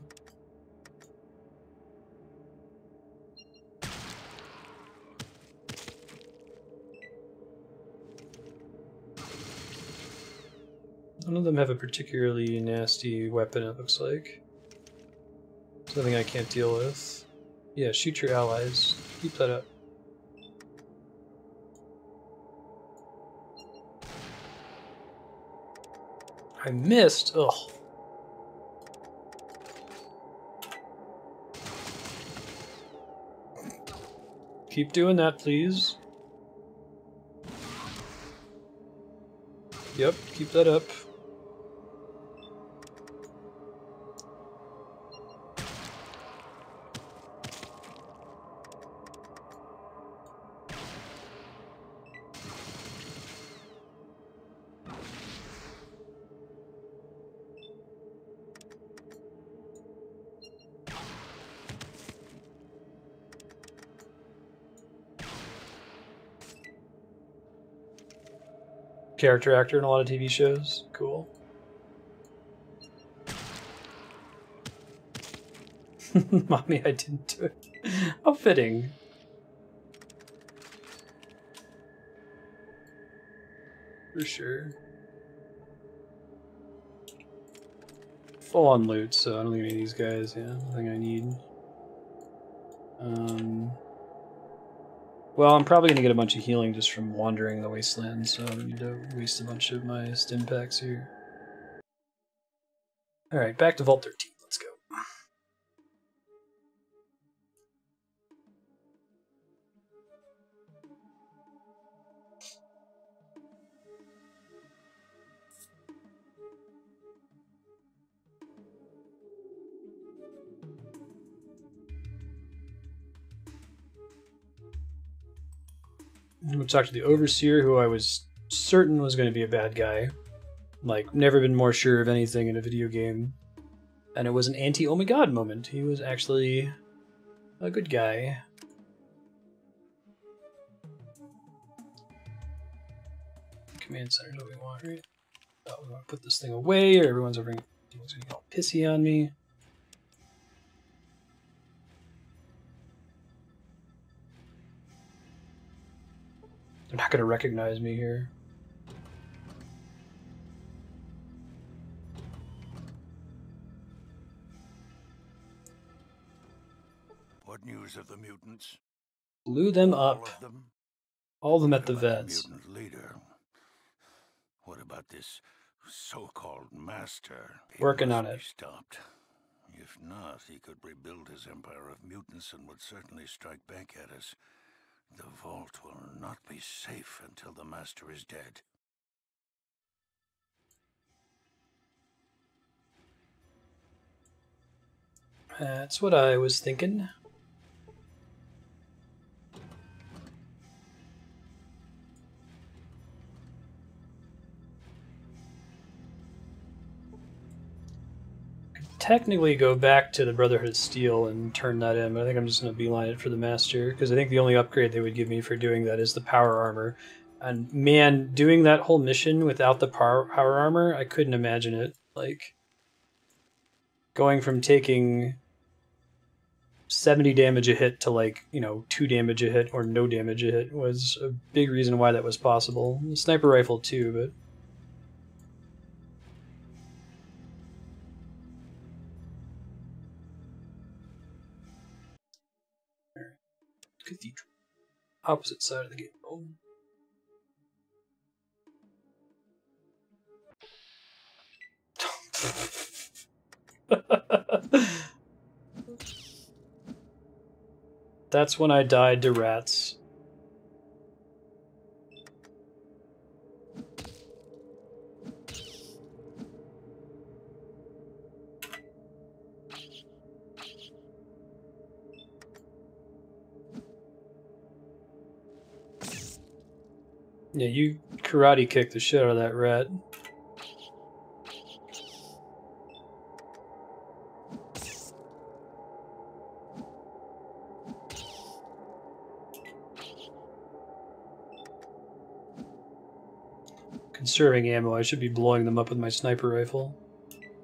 S1: None of them have a particularly nasty weapon, it looks like. There's nothing I can't deal with. Yeah, shoot your allies. Keep that up. I missed! Ugh. Keep doing that, please. Yep, keep that up. Character actor in a lot of TV shows. Cool. Mommy, I didn't do it. How fitting. For sure. Full on loot, so I don't think any of these guys, yeah, nothing I need. Well, I'm probably going to get a bunch of healing just from wandering the wasteland, so I don't need to waste a bunch of my stim packs here. Alright, back to Vault 13. Let's go. I'm going to talk to the Overseer, who I was certain was going to be a bad guy. Like, never been more sure of anything in a video game. And it was an anti-oh my god moment. He was actually a good guy. Command center's what we want, right? Oh, we want to put this thing away, or everyone's going to get all pissy on me. They're not going to recognize me here.
S7: What news of the mutants?
S1: Blew them up.
S7: All of them?
S1: All of them at
S7: What
S1: the
S7: about
S1: vats.
S7: mutant leader? about this so-called master.
S1: Working
S7: He
S1: on
S7: must
S1: it.
S7: be stopped. If not, he could rebuild his empire of mutants and would certainly strike back at us. The vault will not be safe until the master is dead.
S1: That's what I was thinking. Technically go back to the Brotherhood of Steel and turn that in, but I think I'm just going to beeline it for the Master, because I think the only upgrade they would give me for doing that is the power armor. And man, doing that whole mission without the power armor, I couldn't imagine it. Like, going from taking 70 damage a hit to, like, 2 damage a hit or no damage a hit was a big reason why that was possible. The sniper rifle too, but... Cathedral. Opposite side of the gate. That's when I died to rats. Yeah, you karate kicked the shit out of that rat. Conserving ammo, I should be blowing them up with my sniper rifle.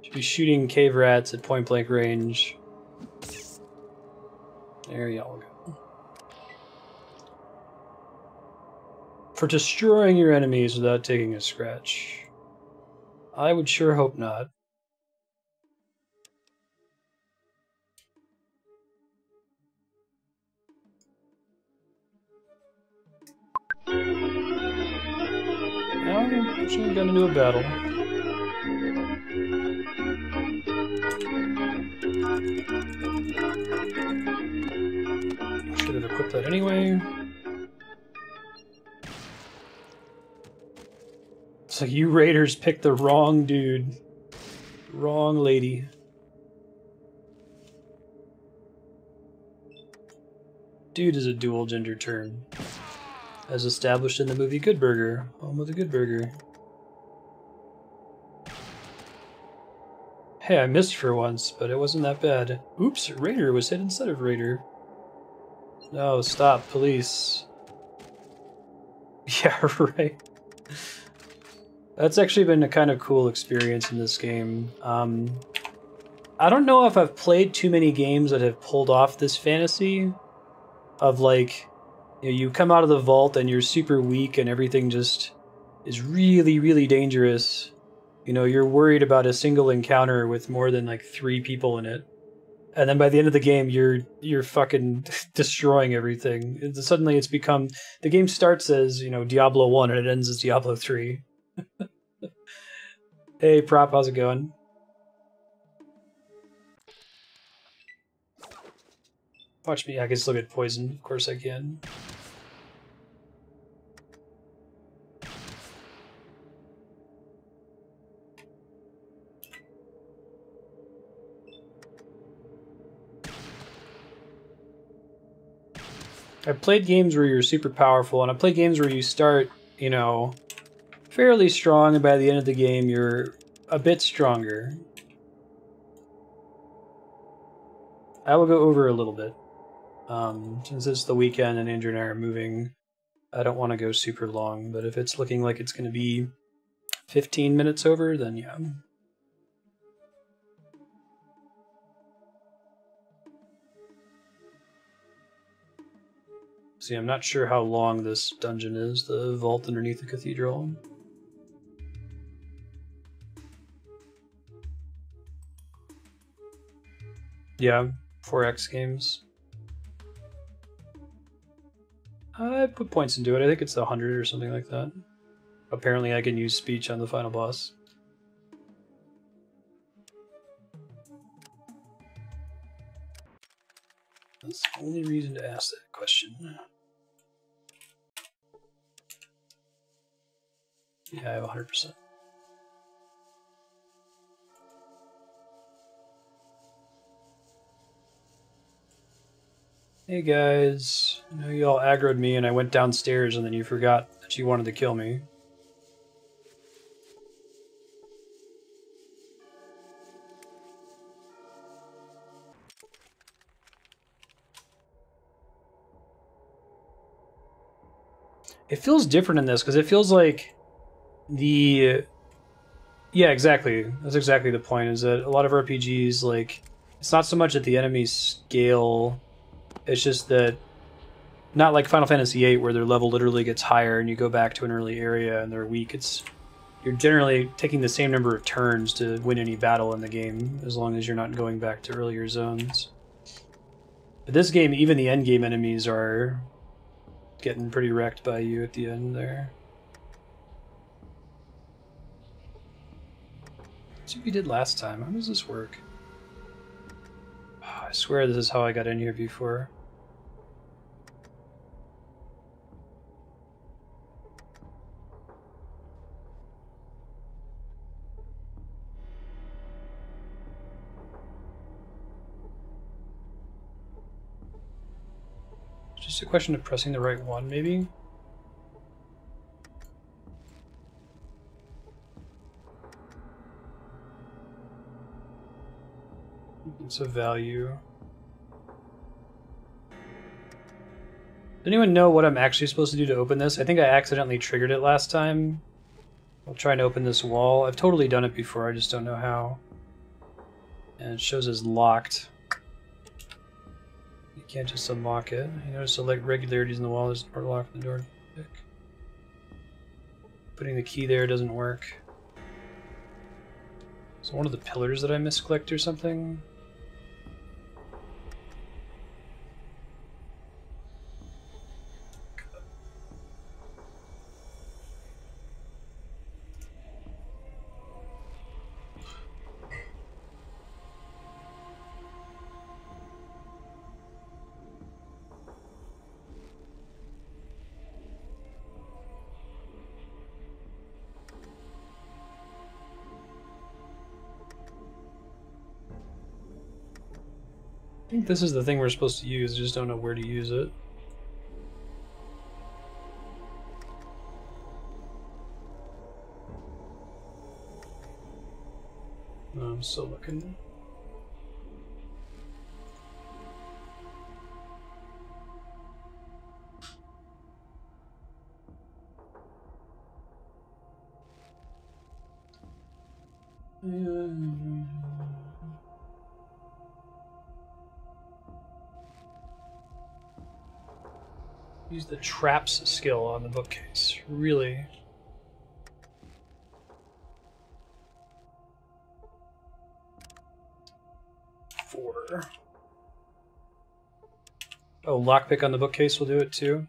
S1: Should be shooting cave rats at point blank range. There y'all go. For destroying your enemies without taking a scratch. I would sure hope not. Now I'm pushing a gun into a battle. Should have equipped that anyway. It's like you raiders picked the wrong dude. Wrong lady. Dude is a dual gender term, as established in the movie Good Burger, home of the Good Burger. Hey, I missed for once, but it wasn't that bad. Oops, Raider was hit instead of Raider. No, stop, police. Yeah, right. That's actually been a kind of cool experience in this game. I don't know if I've played too many games that have pulled off this fantasy of, like, you come out of the vault and you're super weak and everything just is really, really dangerous. You're worried about a single encounter with more than like 3 people in it. And then by the end of the game, you're fucking destroying everything. Suddenly it's become... The game starts as, Diablo 1 and it ends as Diablo 3. Hey, Prop, how's it going? Watch me, I can still get poisoned. Of course I can. I've played games where you're super powerful, and I've played games where you start, fairly strong, and by the end of the game you're a bit stronger. I will go over a little bit. Since it's the weekend and Andrew and I are moving, I don't want to go super long, but if it's looking like it's going to be 15 minutes over, then yeah. See, I'm not sure how long this dungeon is, the vault underneath the cathedral. Yeah, 4X games. I put points into it. I think it's 100 or something like that. Apparently I can use speech on the final boss. That's the only reason to ask that question. Yeah, I have 100%. Hey guys, I know you all aggroed me and I went downstairs and then you forgot that you wanted to kill me. It feels different in this because it feels like the... Yeah, exactly. That's exactly the point, is that a lot of RPGs, like, it's not so much at the enemy scale, it's just that, not like Final Fantasy VIII where their level literally gets higher and you go back to an early area and they're weak. It's you're generally taking the same number of turns to win any battle in the game, as long as you're not going back to earlier zones. But this game, even the end game enemies are getting pretty wrecked by you at the end there. Let's see what we did last time. How does this work? Oh, I swear this is how I got in here before. It's just a question of pressing the right one, maybe? It's a value. Does anyone know what I'm actually supposed to do to open this? I think I accidentally triggered it last time. I'll try and open this wall. I've totally done it before, I just don't know how. And it shows as locked. You can't just unlock it. You notice the irregularities in the wall, there's a lock on the door. Putting the key there doesn't work. Is it one of the pillars that I misclicked or something? I think this is the thing we're supposed to use, I just don't know where to use it. No, I'm still looking. Use the traps skill on the bookcase. Really? Four. Oh, lockpick on the bookcase will do it too.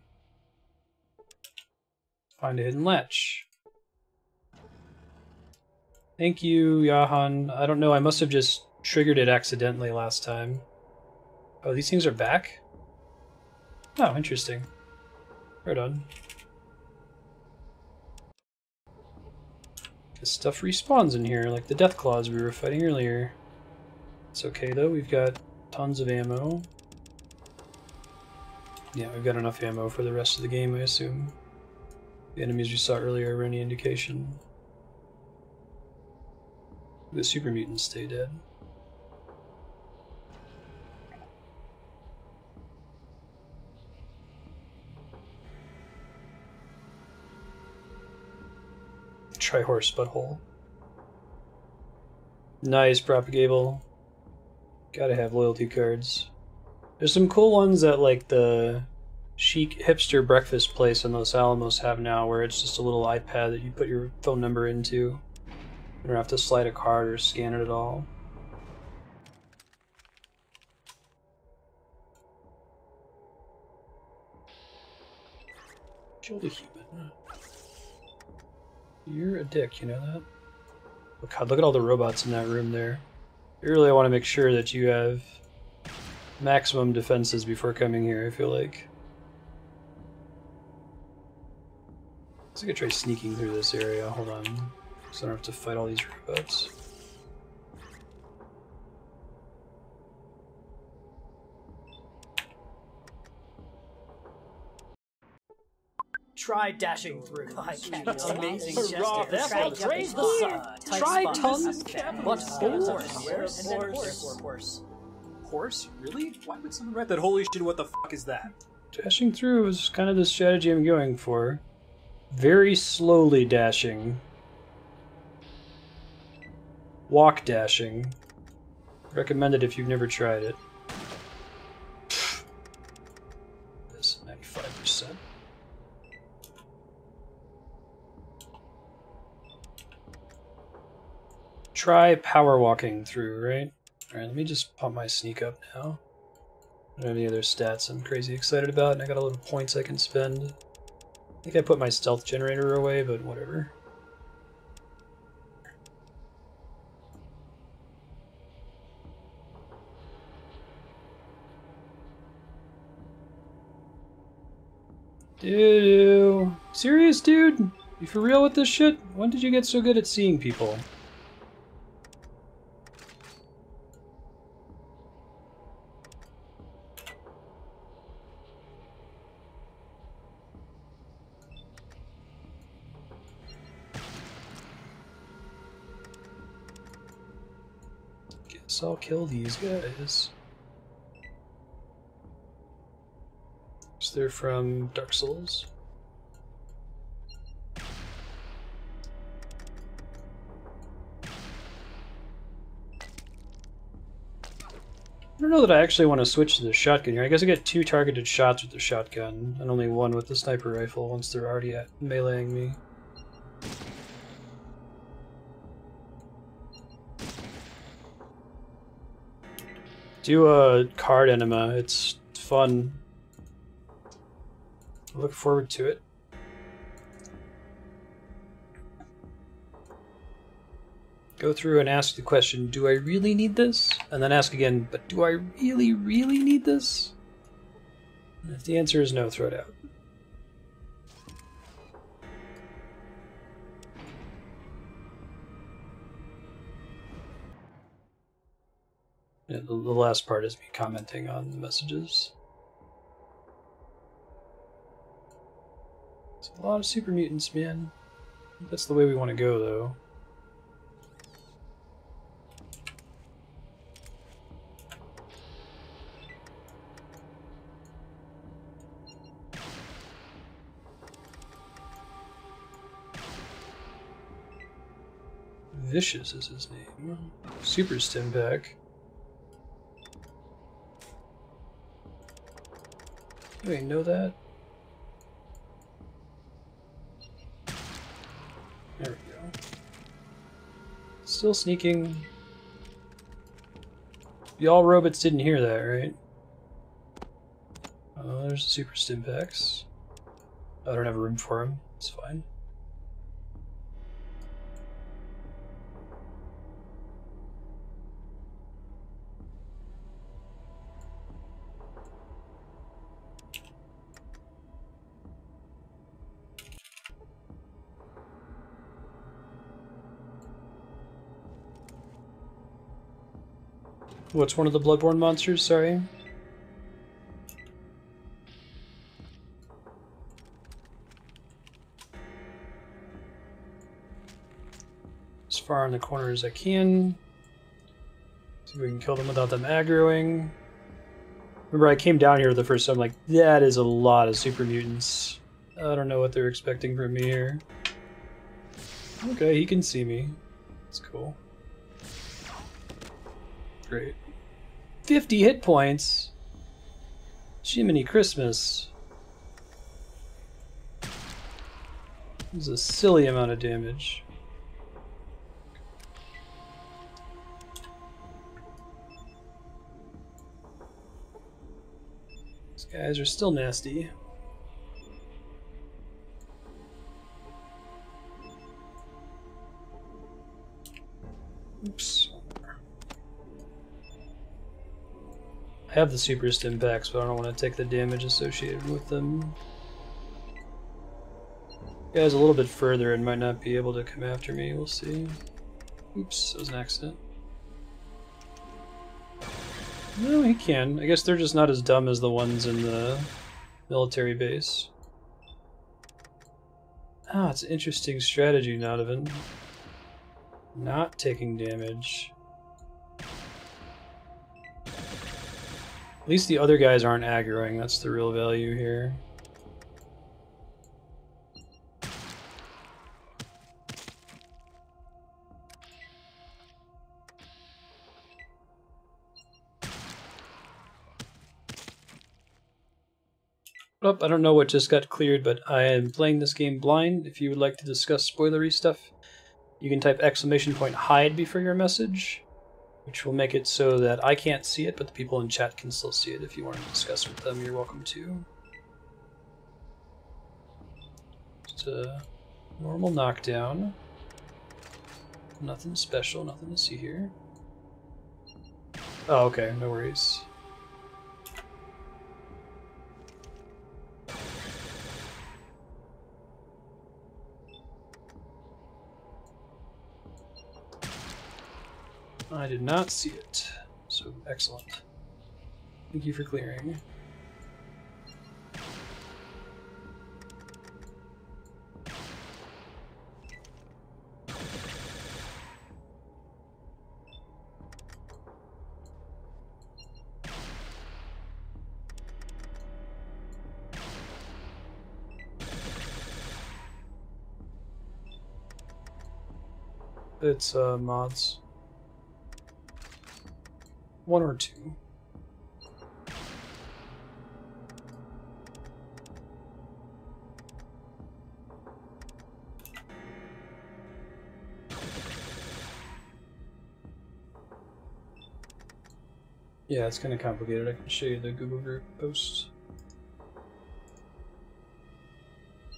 S1: Find a hidden latch. Thank you, Yahan. I don't know, I must have just triggered it accidentally last time. Oh, these things are back? Oh, interesting. Right on. This stuff respawns in here, like the death claws we were fighting earlier. It's okay though, we've got tons of ammo. Yeah, we've got enough ammo for the rest of the game, I assume. The enemies we saw earlier were any indication. The Super Mutants stay dead. Tri-horse butthole. Nice, Propagable. Gotta have loyalty cards. There's some cool ones that like the chic hipster breakfast place in Los Alamos have now, where it's just a little iPad that you put your phone number into. You don't have to slide a card or scan it at all. Kill the human. You're a dick, you know that? Oh god, look at all the robots in that room there. You really want to make sure that you have maximum defenses before coming here, I feel like. Let's try sneaking through this area. Hold on. So I don't have to fight all these robots.
S9: Try dashing through. Amazing
S10: Hurrah,
S9: gesture.
S10: praise the sun.
S1: Try tongue.
S9: But horse.
S10: Horse? Really? Why would someone write that? Holy shit, what the fuck is that?
S1: Dashing through is kind of the strategy I'm going for. Very slowly dashing. Walk dashing. Recommended if you've never tried it. This 95%. Try power walking through, right? Alright, let me just pump my sneak up now. I don't have any other stats I'm crazy excited about, and I got a little points I can spend. I think I put my stealth generator away, but whatever. Dude, serious, dude? You for real with this shit? When did you get so good at seeing people? Guess I'll kill these guys. So they're from Dark Souls. I don't know that I actually want to switch to the shotgun here. I guess I get 2 targeted shots with the shotgun, and only 1 with the sniper rifle once they're already meleeing me. Do a card enema, it's fun. I look forward to it. Go through and ask the question, do I really need this? And then ask again, but do I really, really need this? And if the answer is no, throw it out. Yeah, the last part is me commenting on the messages. It's a lot of super mutants, man. That's the way we want to go, though. Vicious is his name. Super stim pack. Do I know that? There we go. Still sneaking. Y'all robots didn't hear that, right? Oh, there's the super stim packs. I don't have room for them. It's fine. What's one of the bloodborne monsters? Sorry. As far in the corner as I can. See if we can kill them without them aggroing. Remember, I came down here the first time, like, that is a lot of super mutants. I don't know what they're expecting from me here. Okay, he can see me. That's cool. Great. 50 hit points? Jiminy Christmas. This is a silly amount of damage. These guys are still nasty. Oops. I have the super stim packs, but I don't want to take the damage associated with them. Guy's a little bit further and might not be able to come after me. We'll see. Oops, that was an accident. No, he can. I guess they're just not as dumb as the ones in the military base. Ah, it's an interesting strategy, Nodovan. Not taking damage. At least the other guys aren't aggroing. That's the real value here. Oh, I don't know what just got cleared, but I am playing this game blind. If you would like to discuss spoilery stuff, you can type !hide before your message, which will make it so that I can't see it, but the people in chat can still see it. If you want to discuss with them, you're welcome to. Just a normal knockdown. Nothing special, nothing to see here. Oh, okay, no worries. I did not see it, so excellent. Thank you for clearing. It's mods. 1 or 2. Yeah, it's kind of complicated. I can show you the Google group post.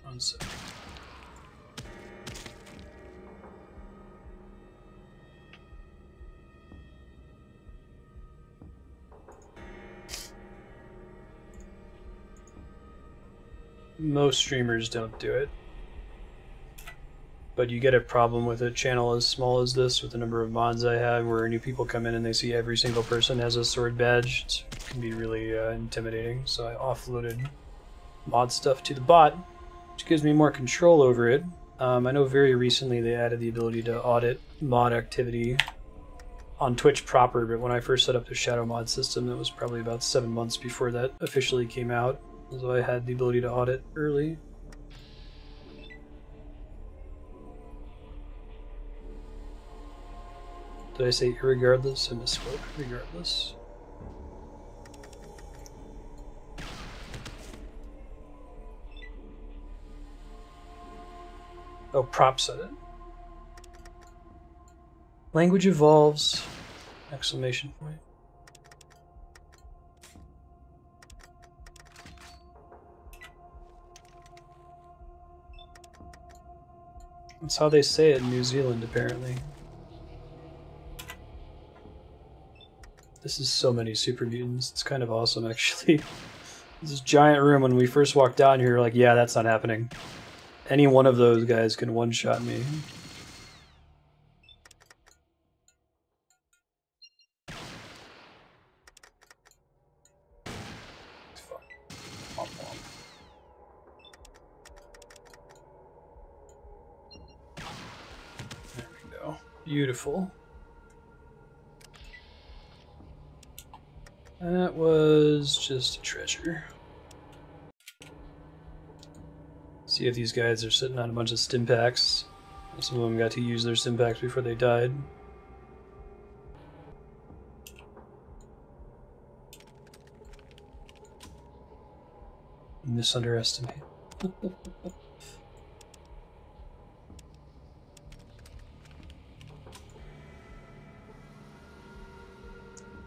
S1: One sec. Most streamers don't do it, but you get a problem with a channel as small as this with the number of mods I have, where new people come in and they see every single person has a sword badge. It can be really intimidating, so I offloaded mod stuff to the bot, which gives me more control over it. I know very recently they added the ability to audit mod activity on Twitch proper, but when I first set up the shadow mod system, it was probably about 7 months before that officially came out. So I had the ability to audit early. Did I say irregardless? I misspoke. Regardless. Oh, prop set it. Language evolves! Exclamation point. That's how they say it in New Zealand, apparently. This is so many Super Mutants. It's kind of awesome, actually. This giant room, when we first walked down here, like, yeah, that's not happening. Any one of those guys can one-shot me. There we go. Beautiful. That was just a treasure. See if these guys are sitting on a bunch of stim packs. Some of them got to use their stim packs before they died. Misunderestimate.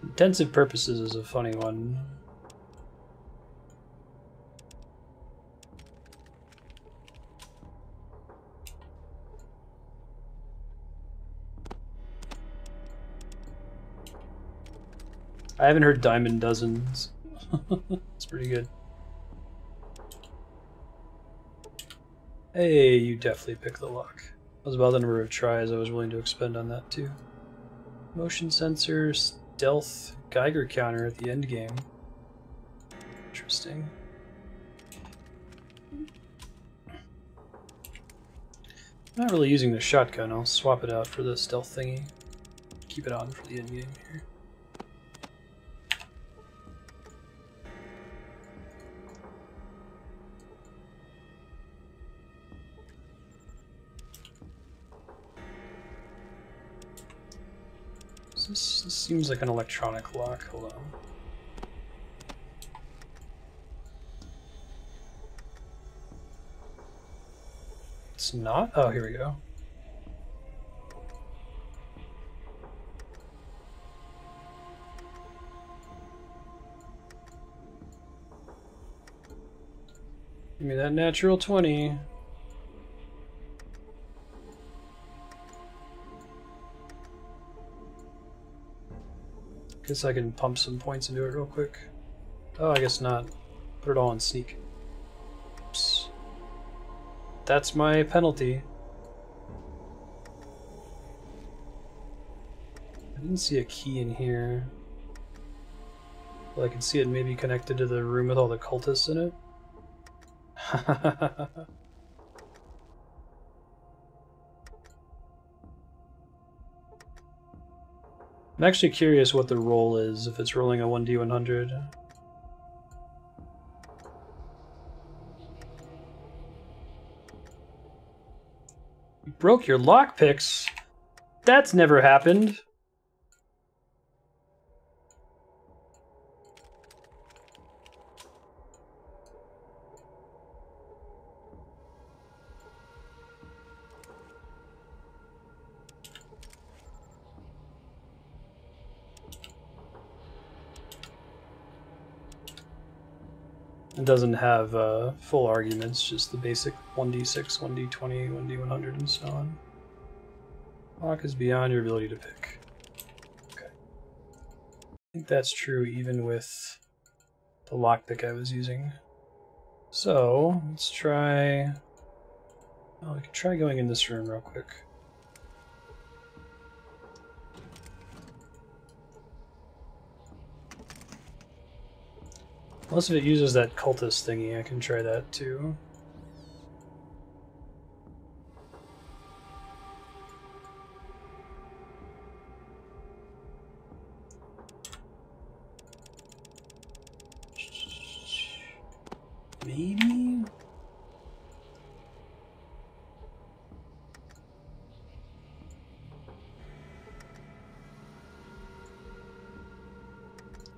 S1: Intensive purposes is a funny one. I haven't heard Diamond Dozens. It's pretty good. Hey, you definitely picked the lock. That was about the number of tries I was willing to expend on that too. Motion sensor, stealth, Geiger counter at the end game. Interesting. I'm not really using the shotgun. I'll swap it out for the stealth thingy. Keep it on for the end game here. This seems like an electronic lock. Hold on. It's not? Oh, here we go. Give me that natural 20. Guess I can pump some points into it real quick. Oh, I guess not. Put it all on sneak. Oops. That's my penalty. I didn't see a key in here. Well, I can see it maybe connected to the room with all the cultists in it. I'm actually curious what the roll is, if it's rolling a 1d100. You broke your lockpicks? That's never happened. It doesn't have full arguments, just the basic 1d6, 1d20, 1d100, and so on. Lock is beyond your ability to pick. Okay. I think that's true even with the lockpick I was using. So, let's try... Oh, we can try going in this room real quick. Unless if it uses that cultist thingy, I can try that too. Maybe?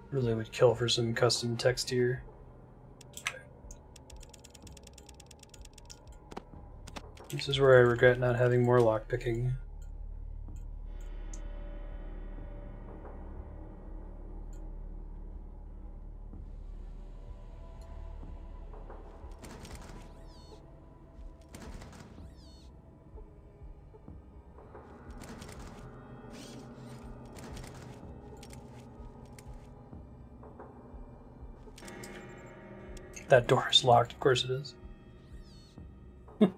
S1: Really would kill for some custom text here. Okay. This is where I regret not having more lockpicking. That door is locked, of course it is. It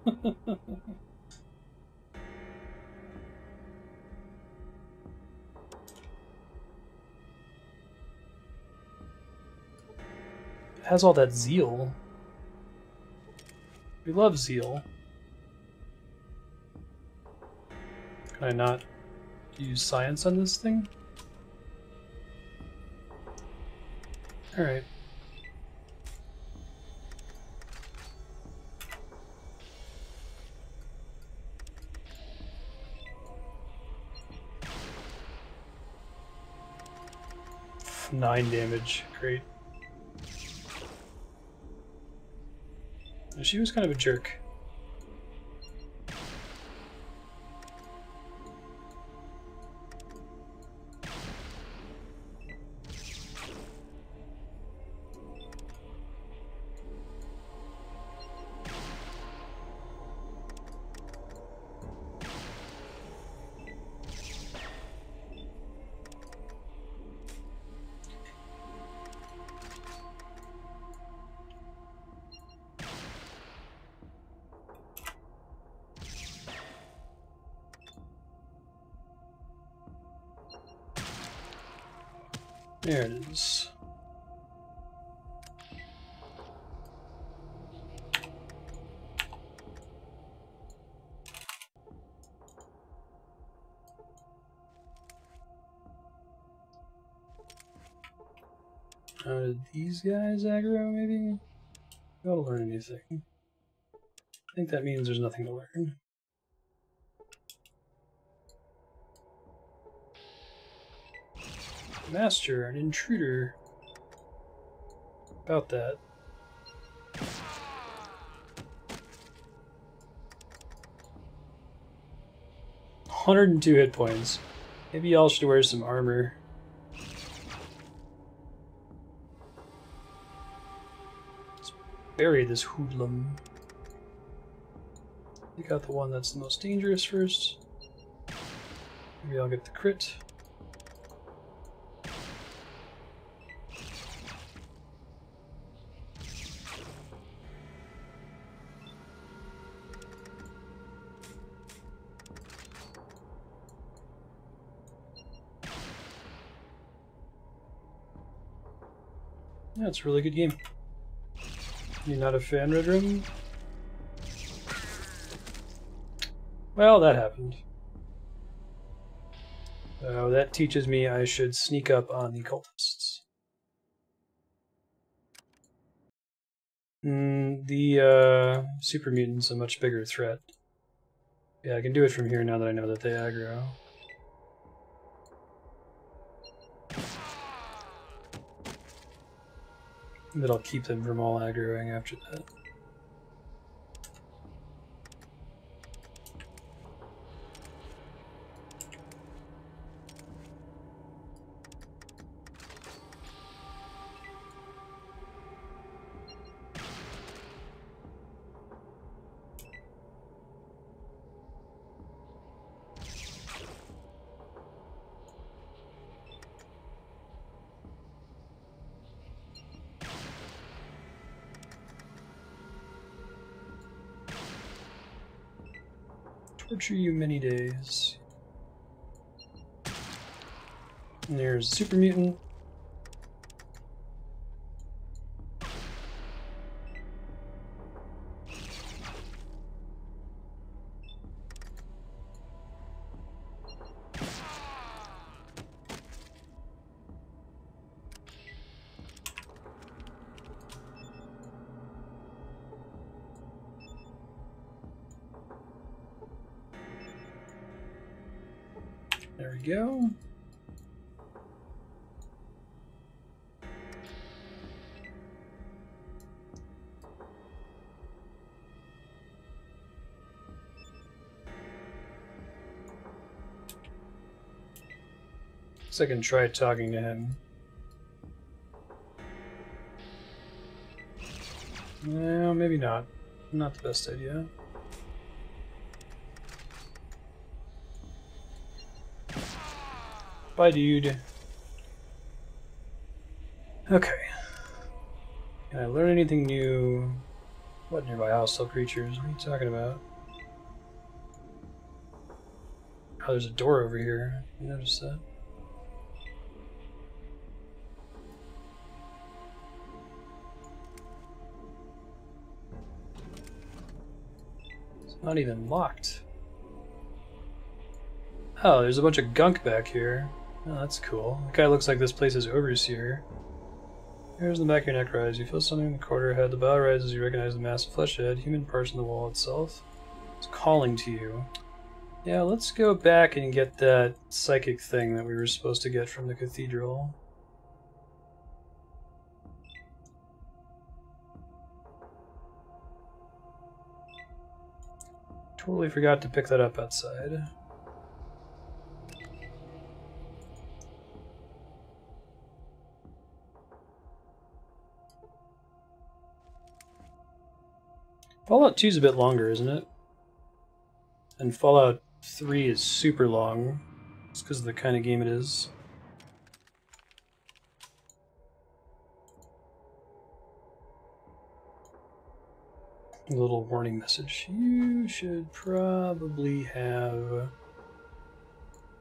S1: has all that zeal. We love zeal. Can I not use science on this thing? Alright. Nine damage, great. She was kind of a jerk. There it is. These guys aggro, maybe? Gotta learn anything. I think that means there's nothing to learn. Master, an intruder. About that. 102 hit points. Maybe y'all should wear some armor. Let's bury this hoodlum. Take out the one that's the most dangerous first. Maybe I'll get the crit. Yeah, it's a really good game. You're not a fan, Red Room? Well, that happened. So that teaches me I should sneak up on the cultists. The Super Mutants a much bigger threat. Yeah, I can do it from here now that I know that they aggro. That'll keep them from all aggroing after that. Torture you many days. And there's Super Mutant. There we go. So I can try talking to him. No, maybe not. Not the best idea. Bye, dude. Okay. Can I learn anything new? What nearby hostile creatures? What are you talking about? Oh, there's a door over here. You notice that? It's not even locked. Oh, there's a bunch of gunk back here. Oh, that's cool. That guy looks like this place's overseer. Here's the back of your neck rise. You feel something in the quarter head. The bow rises. You recognize the massive flesh head, human parts in the wall itself. It's calling to you. Yeah, let's go back and get that psychic thing that we were supposed to get from the cathedral. Totally forgot to pick that up outside. Fallout 2 is a bit longer, isn't it? And Fallout 3 is super long. It's because of the kind of game it is. A little warning message. You should probably have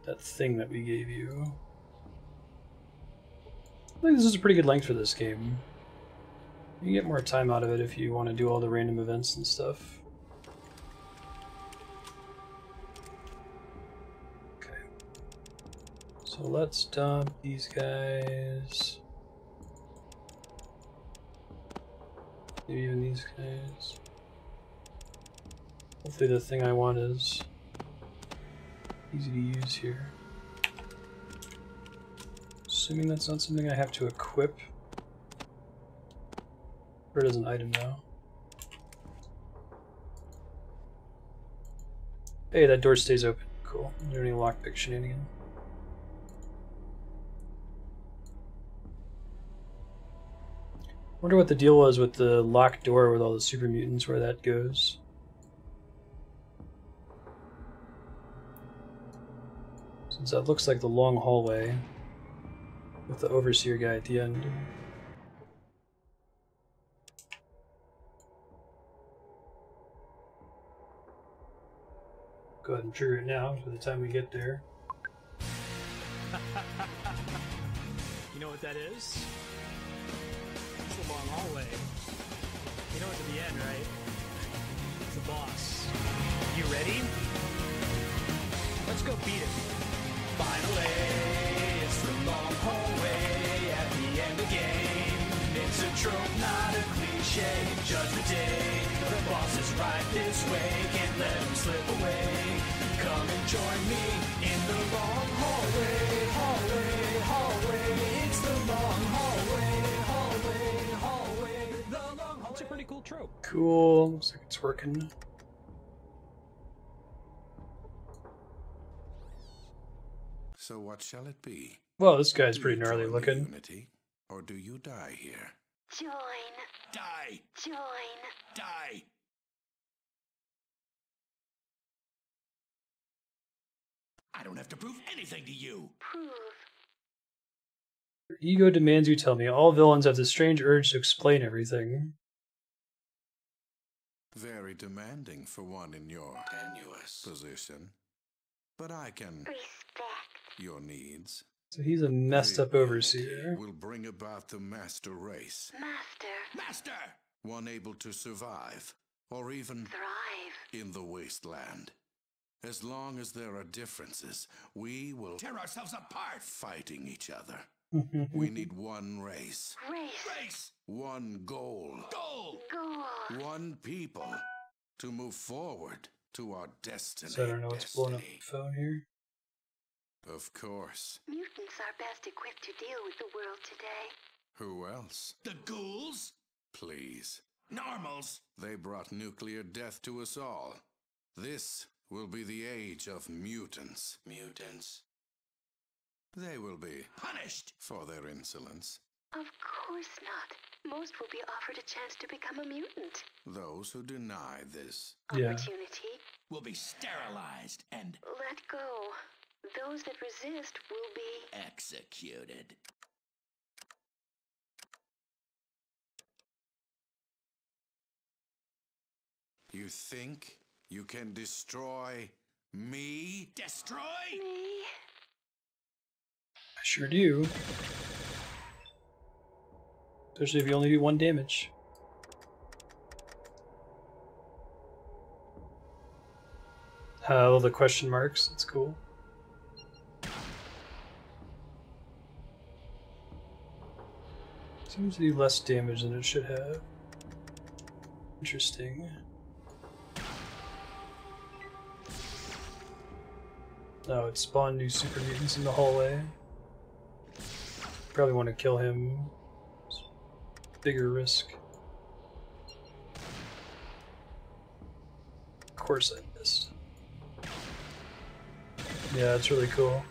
S1: that thing that we gave you. I think this is a pretty good length for this game. You get more time out of it if you want to do all the random events and stuff. Okay. So let's dump these guys. Maybe even these guys. Hopefully the thing I want is easy to use here. Assuming that's not something I have to equip. Or it is an item now. Hey, that door stays open. Cool. Is there any lockpick shenanigan? Wonder what the deal was with the locked door with all the super mutants, where that goes. Since that looks like the long hallway with the overseer guy at the end. Go ahead and trigger it now by the time we get there.
S9: You know what that is? It's a long hallway. You know it's at the end, right? It's the boss. You ready? Let's go beat him. Finally, it's the long hallway at the end of the game. It's a trope, not a cliche. Judgment Day, the boss is right this way. Can't let him slip away. Come and join me in the long hallway, hallway, hallway. It's the long hallway, hallway, hallway. The long hallway. It's a pretty cool trope.
S1: Cool. Looks like it's working.
S8: So what shall it be?
S1: Well, this guy's
S8: Do
S1: pretty
S8: you
S1: gnarly
S8: join the
S1: looking.
S8: Unity, or do you die here?
S3: Join.
S8: Die!
S3: Join.
S8: Die! I don't have to prove anything to you.
S3: Prove.
S1: Your ego demands you tell me. All villains have this strange urge to explain everything.
S8: Very demanding for one in your tenuous position. But I can
S3: Respect.
S8: your needs.
S1: So he's a messed up overseer.
S8: Will bring about the master race.
S3: Master.
S8: Master! One able to survive, or even
S3: Thrive.
S8: in the wasteland. As long as there are differences, we will tear ourselves apart fighting each other. We need one race.
S3: Race.
S8: One goal.
S3: Goal.
S8: One people to move forward to our destiny.
S1: So I don't know what's blowing up the phone here.
S8: Of course.
S3: Mutants are best equipped to deal with the world today.
S8: Who else? The ghouls? Please. Normals. They brought nuclear death to us all. This will be the age of mutants. Mutants. They will be punished for their insolence.
S3: Of course not. Most will be offered a chance to become a mutant.
S8: Those who deny this
S1: Yeah.
S3: Opportunity.
S8: will be sterilized and
S3: Let go. Those that resist will be
S8: executed. You think you can destroy me? Destroy?
S3: me.
S1: I sure do. Especially if you only do 1 damage. All the question marks. That's cool. Seems to do less damage than it should have. Interesting. Oh, it spawned new super mutants in the hallway. Probably want to kill him. Bigger risk. Of course I missed. Yeah, it's really cool.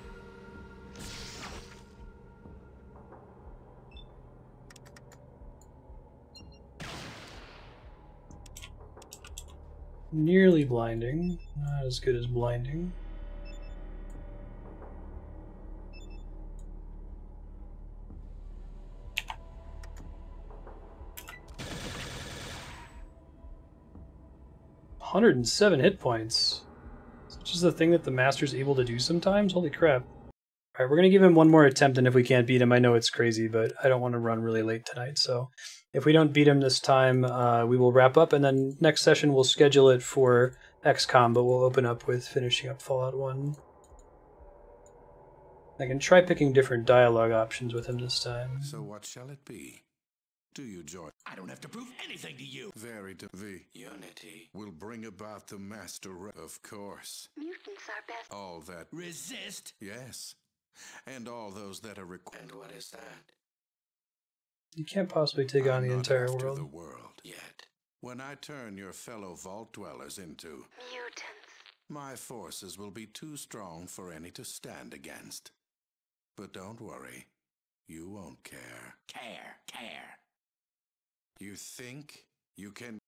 S1: Nearly blinding. Not as good as blinding. $107 hit points. Which is the thing that the master's able to do sometimes? Holy crap. All right, we're going to give him one more attempt, and if we can't beat him, I know it's crazy, but I don't want to run really late tonight. So if we don't beat him this time, we will wrap up, and then next session we'll schedule it for XCOM, but we'll open up with finishing up Fallout 1. I can try picking different dialogue options with him this time.
S11: So what shall it be? Do you join?
S7: I don't have to prove anything to you.
S11: Very to the unity will bring about the master, of course.
S3: Mutants are best.
S11: All that
S7: Resist.
S11: yes, and all those that are required. And what is that?
S1: You can't possibly take on the entire
S11: after
S1: world.
S11: the world yet. When I turn your fellow vault dwellers into
S3: Mutants.
S11: my forces will be too strong for any to stand against. But don't worry, you won't care.
S7: Care.
S11: You think you can?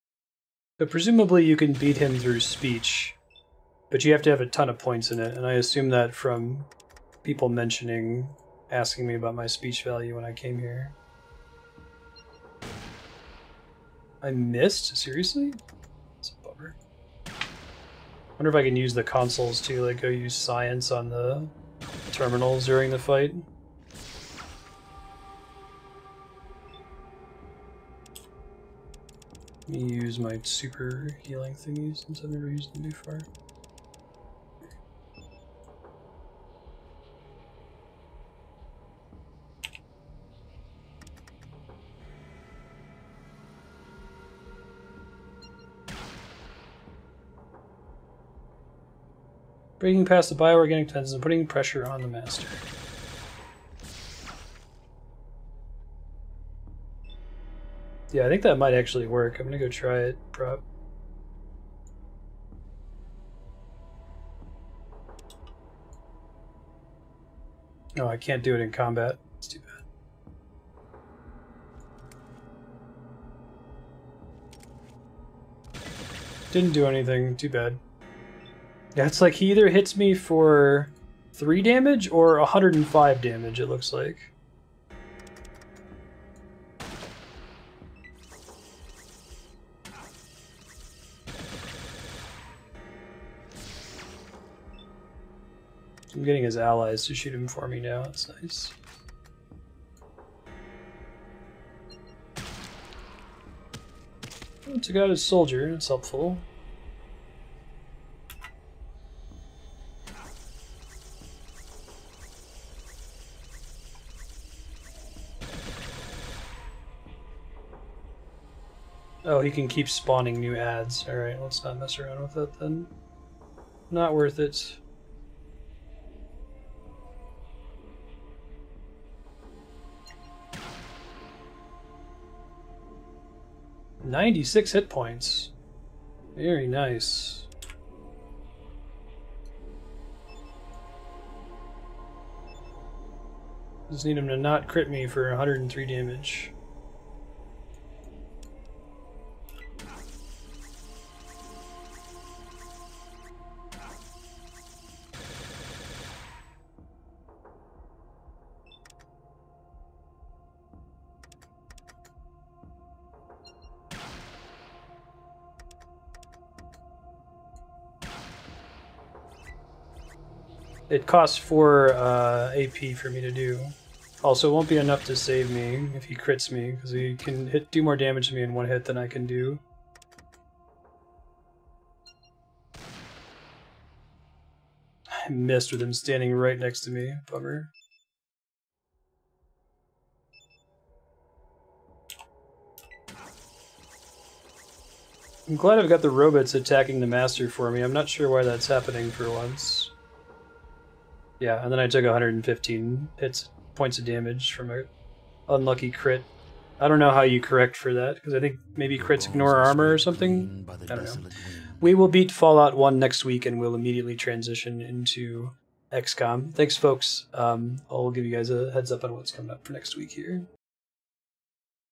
S1: But presumably you can beat him through speech, but you have to have a ton of points in it, and I assume that from people asking me about my speech value when I came here. I missed? Seriously? That's a bummer. Wonder if I can use the consoles too, like go use science on the terminals during the fight. Let me use my super healing thingies since I've never used them before. Breaking past the bioorganic defenses and putting pressure on the master. Yeah, I think that might actually work. I'm gonna go try it, prop. No, I can't do it in combat. It's too bad. Didn't do anything, too bad. Yeah, it's like he either hits me for 3 damage or 105 damage, it looks like. I'm getting his allies to shoot him for me now, that's nice. Took out his soldier, that's helpful. Oh, he can keep spawning new ads. Alright, let's not mess around with that then. Not worth it. "96 hit points. Very nice. Just need him to not crit me for 103 damage. It costs 4 AP for me to do. Also, it won't be enough to save me if he crits me, because he can do more damage to me in one hit than I can do. I missed with him standing right next to me. Bummer. I'm glad I've got the robots attacking the master for me. I'm not sure why that's happening for once. Yeah, and then I took 115 points of damage from an unlucky crit. I don't know how you correct for that, because I think maybe crits ignore armor or something. I don't know. We will beat Fallout 1 next week, and we'll immediately transition into XCOM. Thanks, folks. I'll give you guys a heads up on what's coming up for next week here.